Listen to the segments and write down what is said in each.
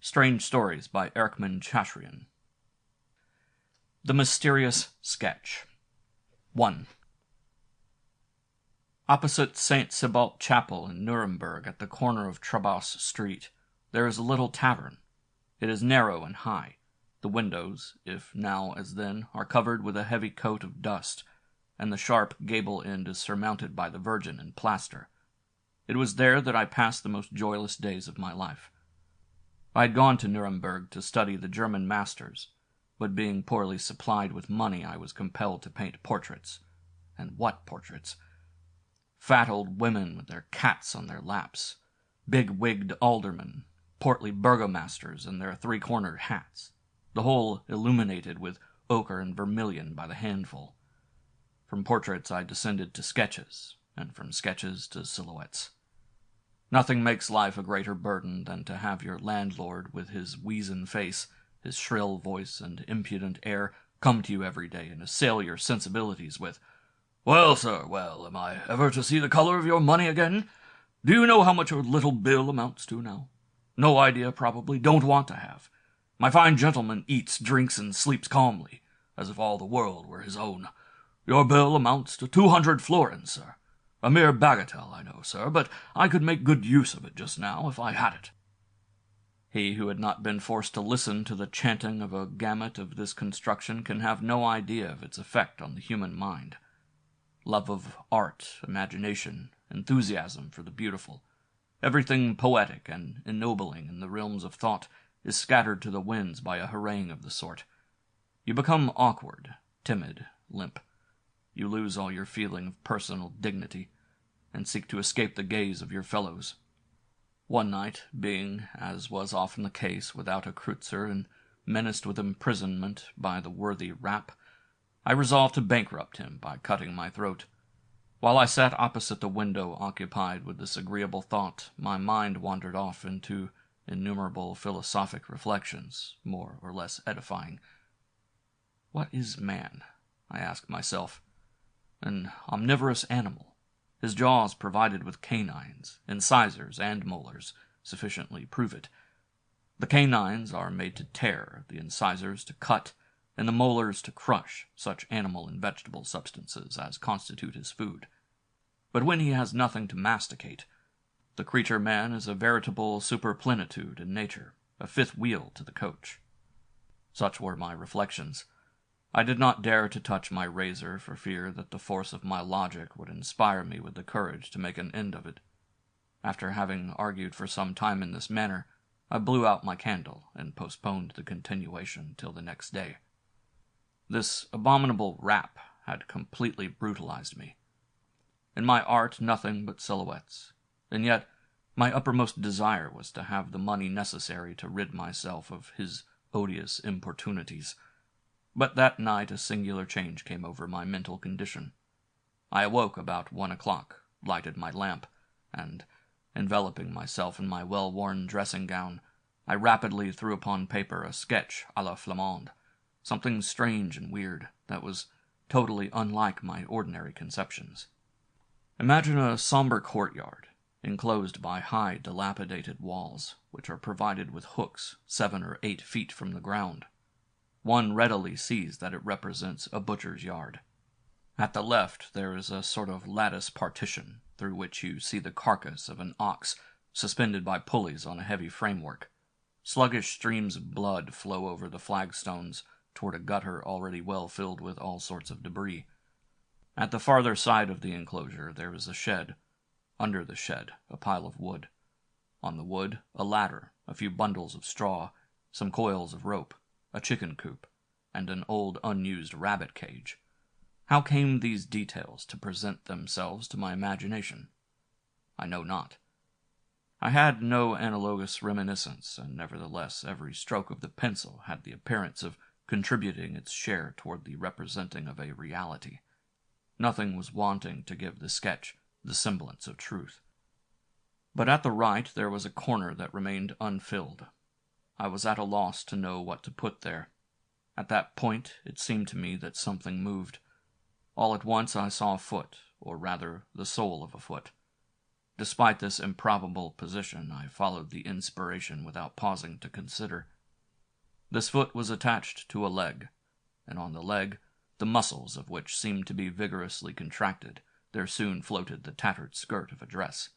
Strange Stories by Erckmann-Chatrian. The Mysterious Sketch. 1. Opposite St. Sebald Chapel in Nuremberg, at the corner of Trabas Street, there is a little tavern. It is narrow and high. The windows, if now as then, are covered with a heavy coat of dust, and the sharp gable end is surmounted by the Virgin in plaster. It was there that I passed the most joyless days of my life. I had gone to Nuremberg to study the German masters, but being poorly supplied with money, I was compelled to paint portraits. And what portraits! Fat old women with their cats on their laps, big-wigged aldermen, portly burgomasters in their three-cornered hats, the whole illuminated with ochre and vermilion by the handful. From portraits I descended to sketches, and from sketches to silhouettes. Nothing makes life a greater burden than to have your landlord, with his weazen face, his shrill voice, and impudent air, come to you every day and assail your sensibilities with, "Well, sir, well, am I ever to see the color of your money again? Do you know how much your little bill amounts to now? No idea, probably, don't want to have. My fine gentleman eats, drinks, and sleeps calmly, as if all the world were his own. Your bill amounts to 200 florins, sir. A mere bagatelle, I know, sir, but I could make good use of it just now, if I had it." He who had not been forced to listen to the chanting of a gamut of this construction can have no idea of its effect on the human mind. Love of art, imagination, enthusiasm for the beautiful, everything poetic and ennobling in the realms of thought, is scattered to the winds by a harangue of the sort. You become awkward, timid, limp. You lose all your feeling of personal dignity, and seek to escape the gaze of your fellows. One night, being, as was often the case, without a kreutzer and menaced with imprisonment by the worthy Rapp, I resolved to bankrupt him by cutting my throat. While I sat opposite the window occupied with this agreeable thought, my mind wandered off into innumerable philosophic reflections, more or less edifying. What is man? I asked myself. An omnivorous animal, his jaws provided with canines, incisors, and molars, sufficiently prove it. The canines are made to tear, the incisors to cut, and the molars to crush such animal and vegetable substances as constitute his food. But when he has nothing to masticate, the creature man is a veritable superplenitude in nature, a fifth wheel to the coach. Such were my reflections. I did not dare to touch my razor for fear that the force of my logic would inspire me with the courage to make an end of it. After having argued for some time in this manner, I blew out my candle and postponed the continuation till the next day. This abominable Rapp had completely brutalized me. In my art nothing but silhouettes, and yet my uppermost desire was to have the money necessary to rid myself of his odious importunities. But that night a singular change came over my mental condition. I awoke about 1 o'clock, lighted my lamp, and, enveloping myself in my well-worn dressing-gown, I rapidly threw upon paper a sketch à la Flamande, something strange and weird that was totally unlike my ordinary conceptions. Imagine a somber courtyard, enclosed by high, dilapidated walls, which are provided with hooks 7 or 8 feet from the ground. One readily sees that it represents a butcher's yard. At the left there is a sort of lattice partition, through which you see the carcass of an ox suspended by pulleys on a heavy framework. Sluggish streams of blood flow over the flagstones toward a gutter already well filled with all sorts of debris. At the farther side of the enclosure there is a shed. Under the shed, a pile of wood. On the wood, a ladder, a few bundles of straw, some coils of rope, a chicken coop, and an old unused rabbit cage. How came these details to present themselves to my imagination? I know not. I had no analogous reminiscence, and nevertheless every stroke of the pencil had the appearance of contributing its share toward the representing of a reality. Nothing was wanting to give the sketch the semblance of truth. But at the right there was a corner that remained unfilled. I was at a loss to know what to put there. At that point it seemed to me that something moved. All at once I saw a foot, or rather the sole of a foot. Despite this improbable position, I followed the inspiration without pausing to consider. This foot was attached to a leg, and on the leg, the muscles of which seemed to be vigorously contracted, there soon floated the tattered skirt of a dress.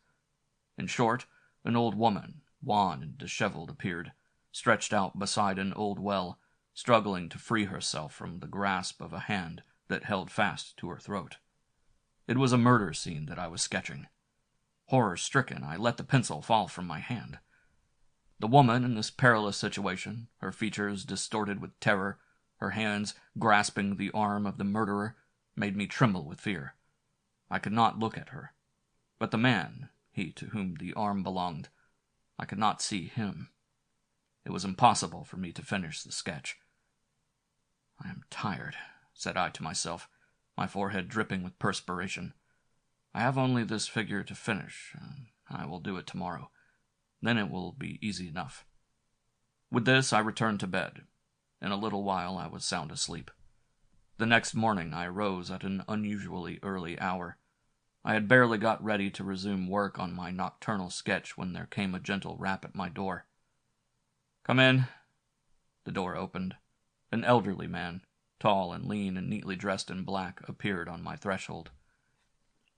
In short, an old woman, wan and disheveled, appeared, stretched out beside an old well, struggling to free herself from the grasp of a hand that held fast to her throat. It was a murder scene that I was sketching. Horror-stricken, I let the pencil fall from my hand. The woman in this perilous situation, her features distorted with terror, her hands grasping the arm of the murderer, made me tremble with fear. I could not look at her. But the man, he to whom the arm belonged, I could not see him. It was impossible for me to finish the sketch. "I am tired," said I to myself, my forehead dripping with perspiration. "I have only this figure to finish, and I will do it tomorrow. Then it will be easy enough." With this I returned to bed. In a little while I was sound asleep. The next morning I rose at an unusually early hour. I had barely got ready to resume work on my nocturnal sketch when there came a gentle rap at my door. "Come in." The door opened. An elderly man, tall and lean and neatly dressed in black, appeared on my threshold.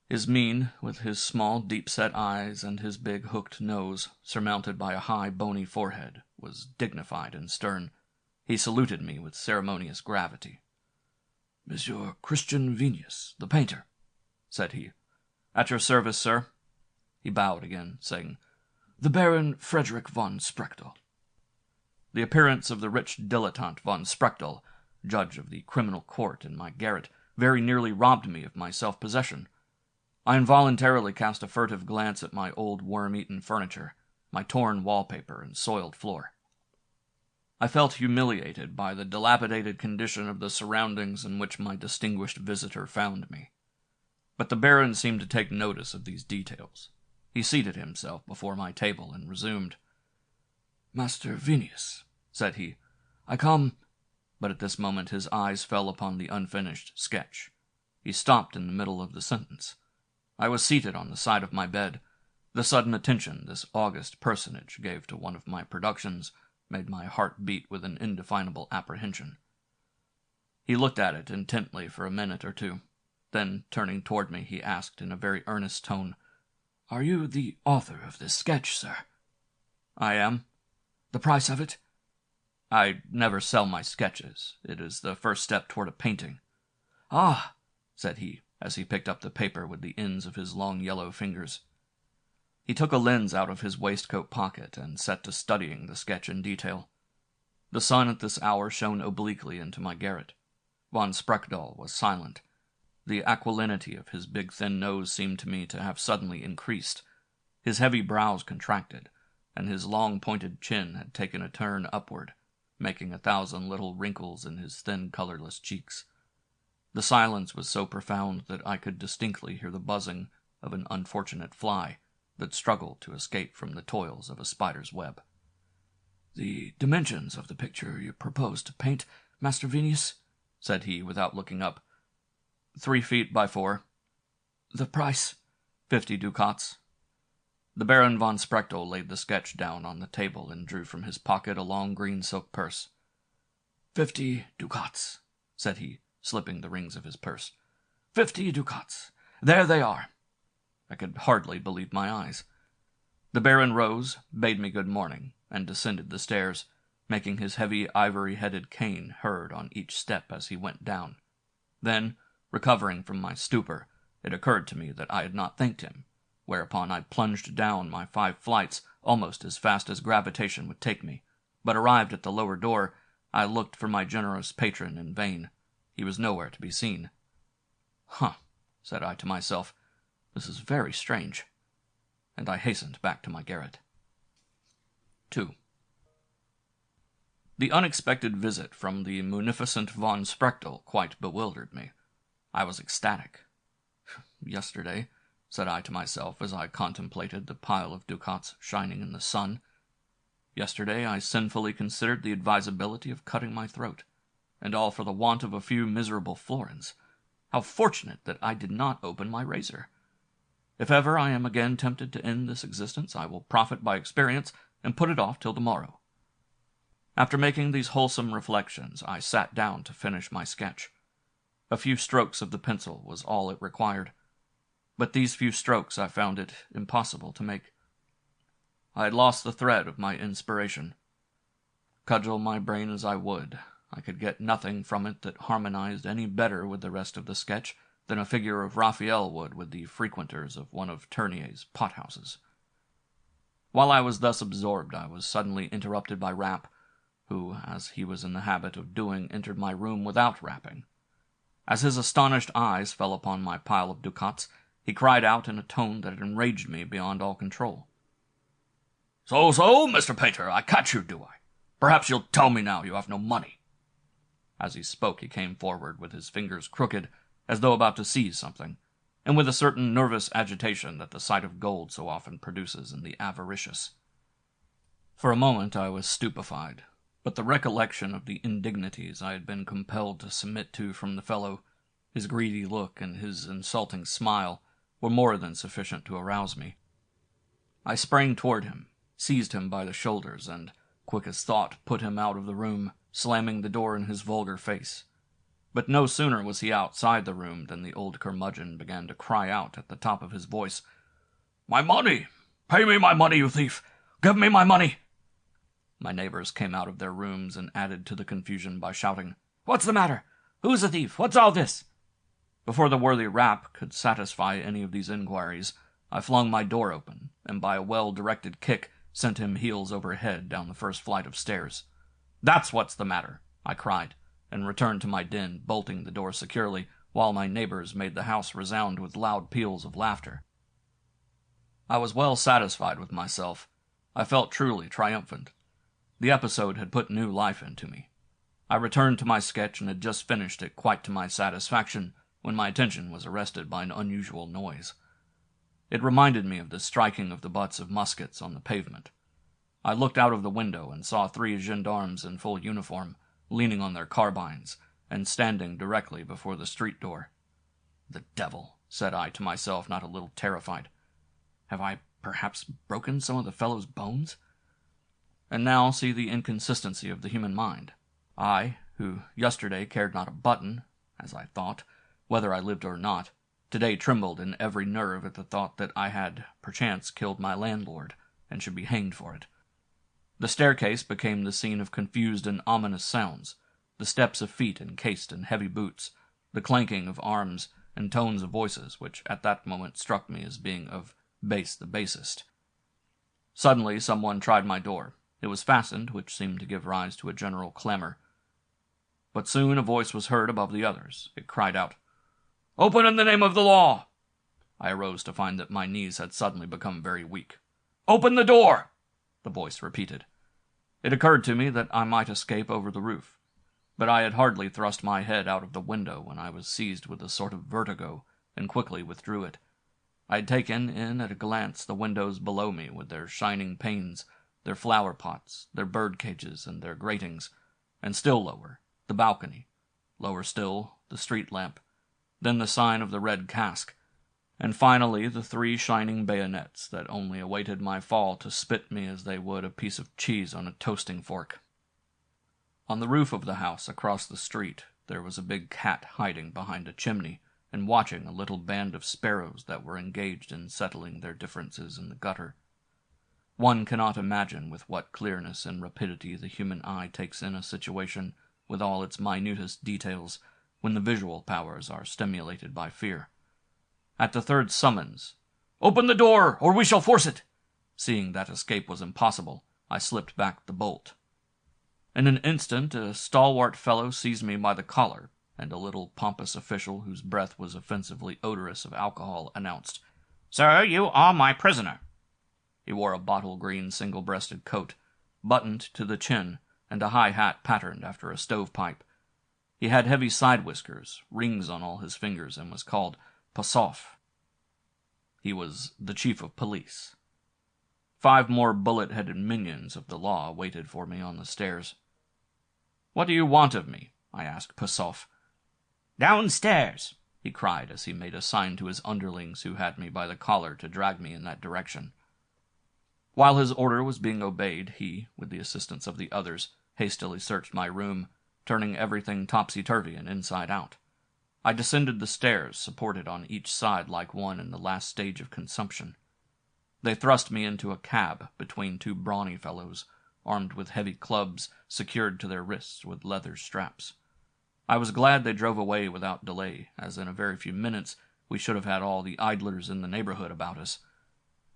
His mien, with his small, deep-set eyes and his big hooked nose, surmounted by a high, bony forehead, was dignified and stern. He saluted me with ceremonious gravity. "Monsieur Christian Venus, the painter," said he. "At your service, sir." He bowed again, saying, "The Baron Frederick von Sprechtel." The appearance of the rich dilettante von Sprechtel, judge of the criminal court, in my garret, very nearly robbed me of my self-possession. I involuntarily cast a furtive glance at my old worm-eaten furniture, my torn wallpaper and soiled floor. I felt humiliated by the dilapidated condition of the surroundings in which my distinguished visitor found me. But the Baron seemed to take notice of these details. He seated himself before my table and resumed. "Master Venus," said he, "I come—" But at this moment his eyes fell upon the unfinished sketch. He stopped in the middle of the sentence. I was seated on the side of my bed. The sudden attention this august personage gave to one of my productions made my heart beat with an indefinable apprehension. He looked at it intently for a minute or two. Then, turning toward me, he asked in a very earnest tone, "Are you the author of this sketch, sir?" "I am." "The price of it?" "I never sell my sketches. It is the first step toward a painting." "Ah," said he, as he picked up the paper with the ends of his long yellow fingers. He took a lens out of his waistcoat pocket and set to studying the sketch in detail. The sun at this hour shone obliquely into my garret. Von Sprechtel was silent. The aquilinity of his big thin nose seemed to me to have suddenly increased. His heavy brows contracted, and his long pointed chin had taken a turn upward, making 1,000 little wrinkles in his thin colorless cheeks. The silence was so profound that I could distinctly hear the buzzing of an unfortunate fly that struggled to escape from the toils of a spider's web. "The dimensions of the picture you propose to paint, Master Venus?" said he, without looking up. 3 feet by 4. "The price?" 50 ducats. The Baron von Sprechtel laid the sketch down on the table and drew from his pocket a long green silk purse. 50 ducats, said he, slipping the rings of his purse. 50 ducats. There they are. I could hardly believe my eyes. The Baron rose, bade me good morning, and descended the stairs, making his heavy ivory-headed cane heard on each step as he went down. Then, recovering from my stupor, it occurred to me that I had not thanked him, whereupon I plunged down my 5 flights almost as fast as gravitation would take me. But arrived at the lower door, I looked for my generous patron in vain. He was nowhere to be seen. "Huh," said I to myself, "this is very strange." And I hastened back to my garret. 2. The unexpected visit from the munificent von Sprechtel quite bewildered me. I was ecstatic. "Yesterday," said I to myself as I contemplated the pile of ducats shining in the sun, "yesterday I sinfully considered the advisability of cutting my throat, and all for the want of a few miserable florins. How fortunate that I did not open my razor! If ever I am again tempted to end this existence, I will profit by experience and put it off till tomorrow. After making these wholesome reflections, I sat down to finish my sketch. A few strokes of the pencil was all it required, but these few strokes I found it impossible to make. I had lost the thread of my inspiration. Cudgel my brain as I would, I could get nothing from it that harmonized any better with the rest of the sketch than a figure of Raphael would with the frequenters of one of Turnier's pothouses. While I was thus absorbed, I was suddenly interrupted by Rapp, who, as he was in the habit of doing, entered my room without rapping. As his astonished eyes fell upon my pile of ducats, he cried out in a tone that enraged me beyond all control. "So, Mr. Painter, I catch you, do I? Perhaps you'll tell me now you have no money." As he spoke, he came forward with his fingers crooked, as though about to seize something, and with a certain nervous agitation that the sight of gold so often produces in the avaricious. For a moment I was stupefied, but the recollection of the indignities I had been compelled to submit to from the fellow, his greedy look and his insulting smile, were more than sufficient to arouse me. I sprang toward him, seized him by the shoulders, and, quick as thought, put him out of the room, slamming the door in his vulgar face. But no sooner was he outside the room than the old curmudgeon began to cry out at the top of his voice, "My money! Pay me my money, you thief! Give me my money!" My neighbors came out of their rooms and added to the confusion by shouting, "What's the matter? Who's the thief? What's all this?" Before the worthy Rapp could satisfy any of these inquiries, I flung my door open, and by a well-directed kick sent him heels over head down the first flight of stairs. "That's what's the matter," I cried, and returned to my den, bolting the door securely, while my neighbors made the house resound with loud peals of laughter. I was well satisfied with myself. I felt truly triumphant. The episode had put new life into me. I returned to my sketch and had just finished it quite to my satisfaction when my attention was arrested by an unusual noise. It reminded me of the striking of the butts of muskets on the pavement. I looked out of the window and saw 3 gendarmes in full uniform, leaning on their carbines, and standing directly before the street door. "The devil," said I to myself, not a little terrified. "Have I perhaps broken some of the fellow's bones?" And now see the inconsistency of the human mind. I, who yesterday cared not a button, as I thought, whether I lived or not, today trembled in every nerve at the thought that I had, perchance, killed my landlord, and should be hanged for it. The staircase became the scene of confused and ominous sounds, the steps of feet encased in heavy boots, the clanking of arms, and tones of voices, which at that moment struck me as being of base the basest. Suddenly someone tried my door. It was fastened, which seemed to give rise to a general clamor. But soon a voice was heard above the others. It cried out, "Open in the name of the law!" I arose to find that my knees had suddenly become very weak. "Open the door!" the voice repeated. It occurred to me that I might escape over the roof, but I had hardly thrust my head out of the window when I was seized with a sort of vertigo, and quickly withdrew it. I had taken in at a glance the windows below me with their shining panes, their flower pots, their bird cages, and their gratings, and still lower, the balcony, lower still, the street lamp, then the sign of the red cask, and finally the 3 shining bayonets that only awaited my fall to spit me as they would a piece of cheese on a toasting fork. On the roof of the house across the street there was a big cat hiding behind a chimney and watching a little band of sparrows that were engaged in settling their differences in the gutter. One cannot imagine with what clearness and rapidity the human eye takes in a situation with all its minutest details when the visual powers are stimulated by fear. At the third summons, "Open the door, or we shall force it!" seeing that escape was impossible, I slipped back the bolt. In an instant a stalwart fellow seized me by the collar, and a little pompous official whose breath was offensively odorous of alcohol announced, "Sir, you are my prisoner." He wore a bottle-green single-breasted coat, buttoned to the chin, and a high hat patterned after a stovepipe. He had heavy side whiskers, rings on all his fingers, and was called Passoff. He was the chief of police. 5 more bullet-headed minions of the law waited for me on the stairs. "What do you want of me?" I asked Passoff. "Downstairs," he cried as he made a sign to his underlings who had me by the collar to drag me in that direction. While his order was being obeyed, he, with the assistance of the others, hastily searched my room, turning everything topsy-turvy and inside out. I descended the stairs, supported on each side like one in the last stage of consumption. They thrust me into a cab between two brawny fellows, armed with heavy clubs secured to their wrists with leather straps. I was glad they drove away without delay, as in a very few minutes we should have had all the idlers in the neighborhood about us.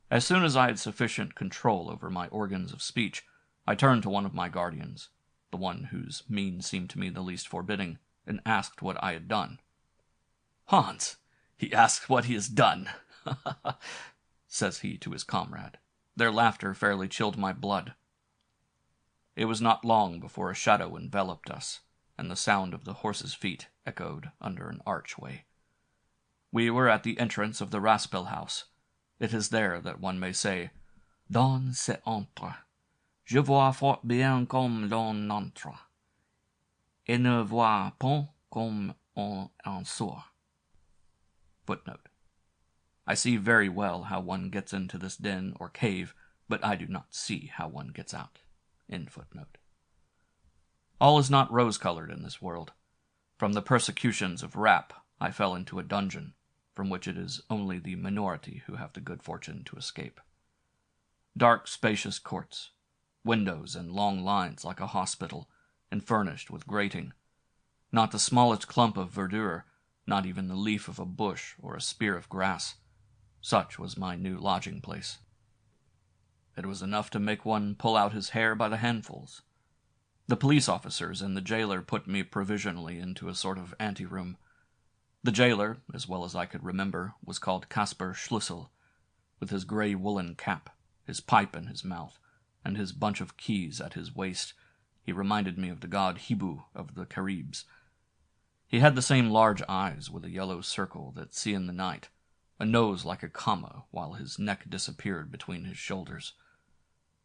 As soon as I had sufficient control over my organs of speech, I turned to one of my guardians, the one whose mien seemed to me the least forbidding, and asked what I had done. "Hans, he asks what he has done," says he to his comrade. Their laughter fairly chilled my blood. It was not long before a shadow enveloped us, and the sound of the horses' feet echoed under an archway. We were at the entrance of the Raspel house. It is there that one may say, "Dans cet entre, je vois fort bien comme l'on entre, et ne vois point comme on en sort." Footnote. I see very well how one gets into this den or cave, but I do not see how one gets out. End footnote. All is not rose-colored in this world. From the persecutions of Rap, I fell into a dungeon, from which it is only the minority who have the good fortune to escape. Dark, spacious courts, windows and long lines like a hospital, and furnished with grating. Not the smallest clump of verdure, not even the leaf of a bush or a spear of grass. Such was my new lodging-place. It was enough to make one pull out his hair by the handfuls. The police officers and the jailer put me provisionally into a sort of anteroom. The jailer, as well as I could remember, was called Caspar Schlüssel, with his gray woolen cap, his pipe in his mouth, and his bunch of keys at his waist. He reminded me of the god Hibu of the Caribs. He had the same large eyes with a yellow circle that see in the night, a nose like a comma, while his neck disappeared between his shoulders.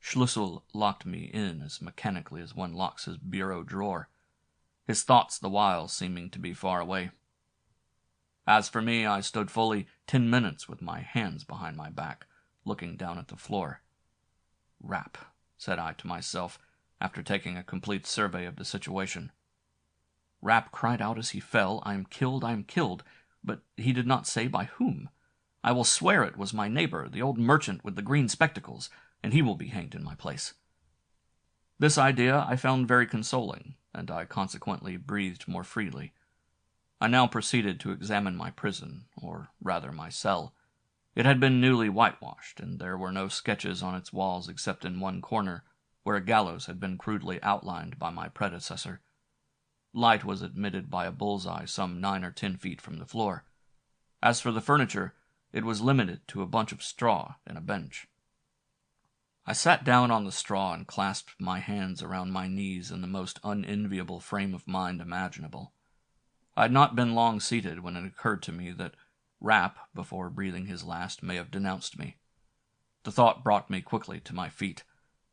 Schlüssel locked me in as mechanically as one locks his bureau drawer, his thoughts the while seeming to be far away. As for me, I stood fully 10 minutes with my hands behind my back, looking down at the floor. "Rap," said I to myself, after taking a complete survey of the situation. Rap cried out as he fell, "I am killed, I am killed," but he did not say by whom. I will swear it was my neighbor, the old merchant with the green spectacles, and he will be hanged in my place. This idea I found very consoling, and I consequently breathed more freely. I now proceeded to examine my prison, or rather my cell. It had been newly whitewashed, and there were no sketches on its walls except in one corner, where a gallows had been crudely outlined by my predecessor. Light was admitted by a bullseye some 9 or 10 feet from the floor. As for the furniture, it was limited to a bunch of straw and a bench. I sat down on the straw and clasped my hands around my knees in the most unenviable frame of mind imaginable. I had not been long seated when it occurred to me that Rap, before breathing his last, may have denounced me. The thought brought me quickly to my feet.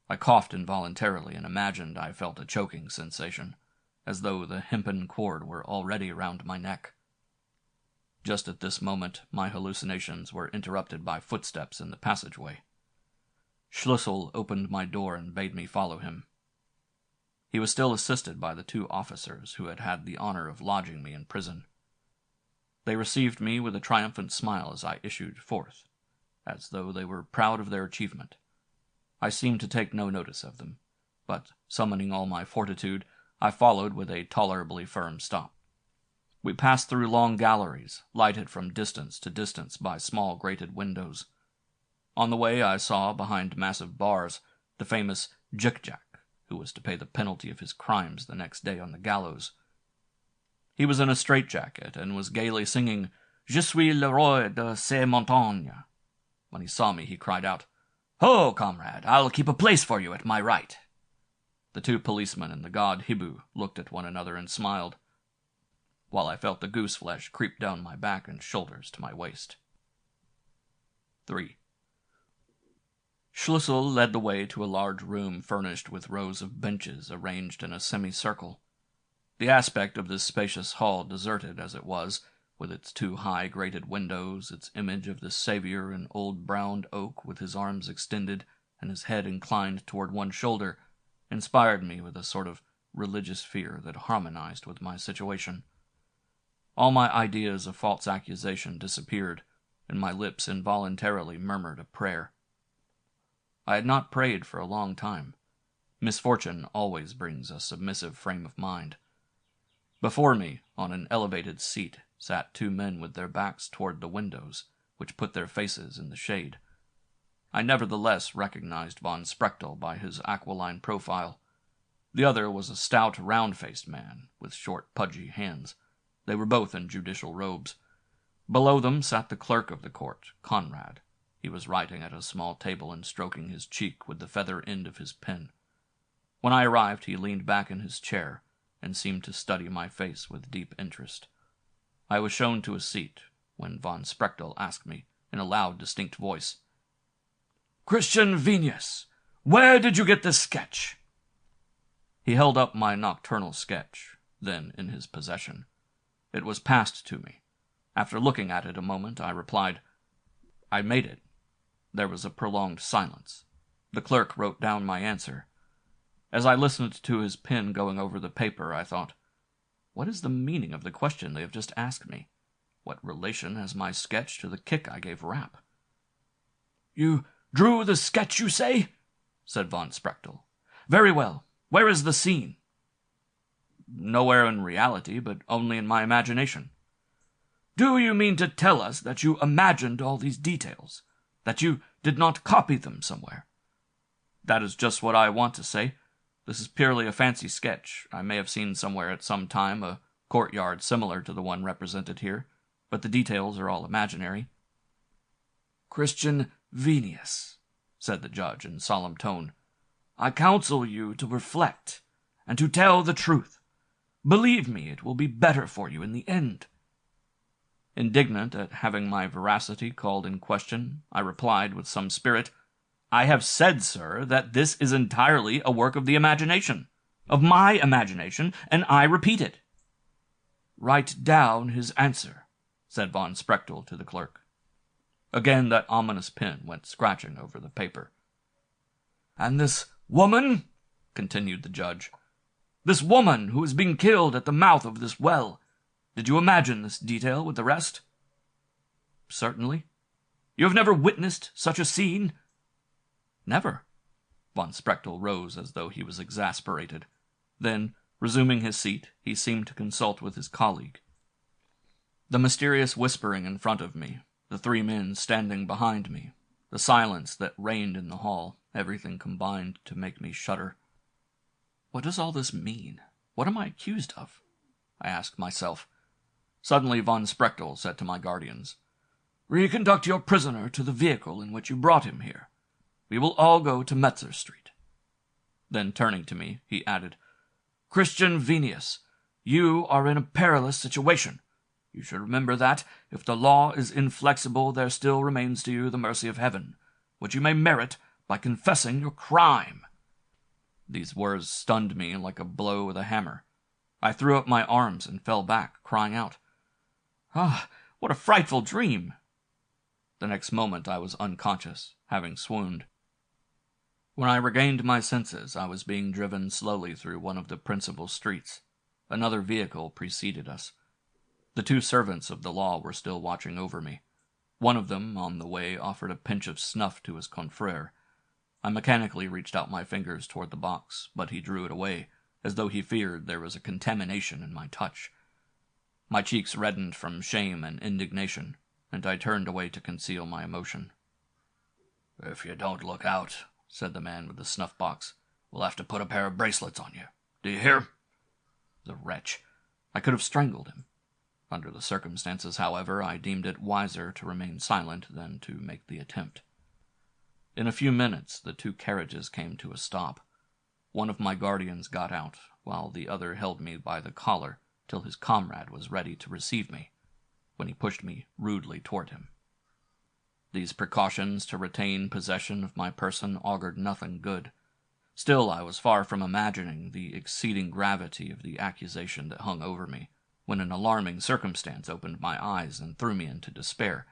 I coughed involuntarily and imagined I felt a choking sensation, as though the hempen cord were already round my neck. Just at this moment, my hallucinations were interrupted by footsteps in the passageway. Schlüssel opened my door and bade me follow him. He was still assisted by the 2 officers who had had the honor of lodging me in prison. They received me with a triumphant smile as I issued forth, as though they were proud of their achievement. I seemed to take no notice of them, but, summoning all my fortitude, I followed with a tolerably firm stop. We passed through long galleries, lighted from distance to distance by small grated windows. On the way I saw, behind massive bars, the famous Jick-Jack, who was to pay the penalty of his crimes the next day on the gallows. He was in a straitjacket, and was gaily singing, "Je suis le roi de ces montagnes." When he saw me, he cried out, "Ho, comrade, I'll keep a place for you at my right." The 2 policemen and the god Hibu looked at one another and smiled, while I felt the goose flesh creep down my back and shoulders to my waist. 3. Schlüssel led the way to a large room furnished with rows of benches arranged in a semicircle. The aspect of this spacious hall, deserted as it was, with its 2 high grated windows, its image of the Savior in old brown oak with his arms extended and his head inclined toward one shoulder, inspired me with a sort of religious fear that harmonized with my situation. All my ideas of false accusation disappeared, and my lips involuntarily murmured a prayer. I had not prayed for a long time. Misfortune always brings a submissive frame of mind. Before me, on an elevated seat, sat 2 men with their backs toward the windows, which put their faces in the shade. I nevertheless recognized von Sprechtel by his aquiline profile. The other was a stout, round-faced man, with short, pudgy hands. They were both in judicial robes. Below them sat the clerk of the court, Conrad. He was writing at a small table and stroking his cheek with the feather end of his pen. When I arrived, he leaned back in his chair and seemed to study my face with deep interest. I was shown to a seat when von Sprechtel asked me, in a loud, distinct voice, "Christian Venus, where did you get this sketch?" He held up my nocturnal sketch, then in his possession. It was passed to me. After looking at it a moment, I replied, "I made it." There was a prolonged silence. The clerk wrote down my answer. As I listened to his pen going over the paper, I thought, what is the meaning of the question they have just asked me? What relation has my sketch to the kick I gave Rapp? "You drew the sketch, you say?" said von Sprechtel. "Very well. Where is the scene?" "Nowhere in reality, but only in my imagination." "Do you mean to tell us that you imagined all these details? That you did not copy them somewhere?" "That is just what I want to say. This is purely a fancy sketch. I may have seen somewhere at some time a courtyard similar to the one represented here, but the details are all imaginary." "Christian Venus," said the judge in solemn tone, "I counsel you to reflect and to tell the truth. Believe me, it will be better for you in the end." Indignant at having my veracity called in question, I replied with some spirit, "I have said, sir, that this is entirely a work of the imagination, of my imagination, and I repeat it." "Write down his answer," said von Sprechtel to the clerk. Again that ominous pen went scratching over the paper. "And this woman," continued the judge, "this woman who is being killed at the mouth of this well, did you imagine this detail with the rest?" "Certainly." "You have never witnessed such a scene?" "Never." Von Sprechtel rose as though he was exasperated. Then, resuming his seat, he seemed to consult with his colleague. The mysterious whispering in front of me, the 3 men standing behind me, the silence that reigned in the hall, everything combined to make me shudder. What does all this mean? What am I accused of? I asked myself. Suddenly von Sprechtel said to my guardians, "Reconduct your prisoner to the vehicle in which you brought him here. We will all go to Metzer Street." Then, turning to me, he added, "Christian Venus, you are in a perilous situation. You should remember that, if the law is inflexible, there still remains to you the mercy of heaven, which you may merit by confessing your crime." These words stunned me like a blow with a hammer. I threw up my arms and fell back, crying out, "Ah, what a frightful dream!" The next moment I was unconscious, having swooned. When I regained my senses, I was being driven slowly through one of the principal streets. Another vehicle preceded us. The 2 servants of the law were still watching over me. One of them, on the way, offered a pinch of snuff to his confrère. I mechanically reached out my fingers toward the box, but he drew it away, as though he feared there was a contamination in my touch. My cheeks reddened from shame and indignation, and I turned away to conceal my emotion. "If you don't look out," said the man with the snuff-box, "we'll have to put a pair of bracelets on you. Do you hear?" The wretch! I could have strangled him. Under the circumstances, however, I deemed it wiser to remain silent than to make the attempt. In a few minutes, the 2 carriages came to a stop. One of my guardians got out, while the other held me by the collar till his comrade was ready to receive me, when he pushed me rudely toward him. These precautions to retain possession of my person augured nothing good. Still, I was far from imagining the exceeding gravity of the accusation that hung over me, when an alarming circumstance opened my eyes and threw me into despair.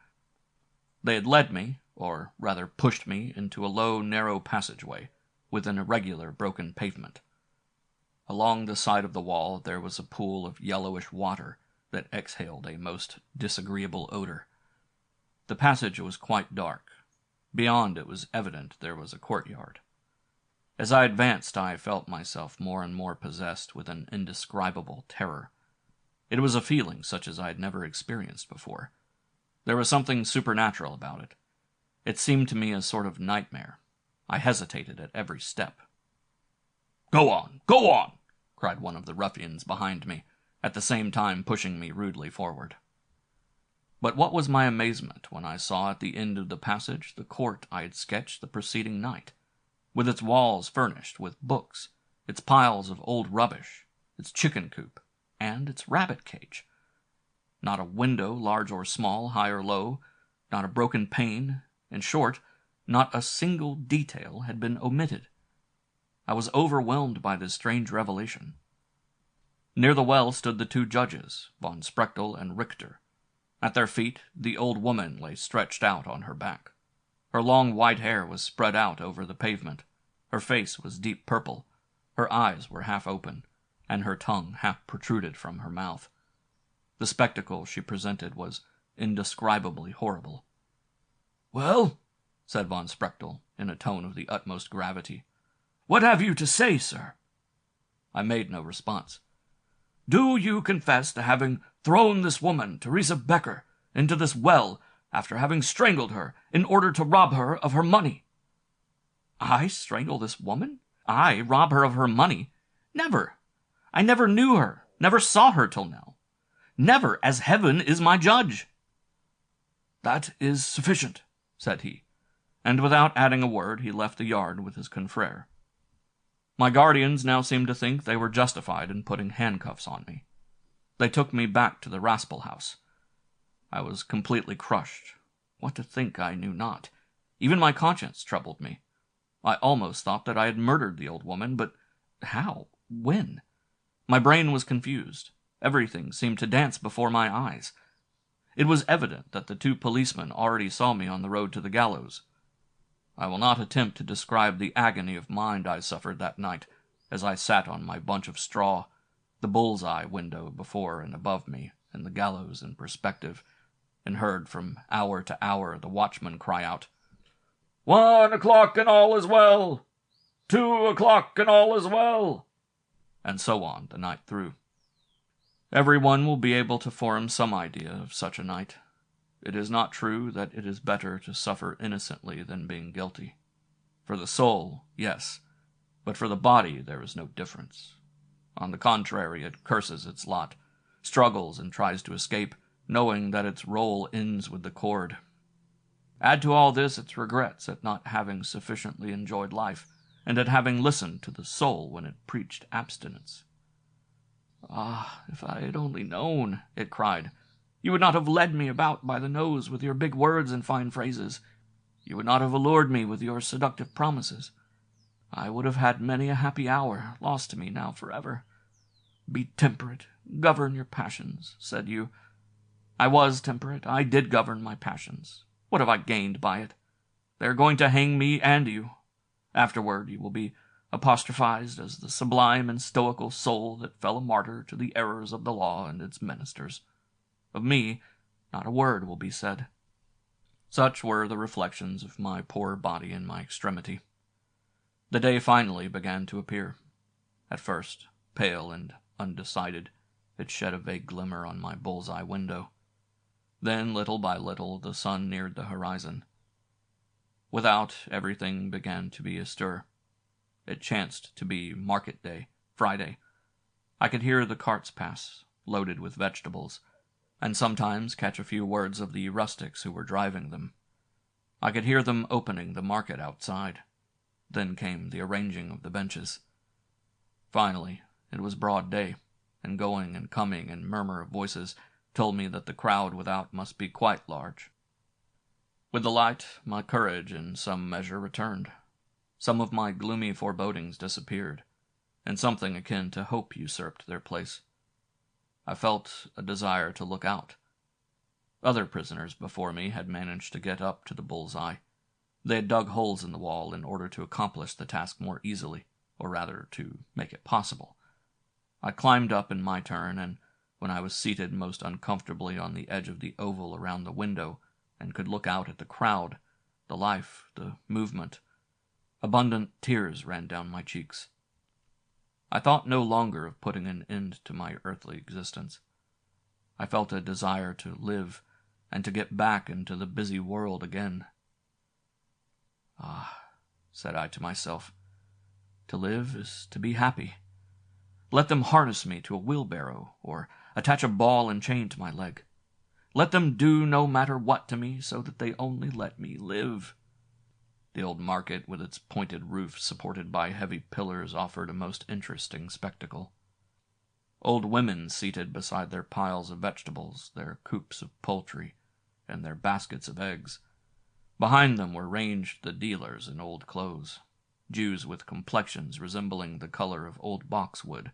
They had led me, or rather pushed me, into a low, narrow passageway, with an irregular, broken pavement. Along the side of the wall there was a pool of yellowish water that exhaled a most disagreeable odor. The passage was quite dark. Beyond it was evident there was a courtyard. As I advanced, I felt myself more and more possessed with an indescribable terror. It was a feeling such as I had never experienced before. There was something supernatural about it. It seemed to me a sort of nightmare. I hesitated at every step. "Go on! Go on!" cried one of the ruffians behind me, at the same time pushing me rudely forward. But what was my amazement when I saw at the end of the passage the court I had sketched the preceding night, with its walls furnished with books, its piles of old rubbish, its chicken coop, and its rabbit cage. Not a window, large or small, high or low, not a broken pane, in short, not a single detail had been omitted. I was overwhelmed by this strange revelation. Near the well stood the two judges, von Sprechtel and Richter. At their feet, the old woman lay stretched out on her back. Her long white hair was spread out over the pavement. Her face was deep purple. Her eyes were half open, and her tongue half protruded from her mouth. The spectacle she presented was indescribably horrible. "Well," said von Sprechtel, in a tone of the utmost gravity, "what have you to say, sir?" I made no response. "Do you confess to having thrown this woman, Teresa Becker, into this well after having strangled her in order to rob her of her money?" "I strangle this woman? I rob her of her money? Never! I never knew her, never saw her till now. Never, as heaven is my judge." "That is sufficient," said he, and without adding a word he left the yard with his confrere. My guardians now seemed to think they were justified in putting handcuffs on me. They took me back to the Raspel house. I was completely crushed. What to think I knew not. Even my conscience troubled me. I almost thought that I had murdered the old woman, but how? When? My brain was confused. Everything seemed to dance before my eyes. It was evident that the two policemen already saw me on the road to the gallows. I will not attempt to describe the agony of mind I suffered that night as I sat on my bunch of straw, the bull's-eye window before and above me, and the gallows in perspective, and heard from hour to hour the watchman cry out, "1 o'clock and all is well! 2 o'clock and all is well!" and so on the night through. Everyone will be able to form some idea of such a night. It is not true that it is better to suffer innocently than being guilty. For the soul, yes, but for the body there is no difference. On the contrary, it curses its lot, struggles and tries to escape, knowing that its role ends with the cord. Add to all this its regrets at not having sufficiently enjoyed life, and at having listened to the soul when it preached abstinence. "Ah, if I had only known," it cried, "you would not have led me about by the nose with your big words and fine phrases. You would not have allured me with your seductive promises. I would have had many a happy hour, lost to me now forever. Be temperate, govern your passions, said you. I was temperate, I did govern my passions. What have I gained by it? They are going to hang me and you. Afterward you will be apostrophized as the sublime and stoical soul that fell a martyr to the errors of the law and its ministers. Of me, not a word will be said." Such were the reflections of my poor body in my extremity. The day finally began to appear. At first, pale and undecided, it shed a vague glimmer on my bull's-eye window. Then, little by little, the sun neared the horizon. Without, everything began to be astir. It chanced to be market day, Friday. I could hear the carts pass, loaded with vegetables, and sometimes catch a few words of the rustics who were driving them. I could hear them opening the market outside. Then came the arranging of the benches. Finally, it was broad day, and going and coming and murmur of voices told me that the crowd without must be quite large. With the light, my courage in some measure returned. Some of my gloomy forebodings disappeared, and something akin to hope usurped their place. I felt a desire to look out. Other prisoners before me had managed to get up to the bull's-eye. They had dug holes in the wall in order to accomplish the task more easily, or rather to make it possible. I climbed up in my turn, and when I was seated most uncomfortably on the edge of the oval around the window and could look out at the crowd, the life, the movement, abundant tears ran down my cheeks. I thought no longer of putting an end to my earthly existence. I felt a desire to live and to get back into the busy world again. "Ah," said I to myself, "to live is to be happy. Let them harness me to a wheelbarrow, or attach a ball and chain to my leg. Let them do no matter what to me, so that they only let me live." The old market, with its pointed roof supported by heavy pillars, offered a most interesting spectacle. Old women seated beside their piles of vegetables, their coops of poultry, and their baskets of eggs. Behind them were ranged the dealers in old clothes, Jews with complexions resembling the color of old boxwood.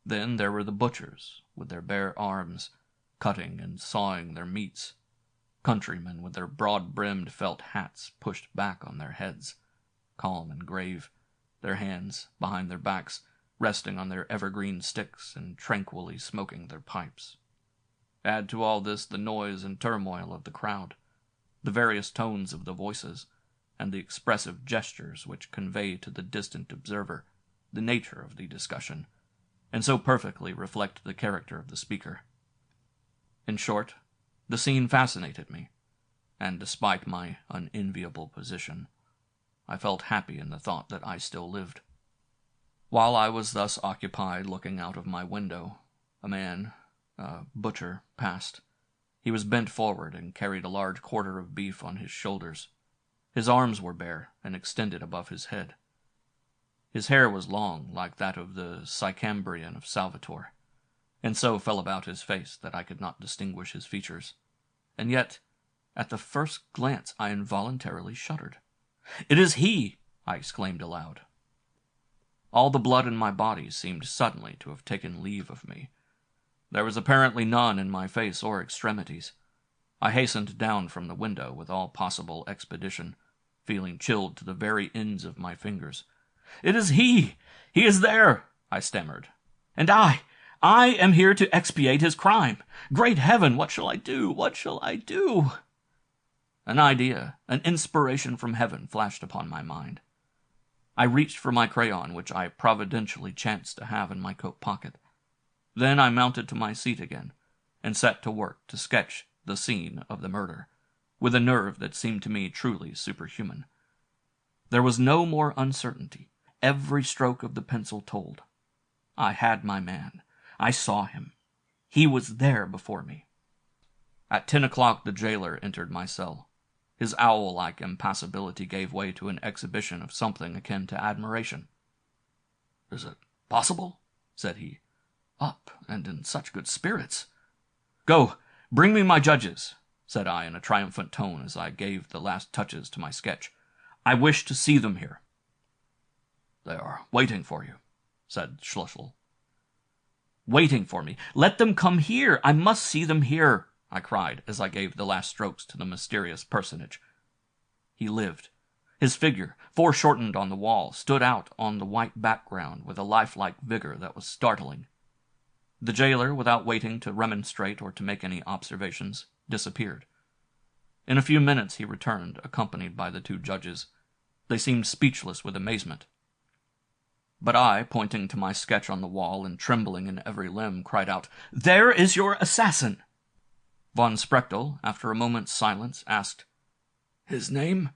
Then there were the butchers, with their bare arms, cutting and sawing their meats, countrymen with their broad-brimmed felt hats pushed back on their heads, calm and grave, their hands behind their backs, resting on their evergreen sticks and tranquilly smoking their pipes. Add to all this the noise and turmoil of the crowd, the various tones of the voices, and the expressive gestures which convey to the distant observer the nature of the discussion, and so perfectly reflect the character of the speaker. In short, the scene fascinated me, and despite my unenviable position, I felt happy in the thought that I still lived. While I was thus occupied looking out of my window, a man, a butcher, passed. He was bent forward and carried a large quarter of beef on his shoulders. His arms were bare and extended above his head. His hair was long, like that of the Sicambrian of Salvator, and so fell about his face that I could not distinguish his features. And yet, at the first glance, I involuntarily shuddered. "It is he!" I exclaimed aloud. All the blood in my body seemed suddenly to have taken leave of me. There was apparently none in my face or extremities. I hastened down from the window with all possible expedition, feeling chilled to the very ends of my fingers. "It is he! He is there!" I stammered. "And I am here to expiate his crime. Great heaven, what shall I do? What shall I do?" An idea, an inspiration from heaven flashed upon my mind. I reached for my crayon, which I providentially chanced to have in my coat pocket. Then I mounted to my seat again, and set to work to sketch the scene of the murder, with a nerve that seemed to me truly superhuman. There was no more uncertainty. Every stroke of the pencil told. I had my man. I saw him. He was there before me. At 10 o'clock the jailer entered my cell. His owl-like impassibility gave way to an exhibition of something akin to admiration. "Is it possible?" said he. "Up, and in such good spirits." "Go, bring me my judges," said I in a triumphant tone as I gave the last touches to my sketch. "I wish to see them here." "They are waiting for you," said Schlussel. "Waiting for me? Let them come here. I must see them here," I cried as I gave the last strokes to the mysterious personage. He lived. His figure, foreshortened on the wall, stood out on the white background with a lifelike vigor that was startling. The jailer, without waiting to remonstrate or to make any observations, disappeared. In a few minutes he returned, accompanied by the two judges. They seemed speechless with amazement. But I, pointing to my sketch on the wall and trembling in every limb, cried out, "There is your assassin!" Von Sprechtel, after a moment's silence, asked, "His name?"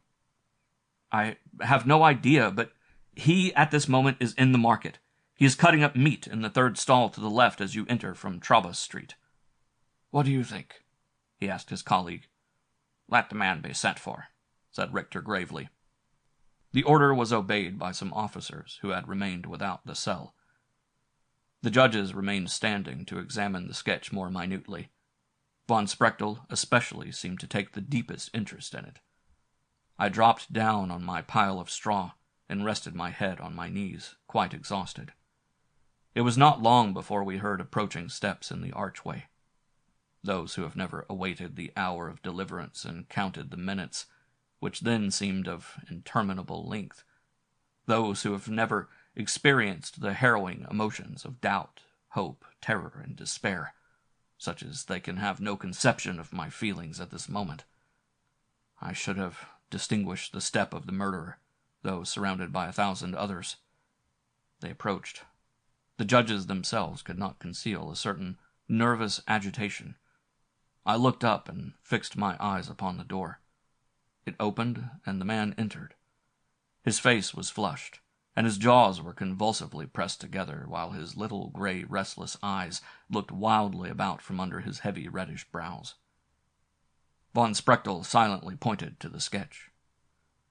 "I have no idea, but he at this moment is in the market. He is cutting up meat in the third stall to the left as you enter from Trabas Street." "What do you think?" he asked his colleague. "Let the man be sent for," said Richter gravely. The order was obeyed by some officers who had remained without the cell. The judges remained standing to examine the sketch more minutely. Von Sprechtel especially seemed to take the deepest interest in it. I dropped down on my pile of straw and rested my head on my knees, quite exhausted. It was not long before we heard approaching steps in the archway. Those who have never awaited the hour of deliverance and counted the minutes, which then seemed of interminable length, those who have never experienced the harrowing emotions of doubt, hope, terror, and despair, such as they can have no conception of my feelings at this moment. I should have distinguished the step of the murderer, though surrounded by 1,000 others. They approached. The judges themselves could not conceal a certain nervous agitation. I looked up and fixed my eyes upon the door. It opened, and the man entered. His face was flushed, and his jaws were convulsively pressed together, while his little gray, restless eyes looked wildly about from under his heavy reddish brows. Von Sprechtel silently pointed to the sketch.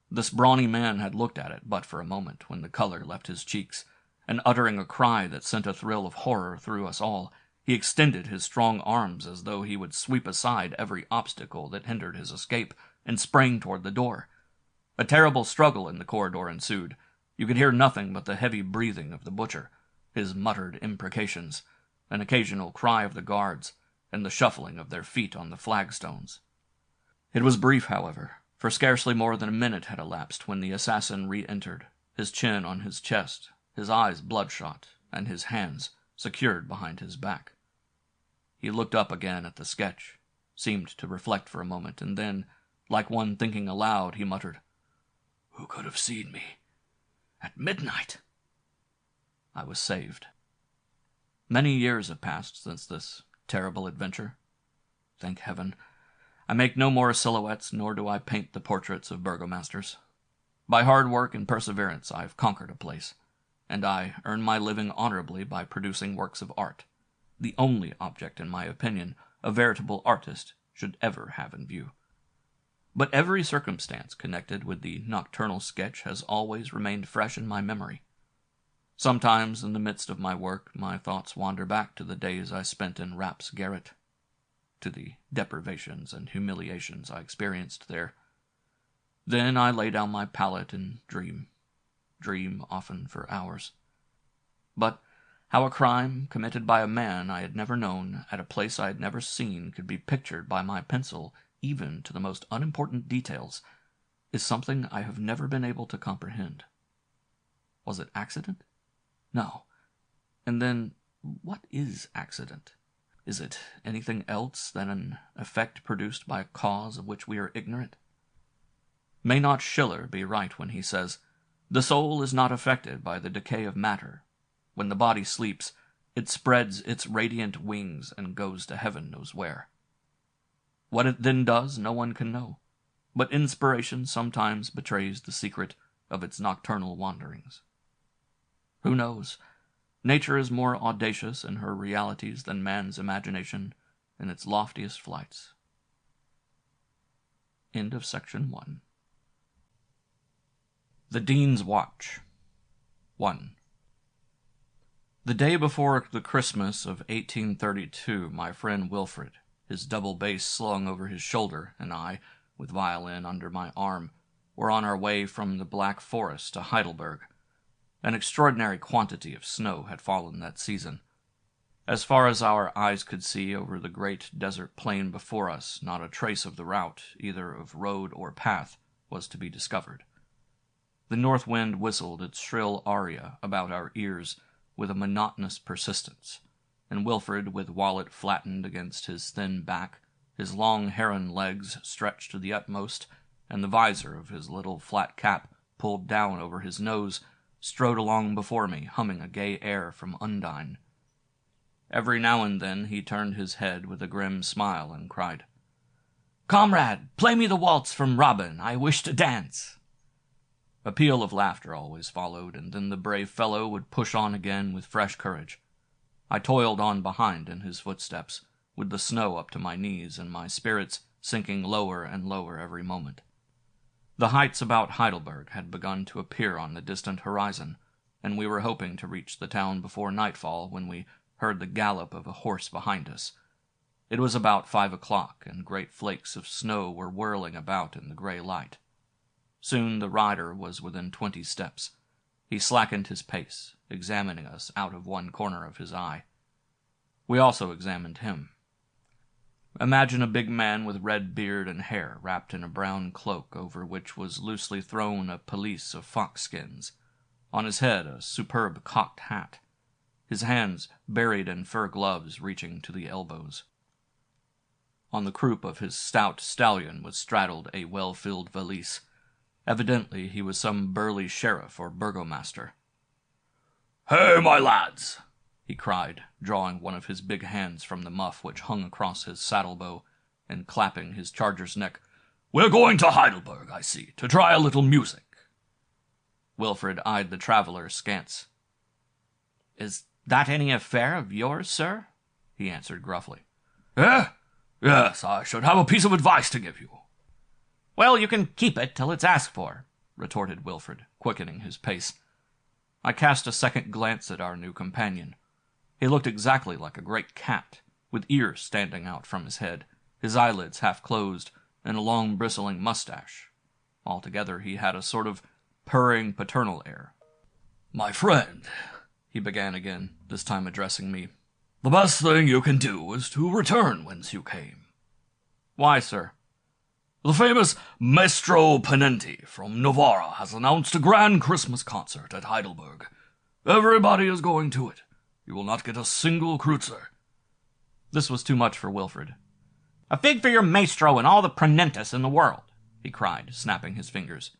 This brawny man had looked at it but for a moment, when the color left his cheeks, and uttering a cry that sent a thrill of horror through us all, he extended his strong arms as though he would sweep aside every obstacle that hindered his escape, and sprang toward the door. A terrible struggle in the corridor ensued. You could hear nothing but the heavy breathing of the butcher, his muttered imprecations, an occasional cry of the guards, and the shuffling of their feet on the flagstones. It was brief, however, for scarcely more than a minute had elapsed when the assassin re-entered, his chin on his chest, his eyes bloodshot, and his hands secured behind his back. He looked up again at the sketch, seemed to reflect for a moment, and then, like one thinking aloud, he muttered, "Who could have seen me? At midnight!" I was saved. Many years have passed since this terrible adventure. Thank heaven, I make no more silhouettes, nor do I paint the portraits of burgomasters. By hard work and perseverance I have conquered a place, and I earn my living honorably by producing works of art, the only object, in my opinion, a veritable artist should ever have in view. But every circumstance connected with the nocturnal sketch has always remained fresh in my memory. Sometimes, in the midst of my work, my thoughts wander back to the days I spent in Rapp's garret, to the deprivations and humiliations I experienced there. Then I lay down my palette and dream often for hours. But how a crime committed by a man I had never known, at a place I had never seen, could be pictured by my pencil, even to the most unimportant details, is something I have never been able to comprehend. Was it accident? No. And then, what is accident? Is it anything else than an effect produced by a cause of which we are ignorant? May not Schiller be right when he says, "The soul is not affected by the decay of matter. When the body sleeps, it spreads its radiant wings and goes to heaven knows where." What it then does, no one can know, but inspiration sometimes betrays the secret of its nocturnal wanderings. Who knows? Nature is more audacious in her realities than man's imagination in its loftiest flights. End of section 1. The Dean's Watch. 1. The day before the Christmas of 1832, my friend Wilfred, his double bass slung over his shoulder, and I, with violin under my arm, were on our way from the Black Forest to Heidelberg. An extraordinary quantity of snow had fallen that season. As far as our eyes could see over the great desert plain before us, not a trace of the route, either of road or path, was to be discovered. The north wind whistled its shrill aria about our ears with a monotonous persistence, and Wilfred, with wallet flattened against his thin back, his long heron legs stretched to the utmost, and the visor of his little flat cap pulled down over his nose, strode along before me, humming a gay air from Undine. Every now and then he turned his head with a grim smile and cried, "Comrade, play me the waltz from Robin, I wish to dance." A peal of laughter always followed, and then the brave fellow would push on again with fresh courage. I toiled on behind in his footsteps, with the snow up to my knees, and my spirits sinking lower and lower every moment. The heights about Heidelberg had begun to appear on the distant horizon, and we were hoping to reach the town before nightfall when we heard the gallop of a horse behind us. It was about 5 o'clock, and great flakes of snow were whirling about in the gray light. Soon the rider was within 20 steps. He slackened his pace, examining us out of one corner of his eye. We also examined him. Imagine a big man with red beard and hair wrapped in a brown cloak over which was loosely thrown a pelisse of fox-skins. On his head a superb cocked hat. His hands buried in fur gloves reaching to the elbows. On the croup of his stout stallion was straddled a well-filled valise. Evidently he was some burly sheriff or burgomaster. "Hey, my lads!" he cried, drawing one of his big hands from the muff which hung across his saddle-bow, and clapping his charger's neck. "We're going to Heidelberg, I see, to try a little music." Wilfred eyed the traveller askance. "Is that any affair of yours, sir?" he answered gruffly. Yes, I should have a piece of advice to give you." "Well, you can keep it till it's asked for," retorted Wilfred, quickening his pace. I cast a second glance at our new companion. He looked exactly like a great cat, with ears standing out from his head, his eyelids half closed, and a long bristling mustache. Altogether he had a sort of purring paternal air. "My friend," he began again, this time addressing me, "the best thing you can do is to return whence you came." "Why, sir?" "The famous Maestro Ponenti from Novara has announced a grand Christmas concert at Heidelberg. Everybody is going to it. You will not get a single kreutzer." This was too much for Wilfred. "A fig for your maestro and all the Ponentis in the world," he cried, snapping his fingers.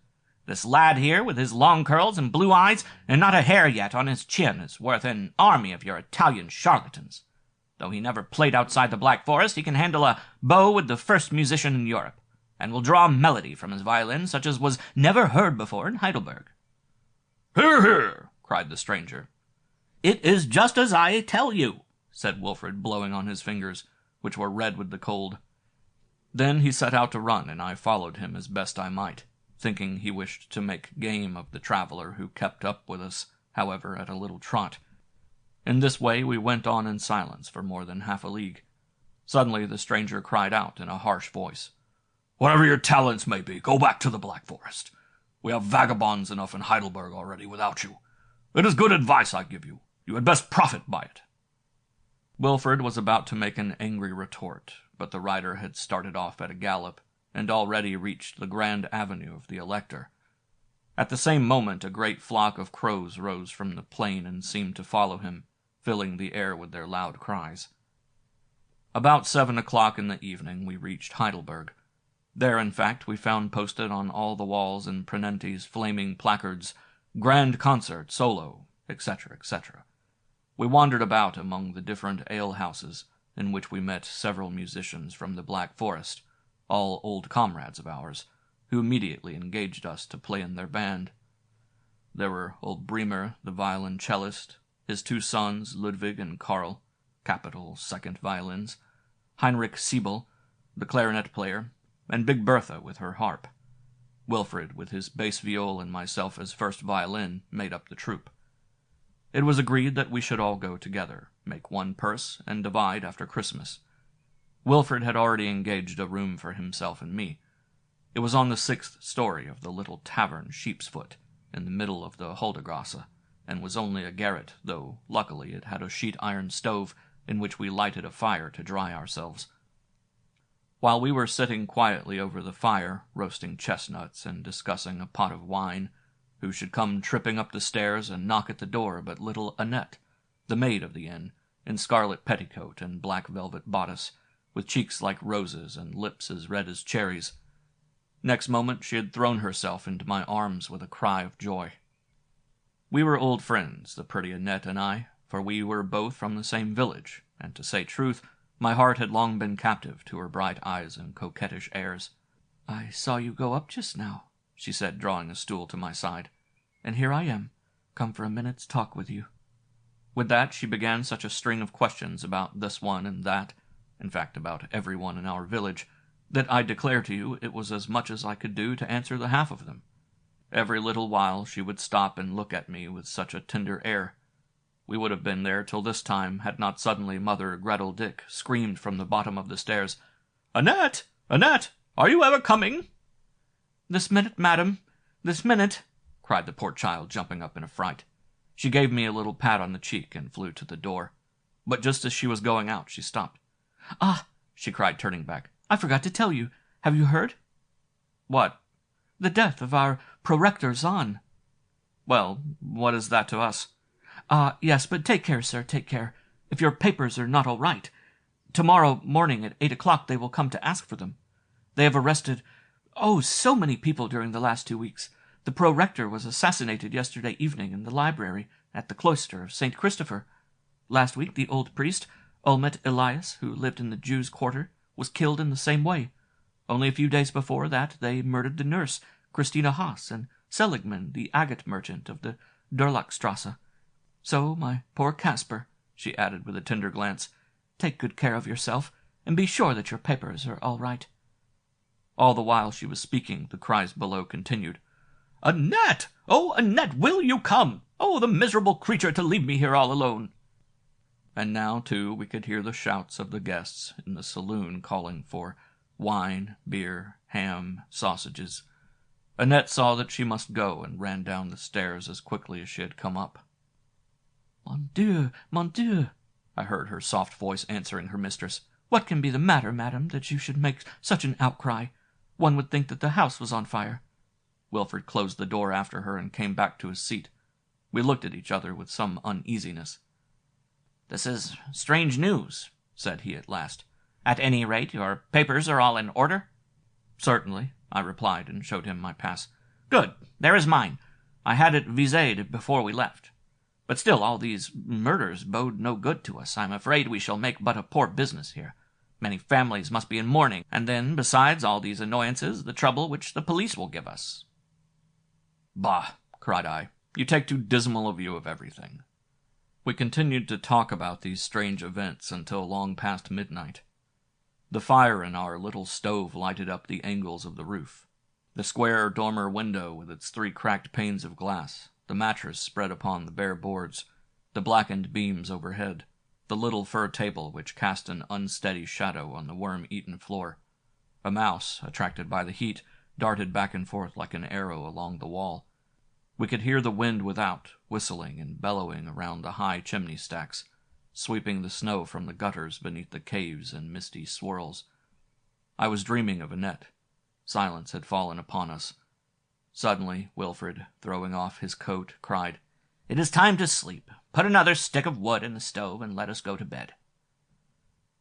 "This lad here, with his long curls and blue eyes, and not a hair yet on his chin, is worth an army of your Italian charlatans. Though he never played outside the Black Forest, he can handle a bow with the first musician in Europe, and will draw melody from his violin such as was never heard before in Heidelberg." "Hear, hear!" cried the stranger. "It is just as I tell you," said Wilfred, blowing on his fingers, which were red with the cold. Then he set out to run, and I followed him as best I might, thinking he wished to make game of the traveller who kept up with us, however, at a little trot. In this way we went on in silence for more than half a league. Suddenly the stranger cried out in a harsh voice, "Whatever your talents may be, go back to the Black Forest. We have vagabonds enough in Heidelberg already without you. It is good advice I give you. You had best profit by it." Wilfred was about to make an angry retort, but the rider had started off at a gallop, and already reached the grand avenue of the Elector. At the same moment a great flock of crows rose from the plain and seemed to follow him, filling the air with their loud cries. About 7 o'clock in the evening we reached Heidelberg. There, in fact, we found posted on all the walls in Ponenti's flaming placards, "Grand Concert, Solo," etc., etc. We wandered about among the different ale-houses, in which we met several musicians from the Black Forest, all old comrades of ours, who immediately engaged us to play in their band. There were old Bremer, the violoncellist, his two sons, Ludwig and Karl, capital second violins, Heinrich Siebel, the clarinet player, and Big Bertha with her harp. Wilfred, with his bass viol, and myself as first violin, made up the troupe. It was agreed that we should all go together, make one purse, and divide after Christmas. Wilfred had already engaged a room for himself and me. It was on the 6th story of the little tavern Sheepsfoot, in the middle of the Huldegasse, and was only a garret, though luckily it had a sheet-iron stove in which we lighted a fire to dry ourselves. While we were sitting quietly over the fire, roasting chestnuts and discussing a pot of wine, who should come tripping up the stairs and knock at the door but little Annette, the maid of the inn, in scarlet petticoat and black velvet bodice, with cheeks like roses and lips as red as cherries. Next moment she had thrown herself into my arms with a cry of joy. We were old friends, the pretty Annette and I, for we were both from the same village, and to say truth, my heart had long been captive to her bright eyes and coquettish airs. "I saw you go up just now," she said, drawing a stool to my side, "and here I am, come for a minute's talk with you." With that she began such a string of questions about this one and that, in fact about everyone in our village, that I declare to you it was as much as I could do to answer the half of them. Every little while she would stop and look at me with such a tender air. We would have been there till this time had not suddenly Mother Gretel Dick screamed from the bottom of the stairs, "Annette! Annette! Are you ever coming?" "This minute, madam, this minute," cried the poor child, jumping up in a fright. She gave me a little pat on the cheek and flew to the door. But just as she was going out, she stopped. "Ah," she cried, turning back, "I forgot to tell you. Have you heard?" "What?" "The death of our prorector Zahn." "Well, what is that to us?" "Ah, yes, but take care, sir, take care. If your papers are not all right. Tomorrow morning at 8 o'clock they will come to ask for them. They have arrested, so many people during the last 2 weeks. The prorector was assassinated yesterday evening in the library at the cloister of St. Christopher. Last week the old priest, Ulmet Elias, who lived in the Jews' quarter, was killed in the same way. Only a few days before that they murdered the nurse, Christina Haas, and Seligmann, the agate merchant of the Durlachstrasse. So, my poor Caspar," she added with a tender glance, "take good care of yourself, and be sure that your papers are all right." All the while she was speaking, the cries below continued. "Annette! Oh, Annette, will you come? Oh, the miserable creature to leave me here all alone!" And now, too, we could hear the shouts of the guests in the saloon calling for wine, beer, ham, sausages. Annette saw that she must go, and ran down the stairs as quickly as she had come up. Mon Dieu, mon Dieu," I heard her soft voice answering her mistress. "What can be the matter, madam, that you should make such an outcry? One would think that the house was on fire." Wilfred closed the door after her and came back to his seat. We looked at each other with some uneasiness. "This is strange news," said he at last. "At any rate, your papers are all in order?" "Certainly," I replied, and showed him my pass. "Good. There is mine. I had it viséed before we left. But still, all these murders bode no good to us. I'm afraid we shall make but a poor business here. Many families must be in mourning, and then, besides all these annoyances, the trouble which the police will give us." "Bah!" cried I. "You take too dismal a view of everything." We continued to talk about these strange events until long past midnight. The fire in our little stove lighted up the angles of the roof. The square dormer window with its 3 cracked panes of glass, the mattress spread upon the bare boards, the blackened beams overhead, the little fur table which cast an unsteady shadow on the worm-eaten floor. A mouse, attracted by the heat, darted back and forth like an arrow along the wall. We could hear the wind without, whistling and bellowing around the high chimney stacks, sweeping the snow from the gutters beneath the caves in misty swirls. I was dreaming of Annette. Silence had fallen upon us. Suddenly, Wilfred, throwing off his coat, cried, "It is time to sleep. Put another stick of wood in the stove and let us go to bed."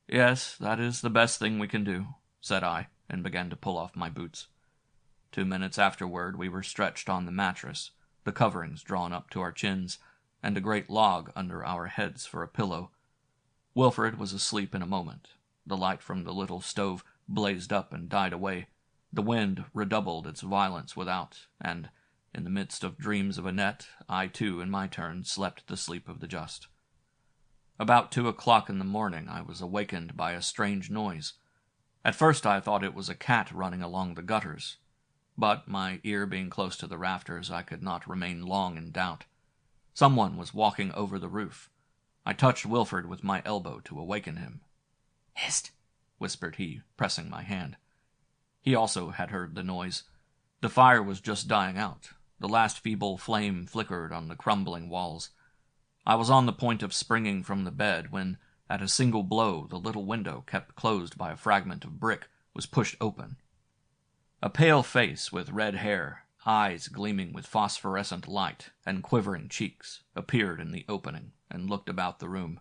"Yes, that is the best thing we can do," said I, and began to pull off my boots. 2 minutes afterward we were stretched on the mattress, the coverings drawn up to our chins, and a great log under our heads for a pillow. Wilfred was asleep in a moment. The light from the little stove blazed up and died away. The wind redoubled its violence without, and, in the midst of dreams of Annette, I too, in my turn, slept the sleep of the just. About 2 o'clock in the morning I was awakened by a strange noise. At first I thought it was a cat running along the gutters, but, my ear being close to the rafters, I could not remain long in doubt. Someone was walking over the roof. I touched Wilfred with my elbow to awaken him. "Hist!" whispered he, pressing my hand. He also had heard the noise. The fire was just dying out. The last feeble flame flickered on the crumbling walls. I was on the point of springing from the bed when, at a single blow, the little window, kept closed by a fragment of brick, was pushed open. A pale face with red hair, eyes gleaming with phosphorescent light, and quivering cheeks, appeared in the opening, and looked about the room.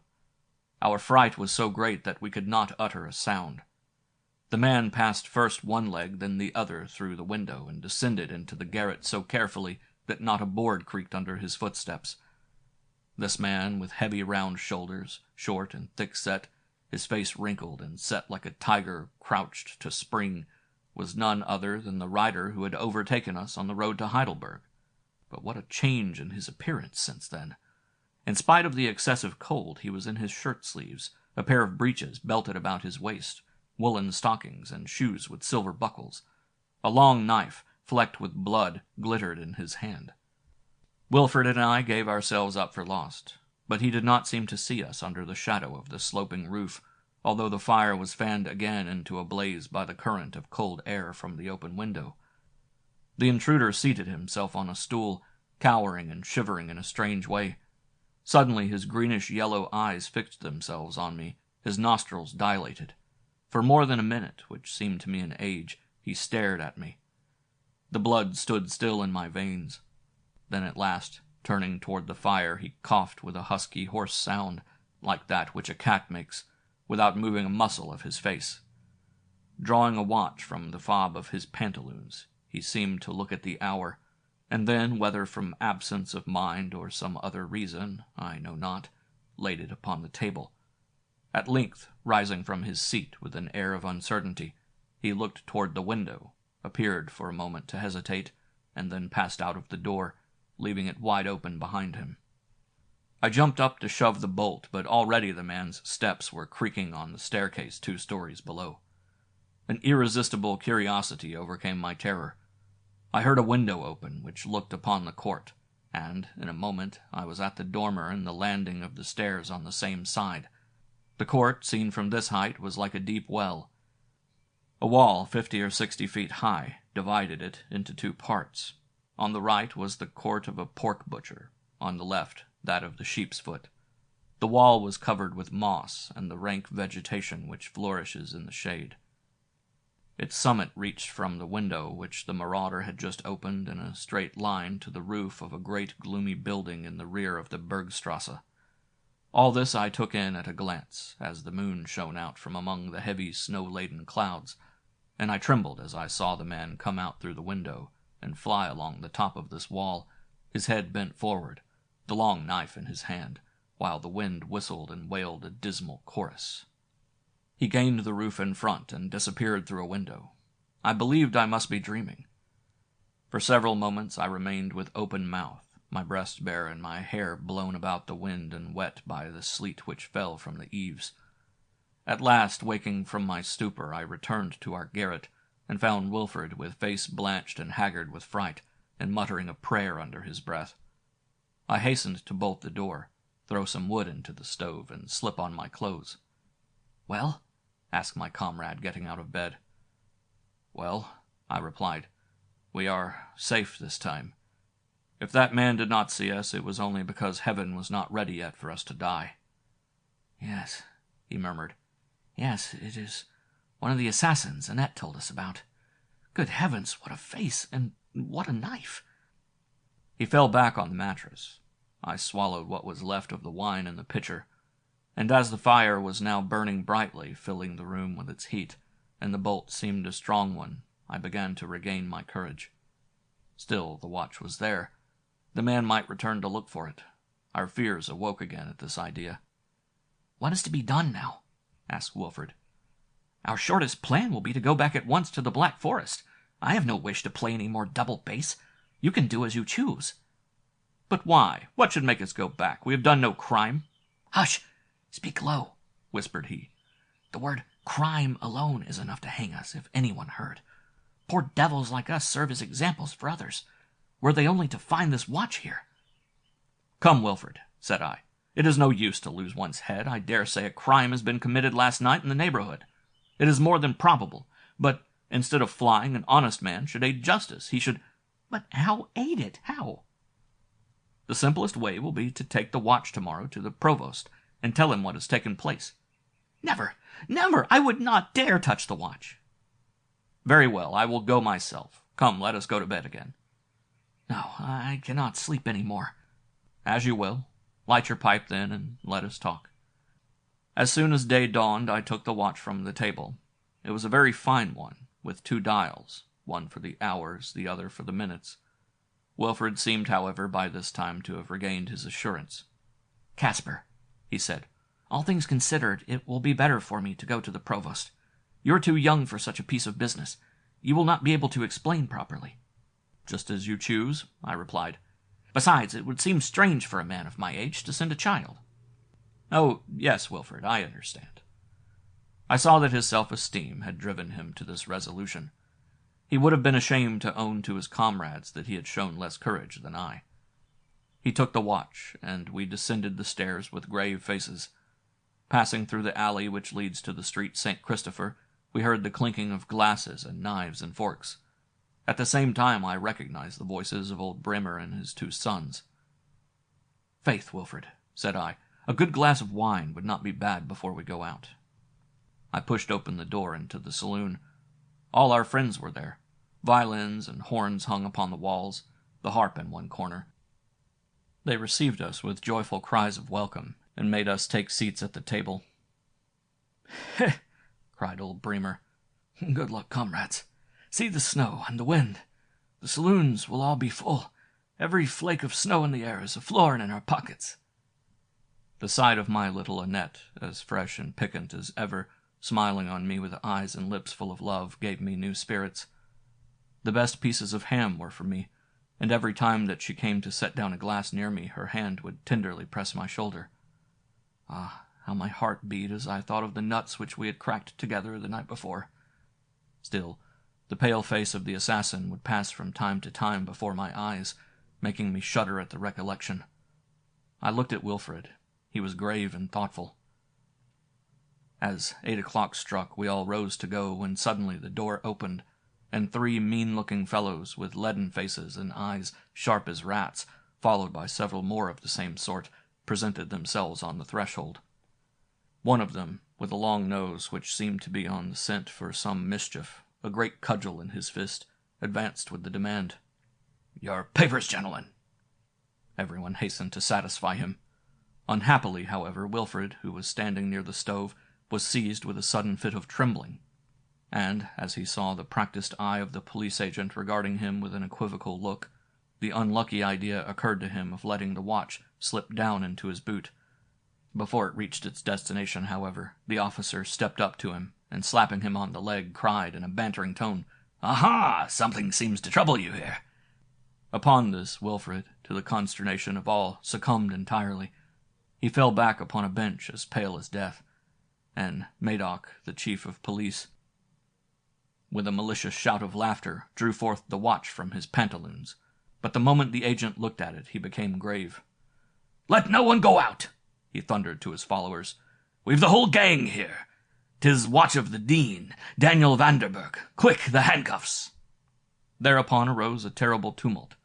Our fright was so great that we could not utter a sound. The man passed first one leg, then the other through the window, and descended into the garret so carefully that not a board creaked under his footsteps. This man, with heavy round shoulders, short and thick-set, his face wrinkled and set like a tiger crouched to spring, was none other than the rider who had overtaken us on the road to Heidelberg. But what a change in his appearance since then! In spite of the excessive cold, he was in his shirt-sleeves, a pair of breeches belted about his waist, woolen stockings, and shoes with silver buckles. A long knife, flecked with blood, glittered in his hand. Wilfred and I gave ourselves up for lost, but he did not seem to see us under the shadow of the sloping roof, although the fire was fanned again into a blaze by the current of cold air from the open window. The intruder seated himself on a stool, cowering and shivering in a strange way. Suddenly his greenish-yellow eyes fixed themselves on me, his nostrils dilated. For more than a minute, which seemed to me an age, he stared at me. The blood stood still in my veins. Then at last, turning toward the fire, he coughed with a husky, hoarse sound, like that which a cat makes, without moving a muscle of his face. Drawing a watch from the fob of his pantaloons, he seemed to look at the hour, and then, whether from absence of mind or some other reason, I know not, laid it upon the table. At length, rising from his seat with an air of uncertainty, he looked toward the window, appeared for a moment to hesitate, and then passed out of the door, leaving it wide open behind him. I jumped up to shove the bolt, but already the man's steps were creaking on the staircase 2 stories below. An irresistible curiosity overcame my terror. I heard a window open which looked upon the court, and, in a moment, I was at the dormer and the landing of the stairs on the same side. The court, seen from this height, was like a deep well. A wall 50 or 60 feet high divided it into 2 parts. On the right was the court of a pork butcher, on the left that of the sheep's foot. The wall was covered with moss and the rank vegetation which flourishes in the shade. Its summit reached from the window which the marauder had just opened in a straight line to the roof of a great gloomy building in the rear of the Bergstrasse. All this I took in at a glance, as the moon shone out from among the heavy snow-laden clouds, and I trembled as I saw the man come out through the window and fly along the top of this wall, his head bent forward, the long knife in his hand, while the wind whistled and wailed a dismal chorus. He gained the roof in front and disappeared through a window. I believed I must be dreaming. For several moments I remained with open mouth, my breast bare and my hair blown about the wind and wet by the sleet which fell from the eaves. At last, waking from my stupor, I returned to our garret, and found Wilfred with face blanched and haggard with fright, and muttering a prayer under his breath. I hastened to bolt the door, throw some wood into the stove, and slip on my clothes. "Well?" asked my comrade, getting out of bed. "Well," I replied, "we are safe this time. If that man did not see us, it was only because heaven was not ready yet for us to die." "Yes," he murmured. "Yes, it is one of the assassins Annette told us about. Good heavens, what a face, and what a knife!" He fell back on the mattress. I swallowed what was left of the wine in the pitcher, and as the fire was now burning brightly, filling the room with its heat, and the bolt seemed a strong one, I began to regain my courage. Still, the watch was there. The man might return to look for it. Our fears awoke again at this idea. "What is to be done now?" asked Wilfred. "Our shortest plan will be to go back at once to the Black Forest. I have no wish to play any more double bass. You can do as you choose." "But why? What should make us go back? We have done no crime." "Hush! Speak low," whispered he. "The word crime alone is enough to hang us, if anyone heard. Poor devils like us serve as examples for others. Were they only to find this watch here." "Come, Wilfred," said I. "It is no use to lose one's head. I dare say a crime has been committed last night in the neighborhood. It is more than probable, but instead of flying, an honest man should aid justice. He should—" "But how aid it? How?" "The simplest way will be to take the watch tomorrow to the provost and tell him what has taken place." "Never, never! I would not dare touch the watch." "Very well, I will go myself. Come, let us go to bed again." "No, I cannot sleep any more." "As you will. Light your pipe, then, and let us talk." As soon as day dawned, I took the watch from the table. It was a very fine one, with 2 dials, one for the hours, the other for the minutes. Wilfred seemed, however, by this time to have regained his assurance. "Caspar," he said, "all things considered, it will be better for me to go to the provost. You are too young for such a piece of business. You will not be able to explain properly." "Just as you choose," I replied. "Besides, it would seem strange for a man of my age to send a child." "Oh, yes, Wilfred, I understand." I saw that his self-esteem had driven him to this resolution. He would have been ashamed to own to his comrades that he had shown less courage than I. He took the watch, and we descended the stairs with grave faces. Passing through the alley which leads to the street St. Christopher, we heard the clinking of glasses and knives and forks. At the same time, I recognized the voices of old Bremer and his 2 sons. "Faith, Wilfred," said I, "a good glass of wine would not be bad before we go out." I pushed open the door into the saloon. All our friends were there. Violins and horns hung upon the walls, the harp in one corner. They received us with joyful cries of welcome, and made us take seats at the table. "Heh!" cried old Bremer. "Good luck, comrades. See the snow and the wind. The saloons will all be full. Every flake of snow in the air is a florin in our pockets." The sight of my little Annette, as fresh and piquant as ever, smiling on me with eyes and lips full of love, gave me new spirits. The best pieces of ham were for me, and every time that she came to set down a glass near me, her hand would tenderly press my shoulder. Ah, how my heart beat as I thought of the nuts which we had cracked together the night before. Still, the pale face of the assassin would pass from time to time before my eyes, making me shudder at the recollection. I looked at Wilfred. He was grave and thoughtful. As 8 o'clock struck, we all rose to go, when suddenly the door opened, and 3 mean-looking fellows with leaden faces and eyes sharp as rats, followed by several more of the same sort, presented themselves on the threshold. One of them, with a long nose which seemed to be on the scent for some mischief, a great cudgel in his fist, advanced with the demand, "Your papers, gentlemen." Everyone hastened to satisfy him. Unhappily, however, Wilfred, who was standing near the stove, was seized with a sudden fit of trembling, and, as he saw the practised eye of the police agent regarding him with an equivocal look, the unlucky idea occurred to him of letting the watch slip down into his boot. Before it reached its destination, however, the officer stepped up to him, and slapping him on the leg, cried in a bantering tone, "Aha! Something seems to trouble you here." Upon this, Wilfred, to the consternation of all, succumbed entirely. He fell back upon a bench as pale as death, and Madoc, the chief of police, with a malicious shout of laughter, drew forth the watch from his pantaloons. But the moment the agent looked at it, he became grave. "Let no one go out," he thundered to his followers. "We've the whole gang here. 'Tis watch of the Dean, Daniel Vanderburg. Quick, the handcuffs." Thereupon arose a terrible tumult.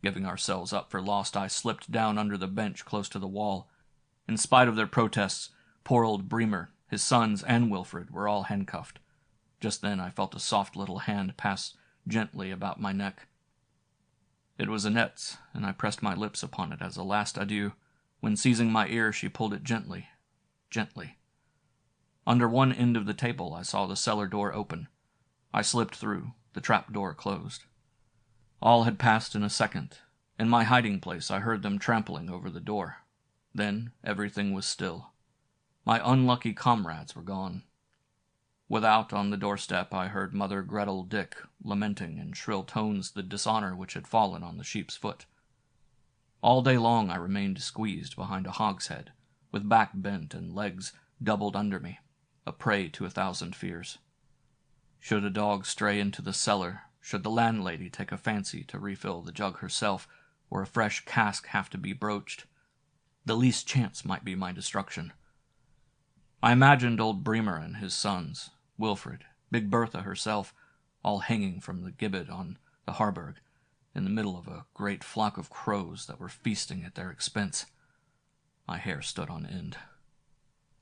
Giving ourselves up for lost, I slipped down under the bench close to the wall. In spite of their protests, poor old Bremer, his sons, and Wilfred were all handcuffed. Just then I felt a soft little hand pass gently about my neck. It was Annette's, and I pressed my lips upon it as a last adieu, when seizing my ear she pulled it gently, gently. Under one end of the table I saw the cellar door open. I slipped through, the trap door closed. All had passed in a second. In my hiding place I heard them trampling over the door. Then everything was still. My unlucky comrades were gone. Without, on the doorstep, I heard Mother Gretel Dick lamenting in shrill tones the dishonor which had fallen on the sheep's foot. All day long I remained squeezed behind a hogshead, with back bent and legs doubled under me, a prey to 1,000 fears. Should a dog stray into the cellar, should the landlady take a fancy to refill the jug herself, or a fresh cask have to be broached, the least chance might be my destruction. I imagined old Bremer and his sons, Wilfred, Big Bertha herself, all hanging from the gibbet on the Harburg, in the middle of a great flock of crows that were feasting at their expense. My hair stood on end.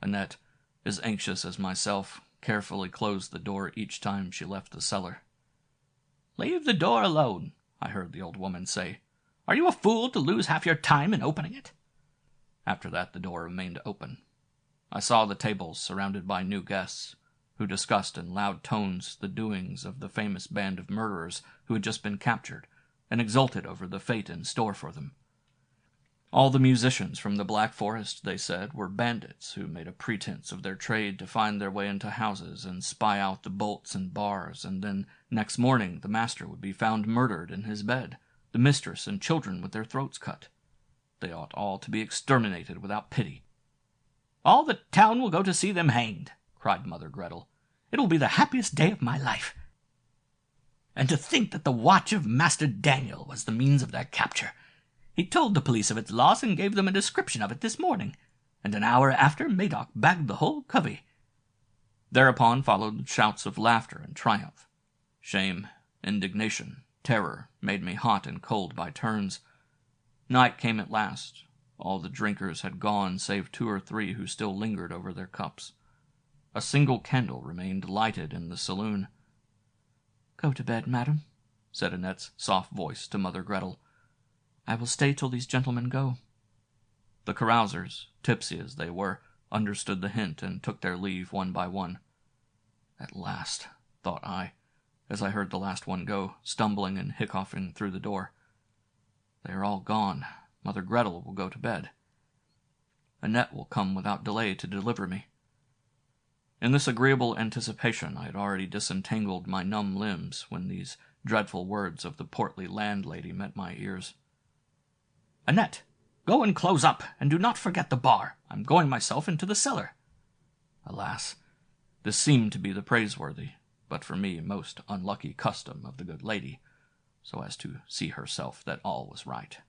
Annette, as anxious as myself, carefully closed the door each time she left the cellar. "Leave the door alone," I heard the old woman say. "Are you a fool to lose half your time in opening it?" After that the door remained open. I saw the tables surrounded by new guests, who discussed in loud tones the doings of the famous band of murderers who had just been captured, and exulted over the fate in store for them. All the musicians from the Black Forest, they said, were bandits who made a pretense of their trade to find their way into houses and spy out the bolts and bars, and then next morning the master would be found murdered in his bed, the mistress and children with their throats cut. They ought all to be exterminated without pity. "All the town will go to see them hanged," cried Mother Gretel. "It will be the happiest day of my life. And to think that the watch of Master Daniel was the means of their capture. He told the police of its loss and gave them a description of it this morning, and an hour after Madoc bagged the whole covey." Thereupon followed shouts of laughter and triumph. Shame, Indignation, terror, made me hot and cold by turns. Night came at last. All the drinkers had gone save 2 or 3 who still lingered over their cups. A single candle remained lighted in the saloon. "Go to bed, madam," said Annette's soft voice to Mother Gretel. "I will stay till these gentlemen go." The carousers, tipsy as they were, understood the hint and took their leave one by one. At last, thought I, as I heard the last one go, stumbling and hiccoughing through the door. They are all gone. Mother Gretel will go to bed. Annette will come without delay to deliver me. In this agreeable anticipation I had already disentangled my numb limbs when these dreadful words of the portly landlady met my ears. "Annette, go and close up, and do not forget the bar. I'm going myself into the cellar." Alas, this seemed to be the praiseworthy, but for me most unlucky custom of the good lady, so as to see herself that all was right.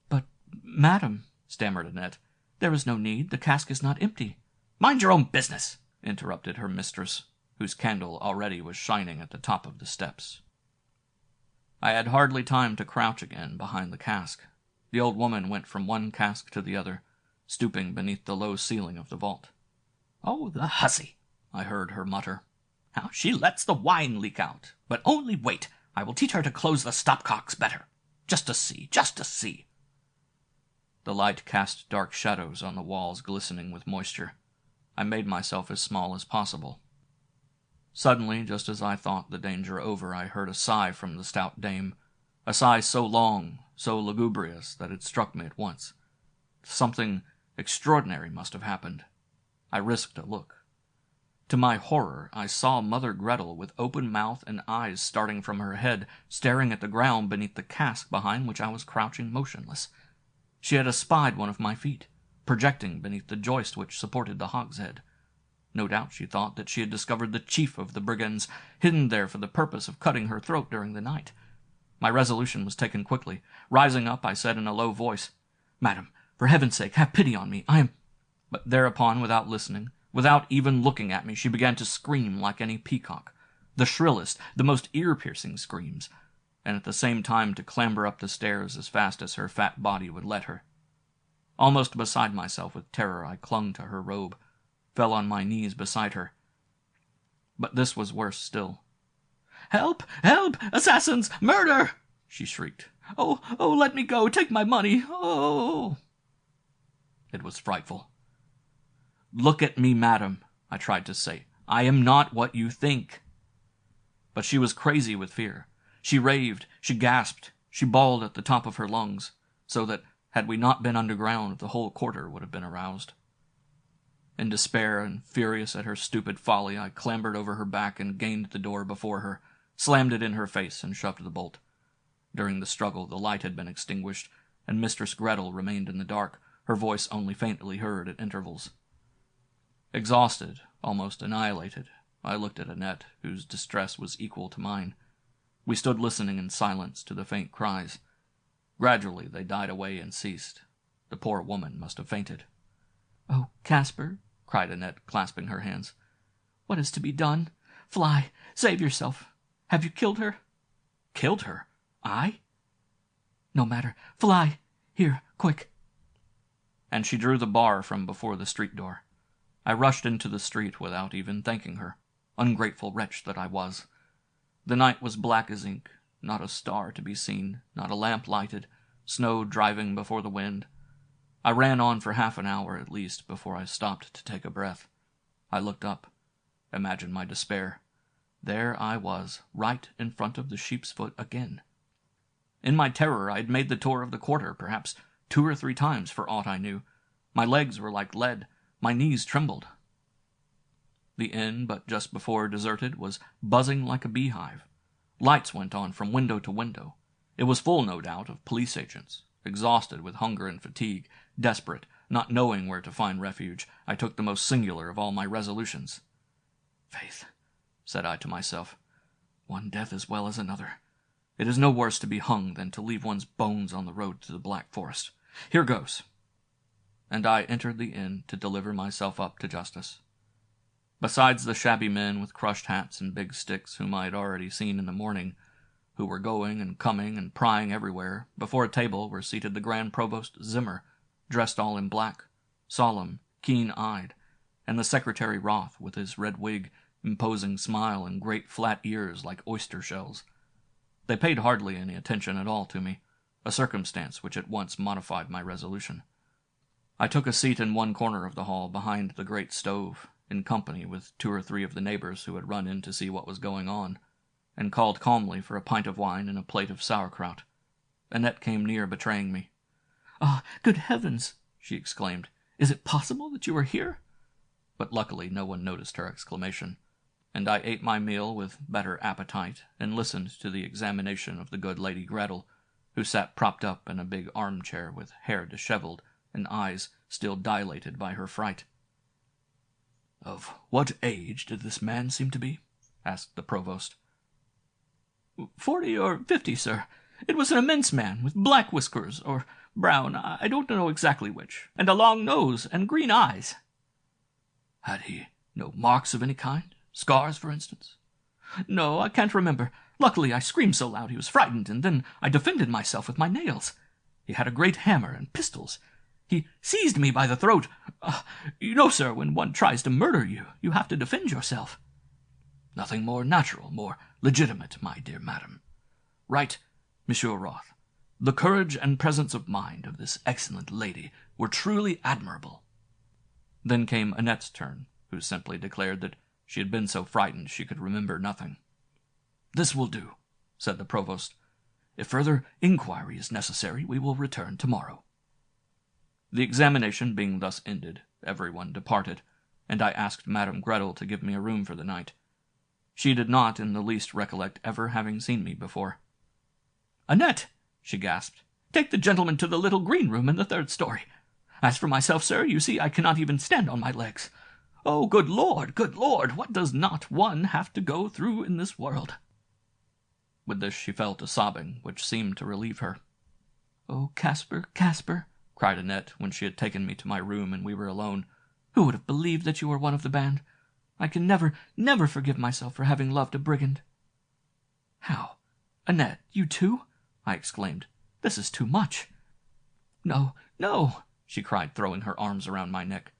"But, madam," stammered Annette, "there is no need. The cask is not empty." "Mind your own business," interrupted her mistress, whose candle already was shining at the top of the steps. I had hardly time to crouch again behind the cask. The old woman went from one cask to the other, stooping beneath the low ceiling of the vault. "Oh, the hussy," I heard her mutter. "How she lets the wine leak out. But only wait. I will teach her to close the stopcocks better. Just to see, just to see." The light cast dark shadows on the walls glistening with moisture. I made myself as small as possible. Suddenly, just as I thought the danger over, I heard a sigh from the stout dame, a sigh so long, so lugubrious, that it struck me at once. Something extraordinary must have happened. I risked a look. To my horror, I saw Mother Gretel with open mouth and eyes starting from her head, staring at the ground beneath the cask behind which I was crouching motionless. She had espied one of my feet, projecting beneath the joist which supported the hogshead. No doubt she thought that she had discovered the chief of the brigands, hidden there for the purpose of cutting her throat during the night. My resolution was taken quickly. Rising up, I said in a low voice, "Madam, for heaven's sake, have pity on me. I am—" But thereupon, without listening, without even looking at me, she began to scream like any peacock, the shrillest, the most ear-piercing screams, and at the same time to clamber up the stairs as fast as her fat body would let her. Almost beside myself with terror, I clung to her robe, fell on my knees beside her. But this was worse still. "Help! Help! Assassins! Murder!" she shrieked. Oh, let me go! Take my money! Oh!" It was frightful. "Look at me, madam," I tried to say. "I am not what you think." But she was crazy with fear. She raved, she gasped, she bawled at the top of her lungs, so that, had we not been underground, the whole quarter would have been aroused. In despair and furious at her stupid folly, I clambered over her back and gained the door before her, slammed it in her face, and shoved the bolt. During the struggle, the light had been extinguished, and Mistress Gretel remained in the dark, her voice only faintly heard at intervals. Exhausted, almost annihilated, I looked at Annette, whose distress was equal to mine. We stood listening in silence to the faint cries. Gradually they died away and ceased. The poor woman must have fainted. "Oh, Caspar," cried Annette, clasping her hands, "what is to be done? Fly! Save yourself! Have you killed her?" "Killed her? I?" "No matter. Fly! Here, quick!" And she drew the bar from before the street door. I rushed into the street without even thanking her. Ungrateful wretch that I was. The night was black as ink, not a star to be seen, not a lamp lighted, snow driving before the wind. I ran on for half an hour at least before I stopped to take a breath. I looked up. Imagine my despair. There I was, right in front of the Sheep's Foot again. In my terror I had made the tour of the quarter, perhaps 2 or 3 times for aught I knew. My legs were like lead. My knees trembled. The inn, but just before deserted, was buzzing like a beehive. Lights went on from window to window. It was full, no doubt, of police agents. Exhausted with hunger and fatigue, desperate, not knowing where to find refuge, I took the most singular of all my resolutions. "Faith," said I to myself, "one death as well as another. It is no worse to be hung than to leave one's bones on the road to the Black Forest. Here goes." And I entered the inn to deliver myself up to justice. Besides the shabby men with crushed hats and big sticks whom I had already seen in the morning, who were going and coming and prying everywhere, before a table were seated the Grand Provost Zimmer, dressed all in black, solemn, keen-eyed, and the Secretary Roth with his red wig, imposing smile, and great flat ears like oyster shells. They paid hardly any attention at all to me, a circumstance which at once modified my resolution. I took a seat in one corner of the hall behind the great stove, in company with 2 or 3 of the neighbors who had run in to see what was going on, and called calmly for a pint of wine and a plate of sauerkraut. Annette came near, betraying me. "Ah, good heavens!" she exclaimed. "Is it possible that you are here?" But luckily no one noticed her exclamation, and I ate my meal with better appetite and listened to the examination of the good Lady Gretel, who sat propped up in a big armchair with hair dishevelled and eyes still dilated by her fright. "Of what age did this man seem to be?" asked the provost. 40 or 50, sir. It was an immense man, with black whiskers, or brown, I don't know exactly which, and a long nose and green eyes." "Had he no marks of any kind? Scars, for instance?" "No, I can't remember. Luckily I screamed so loud he was frightened, and then I defended myself with my nails. He had a great hammer and pistols. He seized me by the throat. You know, sir, when one tries to murder you, you have to defend yourself." "Nothing more natural, more legitimate, my dear madam. Right, Monsieur Roth. The courage and presence of mind of this excellent lady were truly admirable." Then came Annette's turn, who simply declared that she had been so frightened she could remember nothing. "This will do," said the provost. "If further inquiry is necessary, we will return tomorrow." The examination being thus ended, everyone departed, and I asked Madame Gretel to give me a room for the night. She did not in the least recollect ever having seen me before. "Annette," she gasped, "take the gentleman to the little green room in the 3rd story. As for myself, sir, you see I cannot even stand on my legs. Oh, good Lord, what does not one have to go through in this world?" With this she fell to sobbing, which seemed to relieve her. "Oh, Casper, Casper," cried Annette, when she had taken me to my room and we were alone, "who would have believed that you were one of the band? I can never, never forgive myself for having loved a brigand." "How? Annette, you too?" I exclaimed. "This is too much." "No, no," she cried, throwing her arms around my neck.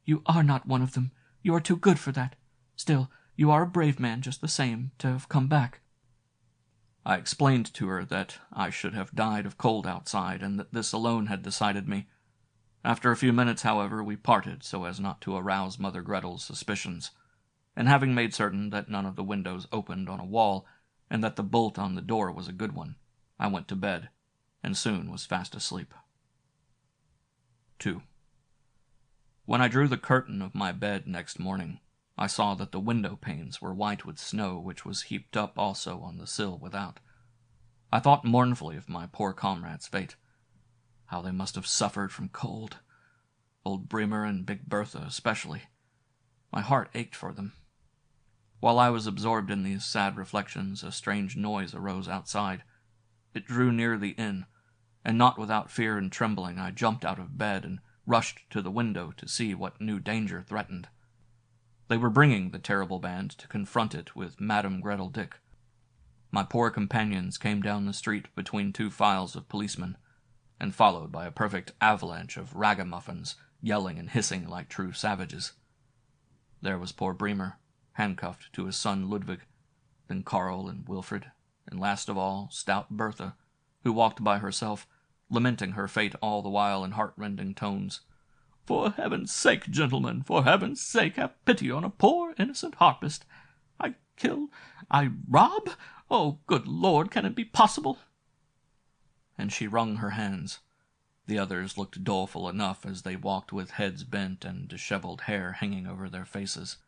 "You are not one of them. You are too good for that. Still, you are a brave man just the same, to have come back." I explained to her that I should have died of cold outside, and that this alone had decided me. After a few minutes, however, we parted so as not to arouse Mother Gretel's suspicions, and having made certain that none of the windows opened on a wall, and that the bolt on the door was a good one, I went to bed, and soon was fast asleep. 2. When I drew the curtain of my bed next morning, I saw that the window panes were white with snow, which was heaped up also on the sill without. I thought mournfully of my poor comrades' fate. How they must have suffered from cold. Old Bremer and Big Bertha especially. My heart ached for them. While I was absorbed in these sad reflections, a strange noise arose outside. It drew near the inn, and not without fear and trembling I jumped out of bed and rushed to the window to see what new danger threatened. They were bringing the terrible band to confront it with Madame Gretel Dick. My poor companions came down the street between 2 files of policemen, and followed by a perfect avalanche of ragamuffins, yelling and hissing like true savages. There was poor Bremer, handcuffed to his son Ludwig, then Karl and Wilfred, and last of all stout Bertha, who walked by herself, lamenting her fate all the while in heart-rending tones. "For heaven's sake, gentlemen, for heaven's sake, have pity on a poor innocent harpist. I kill, I rob? Oh, good Lord, can it be possible?" And she wrung her hands. The others looked doleful enough as they walked with heads bent and dishevelled hair hanging over their faces.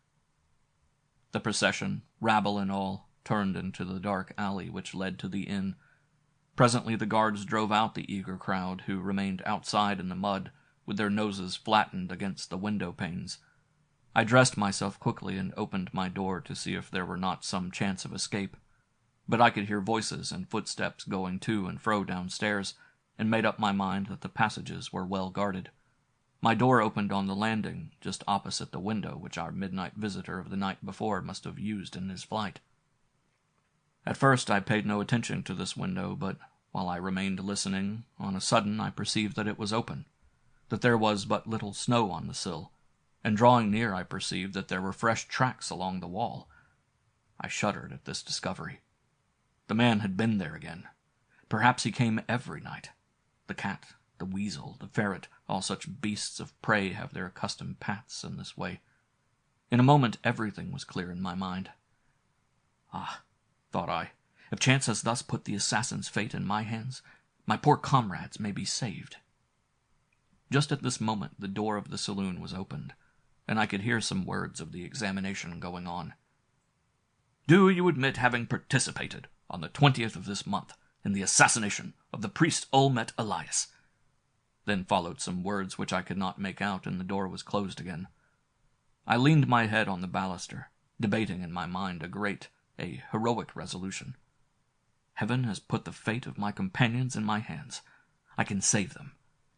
The procession, rabble and all, turned into the dark alley which led to the inn. Presently the guards drove out the eager crowd, who remained outside in the mud, with their noses flattened against the window panes. I dressed myself quickly and opened my door to see if there were not some chance of escape. But I could hear voices and footsteps going to and fro downstairs, and made up my mind that the passages were well guarded. My door opened on the landing, just opposite the window which our midnight visitor of the night before must have used in his flight. At first I paid no attention to this window, but while I remained listening, on a sudden I perceived that it was open, that there was but little snow on the sill, and drawing near I perceived that there were fresh tracks along the wall. I shuddered at this discovery. The man had been there again. Perhaps he came every night. The cat, the weasel, the ferret, all such beasts of prey have their accustomed paths in this way. In a moment everything was clear in my mind. Ah, thought I, if chance has thus put the assassin's fate in my hands, my poor comrades may be saved. Just at this moment the door of the saloon was opened, and I could hear some words of the examination going on. "Do you admit having participated, on the 20th of this month, in the assassination of the priest Olmet Elias?" Then followed some words which I could not make out, and the door was closed again. I leaned my head on the baluster, debating in my mind a heroic resolution. Heaven has put the fate of my companions in my hands. I can save them.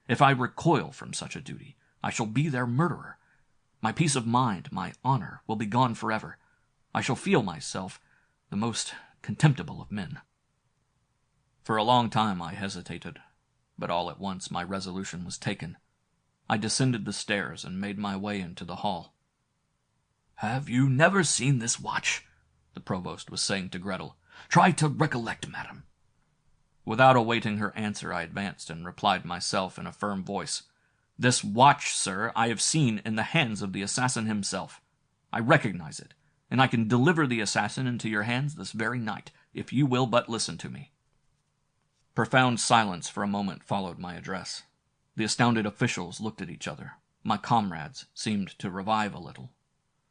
If I recoil from such a duty, I shall be their murderer. My peace of mind, my honor, will be gone forever. I shall feel myself the most contemptible of men. For a long time I hesitated, but all at once my resolution was taken. I descended the stairs and made my way into the hall. "Have you never seen this watch?" the provost was saying to Gretel. "Try to recollect, madam." Without awaiting her answer, I advanced and replied myself in a firm voice. "This watch, sir, I have seen in the hands of the assassin himself. I recognize it, and I can deliver the assassin into your hands this very night, if you will but listen to me." Profound silence for a moment followed my address. The astounded officials looked at each other. My comrades seemed to revive a little.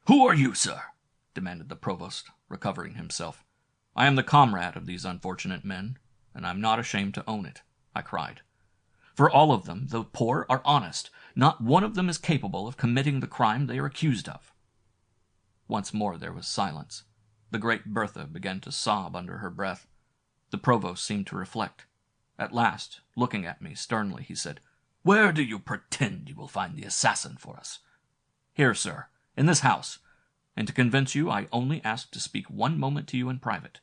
"Who are you, sir?" demanded the provost, recovering himself. "I am the comrade of these unfortunate men, and I am not ashamed to own it," I cried. "For all of them, though poor, are honest. Not one of them is capable of committing the crime they are accused of." Once more there was silence. The great Bertha began to sob under her breath. The provost seemed to reflect. At last, looking at me sternly, he said, "Where do you pretend you will find the assassin for us?" "Here, sir, in this house. And to convince you, I only ask to speak one moment to you in private."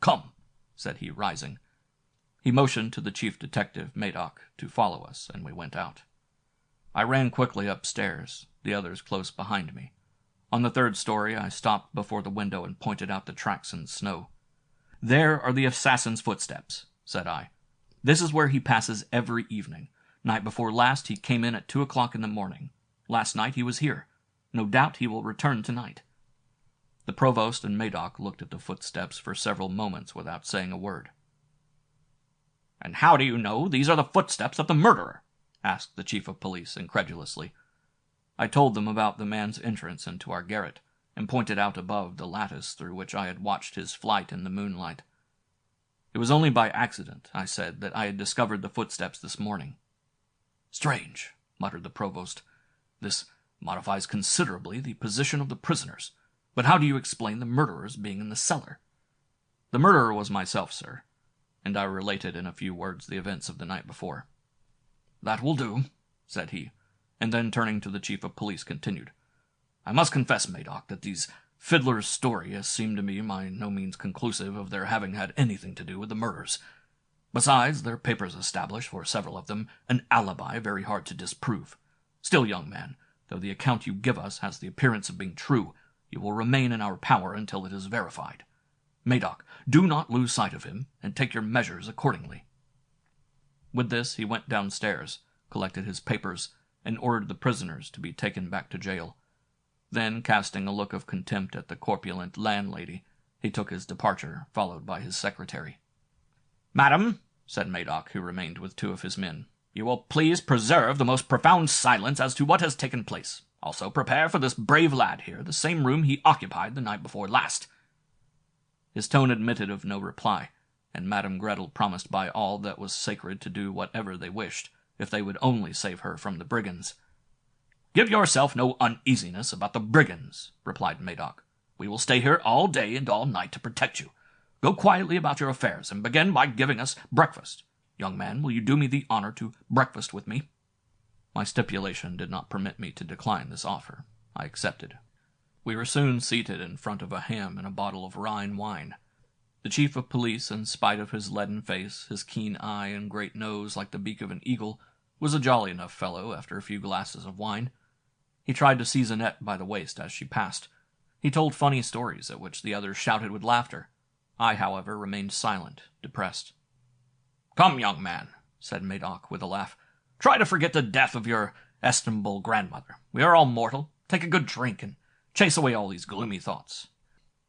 "Come," said he, rising. He motioned to the chief detective, Madoc, to follow us, and we went out. I ran quickly upstairs, the others close behind me. On the third story, I stopped before the window and pointed out the tracks in the snow. "There are the assassin's footsteps," said I. "This is where he passes every evening. Night before last he came in at 2 o'clock in the morning. Last night he was here. No doubt he will return tonight." The provost and Madoc looked at the footsteps for several moments without saying a word. "And how do you know these are the footsteps of the murderer?" asked the chief of police incredulously. I told them about the man's entrance into our garret, and pointed out above the lattice through which I had watched his flight in the moonlight. It was only by accident, I said, that I had discovered the footsteps this morning. "Strange," muttered the provost. "This modifies considerably the position of the prisoners. But how do you explain the murderer's being in the cellar?" "The murderer was myself, sir," and I related in a few words the events of the night before. "That will do," said he, and then turning to the chief of police continued, "I must confess, Madoc, that these fiddlers' story has seemed to me by no means conclusive of their having had anything to do with the murders. Besides, their papers establish, for several of them, an alibi very hard to disprove. Still, young man, though the account you give us has the appearance of being true, you will remain in our power until it is verified. Madoc, do not lose sight of him, and take your measures accordingly." With this he went downstairs, collected his papers, and ordered the prisoners to be taken back to jail. Then, casting a look of contempt at the corpulent landlady, he took his departure, followed by his secretary. "Madam," said Madoc, who remained with 2 of his men, "you will please preserve the most profound silence as to what has taken place. Also prepare for this brave lad here the same room he occupied the night before last." His tone admitted of no reply, and Madame Gretel promised by all that was sacred to do whatever they wished, if they would only save her from the brigands. "Give yourself no uneasiness about the brigands," replied Madoc. "We will stay here all day and all night to protect you. Go quietly about your affairs, and begin by giving us breakfast. Young man, will you do me the honor to breakfast with me?" My stipulation did not permit me to decline this offer. I accepted. We were soon seated in front of a ham and a bottle of Rhine wine. The chief of police, in spite of his leaden face, his keen eye, and great nose like the beak of an eagle, was a jolly enough fellow after a few glasses of wine. He tried to seize Annette by the waist as she passed. He told funny stories at which the others shouted with laughter. I, however, remained silent, depressed. "Come, young man," said Madoc with a laugh. "Try to forget the death of your estimable grandmother. We are all mortal. Take a good drink and chase away all these gloomy thoughts."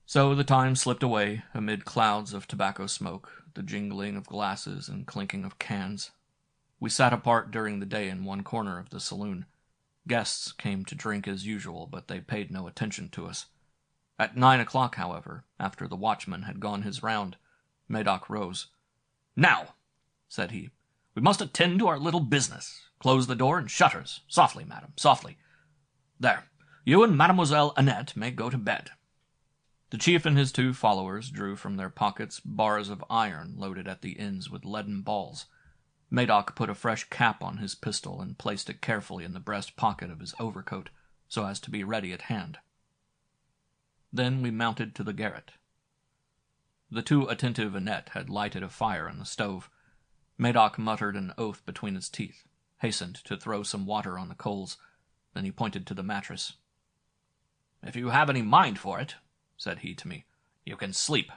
So the time slipped away amid clouds of tobacco smoke, the jingling of glasses and clinking of cans. We sat apart during the day in one corner of the saloon. Guests came to drink as usual, but they paid no attention to us. At 9 o'clock, however, after the watchman had gone his round, Madoc rose. "Now," said he, "we must attend to our little business. Close the door and shutters. Softly, madam, softly. There, you and Mademoiselle Annette may go to bed." The chief and his 2 followers drew from their pockets bars of iron loaded at the ends with leaden balls. Madoc put a fresh cap on his pistol and placed it carefully in the breast pocket of his overcoat, so as to be ready at hand. Then we mounted to the garret. The too attentive Annette had lighted a fire in the stove. Madoc muttered an oath between his teeth, hastened to throw some water on the coals. Then he pointed to the mattress. "If you have any mind for it," said he to me, "you can sleep."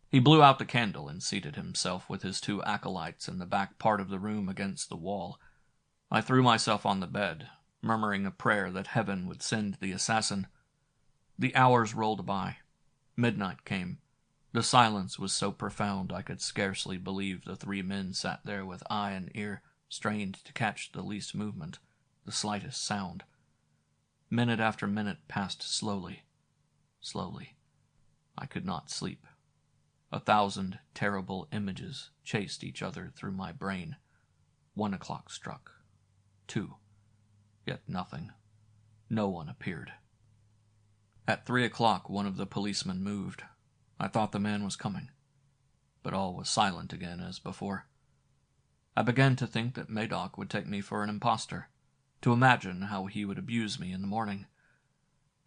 He blew out the candle and seated himself with his 2 acolytes in the back part of the room against the wall. I threw myself on the bed, murmuring a prayer that heaven would send the assassin. The hours rolled by. Midnight came. The silence was so profound I could scarcely believe the 3 men sat there with eye and ear strained to catch the least movement, the slightest sound. Minute after minute passed slowly. Slowly. I could not sleep. 1,000 terrible images chased each other through my brain. 1 o'clock struck. 2. Yet nothing. No one appeared. At 3 o'clock one of the policemen moved. I thought the man was coming. But all was silent again as before. I began to think that Madoc would take me for an impostor, to imagine how he would abuse me in the morning.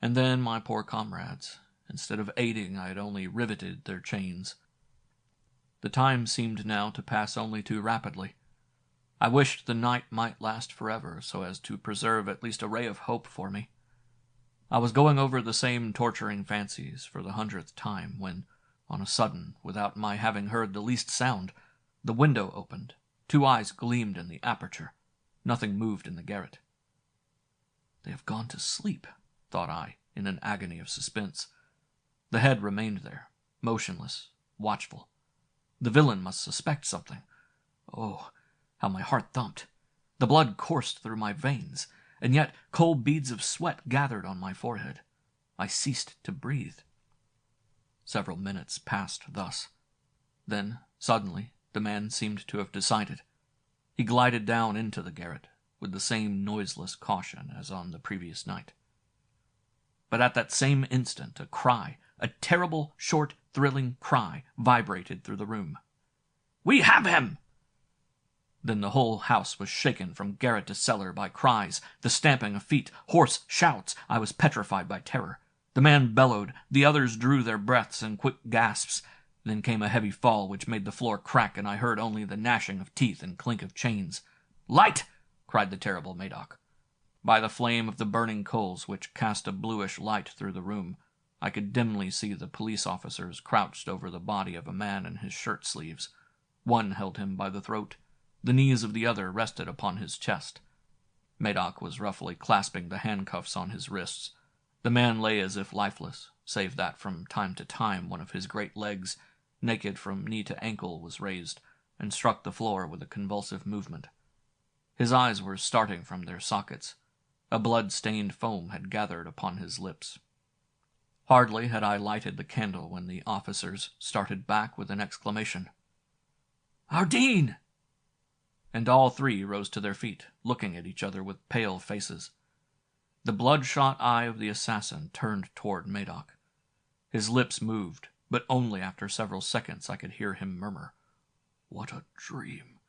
And then my poor comrades. Instead of aiding, I had only riveted their chains. The time seemed now to pass only too rapidly. I wished the night might last forever, so as to preserve at least a ray of hope for me. I was going over the same torturing fancies for the 100th time, when, on a sudden, without my having heard the least sound, the window opened, 2 eyes gleamed in the aperture. Nothing moved in the garret. "They have gone to sleep," thought I, in an agony of suspense. The head remained there, motionless, watchful. The villain must suspect something. Oh, how my heart thumped! The blood coursed through my veins, and yet cold beads of sweat gathered on my forehead. I ceased to breathe. Several minutes passed thus. Then, suddenly, the man seemed to have decided. He glided down into the garret, with the same noiseless caution as on the previous night. But at that same instant a cry, a terrible, short, thrilling cry, vibrated through the room. "We have him!" Then the whole house was shaken from garret to cellar by cries, the stamping of feet, hoarse shouts. I was petrified by terror. The man bellowed, the others drew their breaths in quick gasps. Then came a heavy fall which made the floor crack, and I heard only the gnashing of teeth and clink of chains. "Light!" cried the terrible Madoc. By the flame of the burning coals, which cast a bluish light through the room, I could dimly see the police officers crouched over the body of a man in his shirt-sleeves. One held him by the throat. The knees of the other rested upon his chest. Madoc was roughly clasping the handcuffs on his wrists. The man lay as if lifeless, save that from time to time one of his great legs, naked from knee to ankle, was raised, and struck the floor with a convulsive movement. His eyes were starting from their sockets. A blood-stained foam had gathered upon his lips. Hardly had I lighted the candle when the officers started back with an exclamation. "Our Dean!" And all 3 rose to their feet, looking at each other with pale faces. The bloodshot eye of the assassin turned toward Madoc. His lips moved, but only after several seconds I could hear him murmur, "What a dream!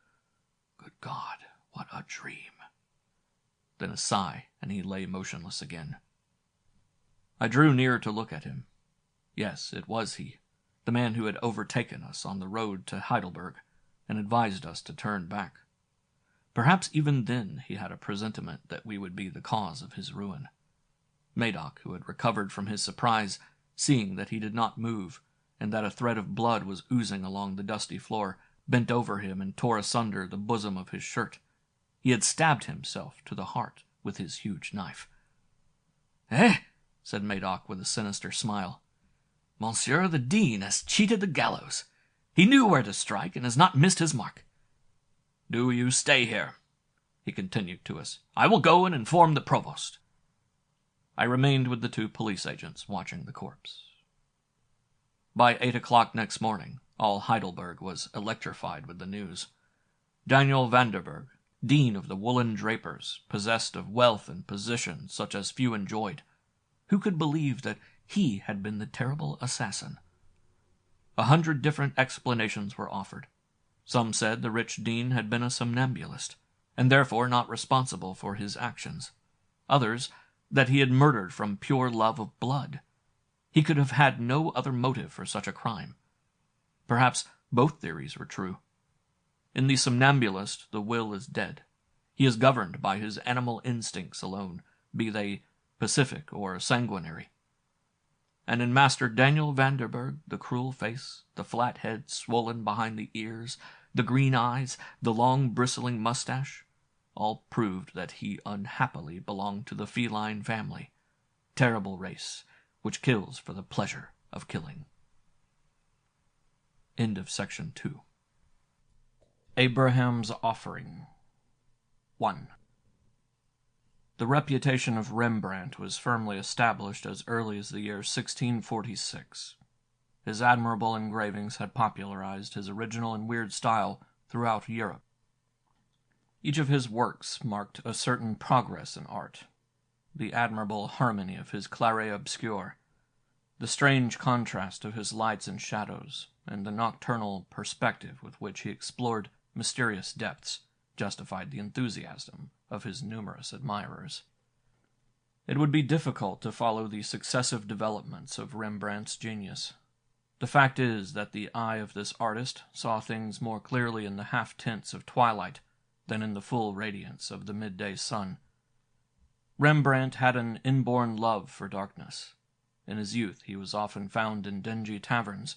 Good God, what a dream!" then a sigh, and he lay motionless again. I drew near to look at him. Yes, it was he, the man who had overtaken us on the road to Heidelberg and advised us to turn back. Perhaps even then he had a presentiment that we would be the cause of his ruin. Madoc, who had recovered from his surprise, seeing that he did not move, and that a thread of blood was oozing along the dusty floor, bent over him and tore asunder the bosom of his shirt. He had stabbed himself to the heart with his huge knife. "Eh?" said Madoc with a sinister smile. "Monsieur the Dean has cheated the gallows. He knew where to strike, and has not missed his mark. Do you stay here," he continued to us. "I will go and inform the provost." I remained with the 2 police agents watching the corpse. By 8 o'clock next morning, all Heidelberg was electrified with the news. Daniel Vanderberg, dean of the woolen drapers, possessed of wealth and position such as few enjoyed. Who could believe that he had been the terrible assassin? 100 different explanations were offered. Some said the rich dean had been a somnambulist, and therefore not responsible for his actions. Others, that he had murdered from pure love of blood. He could have had no other motive for such a crime. Perhaps both theories were true. In the somnambulist, the will is dead. He is governed by his animal instincts alone, be they pacific or sanguinary. And in Master Daniel Vanderberg, the cruel face, the flat head swollen behind the ears, the green eyes, the long bristling mustache, all proved that he unhappily belonged to the feline family, terrible race, which kills for the pleasure of killing. End of section 2. Abraham's Offering. 1. The reputation of Rembrandt was firmly established as early as the year 1646. His admirable engravings had popularized his original and weird style throughout Europe. Each of his works marked a certain progress in art. The admirable harmony of his clair-obscur, the strange contrast of his lights and shadows, and the nocturnal perspective with which he explored mysterious depths, justified the enthusiasm of his numerous admirers. It would be difficult to follow the successive developments of Rembrandt's genius. The fact is that the eye of this artist saw things more clearly in the half-tints of twilight than in the full radiance of the midday sun. Rembrandt had an inborn love for darkness. In his youth he was often found in dingy taverns,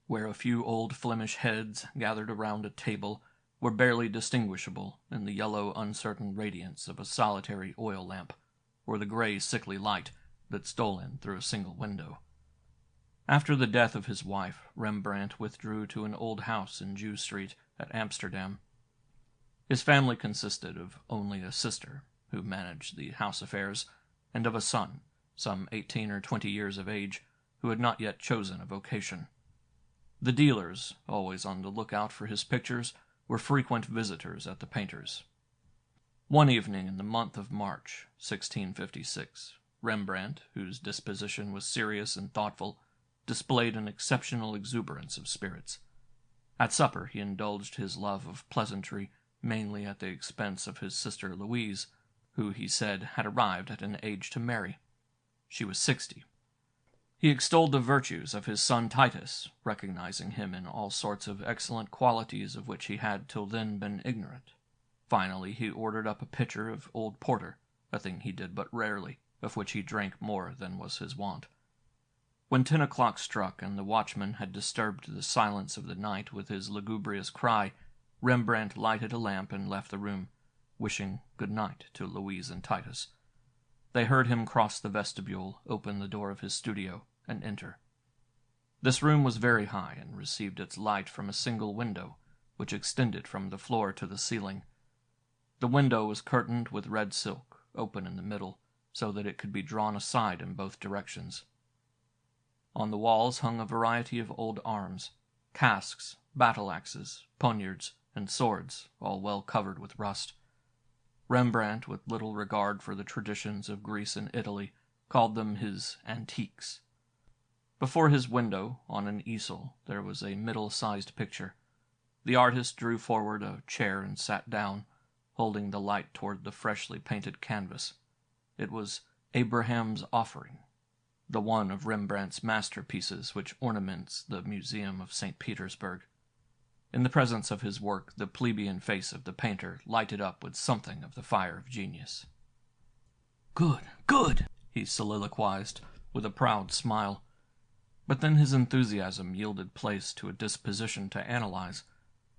where a few old Flemish heads gathered around a table were barely distinguishable in the yellow, uncertain radiance of a solitary oil lamp, or the gray, sickly light that stole in through a single window. After the death of his wife, Rembrandt withdrew to an old house in Jew Street at Amsterdam. His family consisted of only a sister, who managed the house affairs, and of a son, some 18 or 20 years of age, who had not yet chosen a vocation. The dealers, always on the lookout for his pictures, were frequent visitors at the painter's. One evening in the month of March, 1656, Rembrandt, whose disposition was serious and thoughtful, displayed an exceptional exuberance of spirits. At supper he indulged his love of pleasantry mainly at the expense of his sister Louise, who, he said, had arrived at an age to marry. She was 60. He extolled the virtues of his son Titus, recognizing him in all sorts of excellent qualities of which he had till then been ignorant. Finally, he ordered up a pitcher of old porter, a thing he did but rarely, of which he drank more than was his wont. When 10 o'clock struck and the watchman had disturbed the silence of the night with his lugubrious cry, Rembrandt lighted a lamp and left the room, wishing good night to Louise and Titus. They heard him cross the vestibule, open the door of his studio, and enter. This room was very high and received its light from a single window, which extended from the floor to the ceiling. The window was curtained with red silk, open in the middle, so that it could be drawn aside in both directions. On the walls hung a variety of old arms, casques, battle-axes, poniards, and swords, all well covered with rust. Rembrandt, with little regard for the traditions of Greece and Italy, called them his antiques. Before his window, on an easel, there was a middle-sized picture. The artist drew forward a chair and sat down, holding the light toward the freshly painted canvas. It was Abraham's Offering, the one of Rembrandt's masterpieces which ornaments the Museum of St. Petersburg. In the presence of his work, the plebeian face of the painter lighted up with something of the fire of genius. "Good, good," he soliloquized, with a proud smile. But then his enthusiasm yielded place to a disposition to analyze.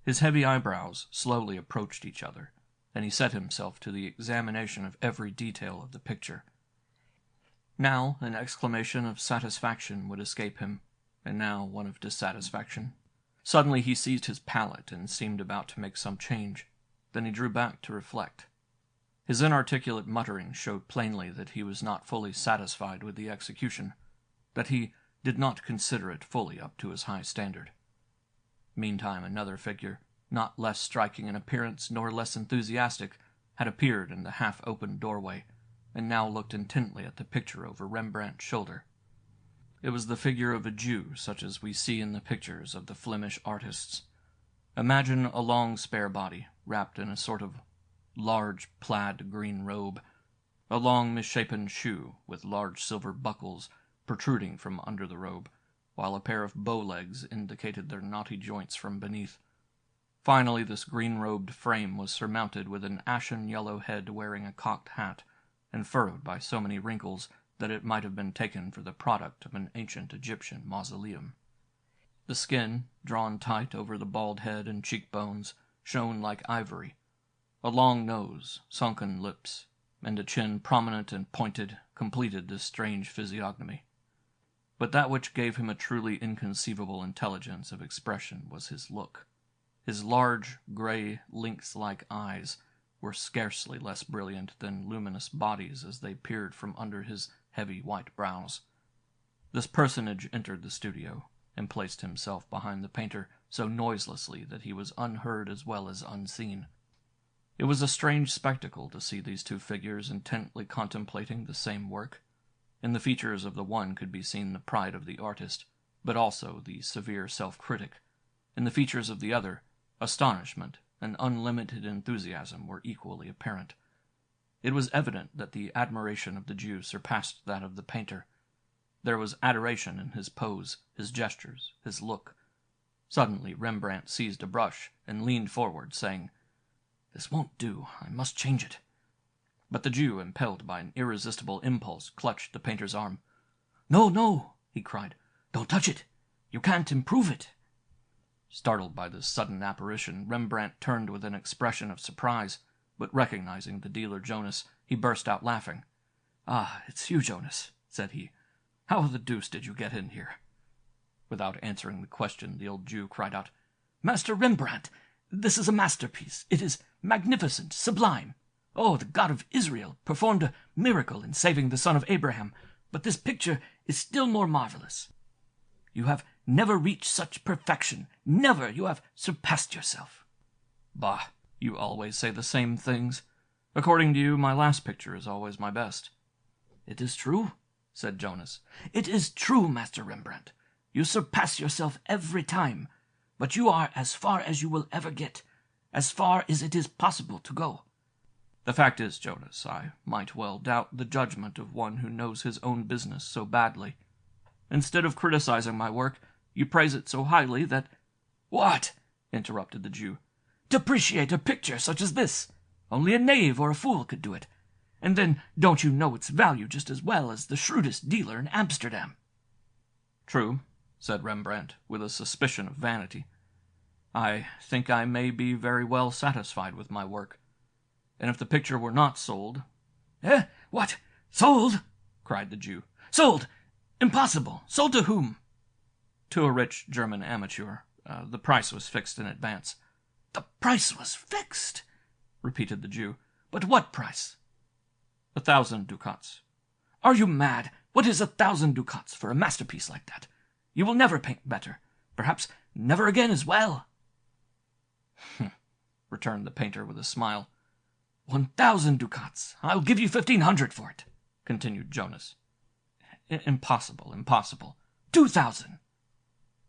His heavy eyebrows slowly approached each other, and he set himself to the examination of every detail of the picture. Now an exclamation of satisfaction would escape him, and now one of dissatisfaction. Suddenly he seized his palette and seemed about to make some change. Then he drew back to reflect. His inarticulate muttering showed plainly that he was not fully satisfied with the execution, that he did not consider it fully up to his high standard. Meantime another figure, not less striking in appearance nor less enthusiastic, had appeared in the half-opened doorway, and now looked intently at the picture over Rembrandt's shoulder. It was the figure of a Jew, such as we see in the pictures of the Flemish artists. Imagine a long spare body, wrapped in a sort of large plaid green robe, a long misshapen shoe with large silver buckles protruding from under the robe, while a pair of bow legs indicated their knotty joints from beneath. Finally, this green-robed frame was surmounted with an ashen-yellow head wearing a cocked hat, and furrowed by so many wrinkles that it might have been taken for the product of an ancient Egyptian mausoleum. The skin, drawn tight over the bald head and cheekbones, shone like ivory. A long nose, sunken lips, and a chin prominent and pointed completed this strange physiognomy. But that which gave him a truly inconceivable intelligence of expression was his look. His large, gray, lynx-like eyes were scarcely less brilliant than luminous bodies as they peered from under his heavy white brows. This personage entered the studio, and placed himself behind the painter so noiselessly that he was unheard as well as unseen. It was a strange spectacle to see these two figures intently contemplating the same work. In the features of the one could be seen the pride of the artist, but also the severe self-critic. In the features of the other, astonishment and unlimited enthusiasm were equally apparent. It was evident that the admiration of the Jew surpassed that of the painter. There was adoration in his pose, his gestures, his look. Suddenly Rembrandt seized a brush and leaned forward, saying, "This won't do. I must change it." But the Jew, impelled by an irresistible impulse, clutched the painter's arm. "No, no," he cried. "Don't touch it. You can't improve it." Startled by this sudden apparition, Rembrandt turned with an expression of surprise, but recognizing the dealer Jonas, he burst out laughing. "Ah, it's you, Jonas," said he. "How the deuce did you get in here?" Without answering the question, the old Jew cried out, "Master Rembrandt, this is a masterpiece. It is magnificent, sublime. Oh, the God of Israel performed a miracle in saving the son of Abraham, but this picture is still more marvelous. You have never reached such perfection. Never. You have surpassed yourself." "Bah, you always say the same things. According to you, my last picture is always my best." "It is true," said Jonas. "It is true, Master Rembrandt. You surpass yourself every time, but you are as far as you will ever get, as far as it is possible to go." "The fact is, Jonas, I might well doubt the judgment of one who knows his own business so badly. Instead of criticizing my work, you praise it so highly that—" "What?" interrupted the Jew. "Depreciate a picture such as this. Only a knave or a fool could do it. And then don't you know its value just as well as the shrewdest dealer in Amsterdam?" "True," said Rembrandt, with a suspicion of vanity. "I think I may be very well satisfied with my work. And if the picture were not sold—" "Eh? What? Sold?" cried the Jew. "Sold? Impossible. Sold to whom?" "To a rich German amateur. The price was fixed in advance." "The price was fixed?" repeated the Jew. "But what price?" 1,000 ducats. "Are you mad? What is 1,000 ducats for a masterpiece like that? You will never paint better. Perhaps never again as well." returned the painter with a smile. 1,000 ducats. I'll give you 1,500 for it," continued Jonas. Impossible, impossible." 2,000.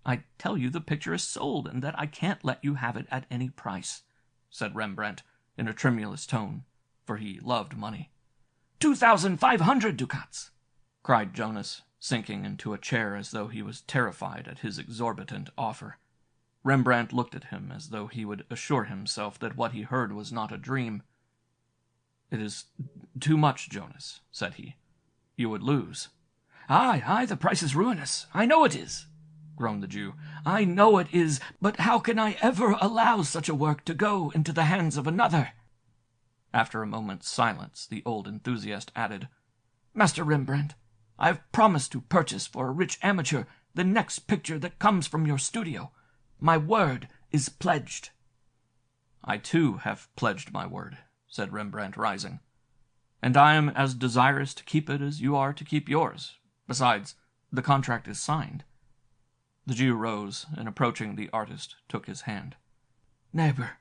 "I tell you the picture is sold, and that I can't let you have it at any price," said Rembrandt, in a tremulous tone, for he loved money. 2,500 ducats! Cried Jonas, sinking into a chair as though he was terrified at his exorbitant offer. Rembrandt looked at him as though he would assure himself that what he heard was not a dream. "It is too much, Jonas," said he. "You would lose." Aye, the price is ruinous. I know it is, groaned the Jew. I know it is, but how can I ever allow such a work to go into the hands of another? After a moment's silence, the old enthusiast added, Master Rembrandt, I have promised to purchase for a rich amateur the next picture that comes from your studio. My word is pledged. I too have pledged my word, said Rembrandt, rising, and I am as desirous to keep it as you are to keep yours. Besides, the contract is signed. The Jew rose, and approaching the artist, took his hand. Neighbor,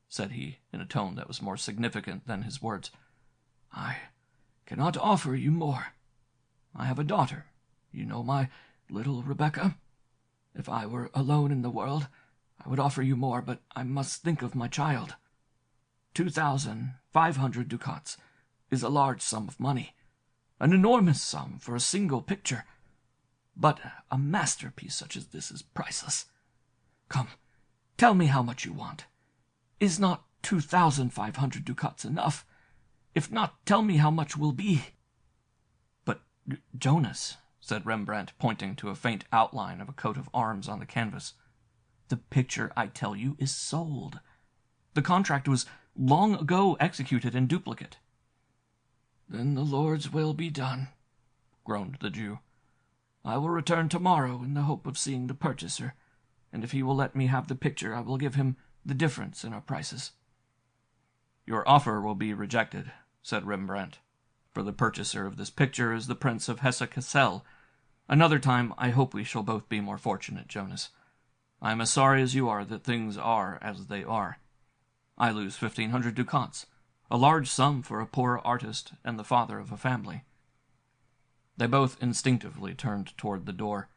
said he, in a tone that was more significant than his words, I cannot offer you more. I have a daughter. You know my little Rebecca. If I were alone in the world, I would offer you more, but I must think of my child. 2,500 ducats is a large sum of money, an enormous sum for a single picture. But a masterpiece such as this is priceless. Come, tell me how much you want. Is not 2,500 ducats enough? If not, tell me how much will be. But, Jonas, said Rembrandt, pointing to a faint outline of a coat of arms on the canvas, the picture, I tell you, is sold. The contract was long ago executed in duplicate. Then the Lord's will be done, groaned the Jew. I will return tomorrow in the hope of seeing the purchaser, and if he will let me have the picture, I will give him the difference in our prices. Your offer will be rejected, said Rembrandt, for the purchaser of this picture is the Prince of Hesse-Cassel. Another time I hope we shall both be more fortunate, Jonas. I am as sorry as you are that things are as they are. I lose 1,500 ducats, a large sum for a poor artist and the father of a family. They both instinctively turned toward the door,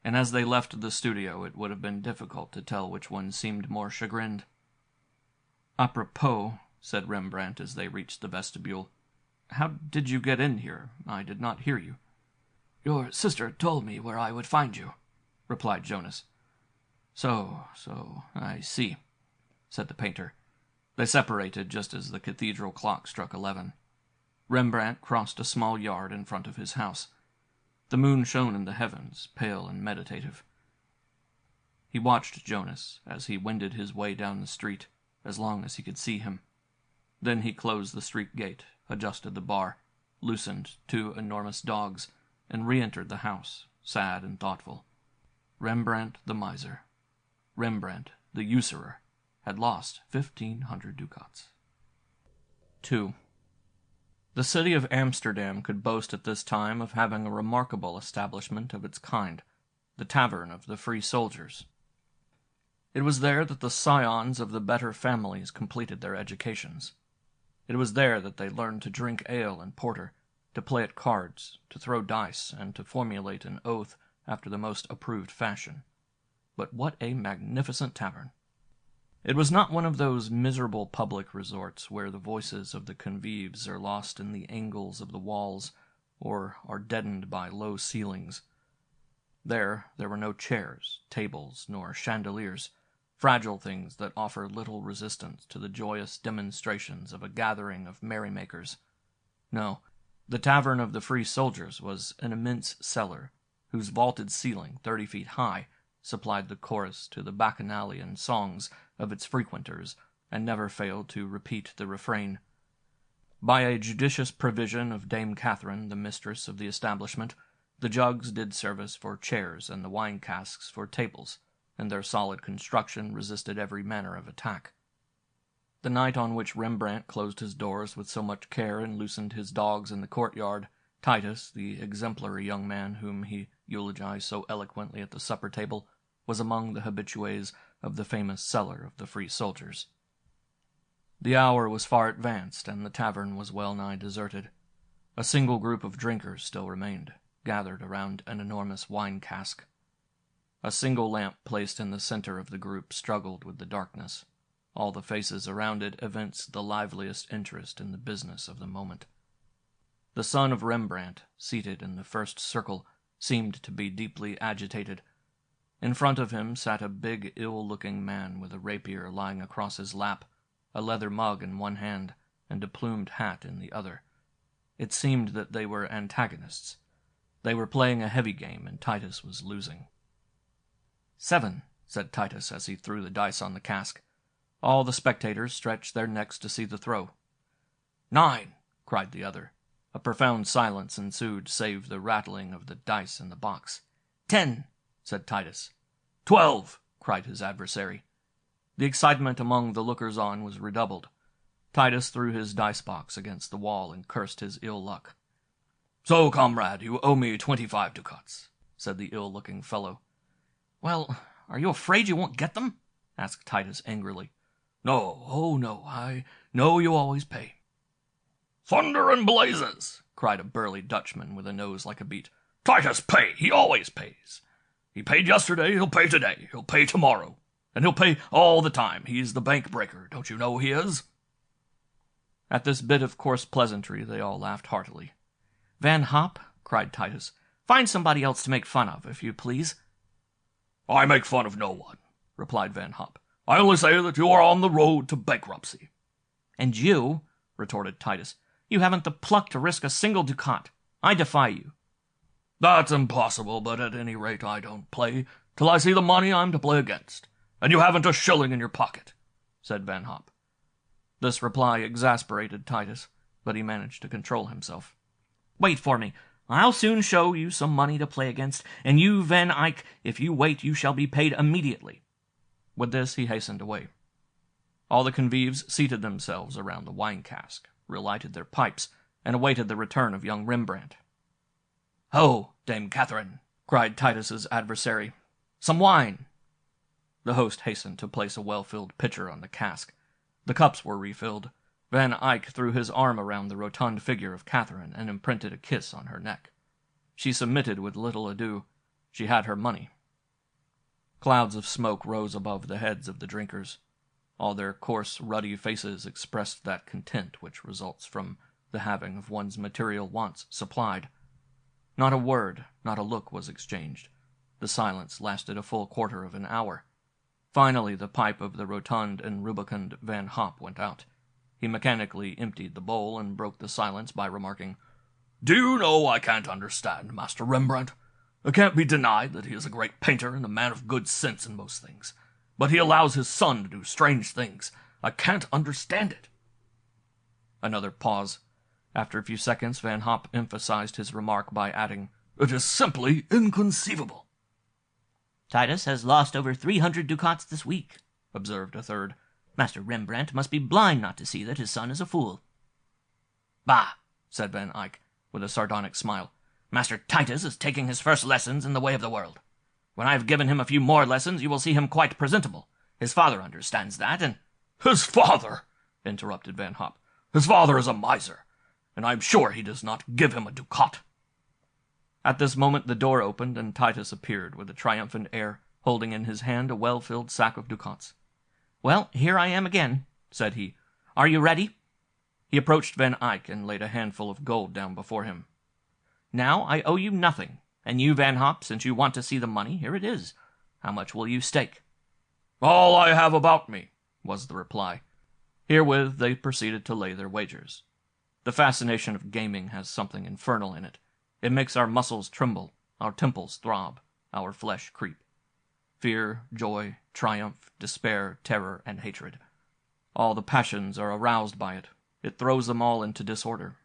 and as they left the studio it would have been difficult to tell which one seemed more chagrined. Apropos, said Rembrandt as they reached the vestibule, how did you get in here? I did not hear you. Your sister told me where I would find you, replied Jonas. So, I see, said the painter. They separated just as the cathedral clock struck 11. Rembrandt crossed a small yard in front of his house. The moon shone in the heavens, pale and meditative. He watched Jonas as he wended his way down the street, as long as he could see him. Then he closed the street gate, adjusted the bar, loosened 2 enormous dogs, and re-entered the house, sad and thoughtful. Rembrandt the miser, Rembrandt the usurer, had lost 1,500 ducats. 2. The city of Amsterdam could boast at this time of having a remarkable establishment of its kind, the Tavern of the Free Soldiers. It was there that the scions of the better families completed their educations. It was there that they learned to drink ale and porter, to play at cards, to throw dice, and to formulate an oath after the most approved fashion. But what a magnificent tavern! It was not one of those miserable public resorts where the voices of the convives are lost in the angles of the walls or are deadened by low ceilings. There were no chairs, tables, nor chandeliers, fragile things that offer little resistance to the joyous demonstrations of a gathering of merrymakers. No, the Tavern of the Free Soldiers was an immense cellar, whose vaulted ceiling, 30 feet high, supplied the chorus to the bacchanalian songs of its frequenters, and never failed to repeat the refrain. By a judicious provision of Dame Catherine, the mistress of the establishment, the jugs did service for chairs and the wine casks for tables, and their solid construction resisted every manner of attack. The night on which Rembrandt closed his doors with so much care and loosened his dogs in the courtyard, Titus, the exemplary young man whom he eulogized so eloquently at the supper table, was among the habitués of the famous cellar of the Free Soldiers. The hour was far advanced, and the tavern was well nigh deserted. A single group of drinkers still remained, gathered around an enormous wine cask. A single lamp placed in the center of the group struggled with the darkness, All the faces around it evinced the liveliest interest in the business of the moment. The son of Rembrandt, seated in the first circle, seemed to be deeply agitated. In front of him sat a big, ill-looking man with a rapier lying across his lap, a leather mug in one hand, and a plumed hat in the other. It seemed that they were antagonists. They were playing a heavy game, and Titus was losing. 7, said Titus as he threw the dice on the cask. All the spectators stretched their necks to see the throw. 9, cried the other. A profound silence ensued, save the rattling of the dice in the box. 10, said Titus. 12, cried his adversary. The excitement among the lookers-on was redoubled. Titus threw his dice-box against the wall and cursed his ill luck. "So, comrade, you owe me 25 ducats," said the ill-looking fellow. "Well, are you afraid you won't get them?" asked Titus angrily. "No, oh no, I know you always pay." "Thunder and blazes!" cried a burly Dutchman with a nose like a beet. "Titus pay! He always pays. He paid yesterday, he'll pay today, he'll pay tomorrow, and he'll pay all the time. He's the bank breaker, don't you know he is?" At this bit of coarse pleasantry they all laughed heartily. "Van Hop," cried Titus, "find somebody else to make fun of, if you please." "I make fun of no one," replied Van Hop. "I only say that you are on the road to bankruptcy." "And you," retorted Titus, "you haven't the pluck to risk a single ducat. I defy you." "That's impossible, but at any rate I don't play till I see the money I'm to play against, and you haven't a shilling in your pocket," said Van Hop. This reply exasperated Titus, but he managed to control himself. "Wait for me. I'll soon show you some money to play against, and you, Van Eyck, if you wait, you shall be paid immediately." With this he hastened away. All the convives seated themselves around the wine cask, relighted their pipes, and awaited the return of young Rembrandt. "Ho, Dame Catherine," cried Titus's adversary. "Some wine." The host hastened to place a well-filled pitcher on the cask. The cups were refilled. Van Eyck threw his arm around the rotund figure of Catherine and imprinted a kiss on her neck. She submitted with little ado. She had her money. Clouds of smoke rose above the heads of the drinkers. All their coarse, ruddy faces expressed that content which results from the having of one's material wants supplied. Not a word, not a look was exchanged. The silence lasted a full quarter of an hour. Finally, the pipe of the rotund and rubicund Van Hop went out. He mechanically emptied the bowl and broke the silence by remarking, "Do you know, I can't understand Master Rembrandt. It can't be denied that he is a great painter and a man of good sense in most things. But he allows his son to do strange things. I can't understand it." Another pause. After a few seconds, Van Hop emphasized his remark by adding, "It is simply inconceivable." "Titus has lost over 300 ducats this week," observed a third. "Master Rembrandt must be blind not to see that his son is a fool." "Bah!" said Van Eyck, with a sardonic smile. "Master Titus is taking his first lessons in the way of the world. When I have given him a few more lessons, you will see him quite presentable. His father understands that, and—" "His father!" interrupted Van Hop. "His father is a miser, and I am sure he does not give him a ducat." At this moment the door opened, and Titus appeared with a triumphant air, holding in his hand a well-filled sack of ducats. "Well, here I am again," said he. "Are you ready?" He approached Van Eyck and laid a handful of gold down before him. "Now I owe you nothing, and you, Van Hop, since you want to see the money, here it is. How much will you stake?" "All I have about me," was the reply. Herewith they proceeded to lay their wagers. The fascination of gaming has something infernal in it. It makes our muscles tremble, our temples throb, our flesh creep. Fear, joy, triumph, despair, terror, and hatred. All the passions are aroused by it. It throws them all into disorder.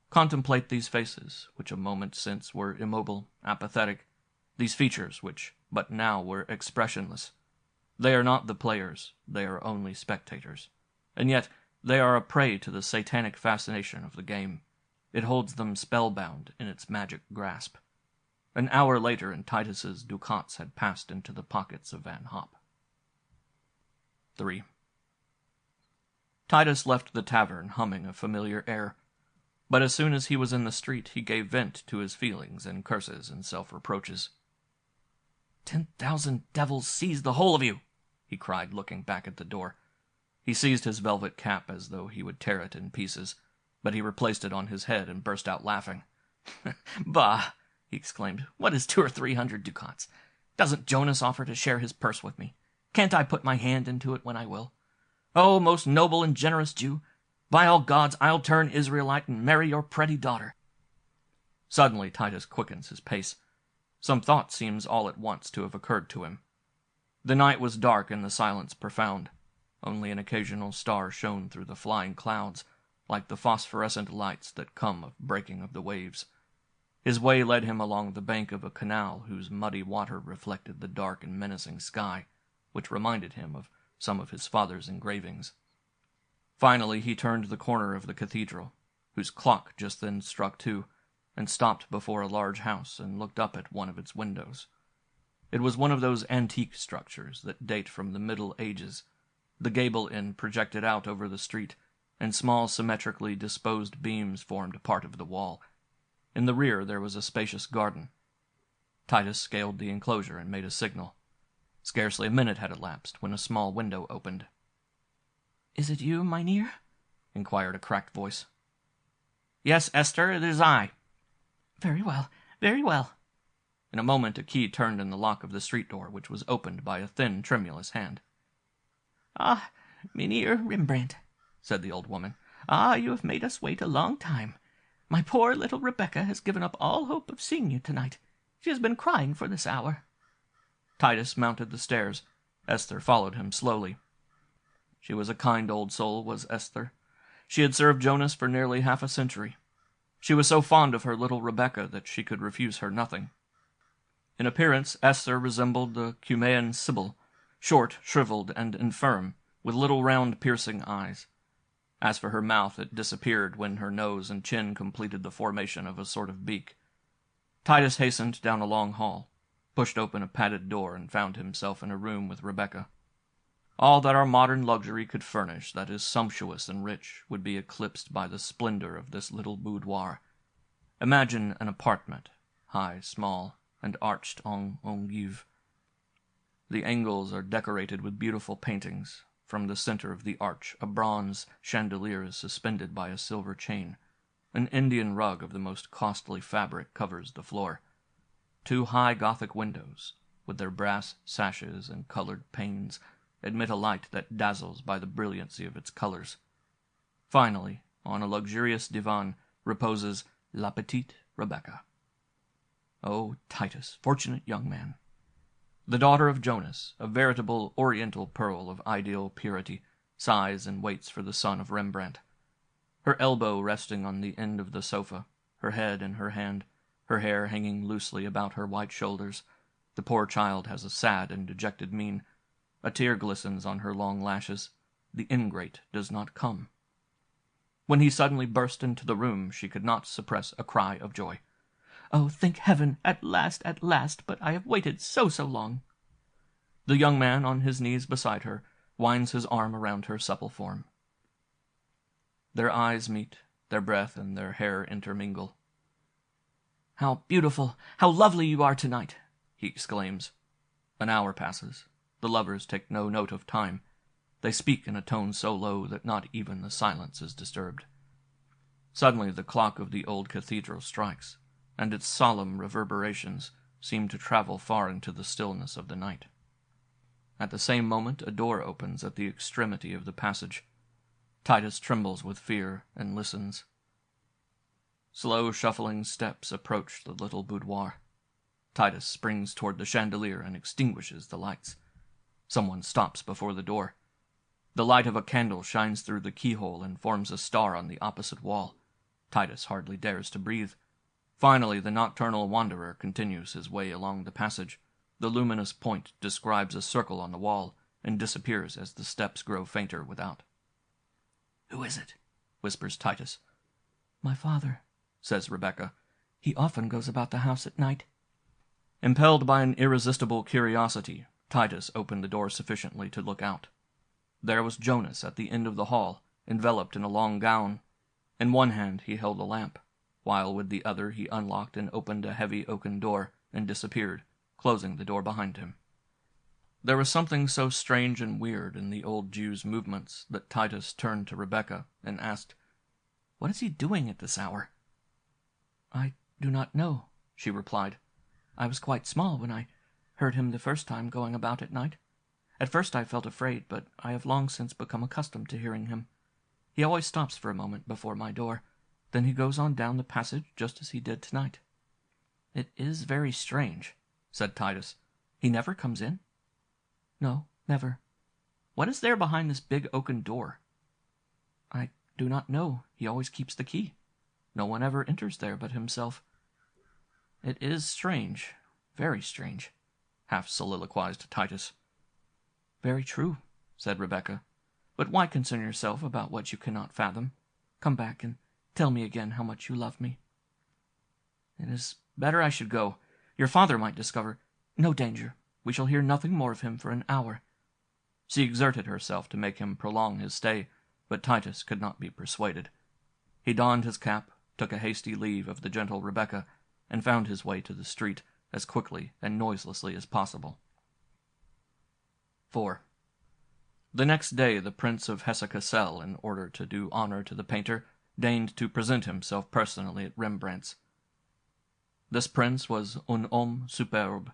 Contemplate these faces, which a moment since were immobile, apathetic, these features which but now were expressionless. They are not the players, they are only spectators. And yet they are a prey to the satanic fascination of the game. It holds them spellbound in its magic grasp. An hour later, and Titus's ducats had passed into the pockets of Van Hop. 3. Titus left the tavern humming a familiar air, but as soon as he was in the street he gave vent to his feelings in curses and self-reproaches. 10,000 devils seize the whole of you!" he cried, looking back at the door. He seized his velvet cap as though he would tear it in pieces, but he replaced it on his head and burst out laughing. "Bah!" he exclaimed. "What is 200 or 300 ducats? Doesn't Jonas offer to share his purse with me? Can't I put my hand into it when I will? Oh, most noble and generous Jew! By all gods, I'll turn Israelite and marry your pretty daughter." Suddenly Titus quickens his pace. Some thought seems all at once to have occurred to him. The night was dark and the silence profound. Only an occasional star shone through the flying clouds, like the phosphorescent lights that come of breaking of the waves. His way led him along the bank of a canal whose muddy water reflected the dark and menacing sky, which reminded him of some of his father's engravings. Finally he turned the corner of the cathedral, whose clock just then struck 2, and stopped before a large house and looked up at one of its windows. It was one of those antique structures that date from the Middle Ages. The gable end projected out over the street, and small symmetrically disposed beams formed a part of the wall. In the rear there was a spacious garden. Titus scaled the enclosure and made a signal. Scarcely a minute had elapsed when a small window opened. "Is it you, mynheer?" inquired a cracked voice. "Yes, Esther, it is I." "Very well, very well." In a moment a key turned in the lock of the street door, which was opened by a thin, tremulous hand. "Ah, Mynheer Rembrandt," said the old woman. "Ah, you have made us wait a long time. My poor little Rebecca has given up all hope of seeing you tonight. She has been crying for this hour." Titus mounted the stairs. Esther followed him slowly. She was a kind old soul, was Esther. She had served Jonas for nearly half a century. She was so fond of her little Rebecca that she could refuse her nothing. In appearance, Esther resembled the Cumaean Sibyl, short, shriveled, and infirm, with little round piercing eyes. As for her mouth, it disappeared when her nose and chin completed the formation of a sort of beak. Titus hastened down a long hall, pushed open a padded door, and found himself in a room with Rebecca. All that our modern luxury could furnish that is sumptuous and rich would be eclipsed by the splendor of this little boudoir. Imagine an apartment, high, small, and arched en ogive. The angles are decorated with beautiful paintings. From the center of the arch, a bronze chandelier is suspended by a silver chain. An Indian rug of the most costly fabric covers the floor. 2 high Gothic windows, with their brass sashes and colored panes, admit a light that dazzles by the brilliancy of its colors. Finally, on a luxurious divan, reposes la petite Rebecca. Oh, Titus, fortunate young man! The daughter of Jonas, a veritable oriental pearl of ideal purity, sighs and waits for the son of Rembrandt. Her elbow resting on the end of the sofa, her head in her hand, her hair hanging loosely about her white shoulders, the poor child has a sad and dejected mien. A tear glistens on her long lashes. The ingrate does not come. When he suddenly burst into the room, she could not suppress a cry of joy. "Oh, thank heaven, at last, but I have waited so long." The young man, on his knees beside her, winds his arm around her supple form. Their eyes meet, their breath and their hair intermingle. "How beautiful, how lovely you are tonight!" he exclaims. An hour passes. The lovers take no note of time. They speak in a tone so low that not even the silence is disturbed. Suddenly the clock of the old cathedral strikes, and its solemn reverberations seem to travel far into the stillness of the night. At the same moment a door opens at the extremity of the passage. Titus trembles with fear and listens. Slow shuffling steps approach the little boudoir. Titus springs toward the chandelier and extinguishes the lights. Someone stops before the door. The light of a candle shines through the keyhole and forms a star on the opposite wall. Titus hardly dares to breathe. Finally, the nocturnal wanderer continues his way along the passage. The luminous point describes a circle on the wall and disappears as the steps grow fainter without. "Who is it?" whispers Titus. "My father," says Rebecca. "He often goes about the house at night." Impelled by an irresistible curiosity, Titus opened the door sufficiently to look out. There was Jonas at the end of the hall, enveloped in a long gown. In one hand he held a lamp, while with the other he unlocked and opened a heavy oaken door and disappeared, closing the door behind him. There was something so strange and weird in the old Jew's movements that Titus turned to Rebecca and asked, "What is he doing at this hour?" "I do not know," she replied. "I was quite small when I heard him the first time going about at night. At first I felt afraid, but I have long since become accustomed to hearing him. He always stops for a moment before my door. Then he goes on down the passage just as he did tonight." "It is very strange," said Titus. "He never comes in?" "No, never." "What is there behind this big oaken door?" "I do not know. He always keeps the key. No one ever enters there but himself." "It is strange, very strange," half soliloquized Titus. "Very true," said Rebecca. "But why concern yourself about what you cannot fathom? Come back and tell me again how much you love me." "It is better I should go. Your father might discover—" "No danger. We shall hear nothing more of him for an hour." She exerted herself to make him prolong his stay, but Titus could not be persuaded. He donned his cap, took a hasty leave of the gentle Rebecca, and found his way to the street as quickly and noiselessly as possible. 4. The next day the Prince of Hesse-Cassel, in order to do honor to the painter, deigned to present himself personally at Rembrandt's. This prince was un homme superbe.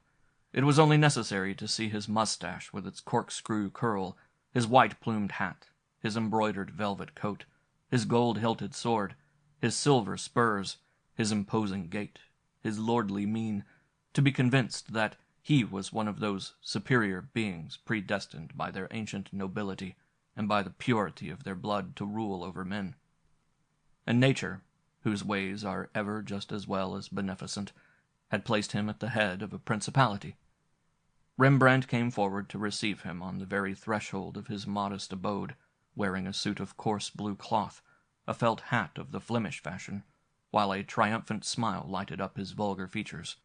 It was only necessary to see his mustache with its corkscrew curl, his white-plumed hat, his embroidered velvet coat, his gold-hilted sword, his silver spurs, his imposing gait, his lordly mien, to be convinced that he was one of those superior beings predestined by their ancient nobility and by the purity of their blood to rule over men. And nature, whose ways are ever just as well as beneficent, had placed him at the head of a principality. Rembrandt came forward to receive him on the very threshold of his modest abode, wearing a suit of coarse blue cloth, a felt hat of the Flemish fashion, while a triumphant smile lighted up his vulgar features.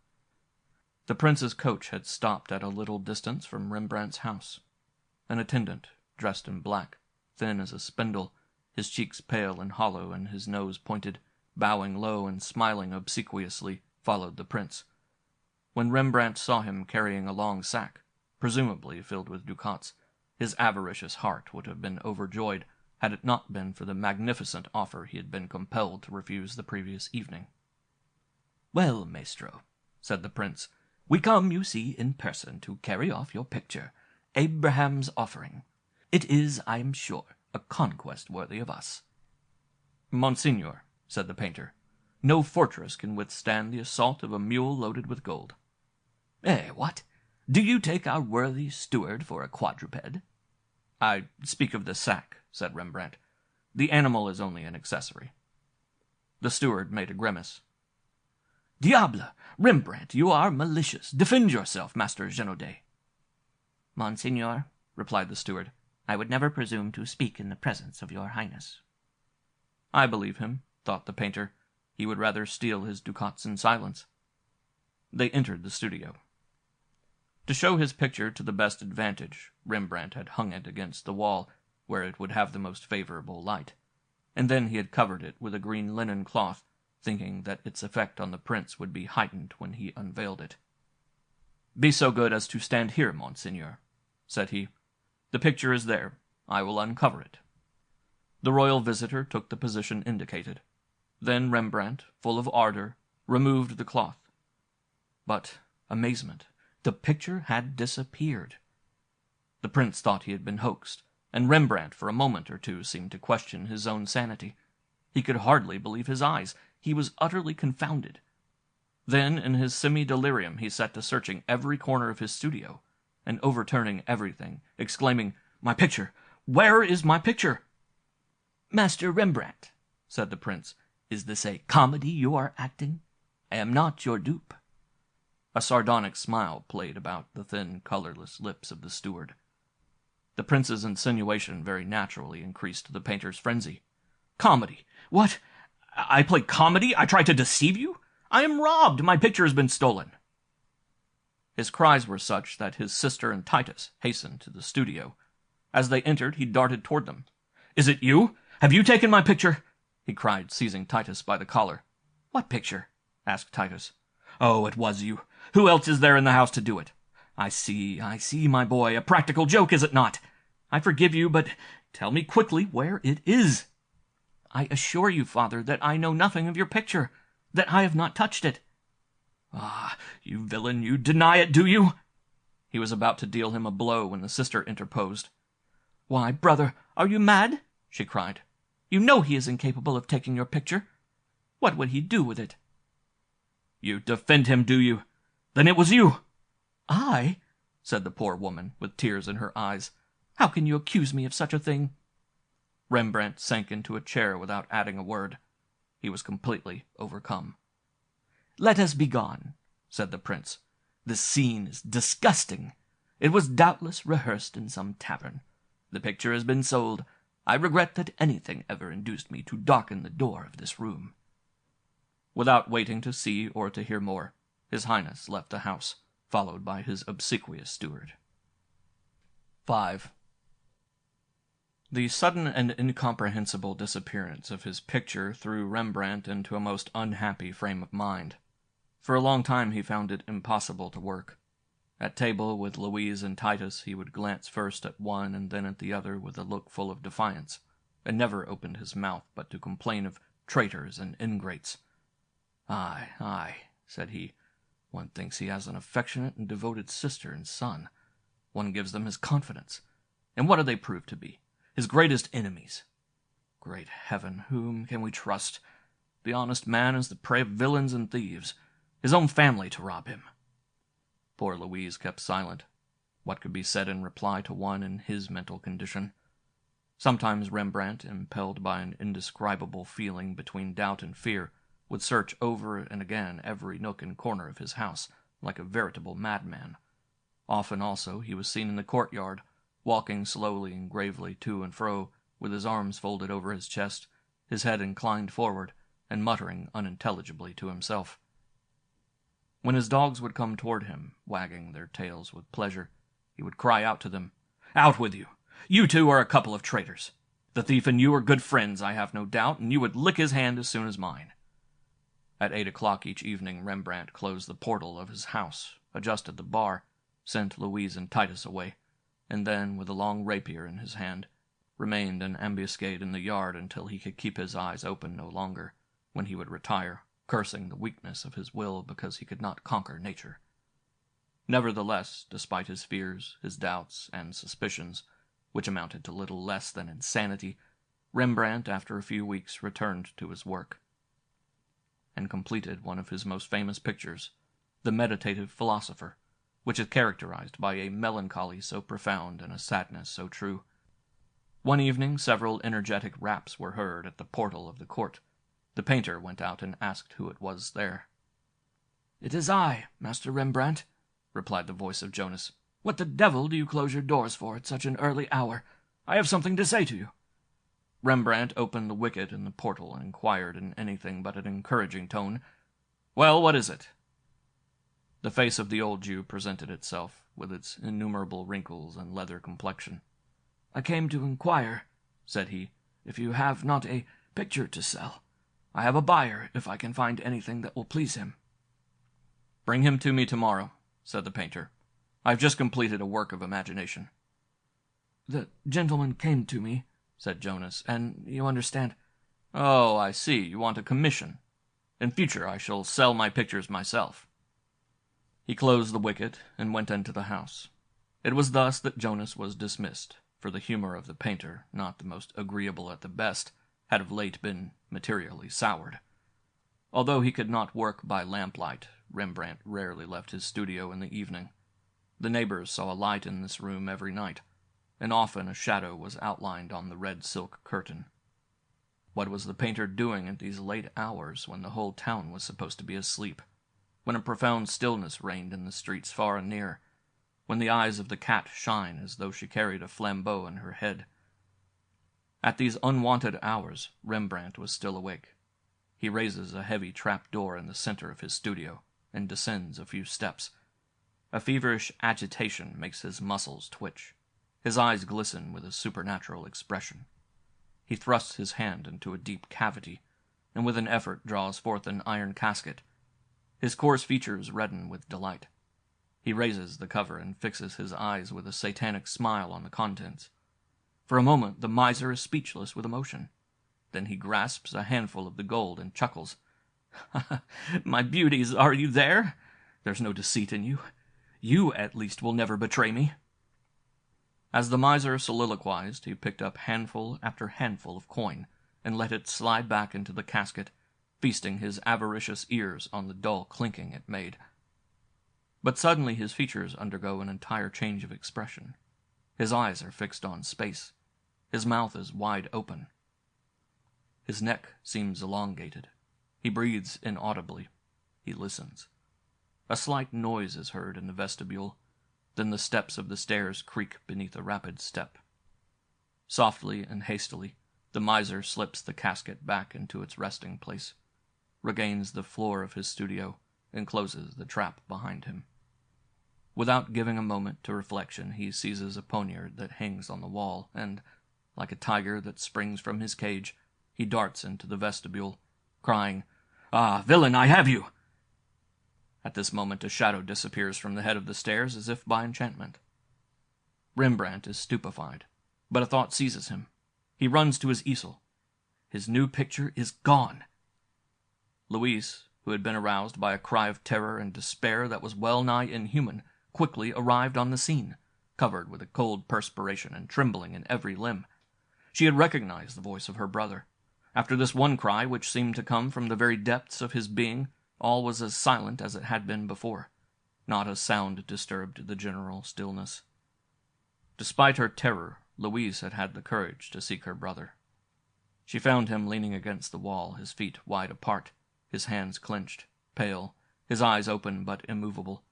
The prince's coach had stopped at a little distance from Rembrandt's house. An attendant, dressed in black, thin as a spindle, his cheeks pale and hollow and his nose pointed, bowing low and smiling obsequiously, followed the prince. When Rembrandt saw him carrying a long sack, presumably filled with ducats, his avaricious heart would have been overjoyed had it not been for the magnificent offer he had been compelled to refuse the previous evening. "Well, maestro," said the prince, "we come, you see, in person to carry off your picture, Abraham's Offering. It is, I am sure, a conquest worthy of us." "Monseigneur," said the painter, "no fortress can withstand the assault of a mule loaded with gold." "Eh, what? Do you take our worthy steward for a quadruped?" "I speak of the sack," said Rembrandt. "The animal is only an accessory." The steward made a grimace. "Diable! Rembrandt, you are malicious. Defend yourself, Master Genaudet." "Monseigneur," replied the steward, "I would never presume to speak in the presence of your highness." I believe him, thought the painter. He would rather steal his ducats in silence. They entered the studio. To show his picture to the best advantage, Rembrandt had hung it against the wall, where it would have the most favorable light, and then he had covered it with a green linen cloth, thinking that its effect on the prince would be heightened when he unveiled it. "Be so good as to stand here, monseigneur," said he. "The picture is there. I will uncover it." The royal visitor took the position indicated. Then Rembrandt, full of ardor, removed the cloth. But, amazement, the picture had disappeared. The prince thought he had been hoaxed, and Rembrandt for a moment or two seemed to question his own sanity. He could hardly believe his eyes. He was utterly confounded. Then, in his semi-delirium, he set to searching every corner of his studio, and overturning everything, exclaiming, "My picture! Where is my picture?" "Master Rembrandt," said the prince, "is this a comedy you are acting? I am not your dupe." A sardonic smile played about the thin, colorless lips of the steward. The prince's insinuation very naturally increased the painter's frenzy. "Comedy! What? I play comedy? I try to deceive you? I am robbed! My picture has been stolen!" His cries were such that his sister and Titus hastened to the studio. As they entered, he darted toward them. "Is it you? Have you taken my picture?" he cried, seizing Titus by the collar. "What picture?" asked Titus. "Oh, it was you. Who else is there in the house to do it? I see, my boy. A practical joke, is it not? I forgive you, but tell me quickly where it is. I assure you, father, that I know nothing of your picture, that I have not touched it. Ah, you villain, you deny it, do you? He was about to deal him a blow when the sister interposed. Why, brother, are you mad? She cried. You know he is incapable of taking your picture. What would he do with it? You defend him, do you? Then it was you. I? Said the poor woman, with tears in her eyes. How can you accuse me of such a thing? Rembrandt sank into a chair without adding a word. He was completely overcome. Let us be gone, said the prince. This scene is disgusting. It was doubtless rehearsed in some tavern. The picture has been sold. I regret that anything ever induced me to darken the door of this room. Without waiting to see or to hear more, His Highness left the house, followed by his obsequious steward. 5. The sudden and incomprehensible disappearance of his picture threw Rembrandt into a most unhappy frame of mind. For a long time he found it impossible to work. At table with Louise and Titus he would glance first at one and then at the other with a look full of defiance, and never opened his mouth but to complain of traitors and ingrates. "Aye, aye," said he, "one thinks he has an affectionate and devoted sister and son. One gives them his confidence. And what do they prove to be? His greatest enemies. Great heaven, whom can we trust? The honest man is the prey of villains and thieves. His own family to rob him." Poor Louise kept silent. What could be said in reply to one in his mental condition? Sometimes Rembrandt, impelled by an indescribable feeling between doubt and fear, would search over and again every nook and corner of his house, like a veritable madman. Often also he was seen in the courtyard, walking slowly and gravely to and fro, with his arms folded over his chest, his head inclined forward, and muttering unintelligibly to himself. When his dogs would come toward him, wagging their tails with pleasure, he would cry out to them, "Out with you! You two are a couple of traitors. The thief and you are good friends, I have no doubt, and you would lick his hand as soon as mine." At 8 o'clock each evening Rembrandt closed the portal of his house, adjusted the bar, sent Louise and Titus away, and then, with a long rapier in his hand, remained in ambuscade in the yard until he could keep his eyes open no longer, when he would retire, cursing the weakness of his will because he could not conquer nature. Nevertheless, despite his fears, his doubts, and suspicions, which amounted to little less than insanity, Rembrandt, after a few weeks, returned to his work, and completed one of his most famous pictures, The Meditative Philosopher, which is characterized by a melancholy so profound and a sadness so true. One evening several energetic raps were heard at the portal of the court. The painter went out and asked who it was there. "It is I, Master Rembrandt," replied the voice of Jonas. "What the devil do you close your doors for at such an early hour? I have something to say to you." Rembrandt opened the wicket in the portal and inquired in anything but an encouraging tone, "Well, what is it?" The face of the old Jew presented itself, with its innumerable wrinkles and leather complexion. "I came to inquire," said he, "if you have not a picture to sell. I have a buyer, if I can find anything that will please him." "Bring him to me tomorrow," said the painter. "I have just completed a work of imagination." "The gentleman came to me," said Jonas, "and you understand—" "Oh, I see, you want a commission. In future I shall sell my pictures myself." He closed the wicket and went into the house. It was thus that Jonas was dismissed, for the humor of the painter, not the most agreeable at the best, had of late been materially soured. Although he could not work by lamplight, Rembrandt rarely left his studio in the evening. The neighbors saw a light in this room every night, and often a shadow was outlined on the red silk curtain. What was the painter doing at these late hours when the whole town was supposed to be asleep, when a profound stillness reigned in the streets far and near, when the eyes of the cat shine as though she carried a flambeau in her head? At these unwonted hours Rembrandt was still awake. He raises a heavy trap-door in the center of his studio, and descends a few steps. A feverish agitation makes his muscles twitch. His eyes glisten with a supernatural expression. He thrusts his hand into a deep cavity, and with an effort draws forth an iron casket. His coarse features redden with delight. He raises the cover and fixes his eyes with a satanic smile on the contents. For a moment the miser is speechless with emotion. Then he grasps a handful of the gold and chuckles. "My beauties, are you there? There's no deceit in you. You, at least, will never betray me." As the miser soliloquized, he picked up handful after handful of coin and let it slide back into the casket, feasting his avaricious ears on the dull clinking it made. But suddenly his features undergo an entire change of expression. His eyes are fixed on space. His mouth is wide open. His neck seems elongated. He breathes inaudibly. He listens. A slight noise is heard in the vestibule. Then the steps of the stairs creak beneath a rapid step. Softly and hastily, the miser slips the casket back into its resting place, regains the floor of his studio, and closes the trap behind him. Without giving a moment to reflection, he seizes a poniard that hangs on the wall, and, like a tiger that springs from his cage, he darts into the vestibule, crying, "Ah, villain, I have you!" At this moment a shadow disappears from the head of the stairs as if by enchantment. Rembrandt is stupefied, but a thought seizes him. He runs to his easel. His new picture is gone. Louise, who had been aroused by a cry of terror and despair that was well nigh inhuman, quickly arrived on the scene, covered with a cold perspiration and trembling in every limb. She had recognized the voice of her brother. After this one cry, which seemed to come from the very depths of his being, all was as silent as it had been before. Not a sound disturbed the general stillness. Despite her terror, Louise had had the courage to seek her brother. She found him leaning against the wall, his feet wide apart, his hands clenched, pale, his eyes open but immovable.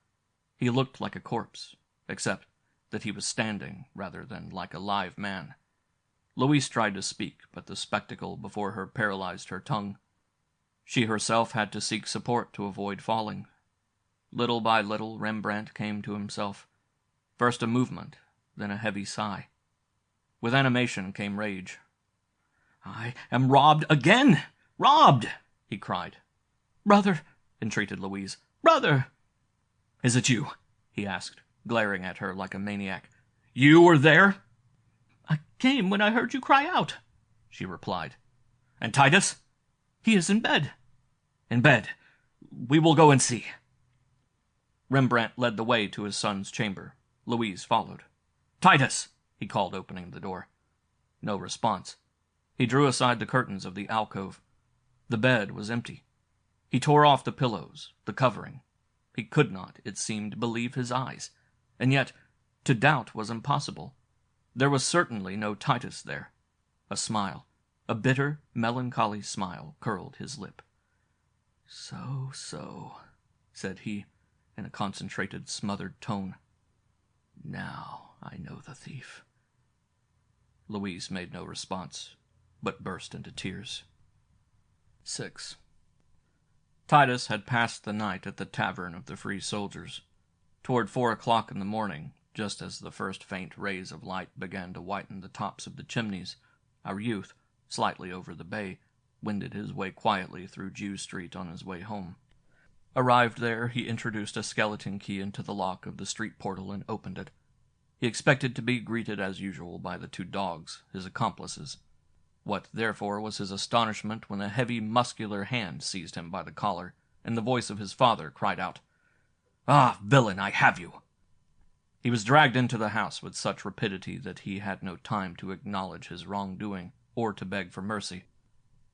He looked like a corpse, except that he was standing rather than like a live man. Louise tried to speak, but the spectacle before her paralyzed her tongue. She herself had to seek support to avoid falling. Little by little, Rembrandt came to himself. First a movement, then a heavy sigh. With animation came rage. "I am robbed again! Robbed!" he cried. "Brother," entreated Louise. "brother!" "Is it you?" he asked, glaring at her like a maniac. "You were there?" "I came when I heard you cry out," she replied. "And Titus?" "He is in bed." "In bed. We will go and see." Rembrandt led the way to his son's chamber. Louise followed. "Titus!" he called, opening the door. No response. He drew aside the curtains of the alcove. The bed was empty. He tore off the pillows, the covering. He could not, it seemed, believe his eyes. And yet, to doubt was impossible. There was certainly no Titus there. A smile, a bitter, melancholy smile, curled his lip. So, said he, in a concentrated, smothered tone. "Now I know the thief." Louise made no response, but burst into tears. 6. Titus had passed the night at the tavern of the Free Soldiers. Toward 4 o'clock in the morning, just as the first faint rays of light began to whiten the tops of the chimneys, our youth, slightly over the bay, wended his way quietly through Jew Street on his way home. Arrived there, he introduced a skeleton key into the lock of the street portal and opened it. He expected to be greeted as usual by the 2 dogs, his accomplices. What, therefore, was his astonishment when a heavy, muscular hand seized him by the collar, and the voice of his father cried out, "Ah, villain, I have you!" He was dragged into the house with such rapidity that he had no time to acknowledge his wrongdoing, or to beg for mercy.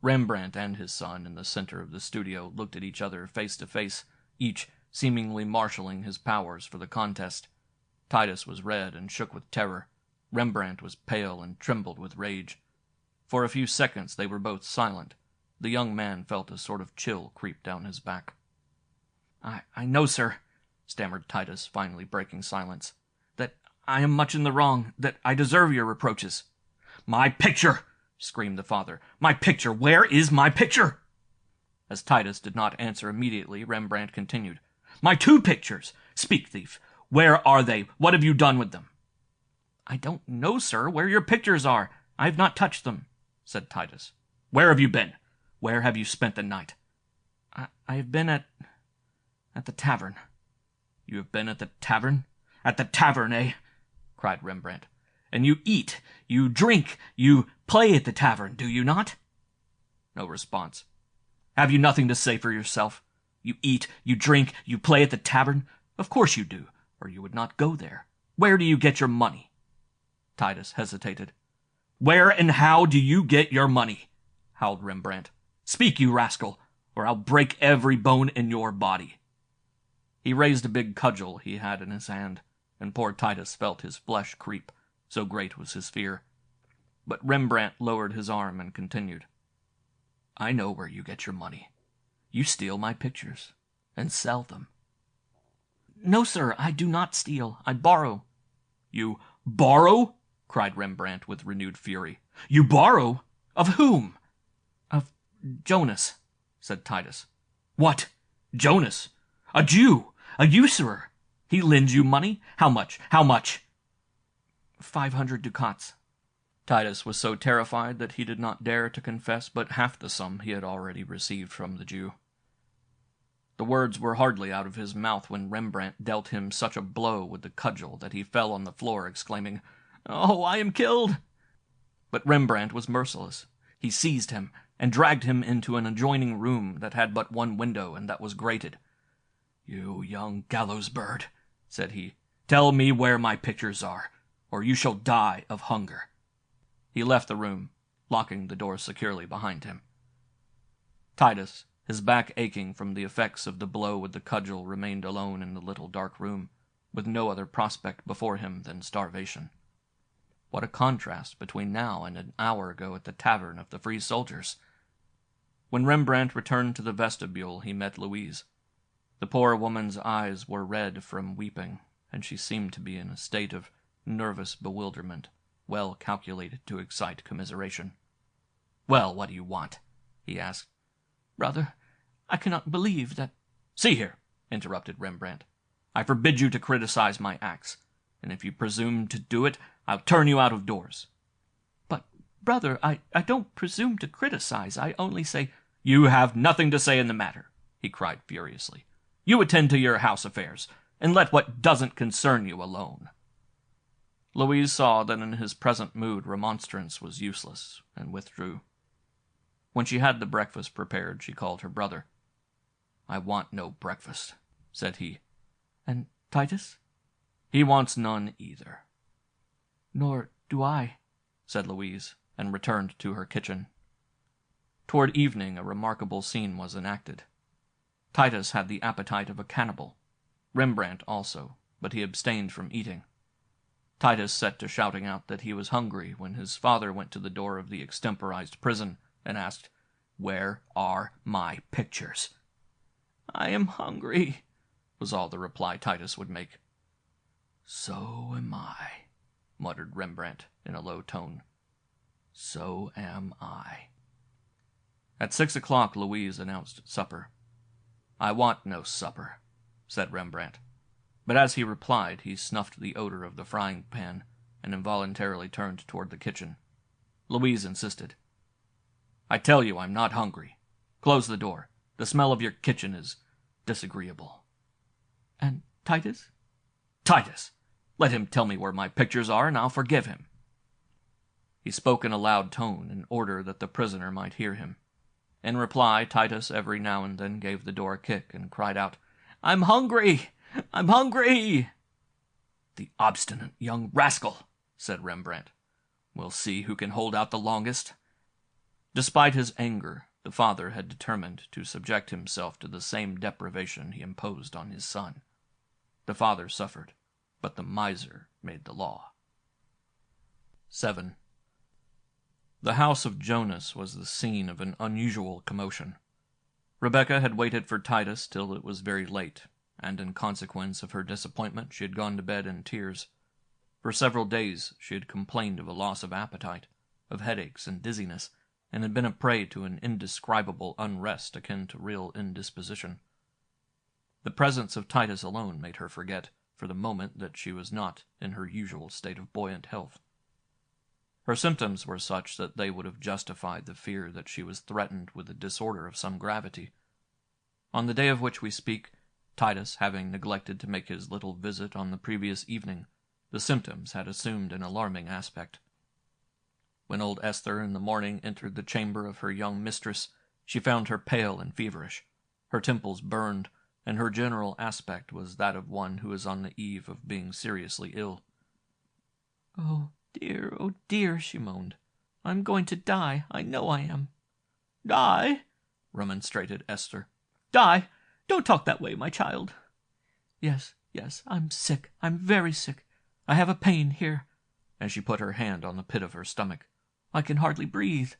Rembrandt and his son, in the center of the studio, looked at each other face to face, each seemingly marshalling his powers for the contest. Titus was red and shook with terror. Rembrandt was pale and trembled with rage. For a few seconds they were both silent. The young man felt a sort of chill creep down his back. I know, sir," stammered Titus, finally breaking silence, "that I am much in the wrong, that I deserve your reproaches." "My picture!" screamed the father. "My picture! Where is my picture?" As Titus did not answer immediately, Rembrandt continued. "My 2 pictures! Speak, thief! Where are they? What have you done with them?" "I don't know, sir, where your pictures are. I have not touched them," said Titus. "Where have you been? Where have you spent the night?" I have been at the tavern." You have been at the tavern? At the tavern, eh? Cried Rembrandt. And you eat, you drink, you play at the tavern, do you not? No response. Have you nothing to say for yourself? You eat, you drink, you play at the tavern? Of course you do, or you would not go there. Where do you get your money? Titus hesitated. Where and how do you get your money? Howled Rembrandt. Speak, you rascal, or I'll break every bone in your body. He raised a big cudgel he had in his hand, and poor Titus felt his flesh creep, so great was his fear. But Rembrandt lowered his arm and continued. I know where you get your money. You steal my pictures, and sell them. No, sir, I do not steal. I borrow. You borrow? Cried Rembrandt with renewed fury. You borrow? Of whom? Of Jonas, said Titus. What? Jonas? A Jew? A usurer? He lends you money? How much? How much? 500 ducats. Titus was so terrified that he did not dare to confess but half the sum he had already received from the Jew. The words were hardly out of his mouth when Rembrandt dealt him such a blow with the cudgel that he fell on the floor, exclaiming, Oh, I am killed! But Rembrandt was merciless. He seized him and dragged him into an adjoining room that had but one window and that was grated. You young gallows bird, said he, tell me where my pictures are, or you shall die of hunger. He left the room, locking the door securely behind him. Titus, his back aching from the effects of the blow with the cudgel, remained alone in the little dark room, with no other prospect before him than starvation. What a contrast between now and an hour ago at the tavern of the Free Soldiers! When Rembrandt returned to the vestibule, he met Louise. The poor woman's eyes were red from weeping, and she seemed to be in a state of nervous bewilderment, well calculated to excite commiseration. Well, what do you want? He asked. Brother, I cannot believe that— See here, interrupted Rembrandt. I forbid you to criticize my acts, and if you presume to do it, I'll turn you out of doors. But, brother, I don't presume to criticize. I only say— You have nothing to say in the matter, he cried furiously. You attend to your house affairs, and let what doesn't concern you alone. Louise saw that in his present mood remonstrance was useless, and withdrew. When she had the breakfast prepared, she called her brother. I want no breakfast, said he. And Titus? He wants none either. Nor do I, said Louise, and returned to her kitchen. Toward evening a remarkable scene was enacted. Titus had the appetite of a cannibal. Rembrandt also, but he abstained from eating. Titus set to shouting out that he was hungry when his father went to the door of the extemporized prison and asked, Where are my pictures? I am hungry, was all the reply Titus would make. So am I, muttered Rembrandt in a low tone. So am I. At 6 o'clock Louise announced supper. I want no supper, said Rembrandt. But as he replied, he snuffed the odor of the frying pan and involuntarily turned toward the kitchen. Louise insisted. I tell you I'm not hungry. Close the door. The smell of your kitchen is disagreeable. And Titus? Titus! Let him tell me where my pictures are, and I'll forgive him. He spoke in a loud tone, in order that the prisoner might hear him. In reply, Titus every now and then gave the door a kick and cried out, I'm hungry! I'm hungry! The obstinate young rascal, said Rembrandt. We'll see who can hold out the longest. Despite his anger, the father had determined to subject himself to the same deprivation he imposed on his son. The father suffered, but the miser made the law. 7. The house of Jonas was the scene of an unusual commotion. Rebecca had waited for Titus till it was very late, and in consequence of her disappointment she had gone to bed in tears. For several days she had complained of a loss of appetite, of headaches and dizziness, and had been a prey to an indescribable unrest akin to real indisposition. The presence of Titus alone made her forget, for the moment, that she was not in her usual state of buoyant health. Her symptoms were such that they would have justified the fear that she was threatened with a disorder of some gravity. On the day of which we speak, Titus having neglected to make his little visit on the previous evening, the symptoms had assumed an alarming aspect. When old Esther in the morning entered the chamber of her young mistress, she found her pale and feverish. Her temples burned, and her general aspect was that of one who is on the eve of being seriously ill. Oh dear, she moaned. I'm going to die. I know I am. Die? Remonstrated Esther. Die? Don't talk that way, my child. Yes, I'm sick. I'm very sick. I have a pain here. And she put her hand on the pit of her stomach. I can hardly breathe.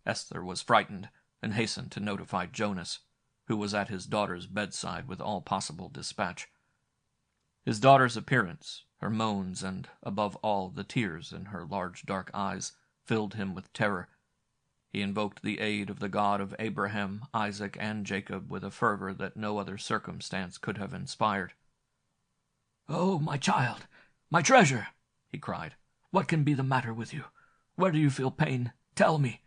Esther was frightened and hastened to notify Jonas, who was at his daughter's bedside with all possible dispatch. His daughter's appearance, her moans, and, above all, the tears in her large dark eyes, filled him with terror. He invoked the aid of the God of Abraham, Isaac, and Jacob with a fervor that no other circumstance could have inspired. "Oh, my child, my treasure!" he cried. "What can be the matter with you? Where do you feel pain? Tell me."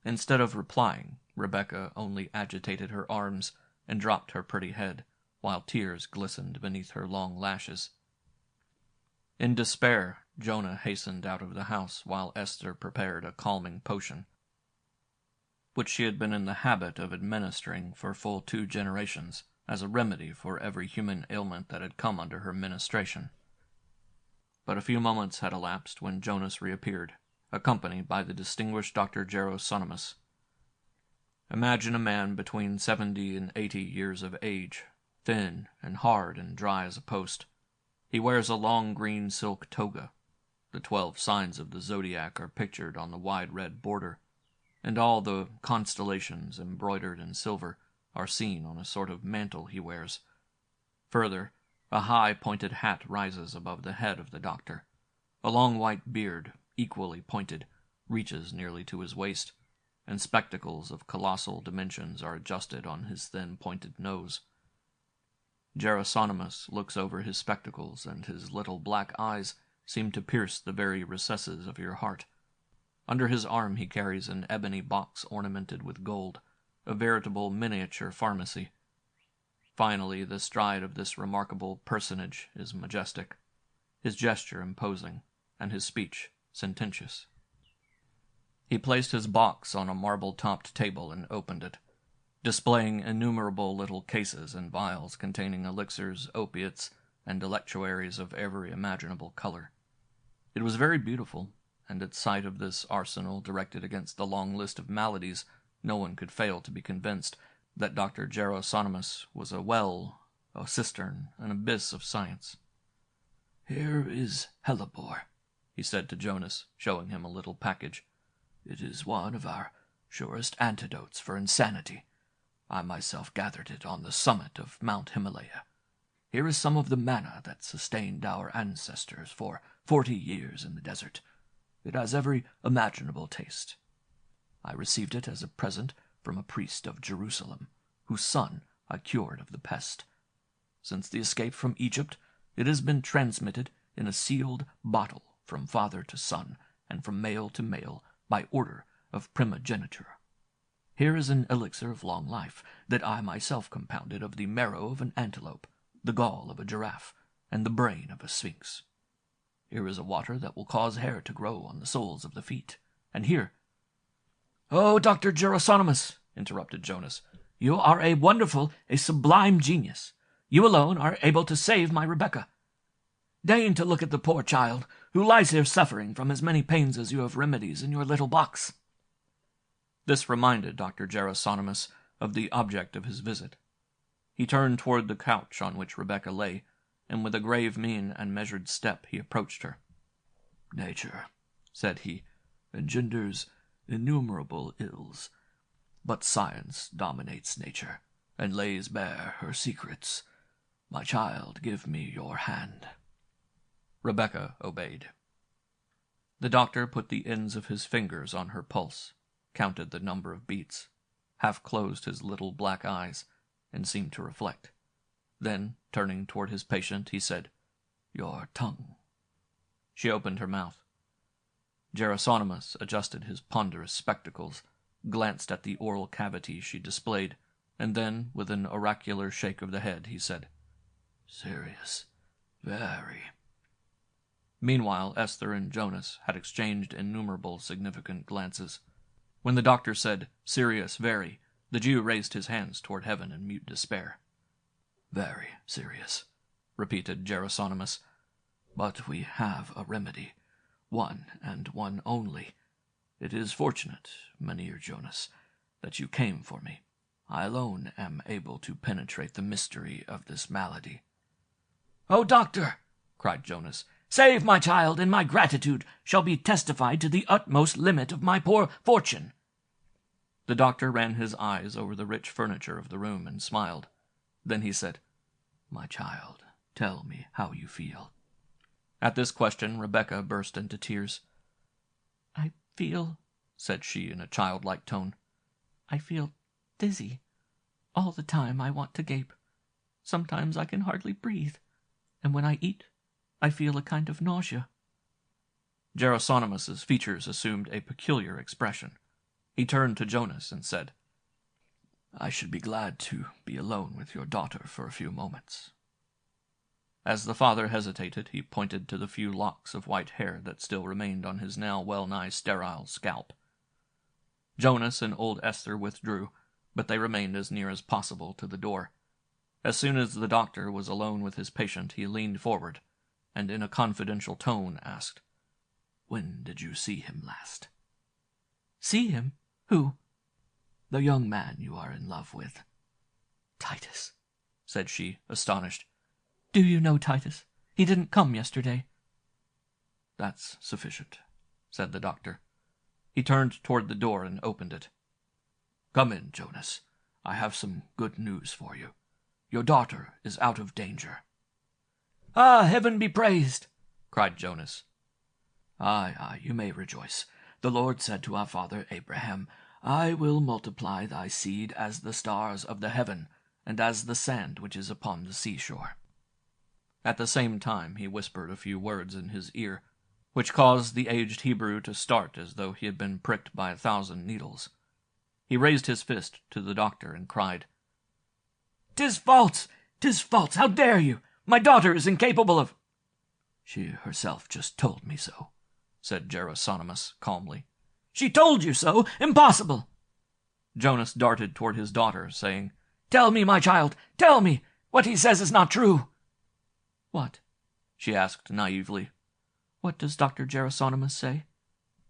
Instead of replying, Rebecca only agitated her arms and dropped her pretty head, while tears glistened beneath her long lashes. In despair, Jonah hastened out of the house while Esther prepared a calming potion, which she had been in the habit of administering for full 2 generations, as a remedy for every human ailment that had come under her ministration. But a few moments had elapsed when Jonas reappeared, accompanied by the distinguished Dr. Gerosonimus. Imagine a man between 70 and 80 years of age, thin and hard and dry as a post. He wears a long green silk toga. The 12 signs of the zodiac are pictured on the wide red border, and all the constellations embroidered in silver are seen on a sort of mantle he wears. Further, a high pointed hat rises above the head of the doctor. A long white beard, equally pointed, reaches nearly to his waist, and spectacles of colossal dimensions are adjusted on his thin pointed nose. Gerosonimus looks over his spectacles, and his little black eyes seem to pierce the very recesses of your heart. Under his arm he carries an ebony box ornamented with gold, a veritable miniature pharmacy. Finally, the stride of this remarkable personage is majestic, his gesture imposing, and his speech sententious. He placed his box on a marble-topped table and opened it, displaying innumerable little cases and vials containing elixirs, opiates, and electuaries of every imaginable color. It was very beautiful, and at sight of this arsenal directed against the long list of maladies, no one could fail to be convinced that Dr. Gerosonimus was a well, a cistern, an abyss of science. "Here is hellebore," he said to Jonas, showing him a little package. "It is one of our surest antidotes for insanity. I myself gathered it on the summit of Mount Himalaya. Here is some of the manna that sustained our ancestors for 40 years in the desert. It has every imaginable taste. I received it as a present from a priest of Jerusalem, whose son I cured of the pest. Since the escape from Egypt, it has been transmitted in a sealed bottle from father to son, and from male to male, by order of primogeniture. Here is an elixir of long life, that I myself compounded of the marrow of an antelope, the gall of a giraffe, and the brain of a sphinx. Here is a water that will cause hair to grow on the soles of the feet, and here—" "Oh, Dr. Gerosonimus," interrupted Jonas, "you are a wonderful, a sublime genius. You alone are able to save my Rebecca. Deign to look at the poor child, who lies here suffering from as many pains as you have remedies in your little box." This reminded Dr. Gerosonimus of the object of his visit. He turned toward the couch on which Rebecca lay, and with a grave mien and measured step he approached her. "Nature," said he, "engenders innumerable ills, but science dominates nature, and lays bare her secrets. My child, give me your hand." Rebecca obeyed. The doctor put the ends of his fingers on her pulse, counted the number of beats, half-closed his little black eyes, and seemed to reflect. Then, turning toward his patient, he said, "Your tongue." She opened her mouth. Gerosonimus adjusted his ponderous spectacles, glanced at the oral cavity she displayed, and then, with an oracular shake of the head, he said, "Serious. Very." Meanwhile, Esther and Jonas had exchanged innumerable significant glances. When the doctor said, "Serious, very," the Jew raised his hands toward heaven in mute despair. "Very serious," repeated Gerasonimus. "But we have a remedy, one and one only. It is fortunate, Mynheer Jonas, that you came for me. I alone am able to penetrate the mystery of this malady." "Oh, doctor," cried Jonas, "save my child, and my gratitude shall be testified to the utmost limit of my poor fortune." The doctor ran his eyes over the rich furniture of the room and smiled. Then he said, "My child, tell me how you feel." At this question, Rebecca burst into tears. "I feel," said she in a childlike tone, "I feel dizzy. All the time I want to gape. Sometimes I can hardly breathe, and when I eat, I feel a kind of nausea." Gerasonimus's features assumed a peculiar expression. He turned to Jonas and said, "I should be glad to be alone with your daughter for a few moments." As the father hesitated, he pointed to the few locks of white hair that still remained on his now well-nigh sterile scalp. Jonas and old Esther withdrew, but they remained as near as possible to the door. As soon as the doctor was alone with his patient, he leaned forward, and in a confidential tone asked, "When did you see him last?" "See him? Who?" "The young man you are in love with." "Titus," said she, astonished. "Do you know Titus? He didn't come yesterday." "That's sufficient," said the doctor. He turned toward the door and opened it. "Come in, Jonas. I have some good news for you. Your daughter is out of danger." "Ah, heaven be praised!" cried Jonas. "Aye, aye, you may rejoice. The Lord said to our father Abraham, 'I will multiply thy seed as the stars of the heaven, and as the sand which is upon the seashore.'" At the same time he whispered a few words in his ear, which caused the aged Hebrew to start as though he had been pricked by 1,000 needles. He raised his fist to the doctor and cried, "'Tis false! 'Tis false! How dare you? My daughter is incapable of—" "She herself just told me so," said Gerasonimus calmly. "She told you so? Impossible!" Jonas darted toward his daughter, saying, "Tell me, my child, tell me! What he says is not true." "What?" she asked naively. "What does Dr. Gerasonimus say?"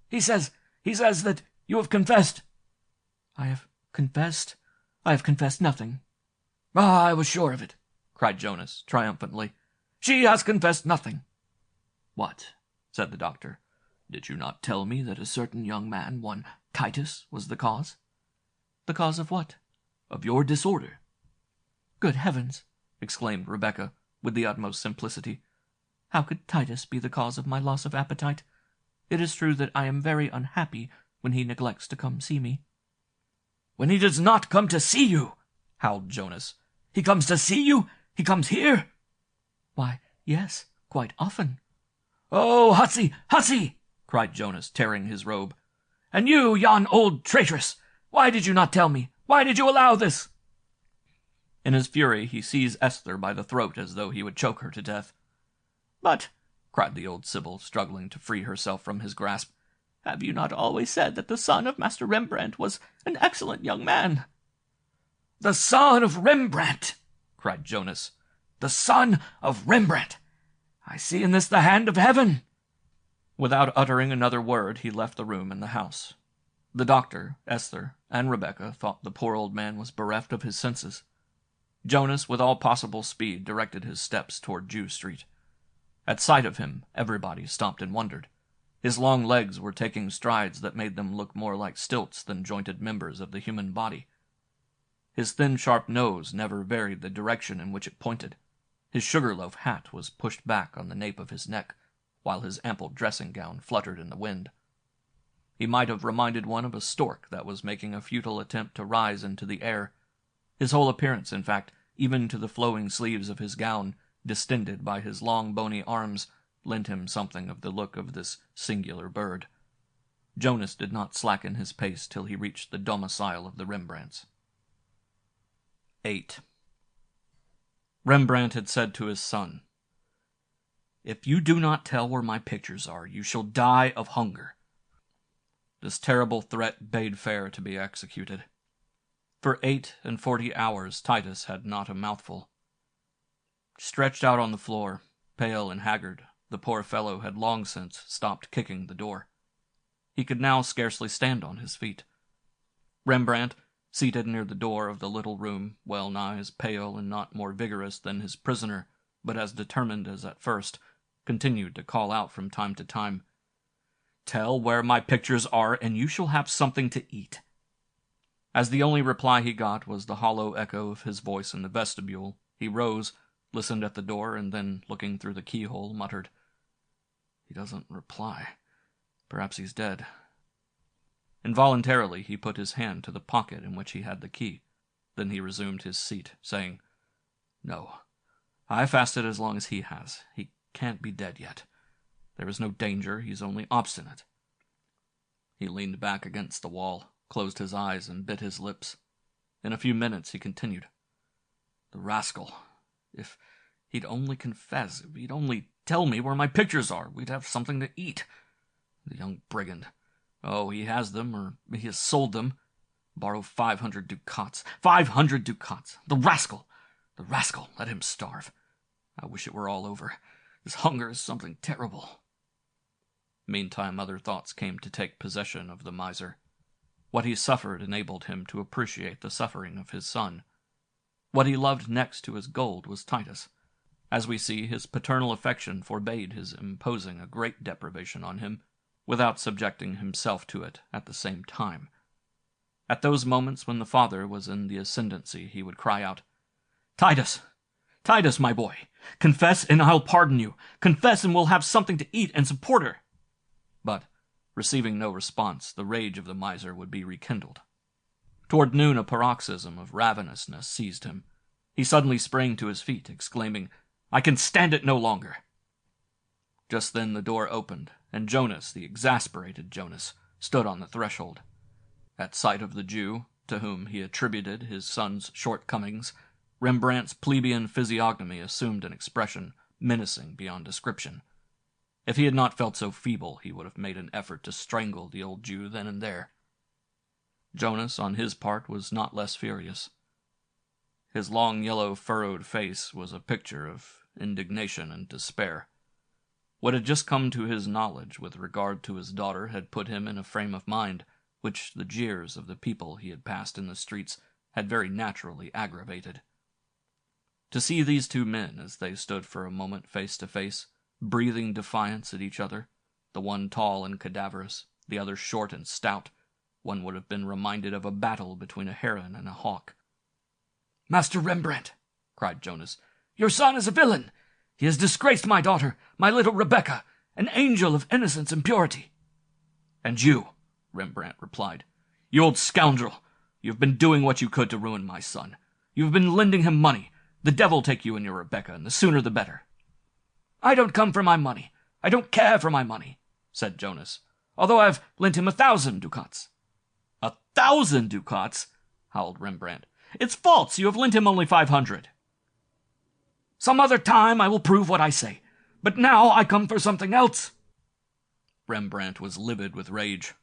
He says that you have confessed." "I have confessed? I have confessed nothing." "Ah, I was sure of it," cried Jonas triumphantly. "She has confessed nothing." "What?" said the doctor. "Did you not tell me that a certain young man, one Titus, was the cause?" "The cause of what?" "Of your disorder." "Good heavens!" exclaimed Rebecca, with the utmost simplicity. "How could Titus be the cause of my loss of appetite? It is true that I am very unhappy when he neglects to come see me." "When he does not come to see you!" howled Jonas. "He comes to see you? He comes here?" "Why, yes, quite often." "Oh, hussy, hussy!" cried Jonas, tearing his robe. "And you, yon old traitress! Why did you not tell me? Why did you allow this?" In his fury, he seized Esther by the throat as though he would choke her to death. "But," cried the old sibyl, struggling to free herself from his grasp, "have you not always said that the son of Master Rembrandt was an excellent young man?" "The son of Rembrandt!" cried Jonas. "The son of Rembrandt! I see in this the hand of heaven." Without uttering another word, he left the room and the house. The doctor, Esther, and Rebecca thought the poor old man was bereft of his senses. Jonas, with all possible speed, directed his steps toward Jew Street. At sight of him, everybody stopped and wondered. His long legs were taking strides that made them look more like stilts than jointed members of the human body. His thin, sharp nose never varied the direction in which it pointed. His sugar-loaf hat was pushed back on the nape of his neck, while his ample dressing-gown fluttered in the wind. He might have reminded one of a stork that was making a futile attempt to rise into the air. His whole appearance, in fact, even to the flowing sleeves of his gown, distended by his long bony arms, lent him something of the look of this singular bird. Jonas did not slacken his pace till he reached the domicile of the Rembrandts. 8. Rembrandt had said to his son, "If you do not tell where my pictures are, you shall die of hunger." This terrible threat bade fair to be executed. For 48 hours Titus had not a mouthful. Stretched out on the floor, pale and haggard, the poor fellow had long since stopped kicking the door. He could now scarcely stand on his feet. Rembrandt, seated near the door of the little room, well nigh as pale and not more vigorous than his prisoner, but as determined as at first, continued to call out from time to time, "Tell where my pictures are, and you shall have something to eat." As the only reply he got was the hollow echo of his voice in the vestibule, he rose, listened at the door, and then, looking through the keyhole, muttered, "He doesn't reply. Perhaps he's dead." Involuntarily he put his hand to the pocket in which he had the key. Then he resumed his seat, saying, "No, I fasted as long as he has. He can't be dead yet. There is no danger, he's only obstinate." He leaned back against the wall, closed his eyes, and bit his lips. In a few minutes he continued, "The rascal! If he'd only confess, if he'd only tell me where my pictures are, we'd have something to eat. The young brigand! Oh, he has them, or he has sold them. Borrow 500 ducats. 500 ducats! The rascal! The rascal! Let him starve. I wish it were all over. This hunger is something terrible." Meantime other thoughts came to take possession of the miser. What he suffered enabled him to appreciate the suffering of his son. What he loved next to his gold was Titus. As we see, his paternal affection forbade his imposing a great deprivation on him, without subjecting himself to it at the same time. At those moments when the father was in the ascendancy, he would cry out, "Titus! Titus, my boy! Confess, and I'll pardon you! Confess, and we'll have something to eat and support her!" But, receiving no response, the rage of the miser would be rekindled. Toward noon a paroxysm of ravenousness seized him. He suddenly sprang to his feet, exclaiming, "I can stand it no longer!" Just then the door opened, and Jonas, the exasperated Jonas, stood on the threshold. At sight of the Jew, to whom he attributed his son's shortcomings, Rembrandt's plebeian physiognomy assumed an expression menacing beyond description. If he had not felt so feeble, he would have made an effort to strangle the old Jew then and there. Jonas, on his part, was not less furious. His long yellow furrowed face was a picture of indignation and despair. What had just come to his knowledge with regard to his daughter had put him in a frame of mind which the jeers of the people he had passed in the streets had very naturally aggravated. To see these two men, as they stood for a moment face to face, breathing defiance at each other, the one tall and cadaverous, the other short and stout, one would have been reminded of a battle between a heron and a hawk. "Master Rembrandt," cried Jonas, "your son is a villain! He has disgraced my daughter, my little Rebecca, an angel of innocence and purity." "And you," Rembrandt replied, "you old scoundrel, you have been doing what you could to ruin my son. You have been lending him money. The devil take you and your Rebecca, and the sooner the better." "I don't come for my money. I don't care for my money," said Jonas, "although I've lent him 1,000 ducats. 1,000 ducats? Howled Rembrandt. "It's false. You have lent him only 500. "Some other time I will prove what I say, but now I come for something else." Rembrandt was livid with rage.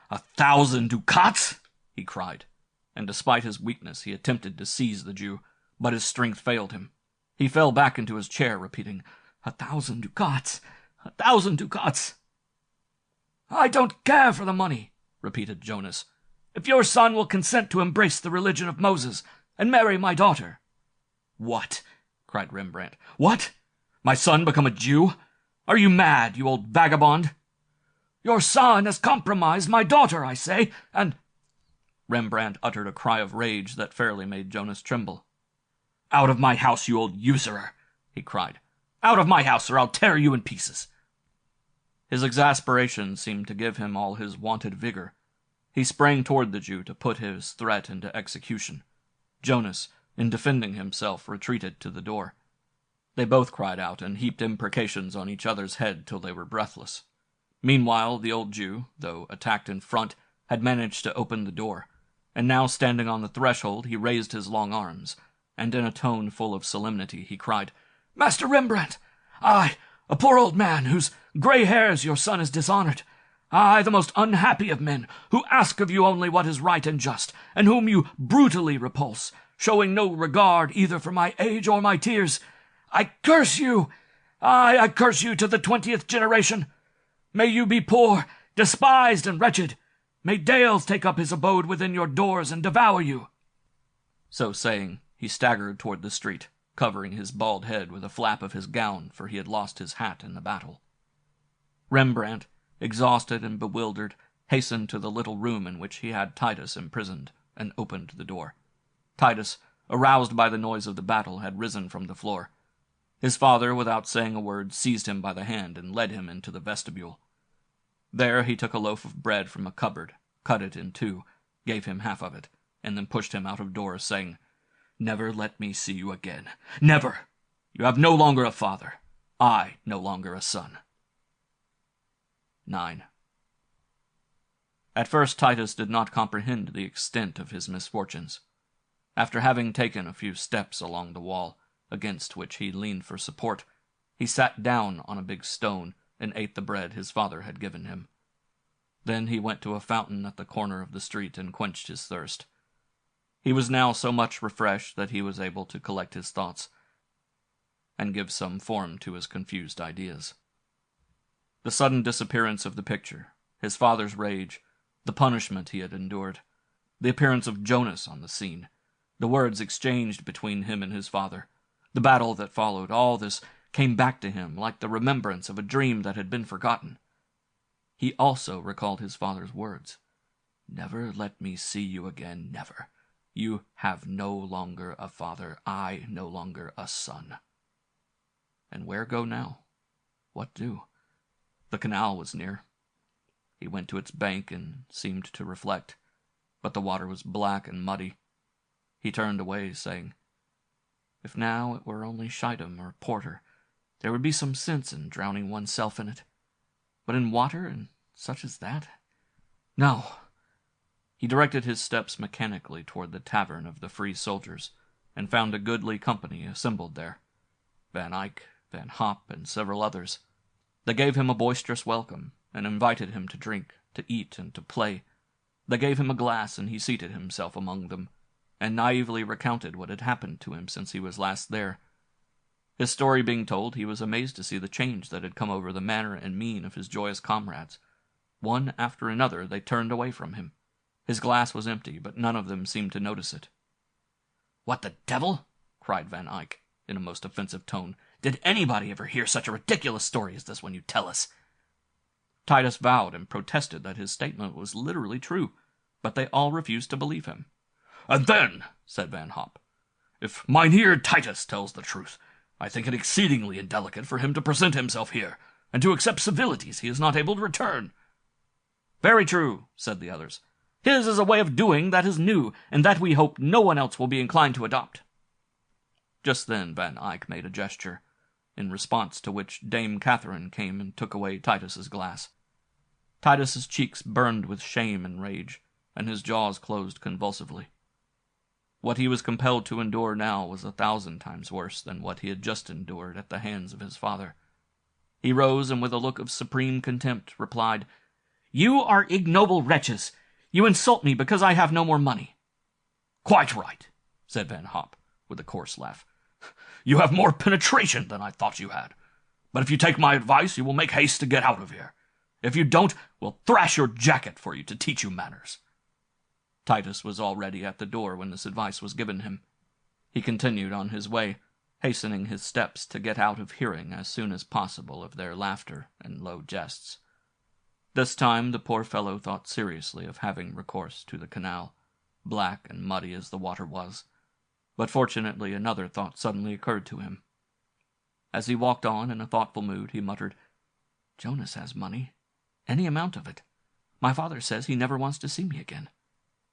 1,000 ducats! He cried, and despite his weakness he attempted to seize the Jew, but his strength failed him. He fell back into his chair, repeating, 1,000 ducats! 1,000 ducats! "I don't care for the money," repeated Jonas, "if your son will consent to embrace the religion of Moses and marry my daughter." "What?" cried Rembrandt. "What? My son become a Jew? Are you mad, you old vagabond?" "Your son has compromised my daughter, I say, and—" Rembrandt uttered a cry of rage that fairly made Jonas tremble. "Out of my house, you old usurer!" he cried. "Out of my house, or I'll tear you in pieces!" His exasperation seemed to give him all his wonted vigor. He sprang toward the Jew to put his threat into execution. Jonas, in defending himself, retreated to the door. They both cried out and heaped imprecations on each other's head till they were breathless. Meanwhile, the old Jew, though attacked in front, had managed to open the door. And now, standing on the threshold, he raised his long arms, and in a tone full of solemnity he cried, "Master Rembrandt! I, a poor old man, whose grey hairs your son has dishonoured, I, the most unhappy of men, who ask of you only what is right and just, and whom you brutally repulse, showing no regard either for my age or my tears, I curse you! I curse you to the 20th generation! May you be poor, despised, and wretched! May Dales take up his abode within your doors and devour you!" So saying, he staggered toward the street, covering his bald head with a flap of his gown, for he had lost his hat in the battle. Rembrandt, exhausted and bewildered, hastened to the little room in which he had Titus imprisoned, and opened the door. Titus, aroused by the noise of the battle, had risen from the floor. His father, without saying a word, seized him by the hand and led him into the vestibule. There he took a loaf of bread from a cupboard, cut it in two, gave him half of it, and then pushed him out of doors, saying, "Never let me see you again. Never! You have no longer a father. I no longer a son." 9. At first Titus did not comprehend the extent of his misfortunes. After having taken a few steps along the wall, against which he leaned for support, he sat down on a big stone and ate the bread his father had given him. Then he went to a fountain at the corner of the street and quenched his thirst. He was now so much refreshed that he was able to collect his thoughts and give some form to his confused ideas. The sudden disappearance of the picture, his father's rage, the punishment he had endured, the appearance of Jonas on the scene, the words exchanged between him and his father, the battle that followed, all this came back to him like the remembrance of a dream that had been forgotten. He also recalled his father's words, "Never let me see you again, never. You have no longer a father, I no longer a son." And where go now? What do? The canal was near. He went to its bank and seemed to reflect, but the water was black and muddy. He turned away, saying, "If now it were only Schiedam or porter, there would be some sense in drowning oneself in it. But in water, and such as that? No." He directed his steps mechanically toward the tavern of the Free Soldiers, and found a goodly company assembled there. Van Eyck, Van Hop, and several others. They gave him a boisterous welcome, and invited him to drink, to eat, and to play. They gave him a glass, and he seated himself among them, and naively recounted what had happened to him since he was last there. His story being told, he was amazed to see the change that had come over the manner and mien of his joyous comrades. One after another they turned away from him. His glass was empty, but none of them seemed to notice it. "What the devil?" cried Van Eyck, in a most offensive tone. "Did anybody ever hear such a ridiculous story as this one you tell us?" Titus vowed and protested that his statement was literally true, but they all refused to believe him. "And then," said Van Hop, "if Mynheer Titus tells the truth, I think it exceedingly indelicate for him to present himself here, and to accept civilities he is not able to return." "Very true," said the others. "His is a way of doing that is new, and that we hope no one else will be inclined to adopt." Just then Van Eyck made a gesture, in response to which Dame Catherine came and took away Titus's glass. Titus's cheeks burned with shame and rage, and his jaws closed convulsively. What he was compelled to endure now was 1,000 times worse than what he had just endured at the hands of his father. He rose, and with a look of supreme contempt replied, "You are ignoble wretches. You insult me because I have no more money." "Quite right," said Van Hop, with a coarse laugh. "You have more penetration than I thought you had. But if you take my advice, you will make haste to get out of here. If you don't, we'll thrash your jacket for you to teach you manners." Titus was already at the door when this advice was given him. He continued on his way, hastening his steps to get out of hearing as soon as possible of their laughter and low jests. This time the poor fellow thought seriously of having recourse to the canal, black and muddy as the water was, but fortunately another thought suddenly occurred to him. As he walked on in a thoughtful mood, he muttered, "Jonas has money, any amount of it. My father says he never wants to see me again.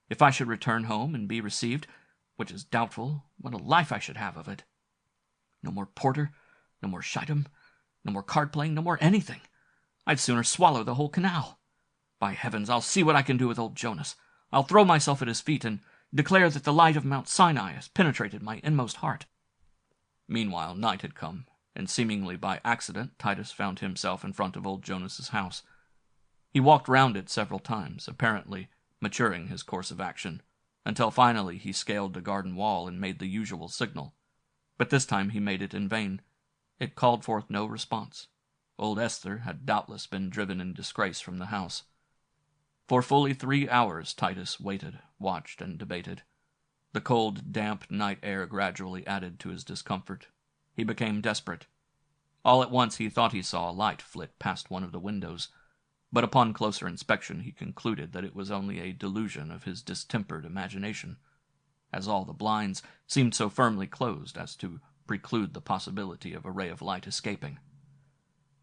If I should return home and be received, which is doubtful, what a life I should have of it. No more porter, no more Schiedam, no more card-playing, no more anything. I'd sooner swallow the whole canal. By heavens, I'll see what I can do with old Jonas. I'll throw myself at his feet and declare that the light of Mount Sinai has penetrated my inmost heart." Meanwhile, night had come, and seemingly by accident Titus found himself in front of old Jonas's house. He walked round it several times, apparently maturing his course of action, until finally he scaled the garden wall and made the usual signal. But this time he made it in vain. It called forth no response. Old Esther had doubtless been driven in disgrace from the house. For fully 3 hours Titus waited, watched, and debated. The cold, damp night air gradually added to his discomfort. He became desperate. All at once he thought he saw a light flit past one of the windows, but upon closer inspection he concluded that it was only a delusion of his distempered imagination, as all the blinds seemed so firmly closed as to preclude the possibility of a ray of light escaping.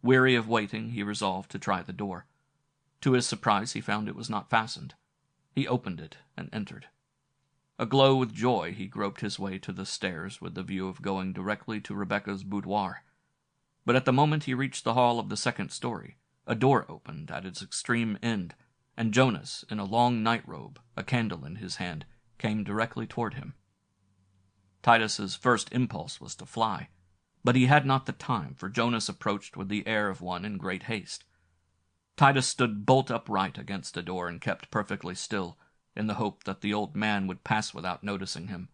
Weary of waiting, he resolved to try the door. To his surprise, he found it was not fastened. He opened it and entered. Aglow with joy, he groped his way to the stairs with the view of going directly to Rebecca's boudoir. But at the moment he reached the hall of the second story, a door opened at its extreme end, and Jonas, in a long night-robe, a candle in his hand, came directly toward him. Titus's first impulse was to fly, but he had not the time, for Jonas approached with the air of one in great haste. Titus stood bolt upright against the door and kept perfectly still, in the hope that the old man would pass without noticing him.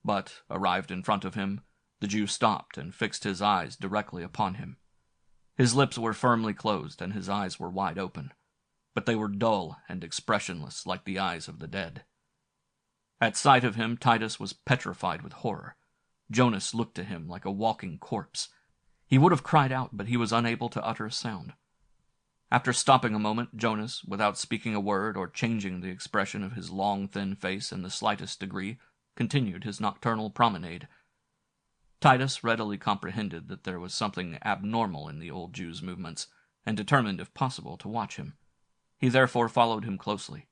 But, arrived in front of him, the Jew stopped and fixed his eyes directly upon him. His lips were firmly closed and his eyes were wide open, but they were dull and expressionless like the eyes of the dead. At sight of him, Titus was petrified with horror. Jonas looked to him like a walking corpse. He would have cried out, but he was unable to utter a sound. After stopping a moment, Jonas, without speaking a word or changing the expression of his long, thin face in the slightest degree, continued his nocturnal promenade. Titus readily comprehended that there was something abnormal in the old Jew's movements, and determined, if possible, to watch him. He therefore followed him closely.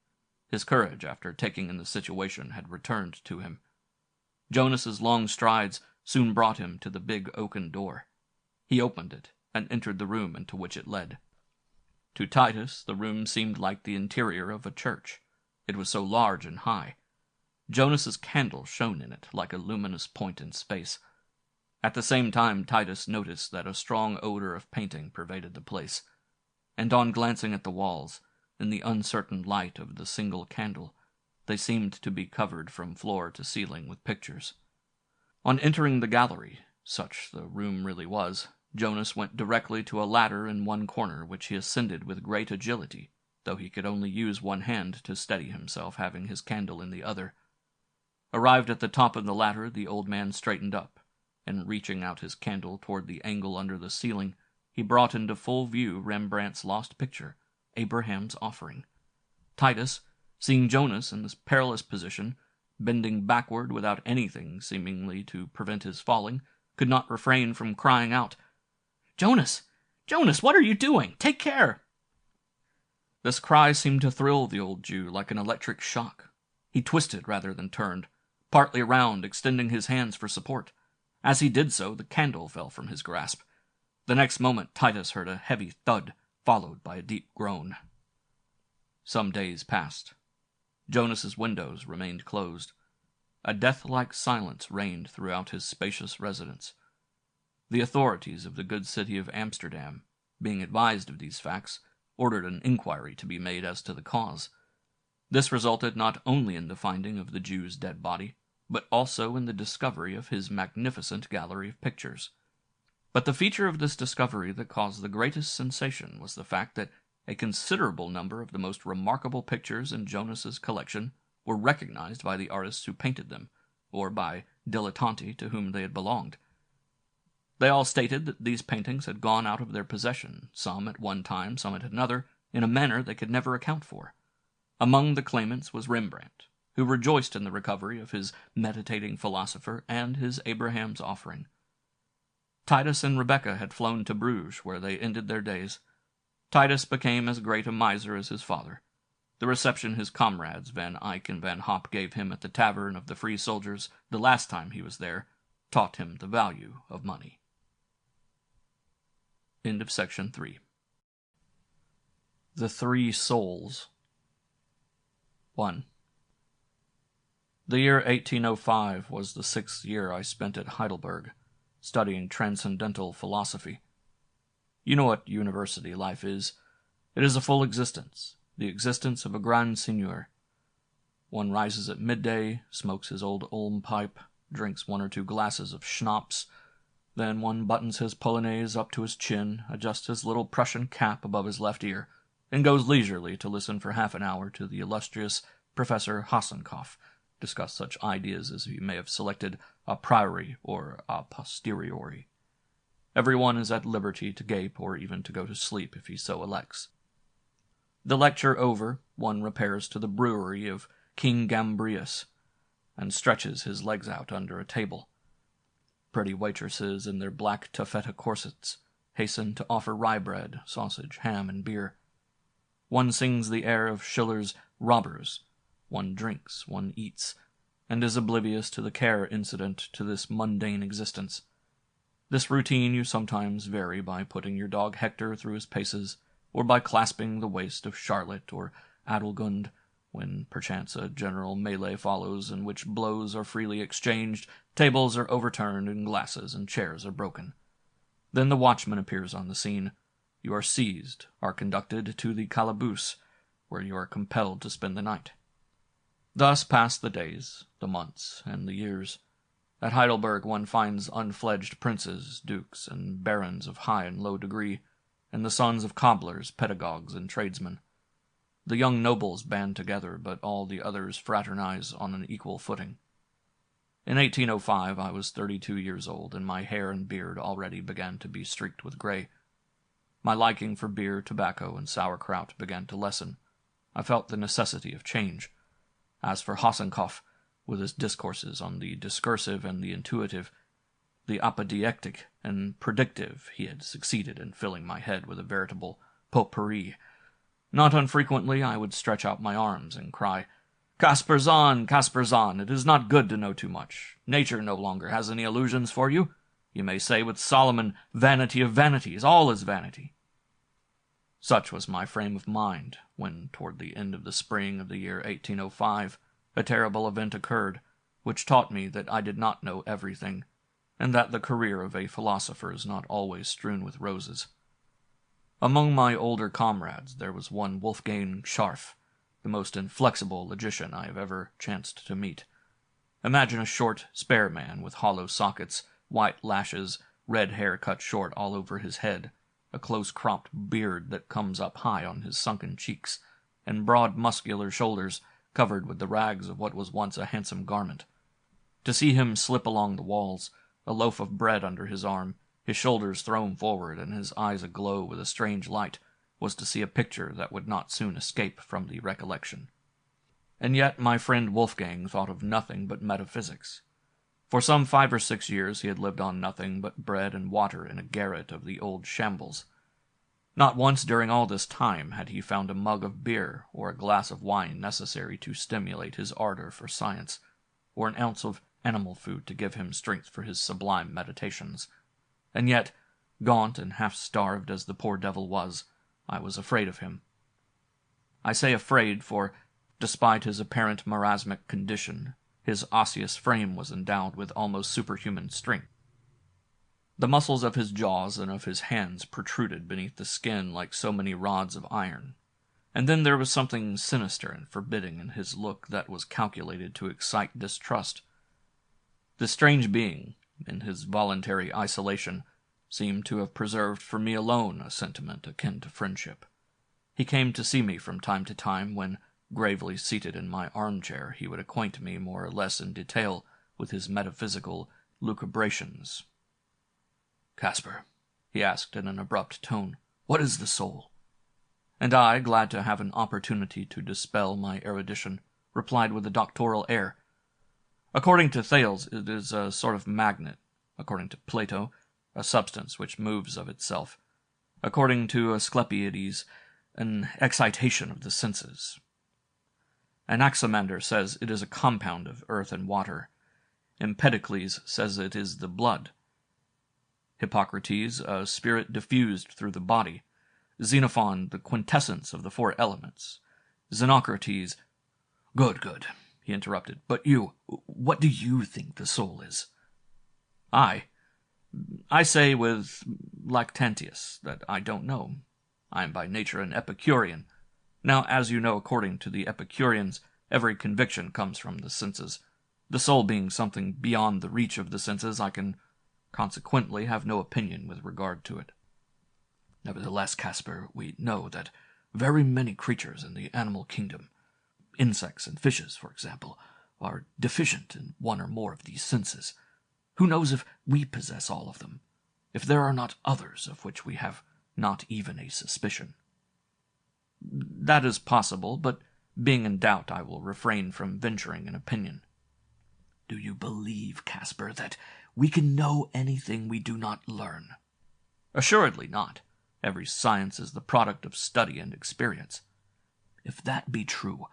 His courage, after taking in the situation, had returned to him. Jonas's long strides soon brought him to the big oaken door. He opened it, and entered the room into which it led. To Titus, the room seemed like the interior of a church. It was so large and high. Jonas's candle shone in it like a luminous point in space. At the same time, Titus noticed that a strong odor of painting pervaded the place, and on glancing at the walls, in the uncertain light of the single candle, they seemed to be covered from floor to ceiling with pictures. On entering the gallery, such the room really was, Jonas went directly to a ladder in one corner, which he ascended with great agility, though he could only use one hand to steady himself, having his candle in the other. Arrived at the top of the ladder, the old man straightened up, and reaching out his candle toward the angle under the ceiling, he brought into full view Rembrandt's lost picture, Abraham's Offering. Titus, seeing Jonas in this perilous position, bending backward without anything seemingly to prevent his falling, could not refrain from crying out, "Jonas! Jonas, what are you doing? Take care!" This cry seemed to thrill the old Jew like an electric shock. He twisted rather than turned, partly round, extending his hands for support. As he did so, the candle fell from his grasp. The next moment Titus heard a heavy thud, followed by a deep groan. Some days passed. Jonas's windows remained closed. A death-like silence reigned throughout his spacious residence. The authorities of the good city of Amsterdam, being advised of these facts, ordered an inquiry to be made as to the cause. This resulted not only in the finding of the Jew's dead body, but also in the discovery of his magnificent gallery of pictures. But the feature of this discovery that caused the greatest sensation was the fact that a considerable number of the most remarkable pictures in Jonas's collection were recognized by the artists who painted them, or by dilettanti to whom they had belonged. They all stated that these paintings had gone out of their possession, some at one time, some at another, in a manner they could never account for. Among the claimants was Rembrandt, who rejoiced in the recovery of his meditating philosopher and his Abraham's Offering. Titus and Rebecca had flown to Bruges, where they ended their days. Titus became as great a miser as his father. The reception his comrades Van Eyck and Van Hop gave him at the tavern of the Free Soldiers the last time he was there taught him the value of money. End of section 3. The Three Souls. 1. The year 1805 was the 6th year I spent at Heidelberg, studying transcendental philosophy. You know what university life is. It is a full existence, the existence of a grand seigneur. One rises at midday, smokes his old Ulm pipe, drinks 1 or 2 glasses of schnapps, then one buttons his polonaise up to his chin, adjusts his little Prussian cap above his left ear, and goes leisurely to listen for half an hour to the illustrious Professor Hasenkopf discuss such ideas as he may have selected a priori or a posteriori. Everyone is at liberty to gape or even to go to sleep if he so elects. The lecture over, one repairs to the brewery of King Gambrius, and stretches his legs out under a table. Pretty waitresses in their black taffeta corsets hasten to offer rye bread, sausage, ham, and beer. One sings the air of Schiller's Robbers. One drinks, one eats, and is oblivious to the care incident to this mundane existence. This routine you sometimes vary by putting your dog Hector through his paces, or by clasping the waist of Charlotte or Adelgund, when perchance a general melee follows in which blows are freely exchanged, tables are overturned, and glasses and chairs are broken. Then the watchman appears on the scene. You are seized, are conducted to the calaboose, where you are compelled to spend the night. Thus pass the days, the months, and the years. At Heidelberg one finds unfledged princes, dukes, and barons of high and low degree, and the sons of cobblers, pedagogues, and tradesmen. The young nobles band together, but all the others fraternize on an equal footing. In 1805 I was 32 years old, and my hair and beard already began to be streaked with gray. My liking for beer, tobacco, and sauerkraut began to lessen. I felt the necessity of change. As for Hasenkopf, with his discourses on the discursive and the intuitive, the apodeictic and predictive, he had succeeded in filling my head with a veritable potpourri. Not unfrequently I would stretch out my arms and cry, Kasperzahn, Kasperzahn, it is not good to know too much. Nature no longer has any illusions for you. You may say with Solomon, vanity of vanities, all is vanity. Such was my frame of mind, when, toward the end of the spring of the year 1805, a terrible event occurred, which taught me that I did not know everything, and that the career of a philosopher is not always strewn with roses. Among my older comrades there was one Wolfgang Scharf, the most inflexible logician I have ever chanced to meet. Imagine a short, spare man with hollow sockets, white lashes, red hair cut short all over his head, a close-cropped beard that comes up high on his sunken cheeks, and broad muscular shoulders covered with the rags of what was once a handsome garment. To see him slip along the walls, a loaf of bread under his arm, his shoulders thrown forward and his eyes aglow with a strange light, was to see a picture that would not soon escape from the recollection. And yet my friend Wolfgang thought of nothing but metaphysics. For some 5 or 6 years he had lived on nothing but bread and water in a garret of the old shambles. Not once during all this time had he found a mug of beer or a glass of wine necessary to stimulate his ardor for science, or an ounce of animal food to give him strength for his sublime meditations. And yet, gaunt and half-starved as the poor devil was, I was afraid of him. I say afraid, for, despite his apparent marasmic condition, his osseous frame was endowed with almost superhuman strength. The muscles of his jaws and of his hands protruded beneath the skin like so many rods of iron, and then there was something sinister and forbidding in his look that was calculated to excite distrust. This strange being, in his voluntary isolation, seemed to have preserved for me alone a sentiment akin to friendship. He came to see me from time to time, when, gravely seated in my armchair, he would acquaint me more or less in detail with his metaphysical lucubrations. "Caspar," he asked in an abrupt tone, "what is the soul?" And I, glad to have an opportunity to dispel my erudition, replied with a doctoral air, "According to Thales, it is a sort of magnet. According to Plato, a substance which moves of itself. According to Asclepiades, an excitation of the senses. Anaximander says it is a compound of earth and water. Empedocles says it is the blood. Hippocrates, a spirit diffused through the body. Xenophon, the quintessence of the 4 elements. Xenocrates, Good, good, he interrupted. But you, what do you think the soul is? I say with Lactantius that I don't know. I am by nature an Epicurean. Now, as you know, according to the Epicureans, every conviction comes from the senses. The soul being something beyond the reach of the senses, I can consequently have no opinion with regard to it. Nevertheless, Caspar, we know that very many creatures in the animal kingdom, insects and fishes, for example, are deficient in one or more of these senses. Who knows if we possess all of them, if there are not others of which we have not even a suspicion? That is possible, but being in doubt, I will refrain from venturing an opinion. Do you believe, Caspar, that we can know anything we do not learn? Assuredly not. Every science is the product of study and experience. If that be true,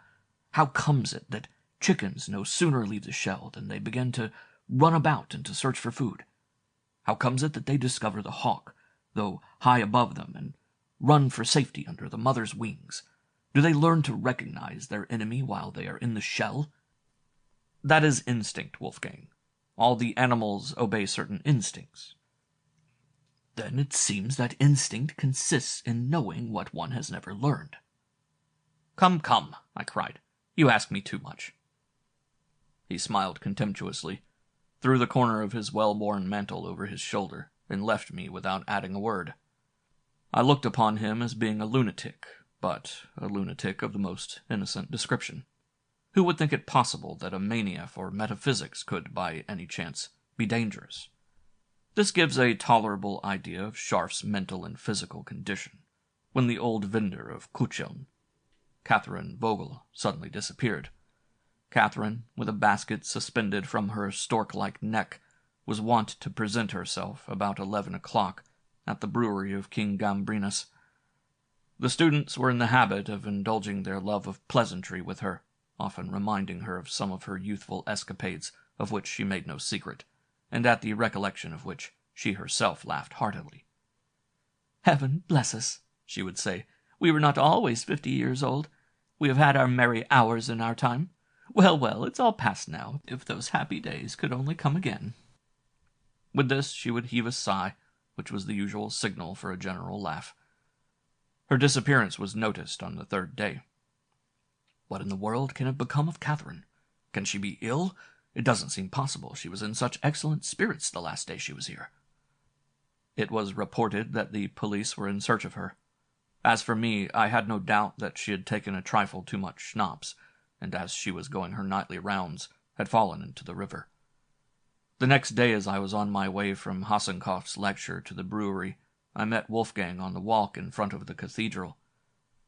how comes it that chickens no sooner leave the shell than they begin to run about and to search for food? How comes it that they discover the hawk, though high above them, and run for safety under the mother's wings? Do they learn to recognize their enemy while they are in the shell? That is instinct, Wolfgang. All the animals obey certain instincts. Then it seems that instinct consists in knowing what one has never learned. Come, come, I cried. You ask me too much. He smiled contemptuously, threw the corner of his well-worn mantle over his shoulder, and left me without adding a word. I looked upon him as being a lunatic, but a lunatic of the most innocent description. Who would think it possible that a mania for metaphysics could, by any chance, be dangerous? This gives a tolerable idea of Scharf's mental and physical condition, when the old vendor of Kucheln, Catherine Vogel, suddenly disappeared. Catherine, with a basket suspended from her stork-like neck, was wont to present herself about 11 o'clock at the brewery of King Gambrinus. The students were in the habit of indulging their love of pleasantry with her, often reminding her of some of her youthful escapades, of which she made no secret, and at the recollection of which she herself laughed heartily. "Heaven bless us," she would say. "We were not always 50 years old. We have had our merry hours in our time. Well, well, it's all past now. If those happy days could only come again." With this she would heave a sigh, which was the usual signal for a general laugh. Her disappearance was noticed on the 3rd day. What in the world can have become of Catherine? Can she be ill? It doesn't seem possible. She was in such excellent spirits the last day she was here. It was reported that the police were in search of her. As for me, I had no doubt that she had taken a trifle too much schnapps, and as she was going her nightly rounds, had fallen into the river. The next day, as I was on my way from Hassenkopf's lecture to the brewery, I met Wolfgang on the walk in front of the cathedral.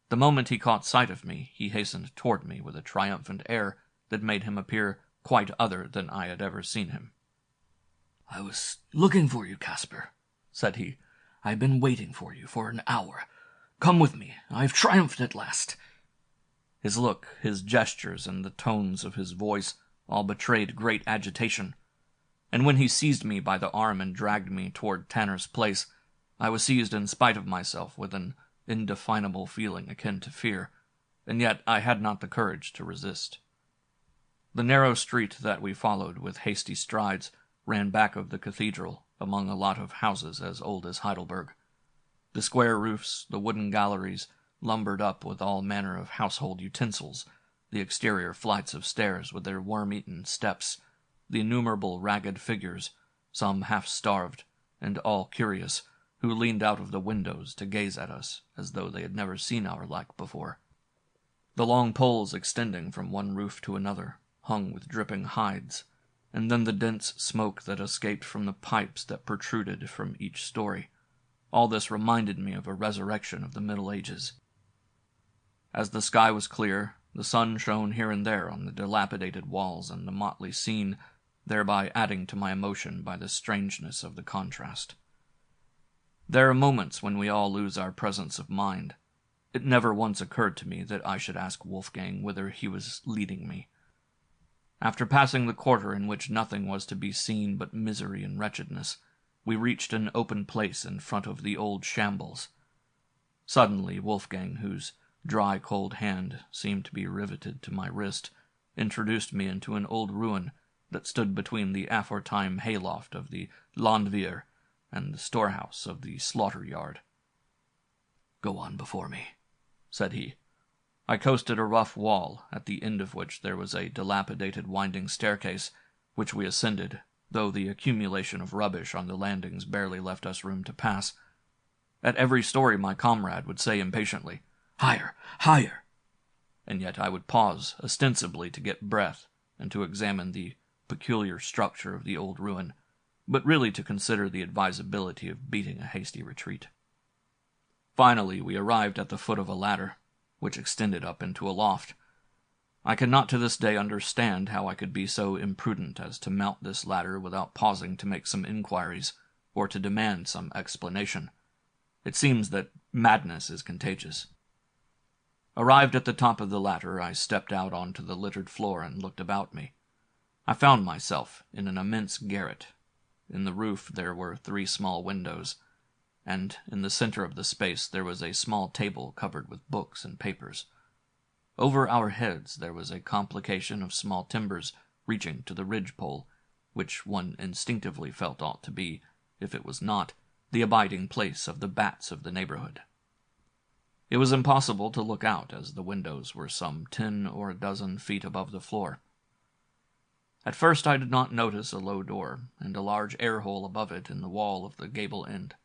The moment he caught sight of me, he hastened toward me with a triumphant air that made him appear quite other than I had ever seen him. "I was looking for you, Caspar," said he. "I have been waiting for you for an hour. Come with me. I have triumphed at last." His look, his gestures, and the tones of his voice all betrayed great agitation, and when he seized me by the arm and dragged me toward Tanner's place, I was seized in spite of myself with an indefinable feeling akin to fear, and yet I had not the courage to resist. The narrow street that we followed with hasty strides ran back of the cathedral, among a lot of houses as old as Heidelberg. The square roofs, the wooden galleries, lumbered up with all manner of household utensils, the exterior flights of stairs with their worm-eaten steps, the innumerable ragged figures, some half-starved, and all curious, who leaned out of the windows to gaze at us as though they had never seen our like before. The long poles extending from one roof to another, hung with dripping hides, and then the dense smoke that escaped from the pipes that protruded from each story. All this reminded me of a resurrection of the Middle Ages. As the sky was clear, the sun shone here and there on the dilapidated walls and the motley scene, thereby adding to my emotion by the strangeness of the contrast. There are moments when we all lose our presence of mind. It never once occurred to me that I should ask Wolfgang whither he was leading me. After passing the quarter in which nothing was to be seen but misery and wretchedness, we reached an open place in front of the old shambles. Suddenly Wolfgang, whose dry, cold hand seemed to be riveted to my wrist, introduced me into an old ruin that stood between the aforetime hayloft of the landwehr and the storehouse of the slaughter-yard. "Go on before me," said he. I coasted a rough wall, at the end of which there was a dilapidated winding staircase, which we ascended, though the accumulation of rubbish on the landings barely left us room to pass. At every story my comrade would say impatiently, "Higher, higher!" And yet I would pause, ostensibly to get breath and to examine the peculiar structure of the old ruin, but really to consider the advisability of beating a hasty retreat. Finally, we arrived at the foot of a ladder, which extended up into a loft. I cannot to this day understand how I could be so imprudent as to mount this ladder without pausing to make some inquiries, or to demand some explanation. It seems that madness is contagious. Arrived at the top of the ladder, I stepped out onto the littered floor and looked about me. I found myself in an immense garret. In the roof there were 3 small windows, and in the center of the space there was a small table covered with books and papers. Over our heads there was a complication of small timbers reaching to the ridge-pole, which one instinctively felt ought to be, if it was not, the abiding place of the bats of the neighborhood. It was impossible to look out, as the windows were some 10 or a dozen feet above the floor. At first I did not notice a low door, and a large air-hole above it in the wall of the gable end.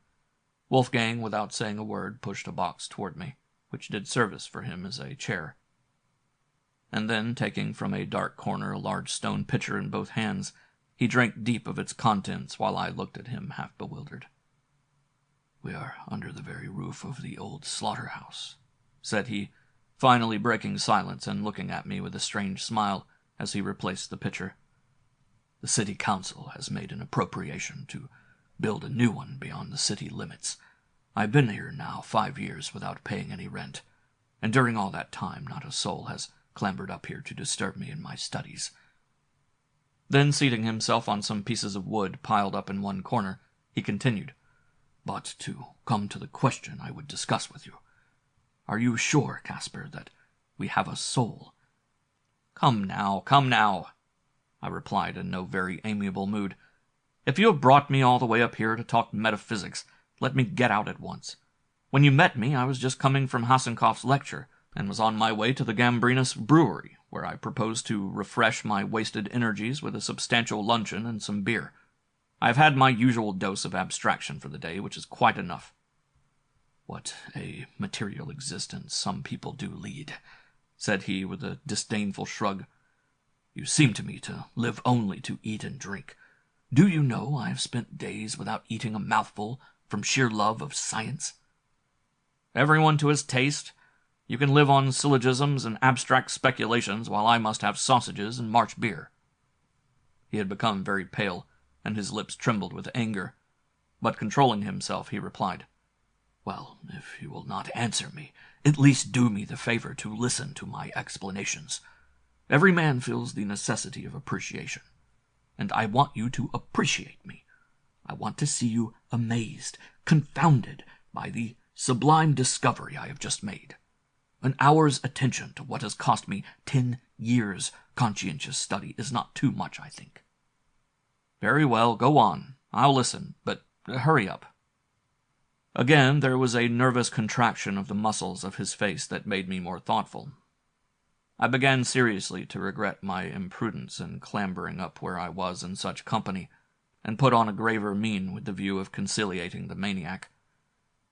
Wolfgang, without saying a word, pushed a box toward me, which did service for him as a chair. And then, taking from a dark corner a large stone pitcher in both hands, he drank deep of its contents while I looked at him half bewildered. "We are under the very roof of the old slaughterhouse," said he, finally breaking silence and looking at me with a strange smile as he replaced the pitcher. "The city council has made an appropriation to build a new one beyond the city limits. I've been here now 5 years without paying any rent, and during all that time not a soul has clambered up here to disturb me in my studies." Then, seating himself on some pieces of wood piled up in one corner, he continued, "But to come to the question I would discuss with you, are you sure, Casper, that we have a soul?" Come now, I replied in no very amiable mood. "If you have brought me all the way up here to talk metaphysics, let me get out at once. When you met me, I was just coming from Hasenkopf's lecture, and was on my way to the Gambrinus brewery, where I proposed to refresh my wasted energies with a substantial luncheon and some beer. I have had my usual dose of abstraction for the day, which is quite enough." "What a material existence some people do lead," said he with a disdainful shrug. "You seem to me to live only to eat and drink. Do you know I have spent days without eating a mouthful from sheer love of science?" "Everyone to his taste. You can live on syllogisms and abstract speculations, while I must have sausages and March beer." He had become very pale, and his lips trembled with anger. But controlling himself, he replied, "Well, if you will not answer me, at least do me the favor to listen to my explanations. Every man feels the necessity of appreciation, and I want you to appreciate me. I want to see you amazed, confounded by the sublime discovery I have just made. An hour's attention to what has cost me 10 years' conscientious study is not too much, I think." "Very well, go on. I'll listen, but hurry up." Again there was a nervous contraction of the muscles of his face that made me more thoughtful. I began seriously to regret my imprudence in clambering up where I was in such company, and put on a graver mien with the view of conciliating the maniac.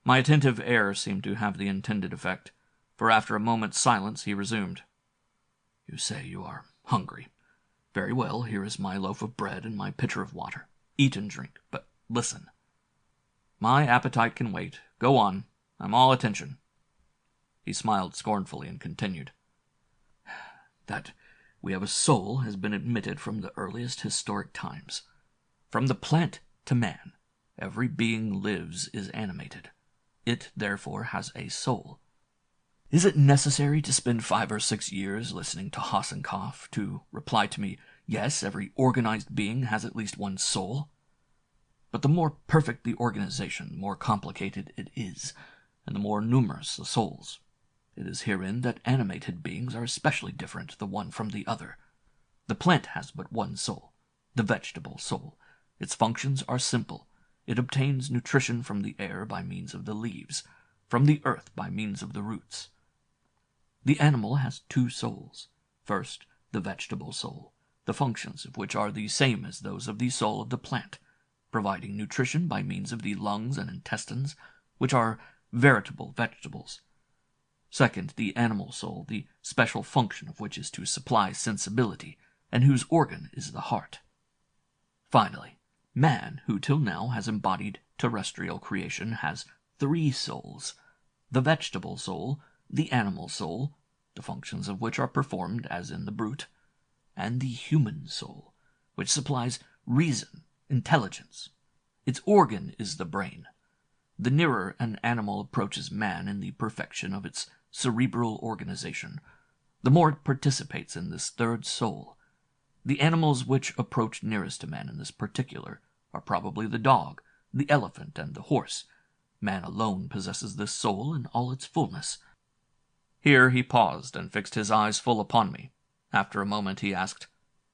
My attentive air seemed to have the intended effect, for after a moment's silence he resumed. "You say you are hungry. Very well, here is my loaf of bread and my pitcher of water. Eat and drink, but listen." "My appetite can wait. Go on. I'm all attention." He smiled scornfully and continued. "That we have a soul has been admitted from the earliest historic times. From the plant to man, every being lives is animated. It, therefore, has a soul. Is it necessary to spend 5 or 6 years listening to Hasenkopf to reply to me, yes, every organized being has at least one soul? But the more perfect the organization, the more complicated it is, and the more numerous the souls. It is herein that animated beings are especially different the one from the other. The plant has but one soul, the vegetable soul. Its functions are simple. It obtains nutrition from the air by means of the leaves, from the earth by means of the roots. The animal has two souls. First, the vegetable soul, the functions of which are the same as those of the soul of the plant, providing nutrition by means of the lungs and intestines, which are veritable vegetables. Second, the animal soul, the special function of which is to supply sensibility, and whose organ is the heart. Finally, man, who till now has embodied terrestrial creation, has three souls: the vegetable soul, the animal soul, the functions of which are performed as in the brute, and the human soul, which supplies reason, intelligence. Its organ is the brain. The nearer an animal approaches man in the perfection of its cerebral organization, the more it participates in this third soul. The animals which approach nearest to man in this particular are probably the dog, the elephant, and the horse. Man alone possesses this soul in all its fullness. Here he paused and fixed his eyes full upon me. After a moment he asked,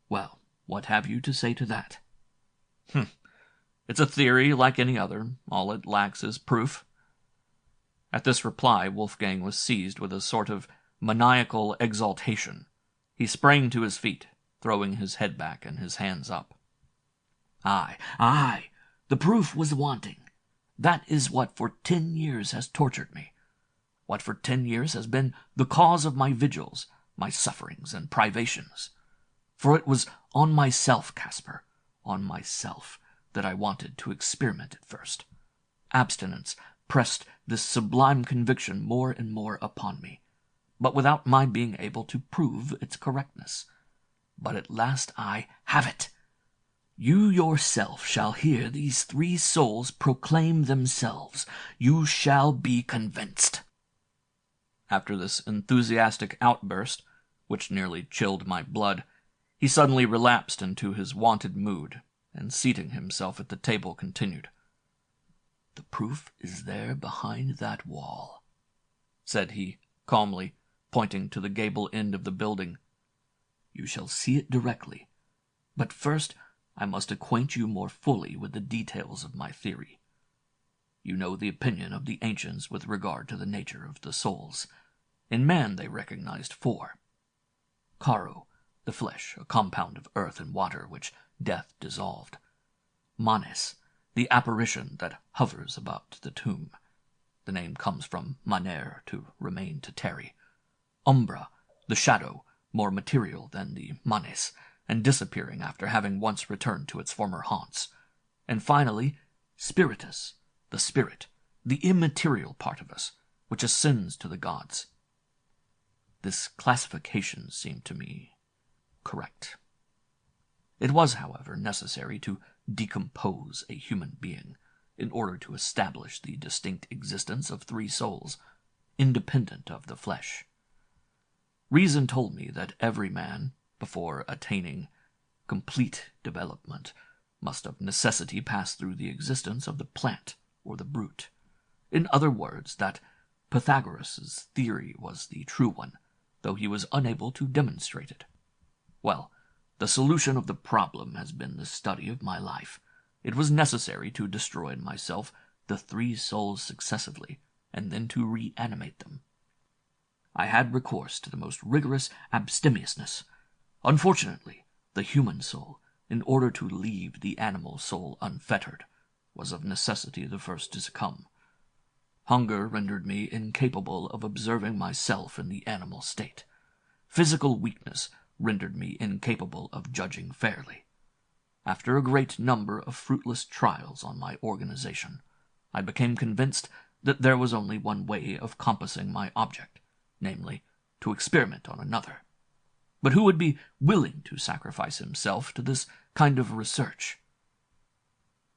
"Well, what have you to say to that?" It's a theory like any other. All it lacks is proof." At this reply, Wolfgang was seized with a sort of maniacal exaltation. He sprang to his feet, throwing his head back and his hands up. Aye, the proof was wanting. That is what for 10 years has tortured me. What for 10 years has been the cause of my vigils, my sufferings and privations. For it was on myself, Caspar, on myself, that I wanted to experiment at first. Abstinence pressed this sublime conviction more and more upon me, but without my being able to prove its correctness. But at last I have it. You yourself shall hear these three souls proclaim themselves. You shall be convinced." After this enthusiastic outburst, which nearly chilled my blood, he suddenly relapsed into his wonted mood, and seating himself at the table continued, "The proof is there behind that wall," said he, calmly, pointing to the gable end of the building. "You shall see it directly, but first I must acquaint you more fully with the details of my theory. You know the opinion of the ancients with regard to the nature of the souls. In man they recognized 4. Caro, the flesh, a compound of earth and water which death dissolved. Manes, the apparition that hovers about the tomb. The name comes from manere, to remain, to tarry. Umbra, the shadow, more material than the manes, and disappearing after having once returned to its former haunts. And finally, spiritus, the spirit, the immaterial part of us, which ascends to the gods. This classification seemed to me correct. It was, however, necessary to decompose a human being in order to establish the distinct existence of 3 souls, independent of the flesh. Reason told me that every man, before attaining complete development, must of necessity pass through the existence of the plant or the brute. In other words, that Pythagoras' theory was the true one, though he was unable to demonstrate it. Well, the solution of the problem has been the study of my life. It was necessary to destroy in myself the 3 souls successively, and then to reanimate them. I had recourse to the most rigorous abstemiousness. Unfortunately, the human soul, in order to leave the animal soul unfettered, was of necessity the first to succumb. Hunger rendered me incapable of observing myself in the animal state. Physical weakness rendered me incapable of judging fairly. After a great number of fruitless trials on my organization, I became convinced that there was only one way of compassing my object, namely, to experiment on another. But who would be willing to sacrifice himself to this kind of research?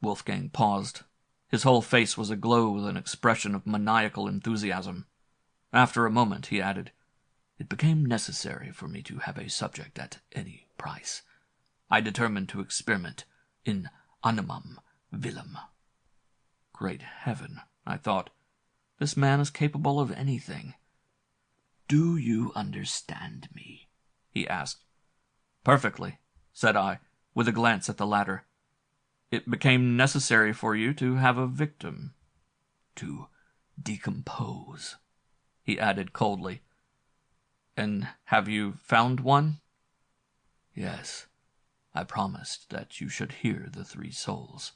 Wolfgang paused. His whole face was aglow with an expression of maniacal enthusiasm. After a moment he added, "It became necessary for me to have a subject at any price. I determined to experiment in animam villem." Great heaven, I thought, this man is capable of anything. "Do you understand me?" he asked. Perfectly, said I, with a glance at the latter. It became necessary for you to have a victim. To decompose, he added coldly. And have you found one? Yes. I promised that you should hear the three souls.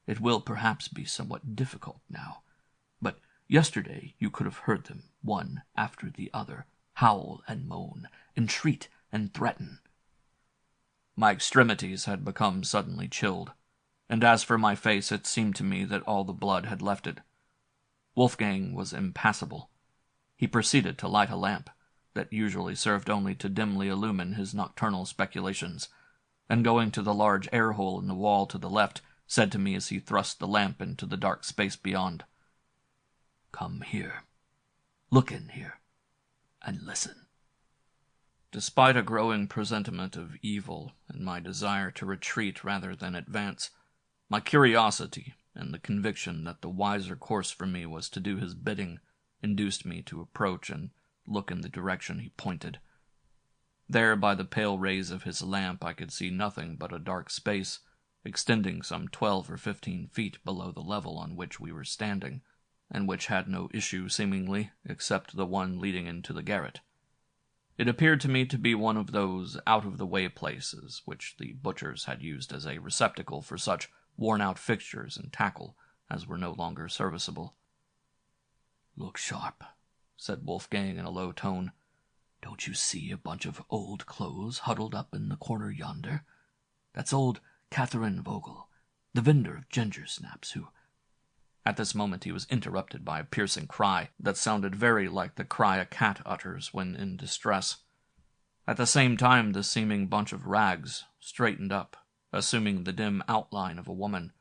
It will perhaps be somewhat difficult now, but yesterday you could have heard them, one after the other, howl and moan, entreat and threaten. My extremities had become suddenly chilled, and as for my face, it seemed to me that all the blood had left it. Wolfgang was impassible. He proceeded to light a lamp, that usually served only to dimly illumine his nocturnal speculations, and going to the large air-hole in the wall to the left, said to me as he thrust the lamp into the dark space beyond, "Come here. Look in here, and listen." Despite a growing presentiment of evil and my desire to retreat rather than advance, my curiosity and the conviction that the wiser course for me was to do his bidding induced me to approach and look in the direction he pointed. There, by the pale rays of his lamp, I could see nothing but a dark space, extending some 12 or 15 feet below the level on which we were standing, and which had no issue, seemingly, except the one leading into the garret. It appeared to me to be one of those out-of-the-way places which the butchers had used as a receptacle for such worn-out fixtures and tackle as were no longer serviceable. "Look sharp," said Wolfgang in a low tone. "Don't you see a bunch of old clothes huddled up in the corner yonder? That's old Catherine Vogel, the vendor of ginger snaps, who—" At this moment he was interrupted by a piercing cry that sounded very like the cry a cat utters when in distress. At the same time the seeming bunch of rags straightened up, assuming the dim outline of a woman,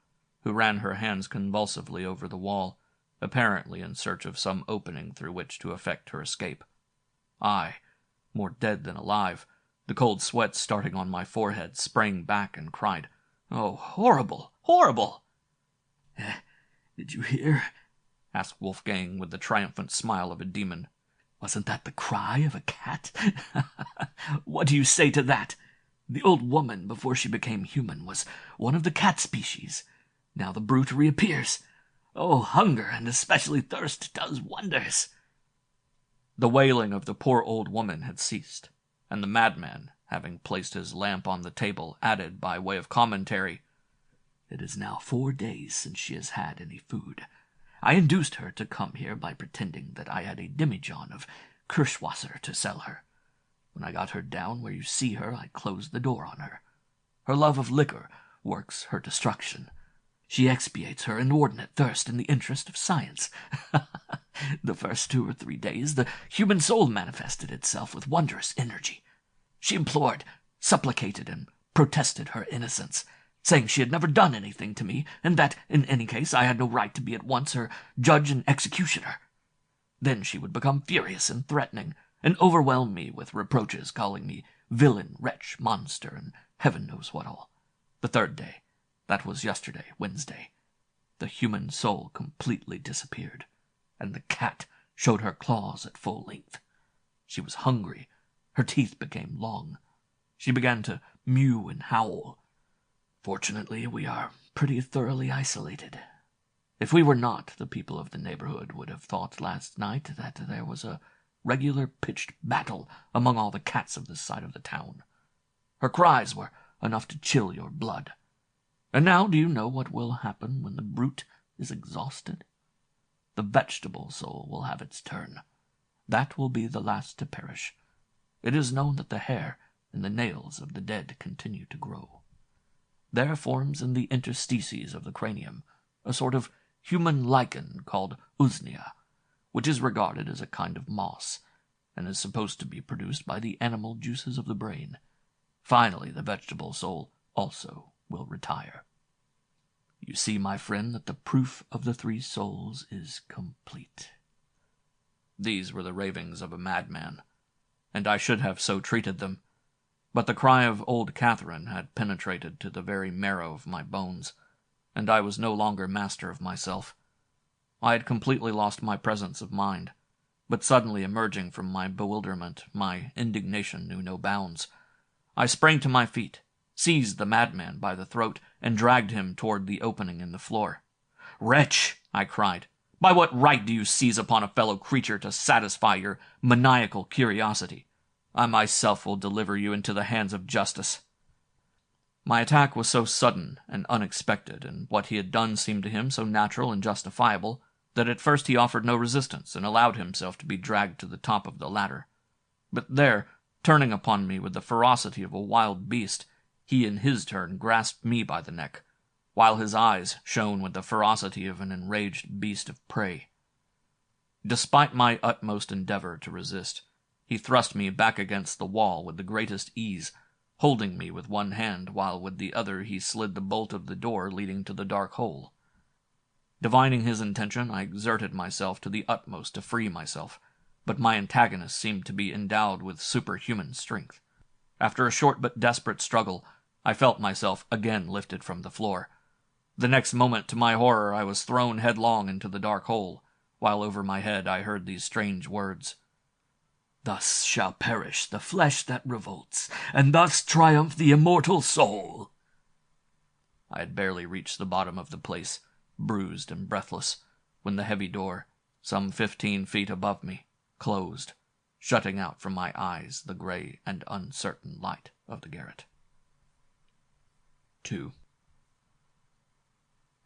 who ran her hands convulsively over the wall, apparently in search of some opening through which to effect her escape. I, more dead than alive, the cold sweat starting on my forehead, sprang back and cried, "Oh, horrible, horrible!" "Did you hear?" asked Wolfgang with the triumphant smile of a demon. "Wasn't that the cry of a cat? What do you say to that? The old woman, before she became human, was one of the cat species. Now the brute reappears. Oh, hunger, and especially thirst, does wonders." The wailing of the poor old woman had ceased, and the madman, having placed his lamp on the table, added by way of commentary, "It is now 4 days since she has had any food. I induced her to come here by pretending that I had a demijohn of Kirschwasser to sell her. When I got her down where you see her, I closed the door on her. Her love of liquor works her destruction. She expiates her inordinate thirst in the interest of science. The first 2 or 3 days the human soul manifested itself with wondrous energy. She implored, supplicated, and protested her innocence, saying she had never done anything to me, and that, in any case, I had no right to be at once her judge and executioner. Then she would become furious and threatening, and overwhelm me with reproaches, calling me villain, wretch, monster, and heaven knows what all. The 3rd day, that was yesterday, Wednesday, the human soul completely disappeared, and the cat showed her claws at full length. She was hungry. Her teeth became long. She began to mew and howl. Fortunately, we are pretty thoroughly isolated. If we were not, the people of the neighborhood would have thought last night that there was a regular pitched battle among all the cats of this side of the town. Her cries were enough to chill your blood. And now do you know what will happen when the brute is exhausted? The vegetable soul will have its turn. That will be the last to perish. It is known that the hair and the nails of the dead continue to grow. There forms in the interstices of the cranium a sort of human lichen called usnea, which is regarded as a kind of moss, and is supposed to be produced by the animal juices of the brain. Finally, the vegetable soul also will retire. You see, my friend, that the proof of the 3 souls is complete." These were the ravings of a madman, and I should have so treated them, but the cry of old Catherine had penetrated to the very marrow of my bones, and I was no longer master of myself. I had completely lost my presence of mind, but suddenly emerging from my bewilderment, my indignation knew no bounds. I sprang to my feet, seized the madman by the throat, and dragged him toward the opening in the floor. "Wretch!" I cried. "By what right do you seize upon a fellow creature to satisfy your maniacal curiosity? I myself will deliver you into the hands of justice." My attack was so sudden and unexpected, and what he had done seemed to him so natural and justifiable, that at first he offered no resistance and allowed himself to be dragged to the top of the ladder. But there, turning upon me with the ferocity of a wild beast, he in his turn grasped me by the neck, while his eyes shone with the ferocity of an enraged beast of prey. Despite my utmost endeavor to resist, he thrust me back against the wall with the greatest ease, holding me with one hand, while with the other he slid the bolt of the door leading to the dark hole. Divining his intention, I exerted myself to the utmost to free myself, but my antagonist seemed to be endowed with superhuman strength. After a short but desperate struggle, I felt myself again lifted from the floor. The next moment, to my horror, I was thrown headlong into the dark hole, while over my head I heard these strange words: "Thus shall perish the flesh that revolts, and thus triumph the immortal soul." I had barely reached the bottom of the place, bruised and breathless, when the heavy door, some 15 feet above me, closed, shutting out from my eyes the gray and uncertain light of the garret. 2.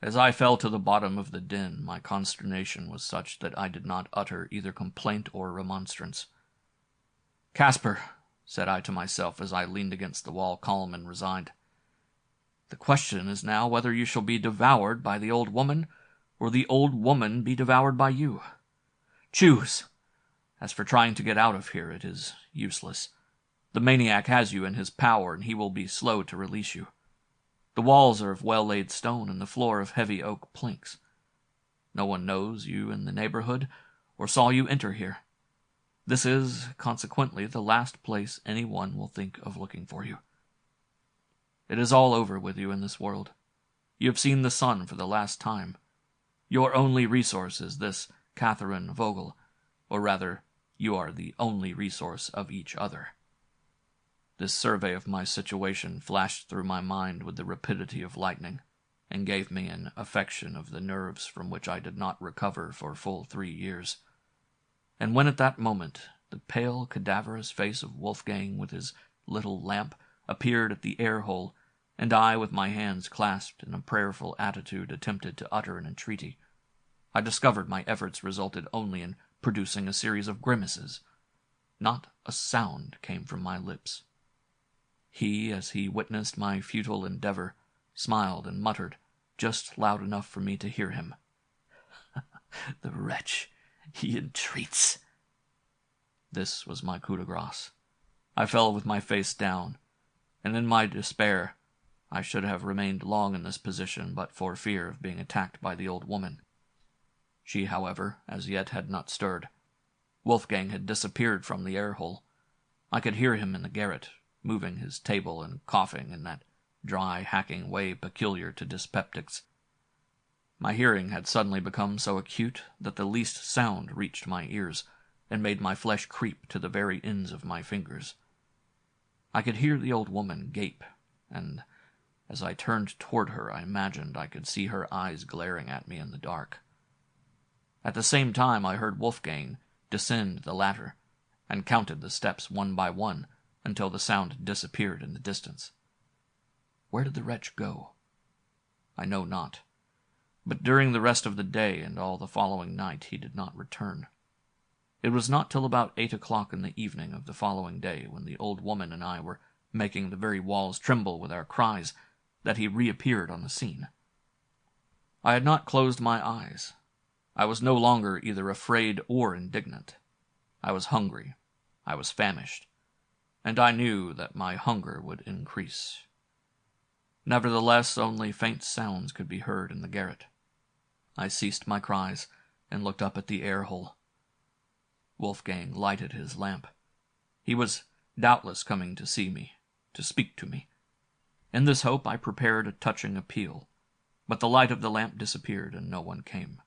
As I fell to the bottom of the den, my consternation was such that I did not utter either complaint or remonstrance. "Casper," said I to myself as I leaned against the wall, calm and resigned, "the question is now whether you shall be devoured by the old woman, or the old woman be devoured by you. Choose. As for trying to get out of here, it is useless. The maniac has you in his power, and he will be slow to release you. The walls are of well-laid stone, and the floor of heavy oak planks. No one knows you in the neighborhood, or saw you enter here. This is, consequently, the last place any one will think of looking for you. It is all over with you in this world. You have seen the sun for the last time. Your only resource is this Catherine Vogel, or rather, you are the only resource of each other." This survey of my situation flashed through my mind with the rapidity of lightning, and gave me an affection of the nerves from which I did not recover for full 3 years. And when at that moment the pale, cadaverous face of Wolfgang with his little lamp appeared at the air-hole, and I, with my hands clasped in a prayerful attitude, attempted to utter an entreaty, I discovered my efforts resulted only in producing a series of grimaces. Not a sound came from my lips. He, as he witnessed my futile endeavor, smiled and muttered, just loud enough for me to hear him, "The wretch, he entreats." This was my coup de grace. I fell with my face down, and in my despair I should have remained long in this position but for fear of being attacked by the old woman. She, however, as yet had not stirred. Wolfgang had disappeared from the air-hole. I could hear him in the garret, moving his table and coughing in that dry, hacking way peculiar to dyspeptics. My hearing had suddenly become so acute that the least sound reached my ears, and made my flesh creep to the very ends of my fingers. I could hear the old woman gape, and as I turned toward her I imagined I could see her eyes glaring at me in the dark. At the same time I heard Wolfgang descend the ladder, and counted the steps one by one, until the sound disappeared in the distance. Where did the wretch go? I know not, but during the rest of the day and all the following night he did not return. It was not till about 8 o'clock in the evening of the following day, when the old woman and I were making the very walls tremble with our cries, that he reappeared on the scene. I had not closed my eyes. I was no longer either afraid or indignant. I was hungry. I was famished. And I knew that my hunger would increase. Nevertheless, only faint sounds could be heard in the garret. I ceased my cries and looked up at the air-hole. Wolfgang lighted his lamp. He was doubtless coming to see me, to speak to me. In this hope I prepared a touching appeal, but the light of the lamp disappeared and no one came.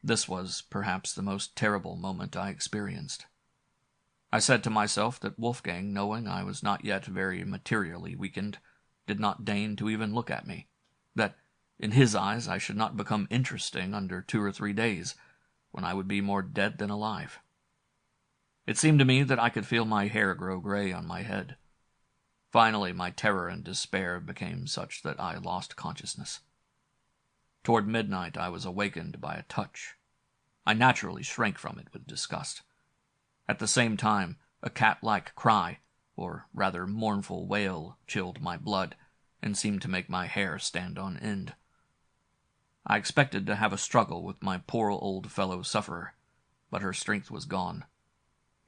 This was perhaps the most terrible moment I experienced. I said to myself that Wolfgang, knowing I was not yet very materially weakened, did not deign to even look at me, that in his eyes I should not become interesting under 2 or 3 days, when I would be more dead than alive. It seemed to me that I could feel my hair grow gray on my head. Finally, my terror and despair became such that I lost consciousness. Toward midnight I was awakened by a touch. I naturally shrank from it with disgust. At the same time, a cat-like cry, or rather mournful wail, chilled my blood, and seemed to make my hair stand on end. I expected to have a struggle with my poor old fellow-sufferer, but her strength was gone.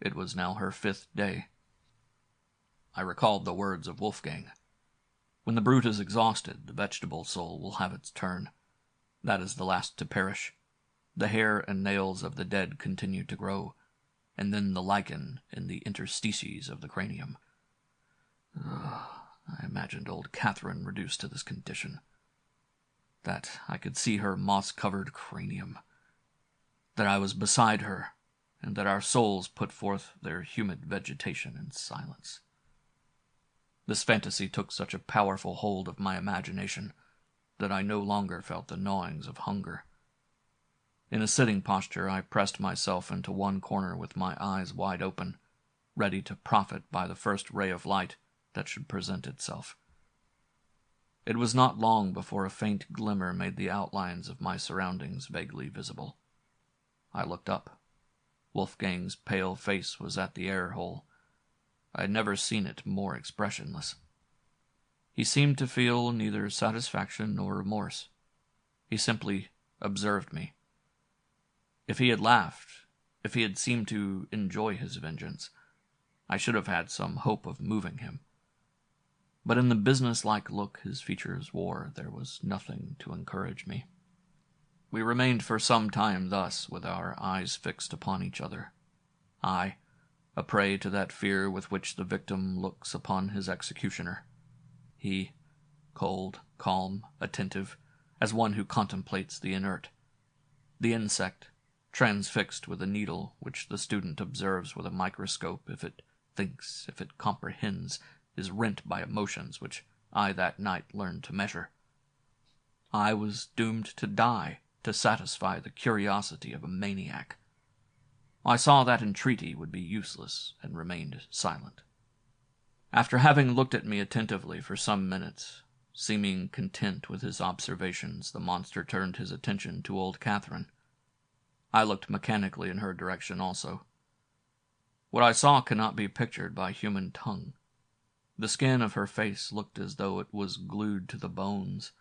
It was now her 5th day. I recalled the words of Wolfgang. When the brute is exhausted, the vegetable soul will have its turn. That is the last to perish. The hair and nails of the dead continue to grow, and then the lichen in the interstices of the cranium. I imagined old Catherine reduced to this condition. That I could see her moss-covered cranium. That I was beside her, and that our souls put forth their humid vegetation in silence. This fantasy took such a powerful hold of my imagination that I no longer felt the gnawings of hunger. In a sitting posture, I pressed myself into one corner with my eyes wide open, ready to profit by the first ray of light that should present itself. It was not long before a faint glimmer made the outlines of my surroundings vaguely visible. I looked up. Wolfgang's pale face was at the air-hole. I had never seen it more expressionless. He seemed to feel neither satisfaction nor remorse. He simply observed me. If he had laughed, if he had seemed to enjoy his vengeance, I should have had some hope of moving him. But in the business-like look his features wore, there was nothing to encourage me. We remained for some time thus, with our eyes fixed upon each other. I, a prey to that fear with which the victim looks upon his executioner. He, cold, calm, attentive, as one who contemplates the inert. The insect, transfixed with a needle which the student observes with a microscope if it thinks, if it comprehends, is rent by emotions which I that night learned to measure. I was doomed to die to satisfy the curiosity of a maniac. I saw that entreaty would be useless and remained silent. After having looked at me attentively for some minutes, seeming content with his observations, the monster turned his attention to old Catherine. I looked mechanically in her direction also. What I saw cannot be pictured by human tongue. The skin of her face looked as though it was glued to the bones,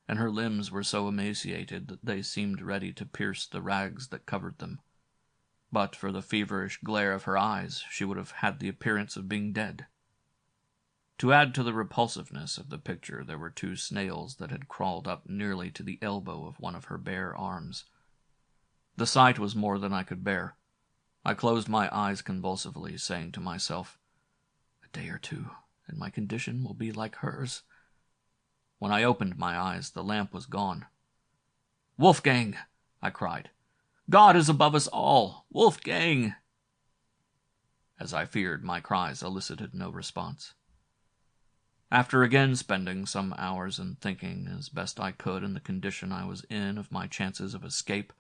and her limbs were so emaciated that they seemed ready to pierce the rags that covered them. But for the feverish glare of her eyes, she would have had the appearance of being dead. To add to the repulsiveness of the picture, there were 2 snails that had crawled up nearly to the elbow of one of her bare arms. The sight was more than I could bear. I closed my eyes convulsively, saying to myself, "A day or 2, and my condition will be like hers." When I opened my eyes, the lamp was gone. "Wolfgang!" I cried. "God is above us all! Wolfgang!" As I feared, my cries elicited no response. After again spending some hours in thinking as best I could in the condition I was in of my chances of escape,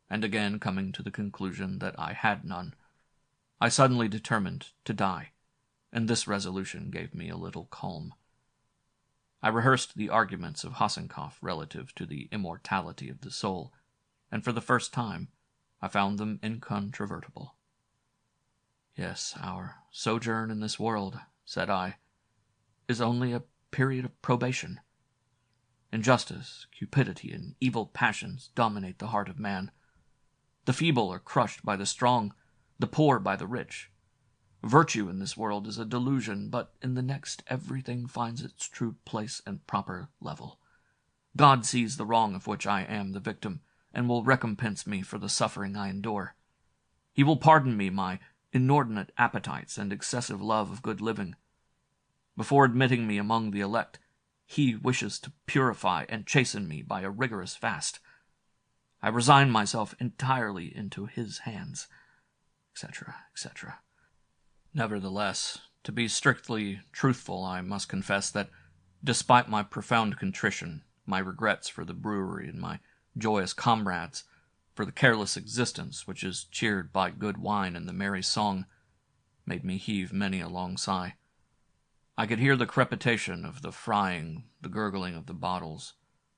and again coming to the conclusion that I had none, I suddenly determined to die, and this resolution gave me a little calm. I rehearsed the arguments of Hassenkopf relative to the immortality of the soul, and for the first time I found them incontrovertible. "Yes, our sojourn in this world," said I, "is only a period of probation. Injustice, cupidity, and evil passions dominate the heart of man. The feeble are crushed by the strong, the poor by the rich. Virtue in this world is a delusion, but in the next everything finds its true place and proper level. God sees the wrong of which I am the victim, and will recompense me for the suffering I endure. He will pardon me my inordinate appetites and excessive love of good living. Before admitting me among the elect, He wishes to purify and chasten me by a rigorous fast. I resign myself entirely into His hands," etc., etc. Nevertheless, to be strictly truthful, I must confess that, despite my profound contrition, my regrets for the brewery and my joyous comrades, for the careless existence which is cheered by good wine and the merry song, made me heave many a long sigh. I could hear the crepitation of the frying, the gurgling of the bottles,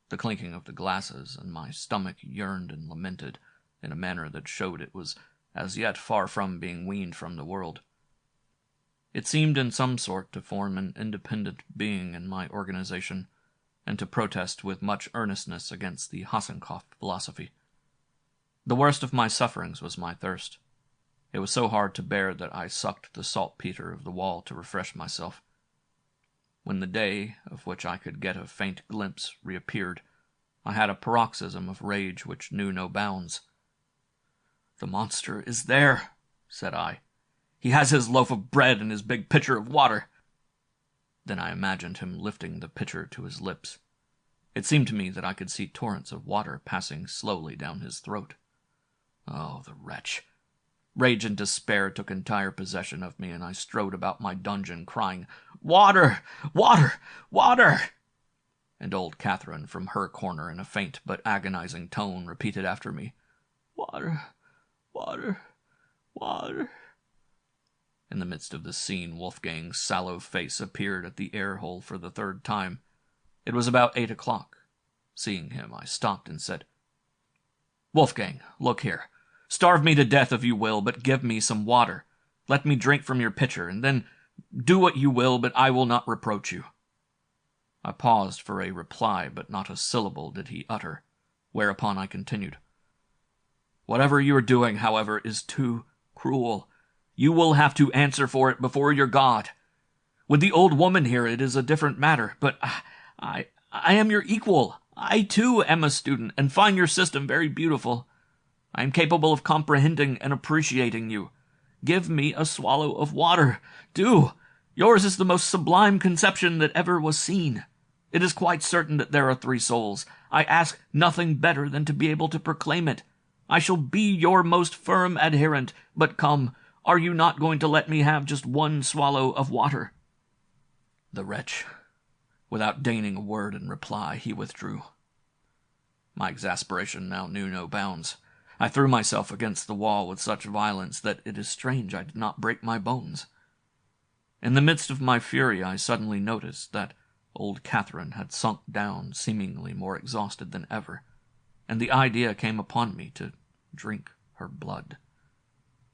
the clinking of the glasses, and my stomach yearned and lamented in a manner that showed it was as yet far from being weaned from the world. It seemed in some sort to form an independent being in my organization, and to protest with much earnestness against the Hassenkopf philosophy. The worst of my sufferings was my thirst. It was so hard to bear that I sucked the saltpeter of the wall to refresh myself. When the day, of which I could get a faint glimpse, reappeared, I had a paroxysm of rage which knew no bounds. "The monster is there," said I. "He has his loaf of bread and his big pitcher of water." Then I imagined him lifting the pitcher to his lips. It seemed to me that I could see torrents of water passing slowly down his throat. Oh, the wretch! Rage and despair took entire possession of me, and I strode about my dungeon, crying, "Water! Water! Water!" And old Catherine, from her corner, in a faint but agonizing tone, repeated after me, "Water! Water! Water!" In the midst of this scene, Wolfgang's sallow face appeared at the air-hole for the third time. It was about 8 o'clock. Seeing him, I stopped and said, "Wolfgang, look here. Starve me to death if you will, but give me some water. Let me drink from your pitcher, and then do what you will, but I will not reproach you." I paused for a reply, but not a syllable did he utter, whereupon I continued, "Whatever you are doing, however, is too cruel. You will have to answer for it before your God. With the old woman here it is a different matter, but I am your equal. I, too, am a student, and find your system very beautiful. I am capable of comprehending and appreciating you. Give me a swallow of water. Do! Yours is the most sublime conception that ever was seen. It is quite certain that there are 3 souls. I ask nothing better than to be able to proclaim it. I shall be your most firm adherent, but come, are you not going to let me have just 1 swallow of water?" The wretch, without deigning a word in reply, he withdrew. My exasperation now knew no bounds. I threw myself against the wall with such violence that it is strange I did not break my bones. In the midst of my fury, I suddenly noticed that old Catherine had sunk down, seemingly more exhausted than ever, and the idea came upon me to drink her blood.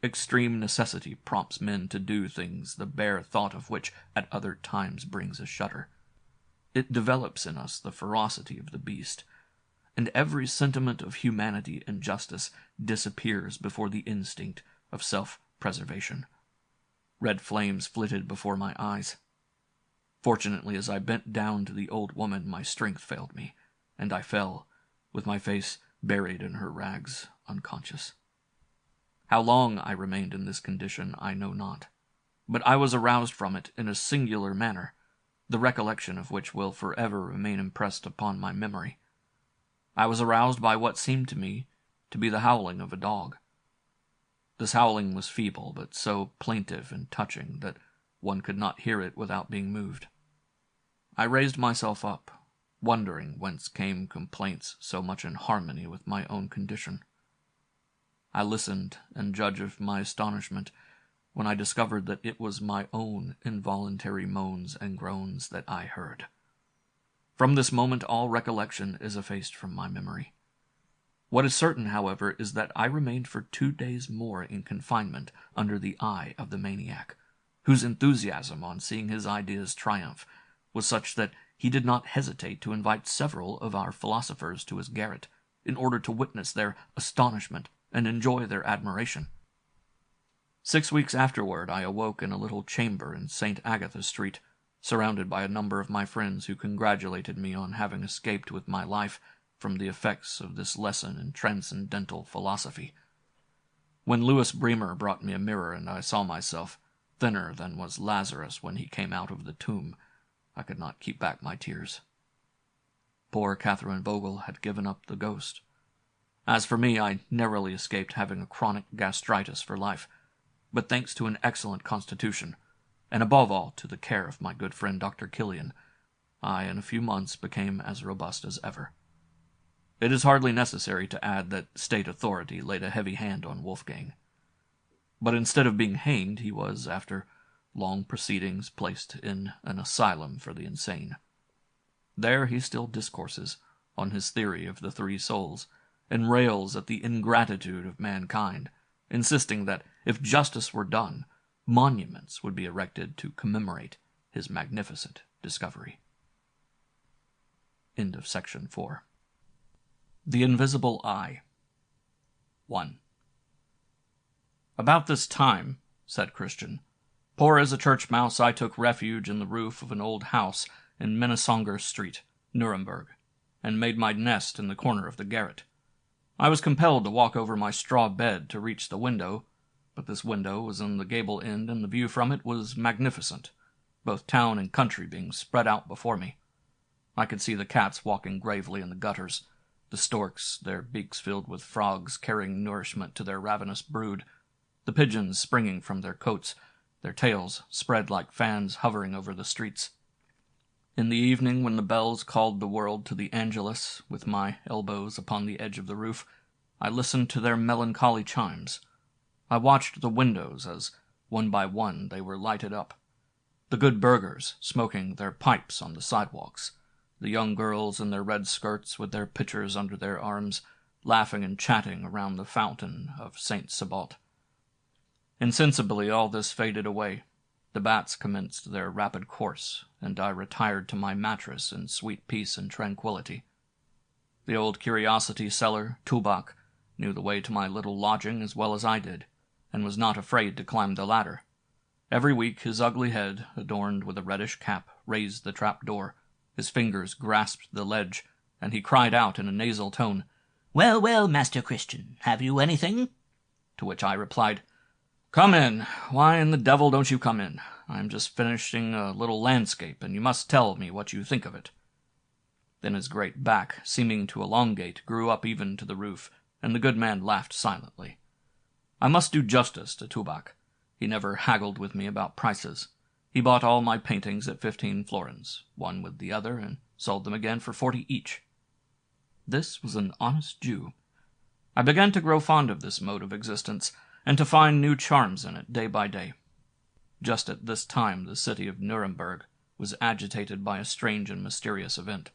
Extreme necessity prompts men to do things the bare thought of which at other times brings a shudder. It develops in us the ferocity of the beast, and every sentiment of humanity and justice disappears before the instinct of self-preservation. Red flames flitted before my eyes. Fortunately, as I bent down to the old woman, my strength failed me, and I fell, with my face buried in her rags, unconscious. How long I remained in this condition I know not, but I was aroused from it in a singular manner, the recollection of which will forever remain impressed upon my memory. I was aroused by what seemed to me to be the howling of a dog. This howling was feeble, but so plaintive and touching that one could not hear it without being moved. I raised myself up, wondering whence came complaints so much in harmony with my own condition. I listened, and judge of my astonishment when I discovered that it was my own involuntary moans and groans that I heard. From this moment all recollection is effaced from my memory. What is certain, however, is that I remained for 2 days more in confinement under the eye of the maniac, whose enthusiasm on seeing his ideas triumph was such that he did not hesitate to invite several of our philosophers to his garret, in order to witness their astonishment and enjoy their admiration. 6 weeks afterward I awoke in a little chamber in St. Agatha Street, surrounded by a number of my friends who congratulated me on having escaped with my life from the effects of this lesson in transcendental philosophy. When Louis Bremer brought me a mirror and I saw myself, thinner than was Lazarus when he came out of the tomb, I could not keep back my tears. Poor Catherine Vogel had given up the ghost. As for me, I narrowly escaped having a chronic gastritis for life, but thanks to an excellent constitution, and above all to the care of my good friend Dr. Killian, I in a few months became as robust as ever. It is hardly necessary to add that state authority laid a heavy hand on Wolfgang. But instead of being hanged, he was, after long proceedings, placed in an asylum for the insane. There he still discourses on his theory of the three souls, and rails at the ingratitude of mankind, insisting that if justice were done, monuments would be erected to commemorate his magnificent discovery. End of section 4. The Invisible Eye. 1. About this time, said Christian, poor as a church mouse, I took refuge in the roof of an old house in Minnesonger Street, Nuremberg, and made my nest in the corner of the garret. I was compelled to walk over my straw bed to reach the window, but this window was in the gable end, and the view from it was magnificent, both town and country being spread out before me. I could see the cats walking gravely in the gutters, the storks, their beaks filled with frogs, carrying nourishment to their ravenous brood, the pigeons springing from their cotes, their tails spread like fans hovering over the streets. In the evening, when the bells called the world to the Angelus, with my elbows upon the edge of the roof, I listened to their melancholy chimes. I watched the windows as, one by one, they were lighted up. The good burghers smoking their pipes on the sidewalks, the young girls in their red skirts with their pitchers under their arms, laughing and chatting around the fountain of St. Sebald. Insensibly all this faded away. The bats commenced their rapid course, and I retired to my mattress in sweet peace and tranquillity. The old curiosity-seller, Tubak, knew the way to my little lodging as well as I did, and was not afraid to climb the ladder. Every week his ugly head, adorned with a reddish cap, raised the trap-door. His fingers grasped the ledge, and he cried out in a nasal tone, "Well, well, Master Christian, have you anything?" To which I replied, "Come in. Why in the devil don't you come in? I'm just finishing a little landscape, and you must tell me what you think of it." Then his great back, seeming to elongate, grew up even to the roof, and the good man laughed silently. I must do justice to Tubak. He never haggled with me about prices. He bought all my paintings at 15 florins, one with the other, and sold them again for 40 each. This was an honest Jew. I began to grow fond of this mode of existence, and to find new charms in it day by day. Just at this time the city of Nuremberg was agitated by a strange and mysterious event.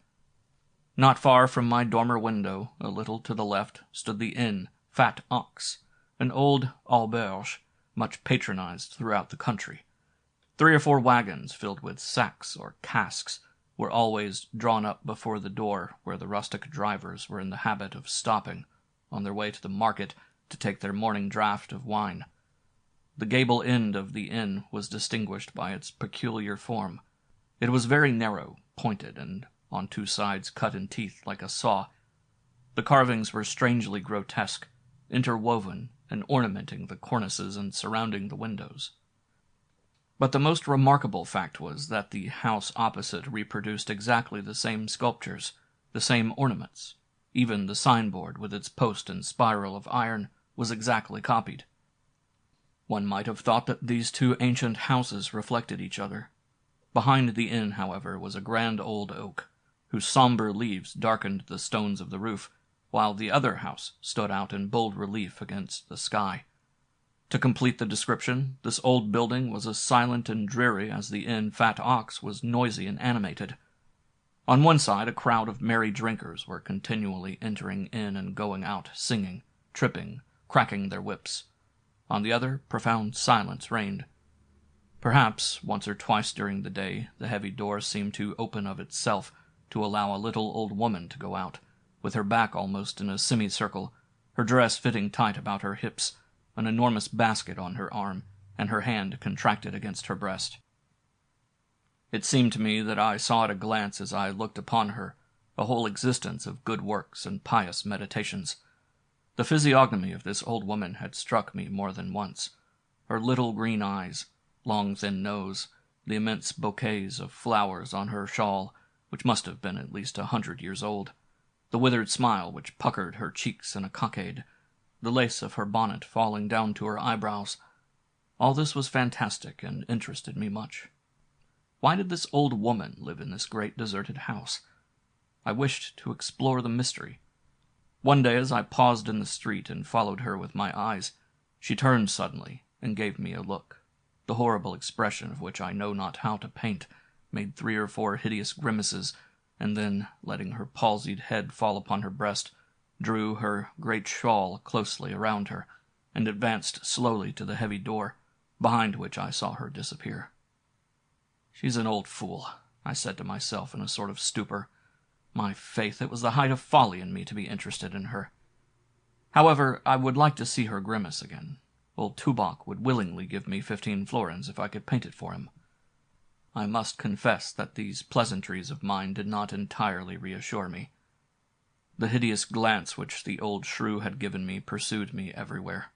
Not far from my dormer window, a little to the left, stood the inn, Fat Ox, an old auberge, much patronized throughout the country. 3 or 4 wagons filled with sacks or casks were always drawn up before the door, where the rustic drivers were in the habit of stopping on their way to the market to take their morning draught of wine. The gable end of the inn was distinguished by its peculiar form. It was very narrow, pointed, and on 2 sides cut in teeth like a saw. The carvings were strangely grotesque, interwoven and ornamenting the cornices and surrounding the windows. But the most remarkable fact was that the house opposite reproduced exactly the same sculptures, the same ornaments. Even the signboard, with its post and spiral of iron, was exactly copied. One might have thought that these 2 ancient houses reflected each other. Behind the inn, however, was a grand old oak, whose sombre leaves darkened the stones of the roof, while the other house stood out in bold relief against the sky. To complete the description, this old building was as silent and dreary as the inn Fat Ox was noisy and animated. On one side a crowd of merry drinkers were continually entering in and going out, singing, tripping, cracking their whips. On the other, profound silence reigned. Perhaps, once or twice during the day, the heavy door seemed to open of itself to allow a little old woman to go out, with her back almost in a semicircle, her dress fitting tight about her hips, an enormous basket on her arm, and her hand contracted against her breast. It seemed to me that I saw at a glance as I looked upon her a whole existence of good works and pious meditations. The physiognomy of this old woman had struck me more than once. Her little green eyes, long thin nose, the immense bouquets of flowers on her shawl, which must have been at least 100 years old, the withered smile which puckered her cheeks in a cockade, the lace of her bonnet falling down to her eyebrows. All this was fantastic and interested me much. Why did this old woman live in this great deserted house? I wished to explore the mystery. One day, as I paused in the street and followed her with my eyes, she turned suddenly and gave me a look, the horrible expression of which I know not how to paint, made 3 or 4 hideous grimaces, and then, letting her palsied head fall upon her breast, drew her great shawl closely around her, and advanced slowly to the heavy door, behind which I saw her disappear. "She's an old fool," I said to myself in a sort of stupor. My faith, it was the height of folly in me to be interested in her. However, I would like to see her grimace again. Old Tubac would willingly give me 15 florins if I could paint it for him. I must confess that these pleasantries of mine did not entirely reassure me. The hideous glance which the old shrew had given me pursued me everywhere.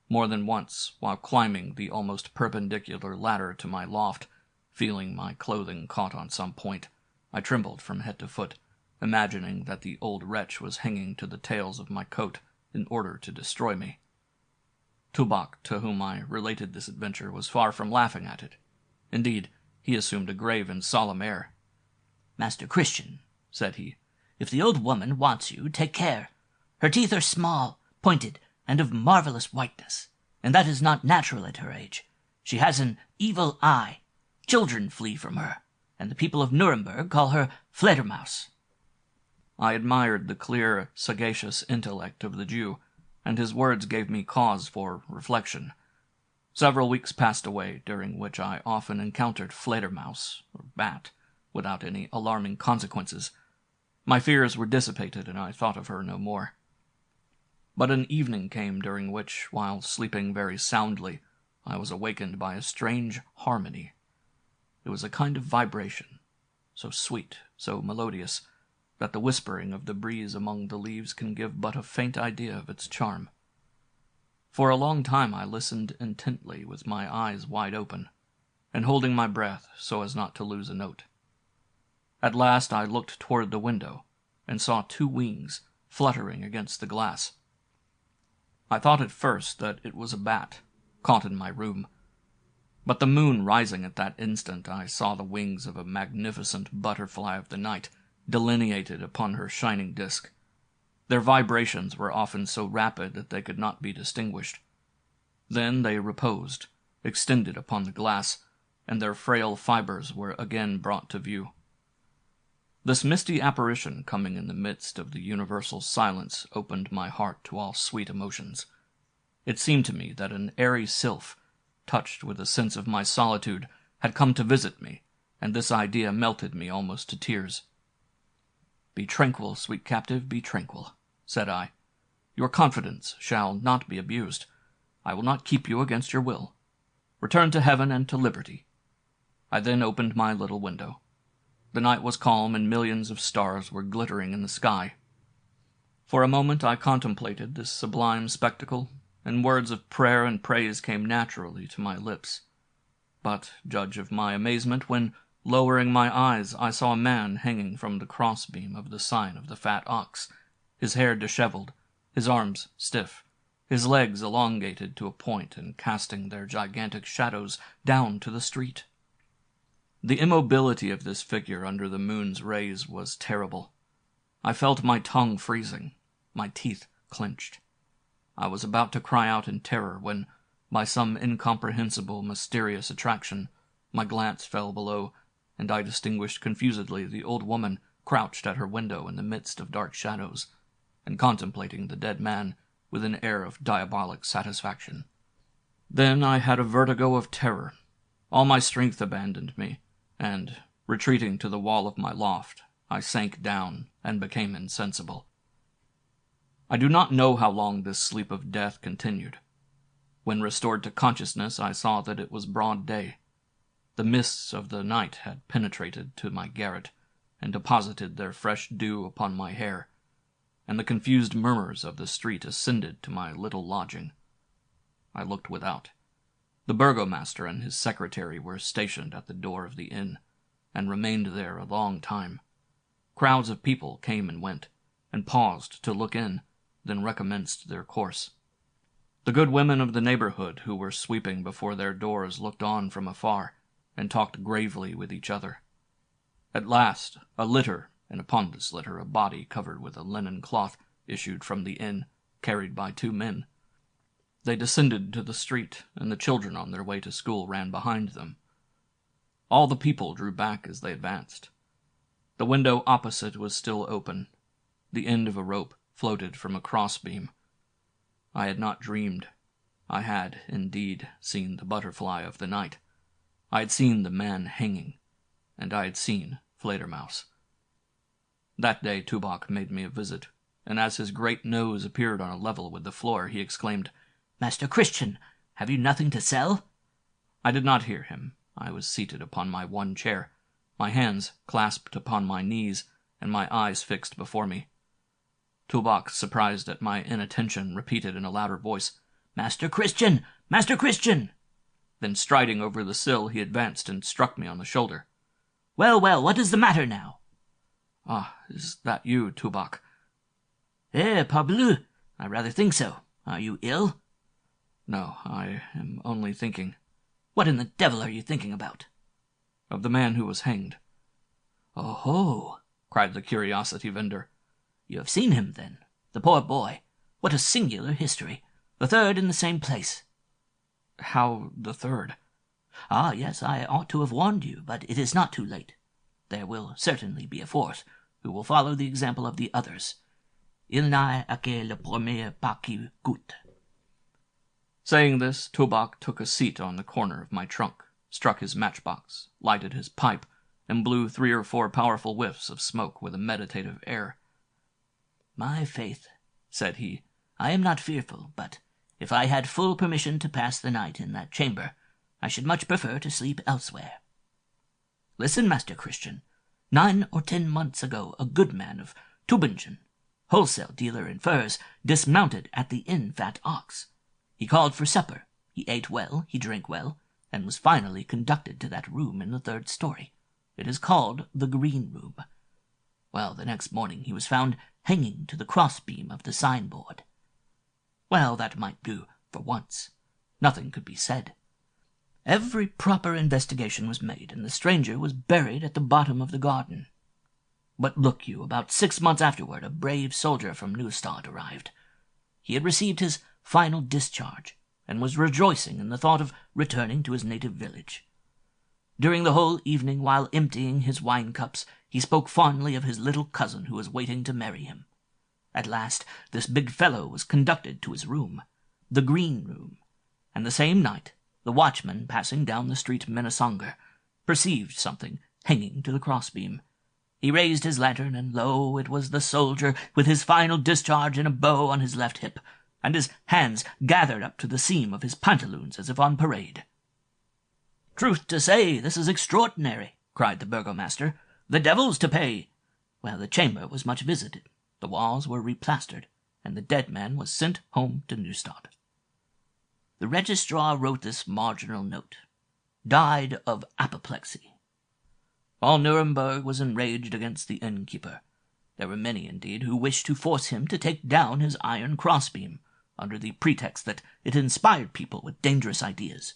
More than once, while climbing the almost perpendicular ladder to my loft, feeling my clothing caught on some point, I trembled from head to foot, imagining that the old wretch was hanging to the tails of my coat in order to destroy me. Tubac, to whom I related this adventure, was far from laughing at it. Indeed, he assumed a grave and solemn air. "Master Christian," said he, "if the old woman wants you, take care. Her teeth are small, pointed, and of marvelous whiteness, and that is not natural at her age. She has an evil eye. Children flee from her, and the people of Nuremberg call her Fledermaus." I admired the clear, sagacious intellect of the Jew, and his words gave me cause for reflection. Several weeks passed away, during which I often encountered Fledermaus, or bat, without any alarming consequences. My fears were dissipated, and I thought of her no more. But an evening came during which, while sleeping very soundly, I was awakened by a strange harmony. It was a kind of vibration, so sweet, so melodious, that the whispering of the breeze among the leaves can give but a faint idea of its charm. For a long time I listened intently, with my eyes wide open, and holding my breath so as not to lose a note. At last I looked toward the window, and saw 2 wings fluttering against the glass. I thought at first that it was a bat, caught in my room. But the moon rising at that instant, I saw the wings of a magnificent butterfly of the night delineated upon her shining disk. Their vibrations were often so rapid that they could not be distinguished. Then they reposed, extended upon the glass, and their frail fibers were again brought to view. This misty apparition, coming in the midst of the universal silence, opened my heart to all sweet emotions. It seemed to me that an airy sylph, touched with a sense of my solitude, had come to visit me, and this idea melted me almost to tears. "Be tranquil, sweet captive, be tranquil," said I. "Your confidence shall not be abused. I will not keep you against your will. Return to heaven and to liberty." I then opened my little window. The night was calm, and millions of stars were glittering in the sky. For a moment I contemplated this sublime spectacle, and words of prayer and praise came naturally to my lips. But judge of my amazement when, lowering my eyes, I saw a man hanging from the crossbeam of the sign of the Fat Ox, his hair disheveled, his arms stiff, his legs elongated to a point and casting their gigantic shadows down to the street. The immobility of this figure under the moon's rays was terrible. I felt my tongue freezing, my teeth clenched. I was about to cry out in terror when, by some incomprehensible, mysterious attraction, my glance fell below, and I distinguished confusedly the old woman crouched at her window in the midst of dark shadows, and contemplating the dead man with an air of diabolic satisfaction. Then I had a vertigo of terror. All my strength abandoned me, and, retreating to the wall of my loft, I sank down and became insensible. I do not know how long this sleep of death continued. When restored to consciousness, I saw that it was broad day. The mists of the night had penetrated to my garret, and deposited their fresh dew upon my hair, and the confused murmurs of the street ascended to my little lodging. I looked without. The burgomaster and his secretary were stationed at the door of the inn, and remained there a long time. Crowds of people came and went, and paused to look in, then recommenced their course. The good women of the neighborhood who were sweeping before their doors looked on from afar, and talked gravely with each other. At last, a litter, and upon this litter a body covered with a linen cloth, issued from the inn, carried by 2 men. They descended to the street, and the children on their way to school ran behind them. All the people drew back as they advanced. The window opposite was still open. The end of a rope floated from a crossbeam. I had not dreamed. I had, indeed, seen the butterfly of the night. I had seen the man hanging, and I had seen Fledermaus. That day Tubok made me a visit, and as his great nose appeared on a level with the floor, he exclaimed, "Master Christian, have you nothing to sell?" I did not hear him. I was seated upon my one chair, my hands clasped upon my knees, and my eyes fixed before me. Tubok, surprised at my inattention, repeated in a louder voice, "Master Christian! Master Christian!" Then, striding over the sill, he advanced and struck me on the shoulder. "Well, well, what is the matter now?" "Ah, is that you, Tubok?" Parbleu! I rather think so. Are you ill?" "No, I am only thinking." "What in the devil are you thinking about?" "Of the man who was hanged." "Oh ho!" cried the curiosity vendor. "You have seen him, then? The poor boy. What a singular history. The third in the same place." "How the third?" "Ah, yes, I ought to have warned you, but it is not too late. There will certainly be a fourth, who will follow the example of the others. Il n'est que le premier pas qui coûte." Saying this, Tubok took a seat on the corner of my trunk, struck his matchbox, lighted his pipe, and blew 3 or 4 powerful whiffs of smoke with a meditative air. "My faith," said he, "I am not fearful, but if I had full permission to pass the night in that chamber, I should much prefer to sleep elsewhere. Listen, Master Christian. 9 or 10 months ago, a good man of Tübingen, wholesale dealer in furs, dismounted at the inn Fat Ox. He called for supper. He ate well, he drank well, and was finally conducted to that room in the 3rd story. It is called the Green Room. Well, the next morning he was found hanging to the crossbeam of the signboard. Well, that might do for once. Nothing could be said. Every proper investigation was made, and the stranger was buried at the bottom of the garden. But look you, about 6 months afterward, a brave soldier from Neustadt arrived. He had received his final discharge, and was rejoicing in the thought of returning to his native village. During the whole evening, while emptying his wine cups, he spoke fondly of his little cousin who was waiting to marry him. At last this big fellow was conducted to his room, the Green Room, and the same night the watchman, passing down the street Minnesonger, perceived something hanging to the crossbeam. He raised his lantern, and lo, it was the soldier with his final discharge in a bow on his left hip, and his hands gathered up to the seam of his pantaloons as if on parade. "Truth to say, this is extraordinary," cried the burgomaster. "The devil's to pay." Well, the chamber was much visited, the walls were replastered, and the dead man was sent home to Neustadt. The registrar wrote this marginal note: "Died of apoplexy." All Nuremberg was enraged against the innkeeper. There were many, indeed, who wished to force him to take down his iron crossbeam, under the pretext that it inspired people with dangerous ideas.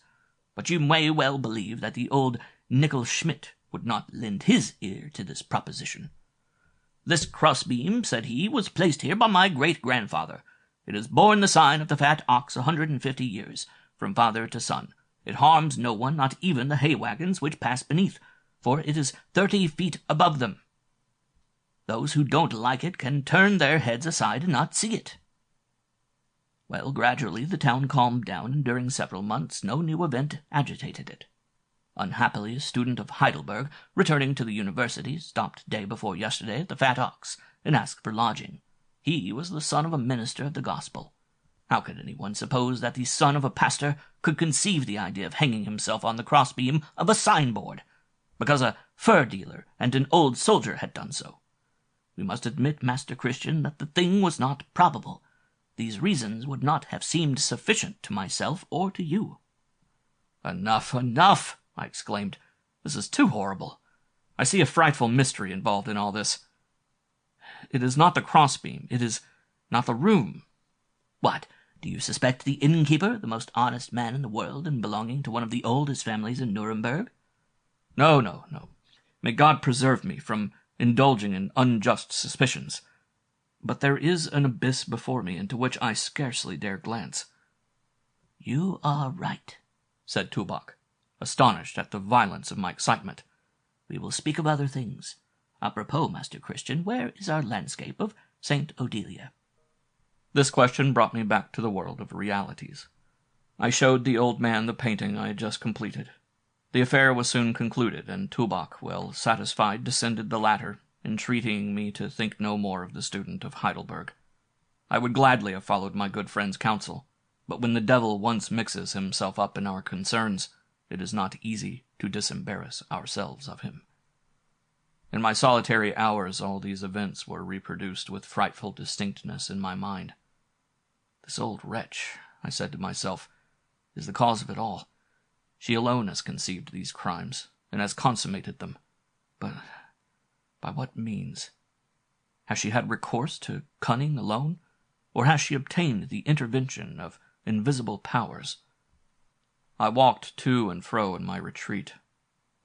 But you may well believe that the old Nickel Schmidt would not lend his ear to this proposition. "This crossbeam," said he, "was placed here by my great-grandfather. It has borne the sign of the Fat Ox 150 years, from father to son. It harms no one, not even the hay wagons which pass beneath, for it is 30 feet above them. Those who don't like it can turn their heads aside and not see it." Well, gradually the town calmed down, and during several months no new event agitated it. Unhappily, a student of Heidelberg, returning to the university, stopped day before yesterday at the Fat Ox, and asked for lodging. He was the son of a minister of the gospel. How could anyone suppose that the son of a pastor could conceive the idea of hanging himself on the crossbeam of a signboard? Because a fur dealer and an old soldier had done so. We must admit, Master Christian, that the thing was not probable. These reasons would not have seemed sufficient to myself or to you. "Enough, enough!" I exclaimed. "This is too horrible. I see a frightful mystery involved in all this. It is not the crossbeam. It is not the room." "What, do Do you suspect the innkeeper, the most honest man in the world and belonging to one of the oldest families in Nuremberg? No, no, no. May God preserve me from indulging in unjust suspicions. But there is an abyss before me into which I scarcely dare glance. You are right, said Toubac, astonished at the violence of my excitement. We will speak of other things. Apropos, Master Christian, where is our landscape of Saint Odelia? This question brought me back to the world of realities. I showed the old man the painting I had just completed. The affair was soon concluded, and Toubac, well satisfied, descended the ladder, entreating me to think no more of the student of Heidelberg. I would gladly have followed my good friend's counsel, but when the devil once mixes himself up in our concerns, it is not easy to disembarrass ourselves of him. In my solitary hours all these events were reproduced with frightful distinctness in my mind. This old wretch, I said to myself, is the cause of it all. She alone has conceived these crimes, and has consummated them. But by what means? Has she had recourse to cunning alone, or has she obtained the intervention of invisible powers? I walked to and fro in my retreat.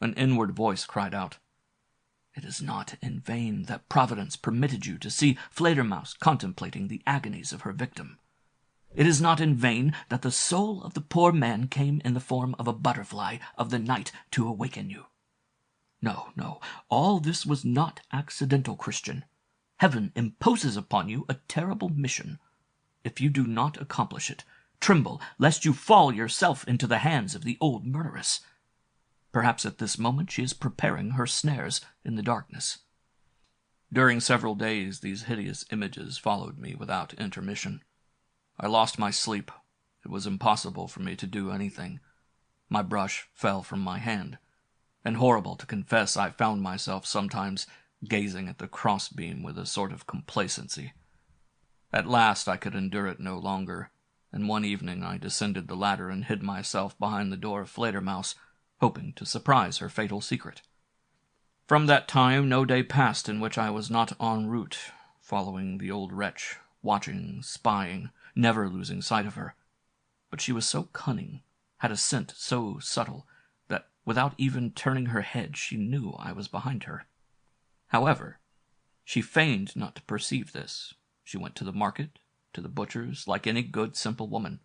An inward voice cried out, "It is not in vain that Providence permitted you to see Fledermaus contemplating the agonies of her victim. It is not in vain that the soul of the poor man came in the form of a butterfly of the night to awaken you. No, no, all this was not accidental, Christian. Heaven imposes upon you a terrible mission. If you do not accomplish it, tremble lest you fall yourself into the hands of the old murderess. Perhaps at this moment she is preparing her snares in the darkness." During several days these hideous images followed me without intermission. I lost my sleep. It was impossible for me to do anything. My brush fell from my hand, and horrible to confess, I found myself sometimes gazing at the crossbeam with a sort of complacency. At last I could endure it no longer, and one evening I descended the ladder and hid myself behind the door of Fledermaus, hoping to surprise her fatal secret. From that time no day passed in which I was not en route, following the old wretch, watching, spying, never losing sight of her. But she was so cunning, had a scent so subtle, that without even turning her head she knew I was behind her. However, she feigned not to perceive this. She went to the market, to the butcher's, like any good, simple woman,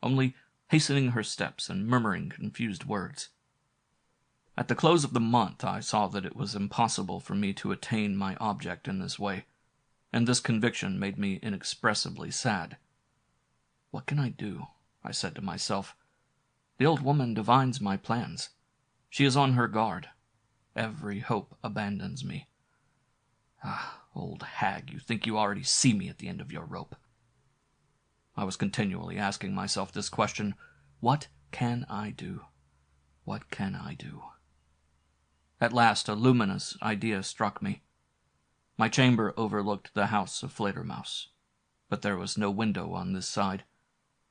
only hastening her steps and murmuring confused words. At the close of the month I saw that it was impossible for me to attain my object in this way, and this conviction made me inexpressibly sad. "What can I do?" I said to myself. "The old woman divines my plans. She is on her guard. Every hope abandons me. Ah, old hag, you think you already see me at the end of your rope." I was continually asking myself this question, "What can I do? What can I do?" At last a luminous idea struck me. My chamber overlooked the house of Fledermaus, but there was no window on this side.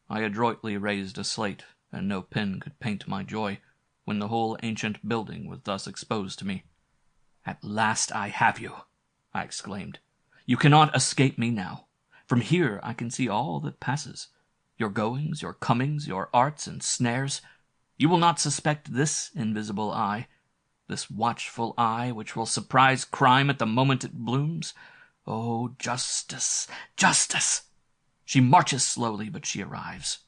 I adroitly raised a slate, and no pen could paint my joy when the whole ancient building was thus exposed to me. "At last I have you!" I exclaimed. "You cannot escape me now. From here I can see all that passes, your goings, your comings, your arts and snares. You will not suspect this invisible eye, this watchful eye which will surprise crime at the moment it blooms. Oh, justice, justice! She marches slowly, but she arrives."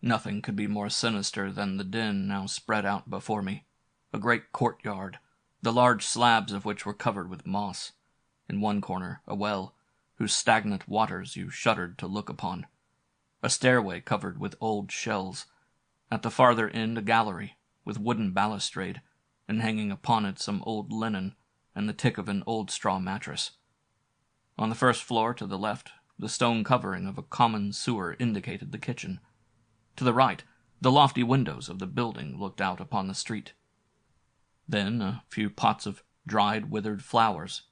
Nothing could be more sinister than the den now spread out before me. A great courtyard, the large slabs of which were covered with moss. In one corner, a well, whose stagnant waters you shuddered to look upon. A stairway covered with old shells. At the farther end, a gallery, with wooden balustrade, and hanging upon it some old linen and the tick of an old straw mattress. On the first floor, to the left, the stone covering of a common sewer indicated the kitchen. To the right, the lofty windows of the building looked out upon the street. Then a few pots of dried, withered flowers.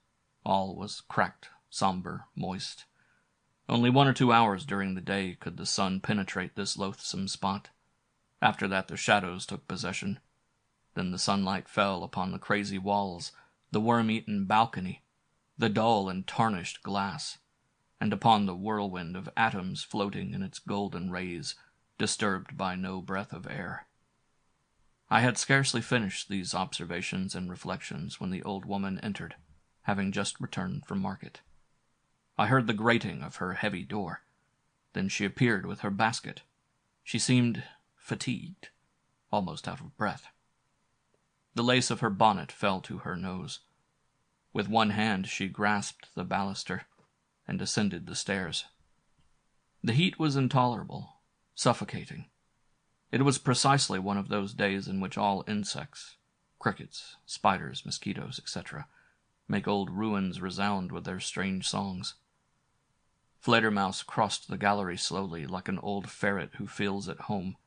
All was cracked, somber, moist. Only 1 or 2 hours during the day could the sun penetrate this loathsome spot. After that the shadows took possession. Then the sunlight fell upon the crazy walls, the worm-eaten balcony, the dull and tarnished glass, and upon the whirlwind of atoms floating in its golden rays, disturbed by no breath of air. I had scarcely finished these observations and reflections when the old woman entered, having just returned from market. I heard the grating of her heavy door. Then she appeared with her basket. She seemed fatigued, almost out of breath. The lace of her bonnet fell to her nose. With one hand she grasped the baluster and descended the stairs. The heat was intolerable, suffocating. It was precisely one of those days in which all insects, crickets, spiders, mosquitoes, etc., make old ruins resound with their strange songs. Fledermaus crossed the gallery slowly, like an old ferret who feels at home.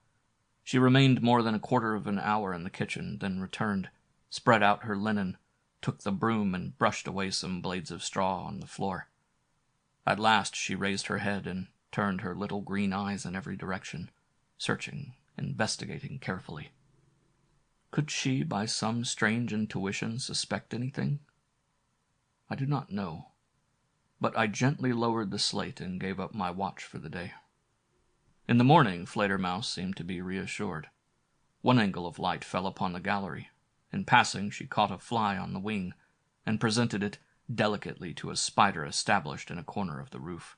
She remained more than a quarter of an hour in the kitchen, then returned, spread out her linen, took the broom and brushed away some blades of straw on the floor. At last she raised her head and turned her little green eyes in every direction, searching, investigating carefully. Could she, by some strange intuition, suspect anything? I do not know, but I gently lowered the slate and gave up my watch for the day. In the morning, Fledermaus seemed to be reassured. One angle of light fell upon the gallery. In passing, she caught a fly on the wing, and presented it delicately to a spider established in a corner of the roof.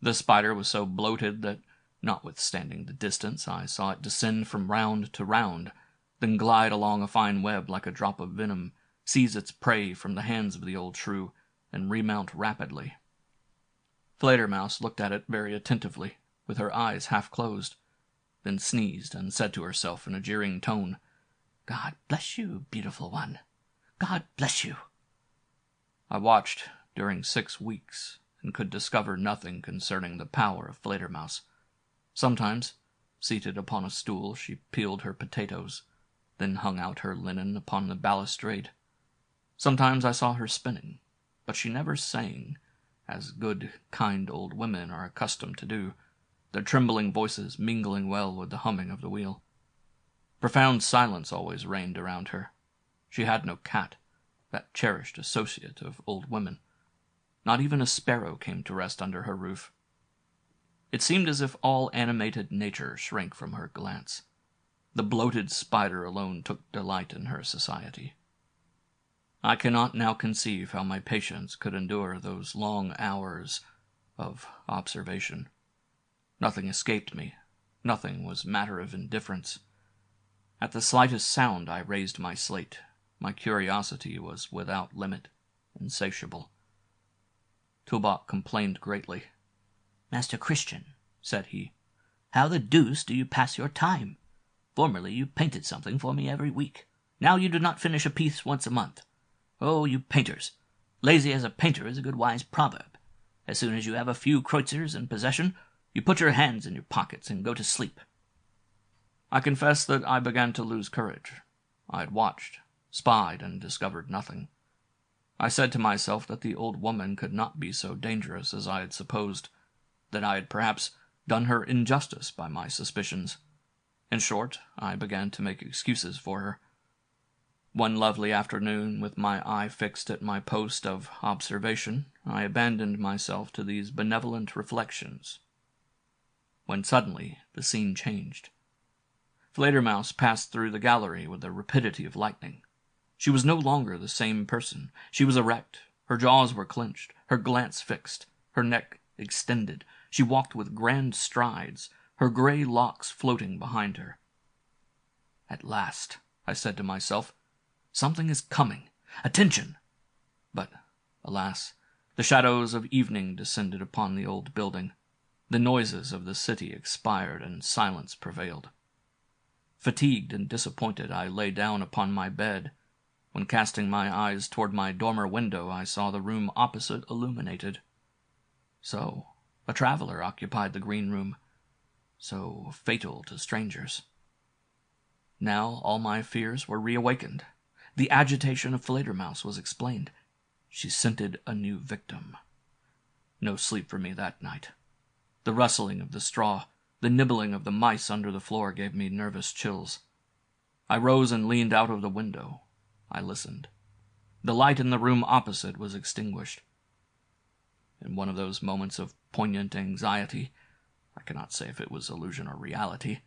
The spider was so bloated that, notwithstanding the distance, I saw it descend from round to round, then glide along a fine web like a drop of venom, seize its prey from the hands of the old shrew, and remount rapidly. Fledermaus looked at it very attentively, with her eyes half closed, then sneezed and said to herself in a jeering tone, "God bless you, beautiful one. God bless you." I watched during 6 weeks, and could discover nothing concerning the power of Fledermaus. Sometimes, seated upon a stool, she peeled her potatoes, then hung out her linen upon the balustrade. Sometimes I saw her spinning, but she never sang, as good, kind old women are accustomed to do, their trembling voices mingling well with the humming of the wheel. Profound silence always reigned around her. She had no cat, that cherished associate of old women. Not even a sparrow came to rest under her roof. It seemed as if all animated nature shrank from her glance. The bloated spider alone took delight in her society. I cannot now conceive how my patients could endure those long hours of observation. Nothing escaped me. Nothing was matter of indifference. At the slightest sound I raised my slate. My curiosity was without limit, insatiable. Toubac complained greatly. "Master Christian," said he, "how the deuce do you pass your time? Formerly you painted something for me every week. Now you do not finish a piece once a month. Oh, you painters! Lazy as a painter is a good wise proverb. As soon as you have a few kreuzers in possession, you put your hands in your pockets and go to sleep." I confess that I began to lose courage. I had watched, spied, and discovered nothing. I said to myself that the old woman could not be so dangerous as I had supposed, that I had perhaps done her injustice by my suspicions. In short, I began to make excuses for her. One lovely afternoon, with my eye fixed at my post of observation, I abandoned myself to these benevolent reflections, when suddenly the scene changed. Fledermaus passed through the gallery with the rapidity of lightning. She was no longer the same person. She was erect, her jaws were clenched, her glance fixed, her neck extended. She walked with grand strides, her gray locks floating behind her. "At last," I said to myself, "something is coming. Attention!" But, alas, the shadows of evening descended upon the old building. The noises of the city expired, and silence prevailed. Fatigued and disappointed, I lay down upon my bed. When casting my eyes toward my dormer window, I saw the room opposite illuminated. So, a traveler occupied the green room, so fatal to strangers. Now all my fears were reawakened. The agitation of Fledermaus was explained. She scented a new victim. No sleep for me that night. The rustling of the straw, the nibbling of the mice under the floor gave me nervous chills. I rose and leaned out of the window. I listened. The light in the room opposite was extinguished. in one of those moments of poignant anxiety, I cannot say if it was illusion or reality,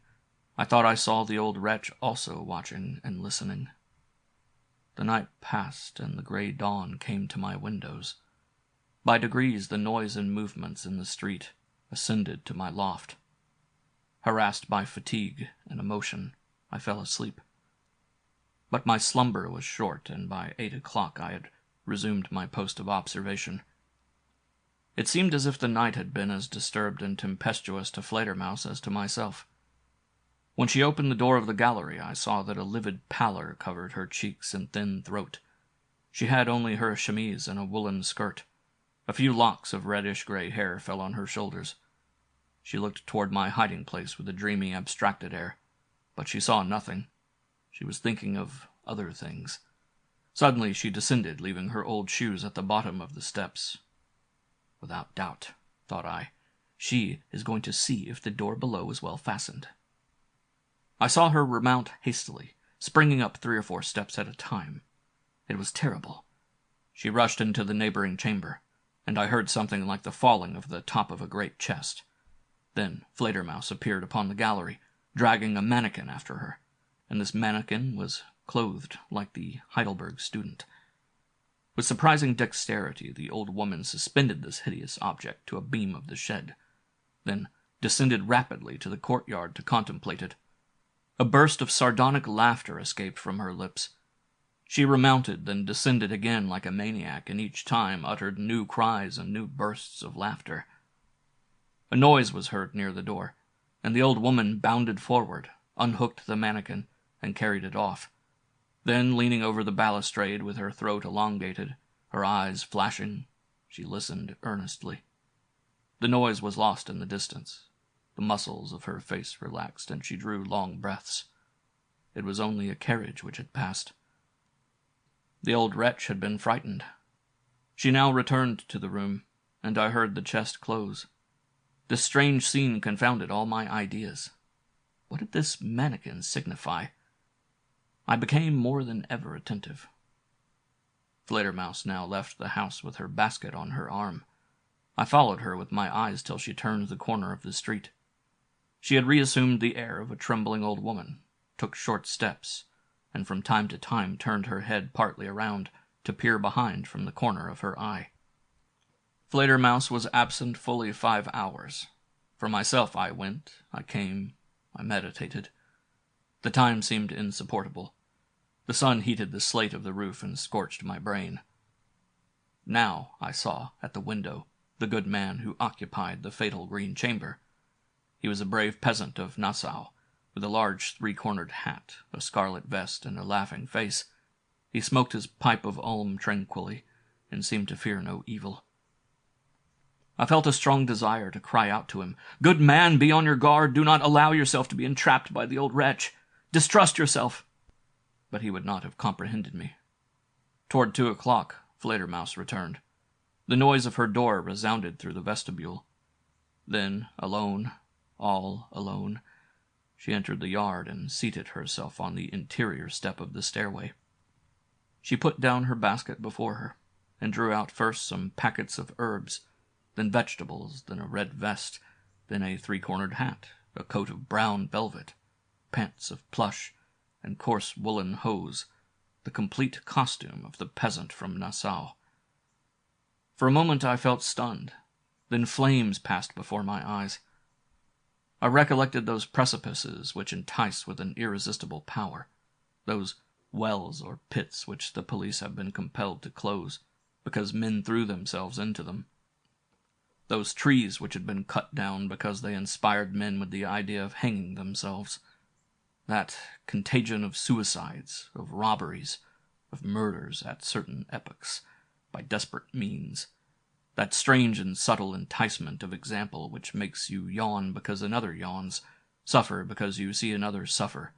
I thought I saw the old wretch also watching and listening. The night passed, and the gray dawn came to my windows. By degrees the noise and movements in the street ascended to my loft. Harassed by fatigue and emotion, I fell asleep. But my slumber was short, and by 8 o'clock I had resumed my post of observation. It seemed as if the night had been as disturbed and tempestuous to Fledermaus as to myself. When she opened the door of the gallery, I saw that a livid pallor covered her cheeks and thin throat. She had only her chemise and a woolen skirt. A few locks of reddish-gray hair fell on her shoulders. She looked toward my hiding-place with a dreamy, abstracted air, but she saw nothing. She was thinking of other things. Suddenly she descended, leaving her old shoes at the bottom of the steps. Without doubt, thought I, she is going to see if the door below is well fastened. I saw her remount hastily, springing up 3 or 4 steps at a time. It was terrible. She rushed into the neighboring chamber, and I heard something like the falling of the top of a great chest. Then Fledermaus appeared upon the gallery, dragging a mannequin after her, and this mannequin was clothed like the Heidelberg student. With surprising dexterity, the old woman suspended this hideous object to a beam of the shed, then descended rapidly to the courtyard to contemplate it. A burst of sardonic laughter escaped from her lips. She remounted, then descended again like a maniac, and each time uttered new cries and new bursts of laughter. A noise was heard near the door, and the old woman bounded forward, unhooked the mannequin, and carried it off. Then, leaning over the balustrade with her throat elongated, her eyes flashing, she listened earnestly. The noise was lost in the distance. The muscles of her face relaxed, and she drew long breaths. It was only a carriage which had passed. The old wretch had been frightened. She now returned to the room, and I heard the chest close. This strange scene confounded all my ideas. What did this mannequin signify? I became more than ever attentive. Fledermaus now left the house with her basket on her arm. I followed her with my eyes till she turned the corner of the street. She had reassumed the air of a trembling old woman, took short steps, and from time to time turned her head partly around to peer behind from the corner of her eye. Fledermaus was absent fully 5 hours. For myself I went, I came, I meditated. The time seemed insupportable. The sun heated the slate of the roof and scorched my brain. Now I saw, at the window, the good man who occupied the fatal green chamber. He was a brave peasant of Nassau, with a large 3-cornered hat, a scarlet vest, and a laughing face. He smoked his pipe of Ulm tranquilly, and seemed to fear no evil. I felt a strong desire to cry out to him, "Good man, be on your guard, do not allow yourself to be entrapped by the old wretch. Distrust yourself." But he would not have comprehended me. Toward 2 o'clock, Fledermaus returned. The noise of her door resounded through the vestibule. Then, alone, all alone, she entered the yard and seated herself on the interior step of the stairway. She put down her basket before her, and drew out first some packets of herbs, then vegetables, then a red vest, then a 3-cornered hat, a coat of brown velvet, pants of plush, and coarse woolen hose, the complete costume of the peasant from Nassau. For a moment I felt stunned. Then flames passed before my eyes. I recollected those precipices which entice with an irresistible power, those wells or pits which the police have been compelled to close, because men threw themselves into them, those trees which had been cut down because they inspired men with the idea of hanging themselves, that contagion of suicides, of robberies, of murders at certain epochs, by desperate means, that strange and subtle enticement of example which makes you yawn because another yawns, suffer because you see another suffer,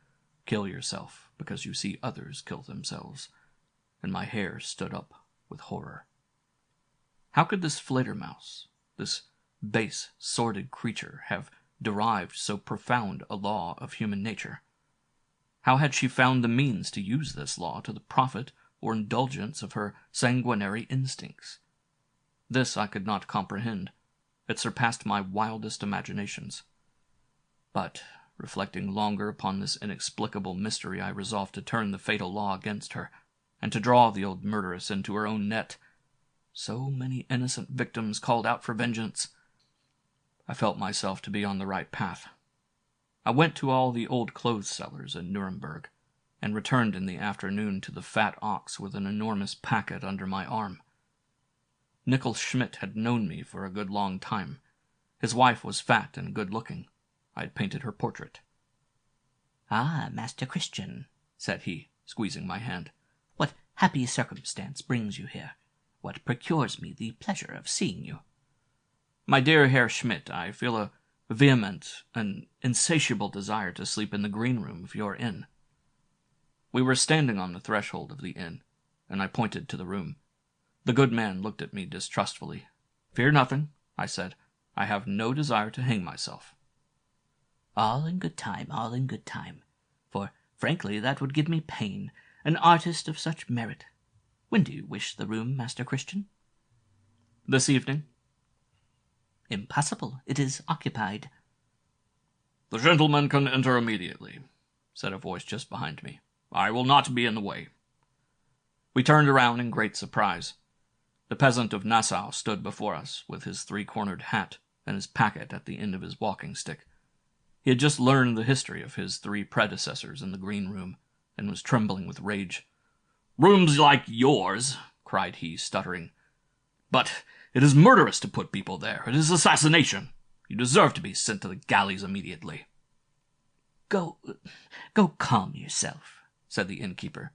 kill yourself because you see others kill themselves, and my hair stood up with horror. How could this Fledermaus, this base, sordid creature, have derived so profound a law of human nature? How had she found the means to use this law to the profit or indulgence of her sanguinary instincts? This I could not comprehend. It surpassed my wildest imaginations. But, reflecting longer upon this inexplicable mystery, I resolved to turn the fatal law against her, and to draw the old murderess into her own net. So many innocent victims called out for vengeance. I felt myself to be on the right path. I went to all the old clothes sellers in Nuremberg, and returned in the afternoon to the Fat Ox with an enormous packet under my arm. Nickel Schmidt had known me for a good long time. His wife was fat and good-looking. I had painted her portrait. "Ah, Master Christian," said he, squeezing my hand. "What happy circumstance brings you here? What procures me the pleasure of seeing you?" "My dear Herr Schmidt, I feel a vehement, an insatiable desire to sleep in the green room of your inn." We were standing on the threshold of the inn, and I pointed to the room. The good man looked at me distrustfully. "Fear nothing," I said. "I have no desire to hang myself." "All in good time, all in good time. For, frankly, that would give me pain, an artist of such merit. When do you wish the room, Master Christian?" "This evening." "Impossible. It is occupied." "The gentleman can enter immediately," said a voice just behind me. "I will not be in the way." We turned around in great surprise. The peasant of Nassau stood before us, with his three-cornered hat and his packet at the end of his walking-stick. He had just learned the history of his three predecessors in the green room, and was trembling with rage. "Rooms like yours," cried he, stuttering. "But it is murderous to put people there. It is assassination. You deserve to be sent to the galleys immediately." Go calm yourself," said the innkeeper.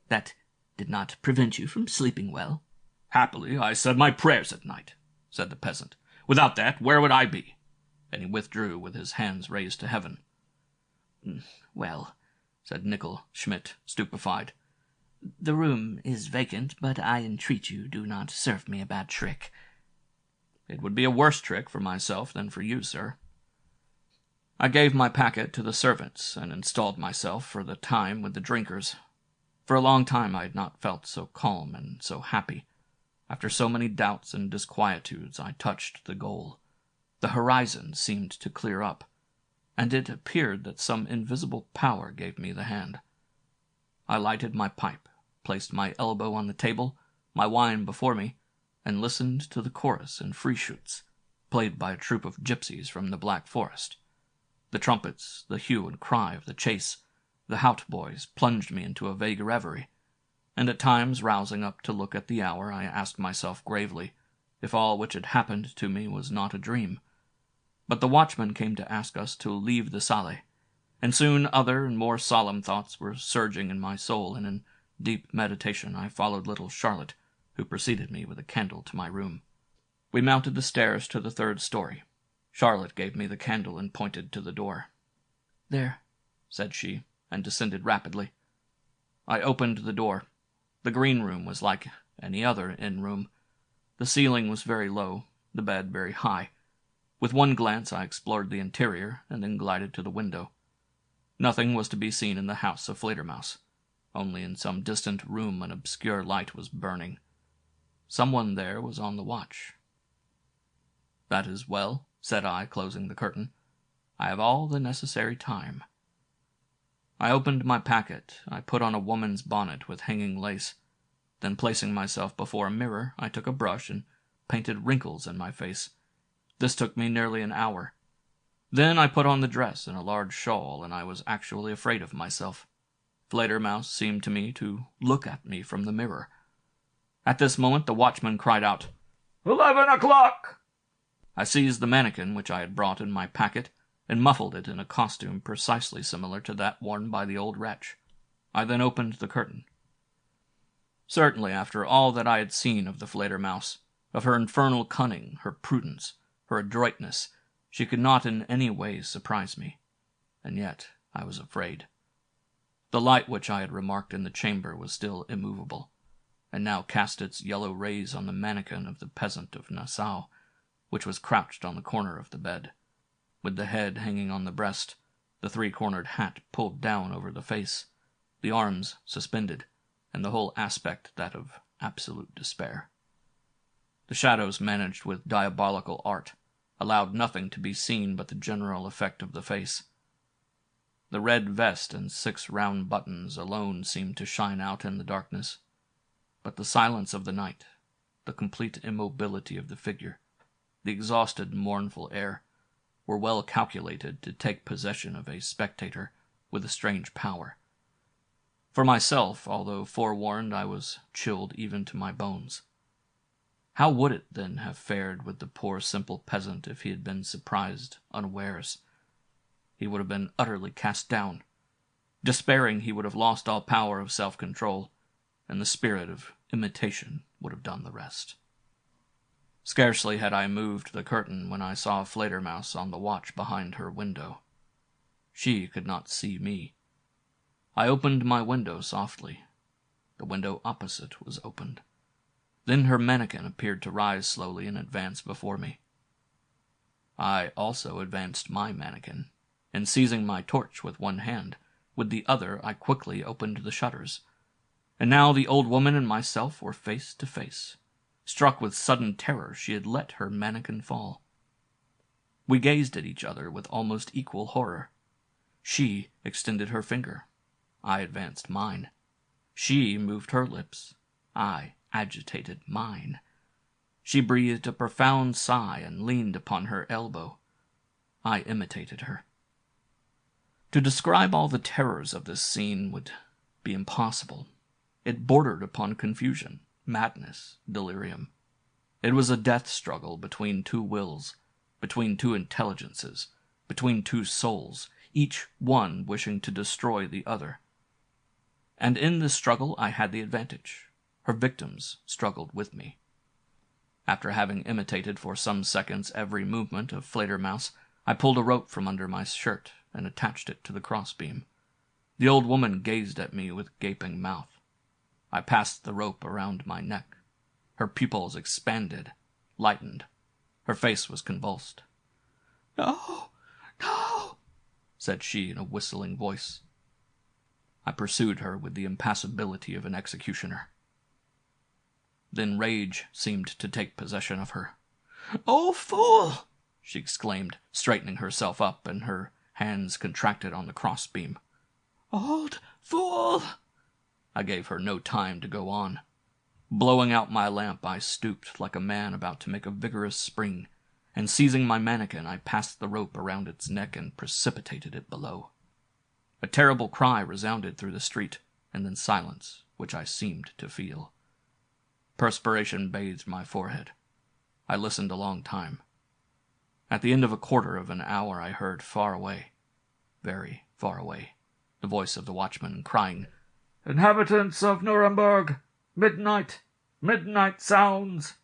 "That did not prevent you from sleeping well." "Happily, I said my prayers at night," said the peasant. "Without that, where would I be?" And he withdrew with his hands raised to heaven. "Well," said Nickel Schmidt, stupefied. "The room is vacant, but I entreat you do not serve me a bad trick." "It would be a worse trick for myself than for you, sir." I gave my packet to the servants, and installed myself for the time with the drinkers. For a long time I had not felt so calm and so happy. After so many doubts and disquietudes, I touched the goal. The horizon seemed to clear up, and it appeared that some invisible power gave me the hand. I lighted my pipe, placed my elbow on the table, my wine before me, and listened to the chorus in Frühschütz, played by a troop of gypsies from the Black Forest. The trumpets, the hue and cry of the chase, the hautboys plunged me into a vague reverie, and at times, rousing up to look at the hour, I asked myself gravely if all which had happened to me was not a dream. But the watchman came to ask us to leave the salle, and soon other and more solemn thoughts were surging in my soul, and in deep meditation I followed little Charlotte, who preceded me with a candle to my room. We mounted the stairs to the third story. Charlotte gave me the candle and pointed to the door. "There," said she, and descended rapidly. I opened the door. The green room was like any other inn room. The ceiling was very low, the bed very high. With one glance I explored the interior, and then glided to the window. Nothing was to be seen in the house of Fledermaus. Only in some distant room an obscure light was burning. Someone there was on the watch. "That is well," said I, closing the curtain. "I have all the necessary time." I opened my packet. I put on a woman's bonnet with hanging lace. Then, placing myself before a mirror, I took a brush and painted wrinkles in my face. This took me nearly an hour. Then I put on the dress and a large shawl, and I was actually afraid of myself. Fledermaus seemed to me to look at me from the mirror. At this moment the watchman cried out, 11 o'clock! I seized the mannikin which I had brought in my packet, and muffled it in a costume precisely similar to that worn by the old wretch. I then opened the curtain. Certainly, after all that I had seen of the Fledermaus, of her infernal cunning, her prudence, her adroitness, she could not in any way surprise me. And yet I was afraid. The light which I had remarked in the chamber was still immovable, and now cast its yellow rays on the mannikin of the peasant of Nassau, which was crouched on the corner of the bed, with the head hanging on the breast, the three-cornered hat pulled down over the face, the arms suspended, and the whole aspect that of absolute despair. The shadows, managed with diabolical art, allowed nothing to be seen but the general effect of the face. The red vest and 6 round buttons alone seemed to shine out in the darkness, but the silence of the night, the complete immobility of the figure, the exhausted, mournful air, were well calculated to take possession of a spectator with a strange power. For myself, although forewarned, I was chilled even to my bones. How would it, then, have fared with the poor simple peasant if he had been surprised unawares? He would have been utterly cast down. Despairing, he would have lost all power of self-control, and the spirit of imitation would have done the rest. Scarcely had I moved the curtain when I saw Fledermaus on the watch behind her window. She could not see me. I opened my window softly. The window opposite was opened. Then her mannequin appeared to rise slowly and advance before me. I also advanced my mannequin, and seizing my torch with one hand, with the other I quickly opened the shutters. And now the old woman and myself were face to face. Struck with sudden terror, she had let her mannequin fall. We gazed at each other with almost equal horror. She extended her finger. I advanced mine. She moved her lips. I agitated mine. She breathed a profound sigh and leaned upon her elbow. I imitated her. To describe all the terrors of this scene would be impossible. It bordered upon confusion, madness, delirium. It was a death struggle between 2 wills, between 2 intelligences, between 2 souls, each one wishing to destroy the other. And in this struggle I had the advantage. Her victims struggled with me. After having imitated for some seconds every movement of Fledermaus, I pulled a rope from under my shirt and attached it to the crossbeam. The old woman gazed at me with gaping mouth. I passed the rope around my neck. Her pupils expanded, lightened. Her face was convulsed. "No, no," said she in a whistling voice. I pursued her with the impassibility of an executioner. Then rage seemed to take possession of her. "Oh, fool!" she exclaimed, straightening herself up, and her hands contracted on the crossbeam. "Old fool!" I gave her no time to go on. Blowing out my lamp, I stooped like a man about to make a vigorous spring, and seizing my mannequin, I passed the rope around its neck and precipitated it below. A terrible cry resounded through the street, and then silence, which I seemed to feel. Perspiration bathed my forehead. I listened a long time. At the end of a quarter of an hour I heard far away, very far away, the voice of the watchman crying, "Inhabitants of Nuremberg, midnight, midnight sounds."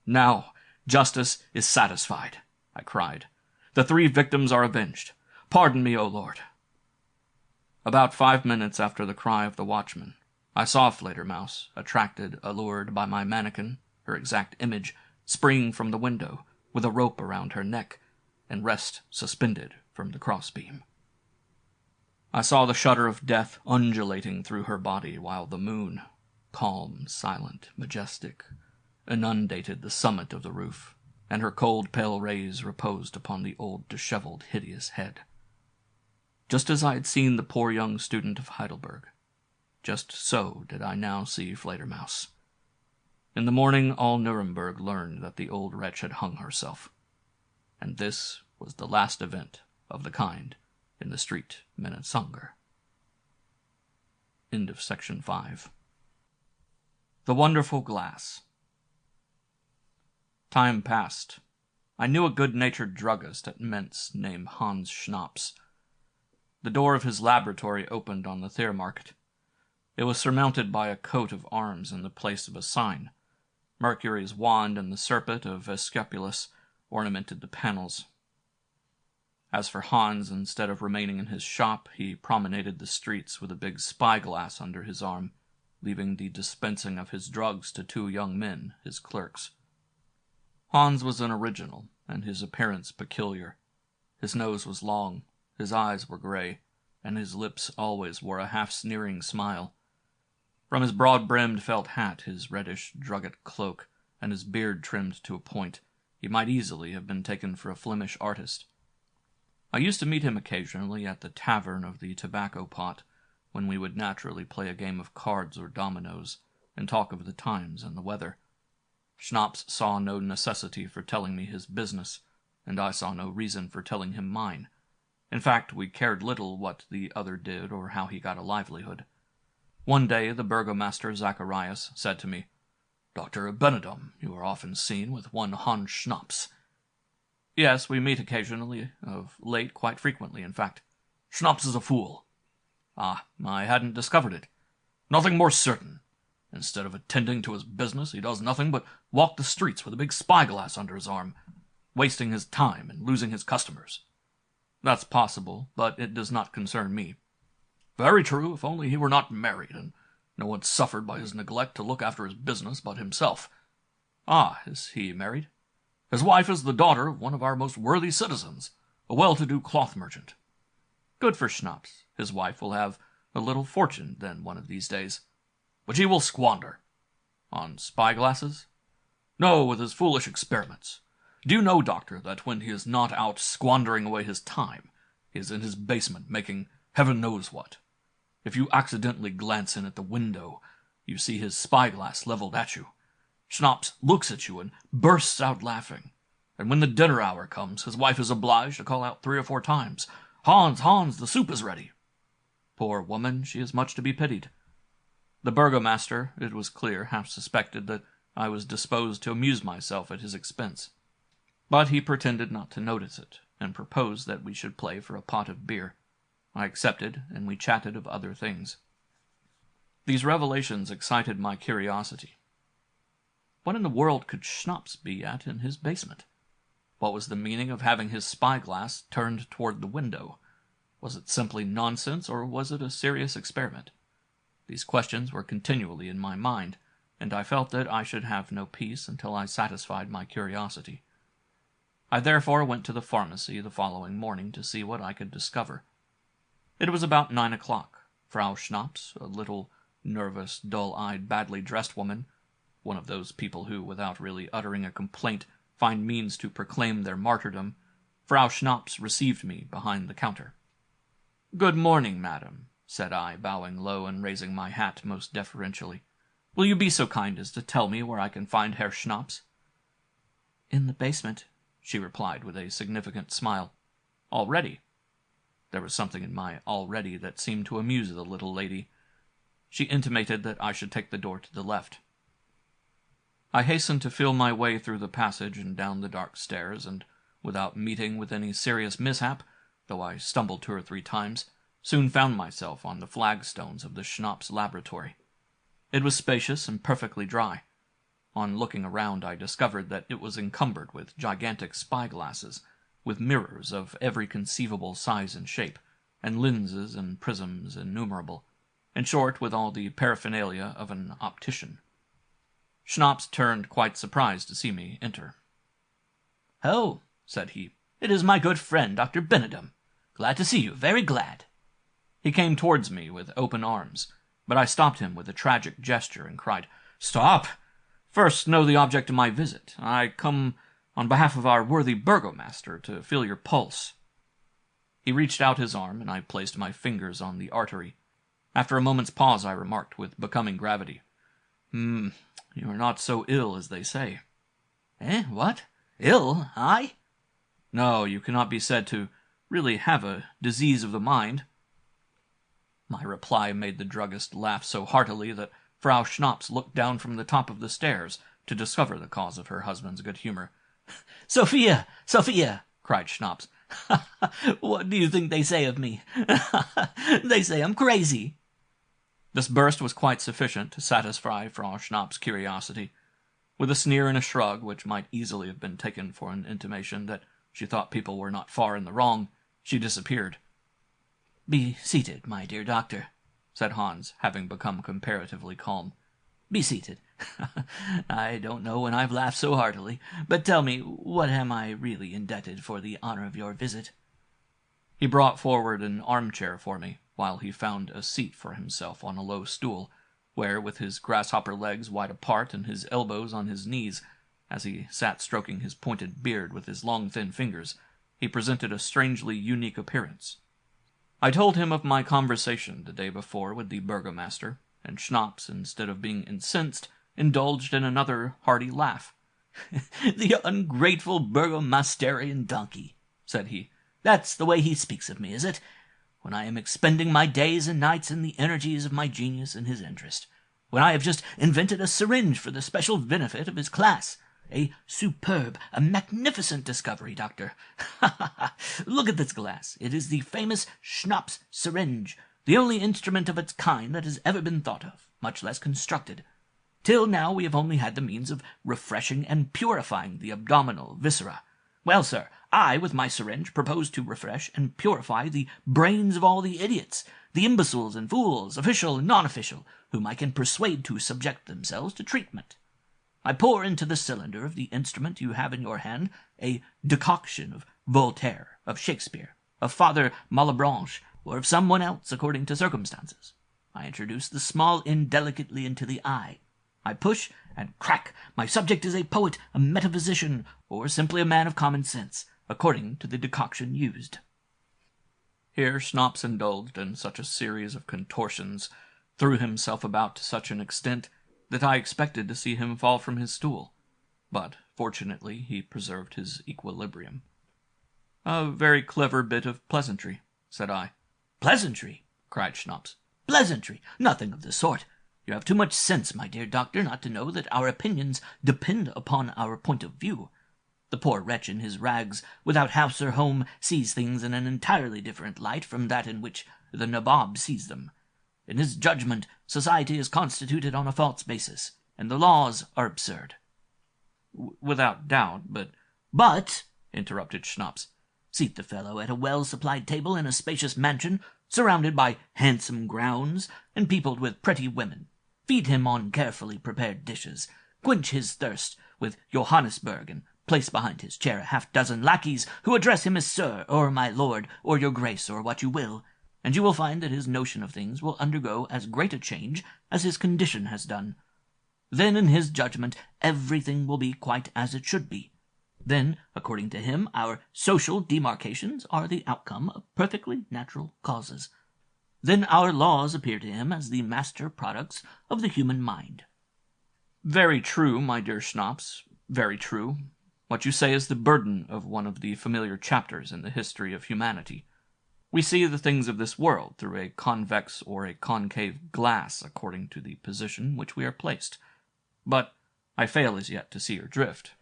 "Now justice is satisfied," I cried. "The 3 victims are avenged. Pardon me, O Lord." About 5 minutes after the cry of the watchman, I saw Fledermaus, attracted, allured by my mannequin, her exact image, spring from the window, with a rope around her neck, and rest suspended from the crossbeam. I saw the shudder of death undulating through her body, while the moon, calm, silent, majestic, inundated the summit of the roof, and her cold, pale rays reposed upon the old, disheveled, hideous head. Just as I had seen the poor young student of Heidelberg, just so did I now see Fledermaus. In the morning all Nuremberg learned that the old wretch had hung herself, and this was the last event of the kind in the street Minnesänger. End of section 5. The Wonderful Glass. Time passed. I knew a good-natured druggist at Mentz named Hans Schnaps. The door of his laboratory opened on the Thermarkt. It was surmounted by a coat of arms in the place of a sign. Mercury's wand and the serpent of Aesculapius ornamented the panels. As for Hans, instead of remaining in his shop, he promenaded the streets with a big spyglass under his arm, leaving the dispensing of his drugs to 2 young men, his clerks. Hans was an original, and his appearance peculiar. His nose was long, his eyes were gray, and his lips always wore a half-sneering smile. From his broad-brimmed felt hat, his reddish drugget cloak, and his beard trimmed to a point. He might easily have been taken for a Flemish artist. I used to meet him occasionally at the tavern of the Tobacco Pot, when we would naturally play a game of cards or dominoes, and talk of the times and the weather. Schnapps saw no necessity for telling me his business, and I saw no reason for telling him mine. In fact, we cared little what the other did or how he got a livelihood. One day the burgomaster Zacharias said to me, "Dr. Benedum, you are often seen with one Hans Schnapps." "Yes, we meet occasionally, of late quite frequently, in fact." "Schnapps is a fool." "Ah, I hadn't discovered it." "Nothing more certain. Instead of attending to his business, he does nothing but walk the streets with a big spyglass under his arm, wasting his time and losing his customers." "That's possible, but it does not concern me." "Very true, if only he were not married, and no one suffered by his neglect to look after his business but himself." "Ah, is he married?" "His wife is the daughter of one of our most worthy citizens, a well-to-do cloth merchant." "Good for Schnapps. His wife will have a little fortune then one of these days." "Which he will squander." "On spyglasses?" "No, with his foolish experiments. Do you know, doctor, that when he is not out squandering away his time, he is in his basement making heaven knows what? If you accidentally glance in at the window, you see his spyglass leveled at you. Schnapps looks at you and bursts out laughing. And when the dinner hour comes, his wife is obliged to call out 3 or 4 times, "Hans, Hans, the soup is ready." Poor woman, she is much to be pitied. The burgomaster, it was clear, half suspected that I was disposed to amuse myself at his expense. But he pretended not to notice it, and proposed that we should play for a pot of beer. I accepted, and we chatted of other things. These revelations excited my curiosity. What in the world could Schnapps be at in his basement? What was the meaning of having his spyglass turned toward the window? Was it simply nonsense, or was it a serious experiment? These questions were continually in my mind, and I felt that I should have no peace until I satisfied my curiosity. I therefore went to the pharmacy the following morning to see what I could discover. It was about 9 o'clock. Frau Schnapps, a little, nervous, dull-eyed, badly dressed woman, one of those people who, without really uttering a complaint, find means to proclaim their martyrdom, Frau Schnapps received me behind the counter. "Good morning, madam," said I, bowing low and raising my hat most deferentially. "Will you be so kind as to tell me where I can find Herr Schnapps?" "In the basement," she replied with a significant smile. "Already?" There was something in my "already" that seemed to amuse the little lady. She intimated that I should take the door to the left. I hastened to feel my way through the passage and down the dark stairs, and, without meeting with any serious mishap, though I stumbled 2 or 3 times, soon found myself on the flagstones of the Schnapps laboratory. It was spacious and perfectly dry. On looking around, I discovered that it was encumbered with gigantic spyglasses, with mirrors of every conceivable size and shape, and lenses and prisms innumerable, in short, with all the paraphernalia of an optician. Schnapps turned quite surprised to see me enter. "Oh," said he, "it is my good friend, Dr. Benedum. Glad to see you, very glad." He came towards me with open arms, but I stopped him with a tragic gesture and cried, "Stop! First know the object of my visit. I come on behalf of our worthy burgomaster to feel your pulse." He reached out his arm, and I placed my fingers on the artery. After a moment's pause, I remarked with becoming gravity, You are not so ill as they say." "Eh, what? Ill, I?" "No, you cannot be said to really have a disease of the mind." My reply made the druggist laugh so heartily that Frau Schnapps looked down from the top of the stairs to discover the cause of her husband's good humor. "Sophia, Sophia!" cried Schnapps. "What do you think they say of me? They say I'm crazy." This burst was quite sufficient to satisfy Frau Schnapp's curiosity. With a sneer and a shrug, which might easily have been taken for an intimation that she thought people were not far in the wrong, she disappeared. "Be seated, my dear doctor," said Hans, having become comparatively calm. "Be seated. I don't know when I've laughed so heartily, but tell me, what am I really indebted for the honor of your visit?" He brought forward an armchair for me, while he found a seat for himself on a low stool, where, with his grasshopper legs wide apart and his elbows on his knees, as he sat stroking his pointed beard with his long thin fingers, he presented a strangely unique appearance. I told him of my conversation the day before with the burgomaster, and Schnapps, instead of being incensed, indulged in another hearty laugh. "The ungrateful burgomasterian donkey," said he. "That's the way he speaks of me, is it? When I am expending my days and nights in the energies of my genius in his interest. When I have just invented a syringe for the special benefit of his class. A superb, a magnificent discovery, Doctor. Look at this glass. It is the famous Schnapps syringe, the only instrument of its kind that has ever been thought of, much less constructed. Till now we have only had the means of refreshing and purifying the abdominal viscera. Well, sir, I, with my syringe, propose to refresh and purify the brains of all the idiots, the imbeciles and fools, official and non-official, whom I can persuade to subject themselves to treatment. I pour into the cylinder of the instrument you have in your hand a decoction of Voltaire, of Shakespeare, of Father Malebranche, or of someone else according to circumstances. I introduce the small end delicately into the eye. I push, and crack, my subject is a poet, a metaphysician, or simply a man of common sense, according to the decoction used." Here Schnapps indulged in such a series of contortions, threw himself about to such an extent, that I expected to see him fall from his stool, but fortunately he preserved his equilibrium. "A very clever bit of pleasantry," said I. "Pleasantry!" cried Schnapps. "Pleasantry! Nothing of the sort. You have too much sense, my dear doctor, not to know that our opinions depend upon our point of view. The poor wretch in his rags, without house or home, sees things in an entirely different light from that in which the nabob sees them. In his judgment, society is constituted on a false basis, and the laws are absurd." "Without doubt, but—" "But," interrupted Schnapps, "seat the fellow at a well-supplied table in a spacious mansion, surrounded by handsome grounds, and peopled with pretty women. Feed him on carefully prepared dishes, quench his thirst with Johannisberg, and place behind his chair a half-dozen lackeys who address him as sir, or my lord, or your grace, or what you will, and you will find that his notion of things will undergo as great a change as his condition has done. Then, in his judgment, everything will be quite as it should be. Then, according to him, our social demarcations are the outcome of perfectly natural causes. Then our laws appear to him as the master products of the human mind." "Very true, my dear Schnapps, very true. What you say is the burden of one of the familiar chapters in the history of humanity. We see the things of this world through a convex or a concave glass according to the position in which we are placed. But I fail as yet to see your drift."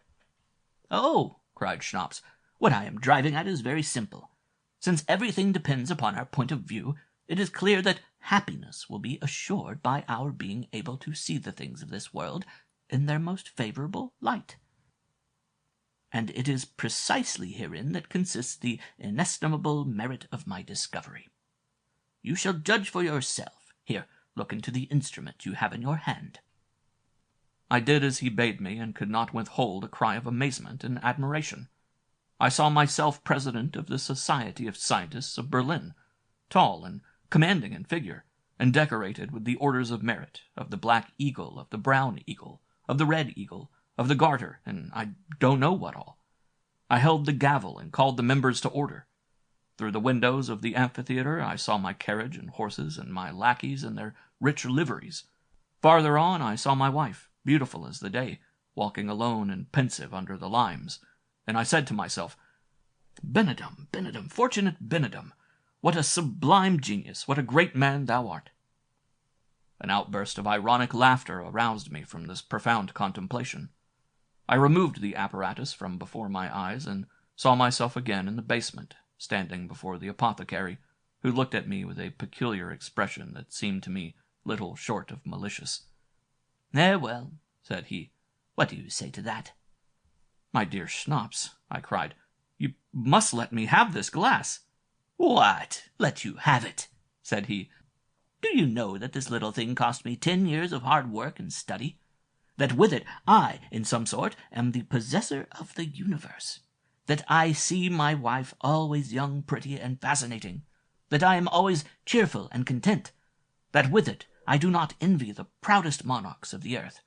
"Oh," cried Schnapps, "what I am driving at is very simple. Since everything depends upon our point of view, it is clear that happiness will be assured by our being able to see the things of this world in their most favorable light. And it is precisely herein that consists the inestimable merit of my discovery. You shall judge for yourself. Here, look into the instrument you have in your hand." I did as he bade me, and could not withhold a cry of amazement and admiration. I saw myself president of the Society of Scientists of Berlin, tall and commanding in figure, and decorated with the orders of merit, of the Black Eagle, of the Brown Eagle, of the Red Eagle, of the Garter, and I don't know what all. I held the gavel and called the members to order. Through the windows of the amphitheatre I saw my carriage and horses, and my lackeys in their rich liveries. Farther on I saw my wife, beautiful as the day, walking alone and pensive under the limes, and I said to myself, "Benedum, Benedum, fortunate Benedum, what a sublime genius, what a great man thou art!" An outburst of ironic laughter aroused me from this profound contemplation. I removed the apparatus from before my eyes, and saw myself again in the basement, standing before the apothecary, who looked at me with a peculiar expression that seemed to me little short of malicious. Well," said he, "what do you say to that?" "My dear Schnapps," I cried, "you must let me have this glass." "What? Let you have it?" said he. "Do you know that this little thing cost me 10 years of hard work and study? That with it I, in some sort, am the possessor of the universe? That I see my wife always young, pretty, and fascinating? That I am always cheerful and content? That with it I do not envy the proudest monarchs of the earth,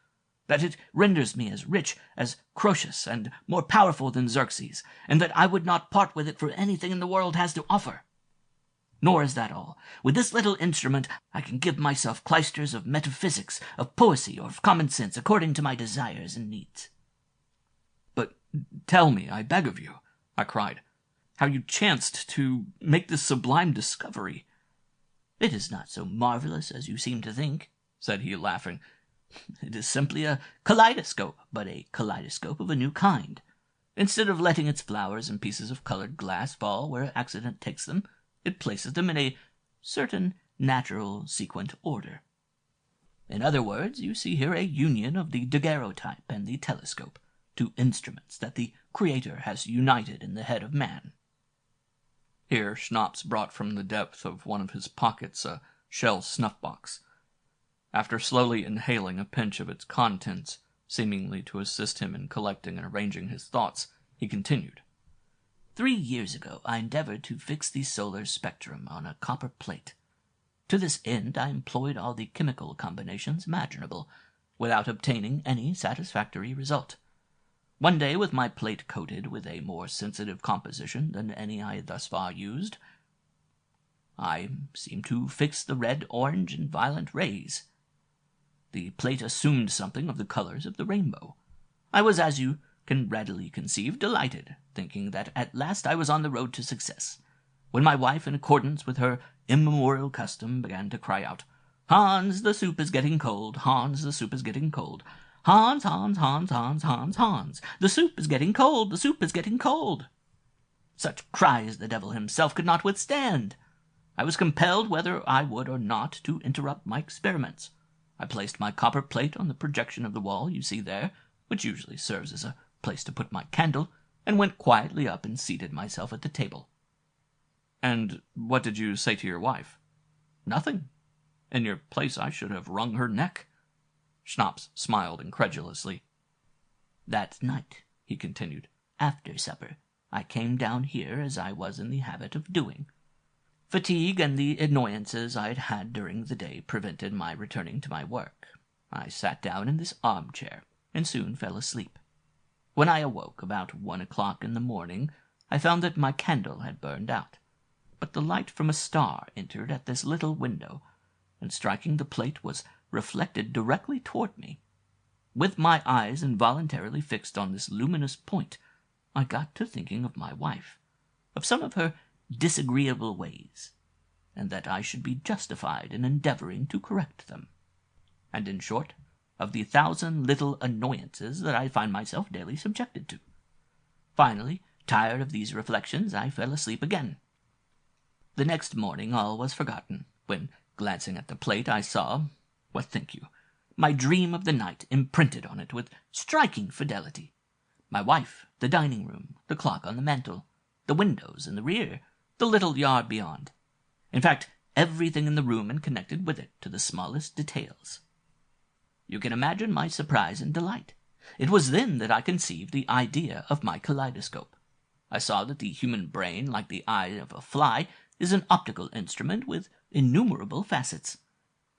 that it renders me as rich as Croesus and more powerful than Xerxes, and that I would not part with it for anything in the world has to offer. Nor is that all. With this little instrument I can give myself clysters of metaphysics, of poesy, or of common sense, according to my desires and needs. But tell me, I beg of you, I cried, how you chanced to make this sublime discovery. It is not so marvelous as you seem to think, said he, laughing. It is simply a kaleidoscope, but a kaleidoscope of a new kind. Instead of letting its flowers and pieces of colored glass fall where accident takes them, it places them in a certain natural sequent order. In other words, you see here a union of the daguerreotype and the telescope, two instruments that the Creator has united in the head of man. Here Schnapps brought from the depth of one of his pockets a shell snuff-box. After slowly inhaling a pinch of its contents, seemingly to assist him in collecting and arranging his thoughts, he continued. 3 years ago I endeavored to fix the solar spectrum on a copper plate. To this end I employed all the chemical combinations imaginable, without obtaining any satisfactory result. One day, with my plate coated with a more sensitive composition than any I had thus far used, I seemed to fix the red, orange, and violet rays. The plate assumed something of the colors of the rainbow. I was, as you can readily conceive, delighted, thinking that at last I was on the road to success, when my wife, in accordance with her immemorial custom, began to cry out, "Hans, the soup is getting cold. Hans, the soup is getting cold. Hans, Hans, Hans, Hans, Hans, Hans. The soup is getting cold. The soup is getting cold." Such cries the devil himself could not withstand. I was compelled, whether I would or not, to interrupt my experiments. I placed my copper plate on the projection of the wall you see there, which usually serves as a place to put my candle, and went quietly up and seated myself at the table. And what did you say to your wife? Nothing. In your place I should have wrung her neck. Schnapps smiled incredulously. That night, he continued, after supper, I came down here as I was in the habit of doing. Fatigue and the annoyances I had had during the day prevented my returning to my work. I sat down in this armchair, and soon fell asleep. When I awoke about 1 o'clock in the morning, I found that my candle had burned out, but the light from a star entered at this little window, and striking the plate was reflected directly toward me. With my eyes involuntarily fixed on this luminous point, I got to thinking of my wife, of some of her disagreeable ways, and that I should be justified in endeavoring to correct them, and, in short, of the 1,000 little annoyances that I find myself daily subjected to. Finally, tired of these reflections, I fell asleep again. The next morning all was forgotten, when, glancing at the plate, I saw, what think you, my dream of the night imprinted on it with striking fidelity. My wife, the dining-room, the clock on the mantel, the windows in the rear, the little yard beyond. In fact, everything in the room and connected with it, to the smallest details. You can imagine my surprise and delight. It was then that I conceived the idea of my kaleidoscope. I saw that the human brain, like the eye of a fly, is an optical instrument with innumerable facets,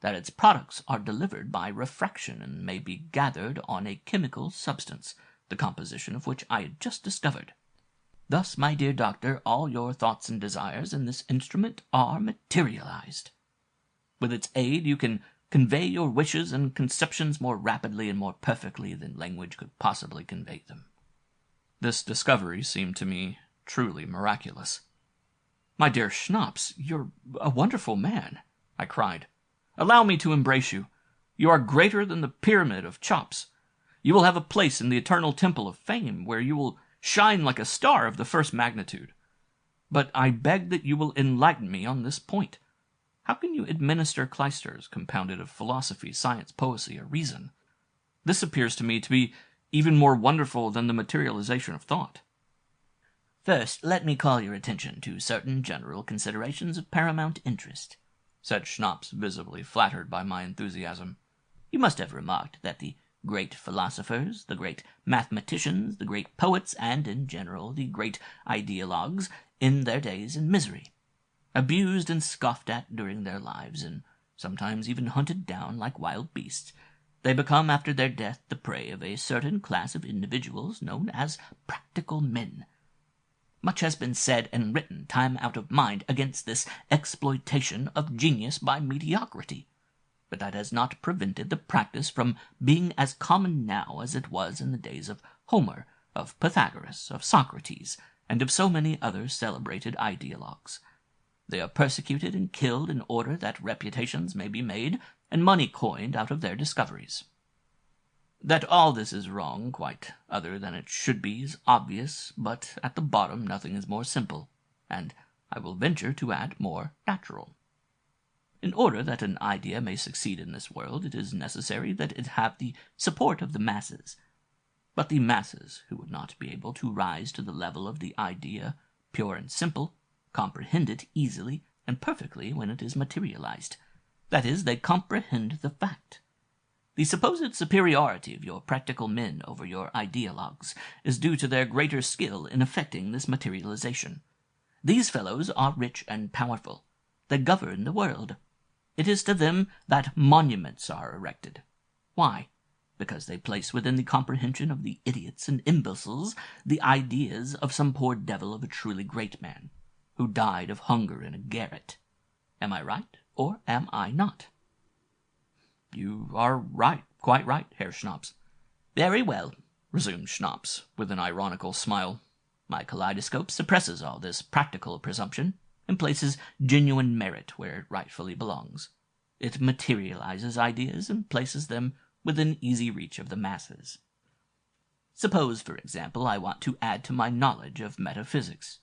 that its products are delivered by refraction and may be gathered on a chemical substance, the composition of which I had just discovered. Thus, my dear doctor, all your thoughts and desires in this instrument are materialized. With its aid you can convey your wishes and conceptions more rapidly and more perfectly than language could possibly convey them. This discovery seemed to me truly miraculous. "My dear Schnapps, you're a wonderful man," I cried. "Allow me to embrace you. You are greater than the pyramid of Chops. You will have a place in the eternal temple of fame, where you will shine like a star of the first magnitude. But I beg that you will enlighten me on this point. How can you administer clysters compounded of philosophy, science, poesy, or reason? This appears to me to be even more wonderful than the materialization of thought." "First, let me call your attention to certain general considerations of paramount interest," said Schnapps, visibly flattered by my enthusiasm. "You must have remarked that the great philosophers, the great mathematicians, the great poets, and, in general, the great ideologues, in their days in misery, abused and scoffed at during their lives, and sometimes even hunted down like wild beasts. They become after their death the prey of a certain class of individuals known as practical men. Much has been said and written, time out of mind, against this exploitation of genius by mediocrity, but that has not prevented the practice from being as common now as it was in the days of Homer, of Pythagoras, of Socrates, and of so many other celebrated ideologues. They are persecuted and killed in order that reputations may be made and money coined out of their discoveries. That all this is wrong, quite other than it should be, is obvious, but at the bottom nothing is more simple, and I will venture to add more natural. In order that an idea may succeed in this world, it is necessary that it have the support of the masses. But the masses, who would not be able to rise to the level of the idea, pure and simple, comprehend it easily and perfectly when it is materialized. That is, they comprehend the fact. The supposed superiority of your practical men over your ideologues is due to their greater skill in effecting this materialization. These fellows are rich and powerful. They govern the world. It is to them that monuments are erected. Why? Because they place within the comprehension of the idiots and imbeciles the ideas of some poor devil of a truly great man, who died of hunger in a garret. Am I right, or am I not? You are right, quite right, Herr Schnapps. Very well, resumed Schnapps, with an ironical smile. My kaleidoscope suppresses all this practical presumption, and places genuine merit where it rightfully belongs. It materializes ideas and places them within easy reach of the masses. Suppose, for example, I want to add to my knowledge of metaphysics.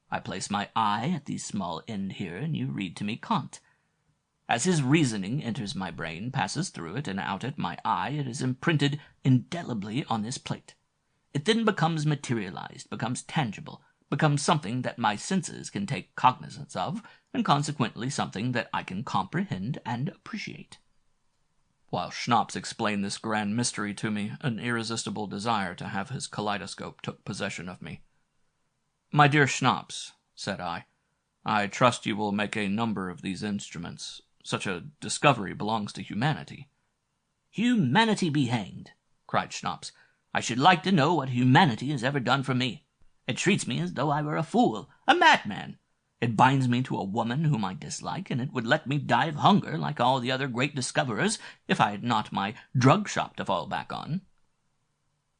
I place my eye at the small end here, and you read to me Kant. As his reasoning enters my brain, passes through it, and out at my eye, it is imprinted indelibly on this plate. It then becomes materialized, becomes tangible, becomes something that my senses can take cognizance of, and consequently something that I can comprehend and appreciate. While Schnapps explained this grand mystery to me, an irresistible desire to have his kaleidoscope took possession of me. "My dear Schnapps," said I trust you will make a number of these instruments. Such a discovery belongs to humanity." "Humanity be hanged!" cried Schnapps. "I should like to know what humanity has ever done for me. It treats me as though I were a fool, a madman. It binds me to a woman whom I dislike, and it would let me die of hunger like all the other great discoverers if I had not my drug shop to fall back on."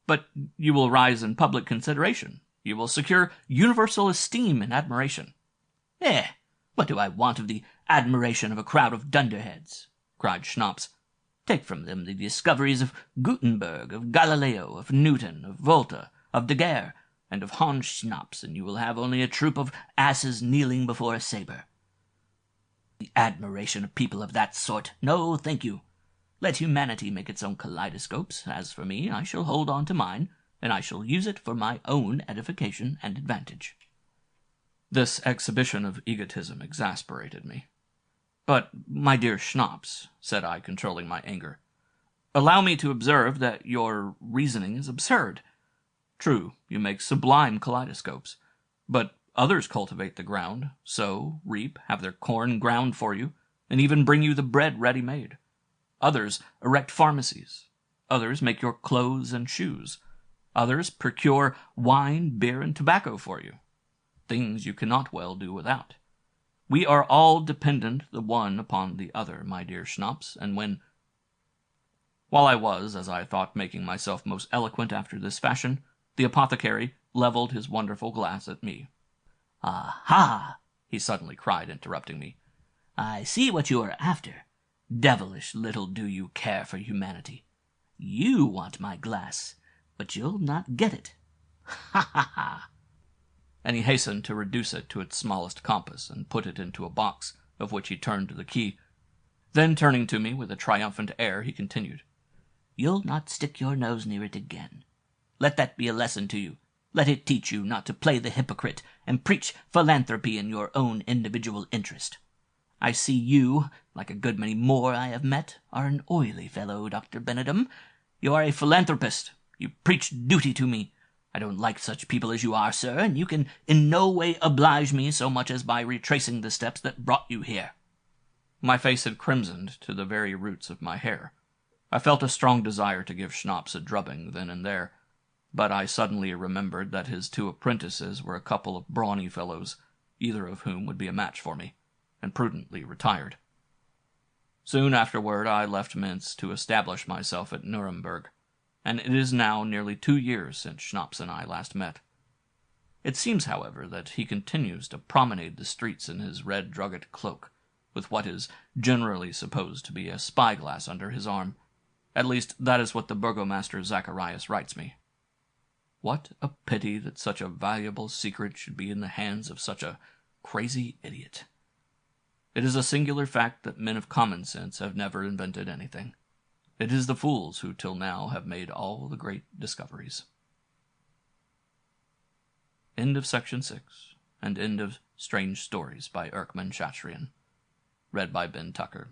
"But you will rise in public consideration. You will secure universal esteem and admiration." What do I want of the admiration of a crowd of dunderheads?" cried Schnapps. "Take from them the discoveries of Gutenberg, of Galileo, of Newton, of Volta, of Daguerre, and of Hans Schnapps, and you will have only a troop of asses kneeling before a sabre. The admiration of people of that sort, no, thank you. Let humanity make its own kaleidoscopes. As for me, I shall hold on to mine, and I shall use it for my own edification and advantage." This exhibition of egotism exasperated me. "But, my dear Schnapps," said I, controlling my anger, "allow me to observe that your reasoning is absurd. True, you make sublime kaleidoscopes, but others cultivate the ground, sow, reap, have their corn ground for you, and even bring you the bread ready-made. Others erect pharmacies. Others make your clothes and shoes. Others procure wine, beer, and tobacco for you. Things you cannot well do without. We are all dependent the one upon the other, my dear Schnapps, and While I was, as I thought, making myself most eloquent after this fashion, the apothecary levelled his wonderful glass at me. "Aha!" he suddenly cried, interrupting me. "I see what you are after. Devilish little do you care for humanity. You want my glass, but you'll not get it. Ha ha ha!" And he hastened to reduce it to its smallest compass, and put it into a box, of which he turned the key. Then, turning to me with a triumphant air, he continued, "You'll not stick your nose near it again. Let that be a lesson to you. Let it teach you not to play the hypocrite and preach philanthropy in your own individual interest. I see you, like a good many more I have met, are an oily fellow, Dr. Benedum. You are a philanthropist. You preach duty to me. I don't like such people as you are, sir, and you can in no way oblige me so much as by retracing the steps that brought you here." My face had crimsoned to the very roots of my hair. I felt a strong desire to give Schnapps a drubbing then and there, but I suddenly remembered that his 2 apprentices were a couple of brawny fellows, either of whom would be a match for me, and prudently retired. Soon afterward I left Minsk to establish myself at Nuremberg, and it is now nearly 2 years since Schnapps and I last met. It seems, however, that he continues to promenade the streets in his red drugget cloak, with what is generally supposed to be a spyglass under his arm. At least, that is what the burgomaster Zacharias writes me. What a pity that such a valuable secret should be in the hands of such a crazy idiot. It is a singular fact that men of common sense have never invented anything. It is the fools who till now have made all the great discoveries. End of Section 6, and end of Strange Stories by Erckmann-Chatrian. Read by Ben Tucker.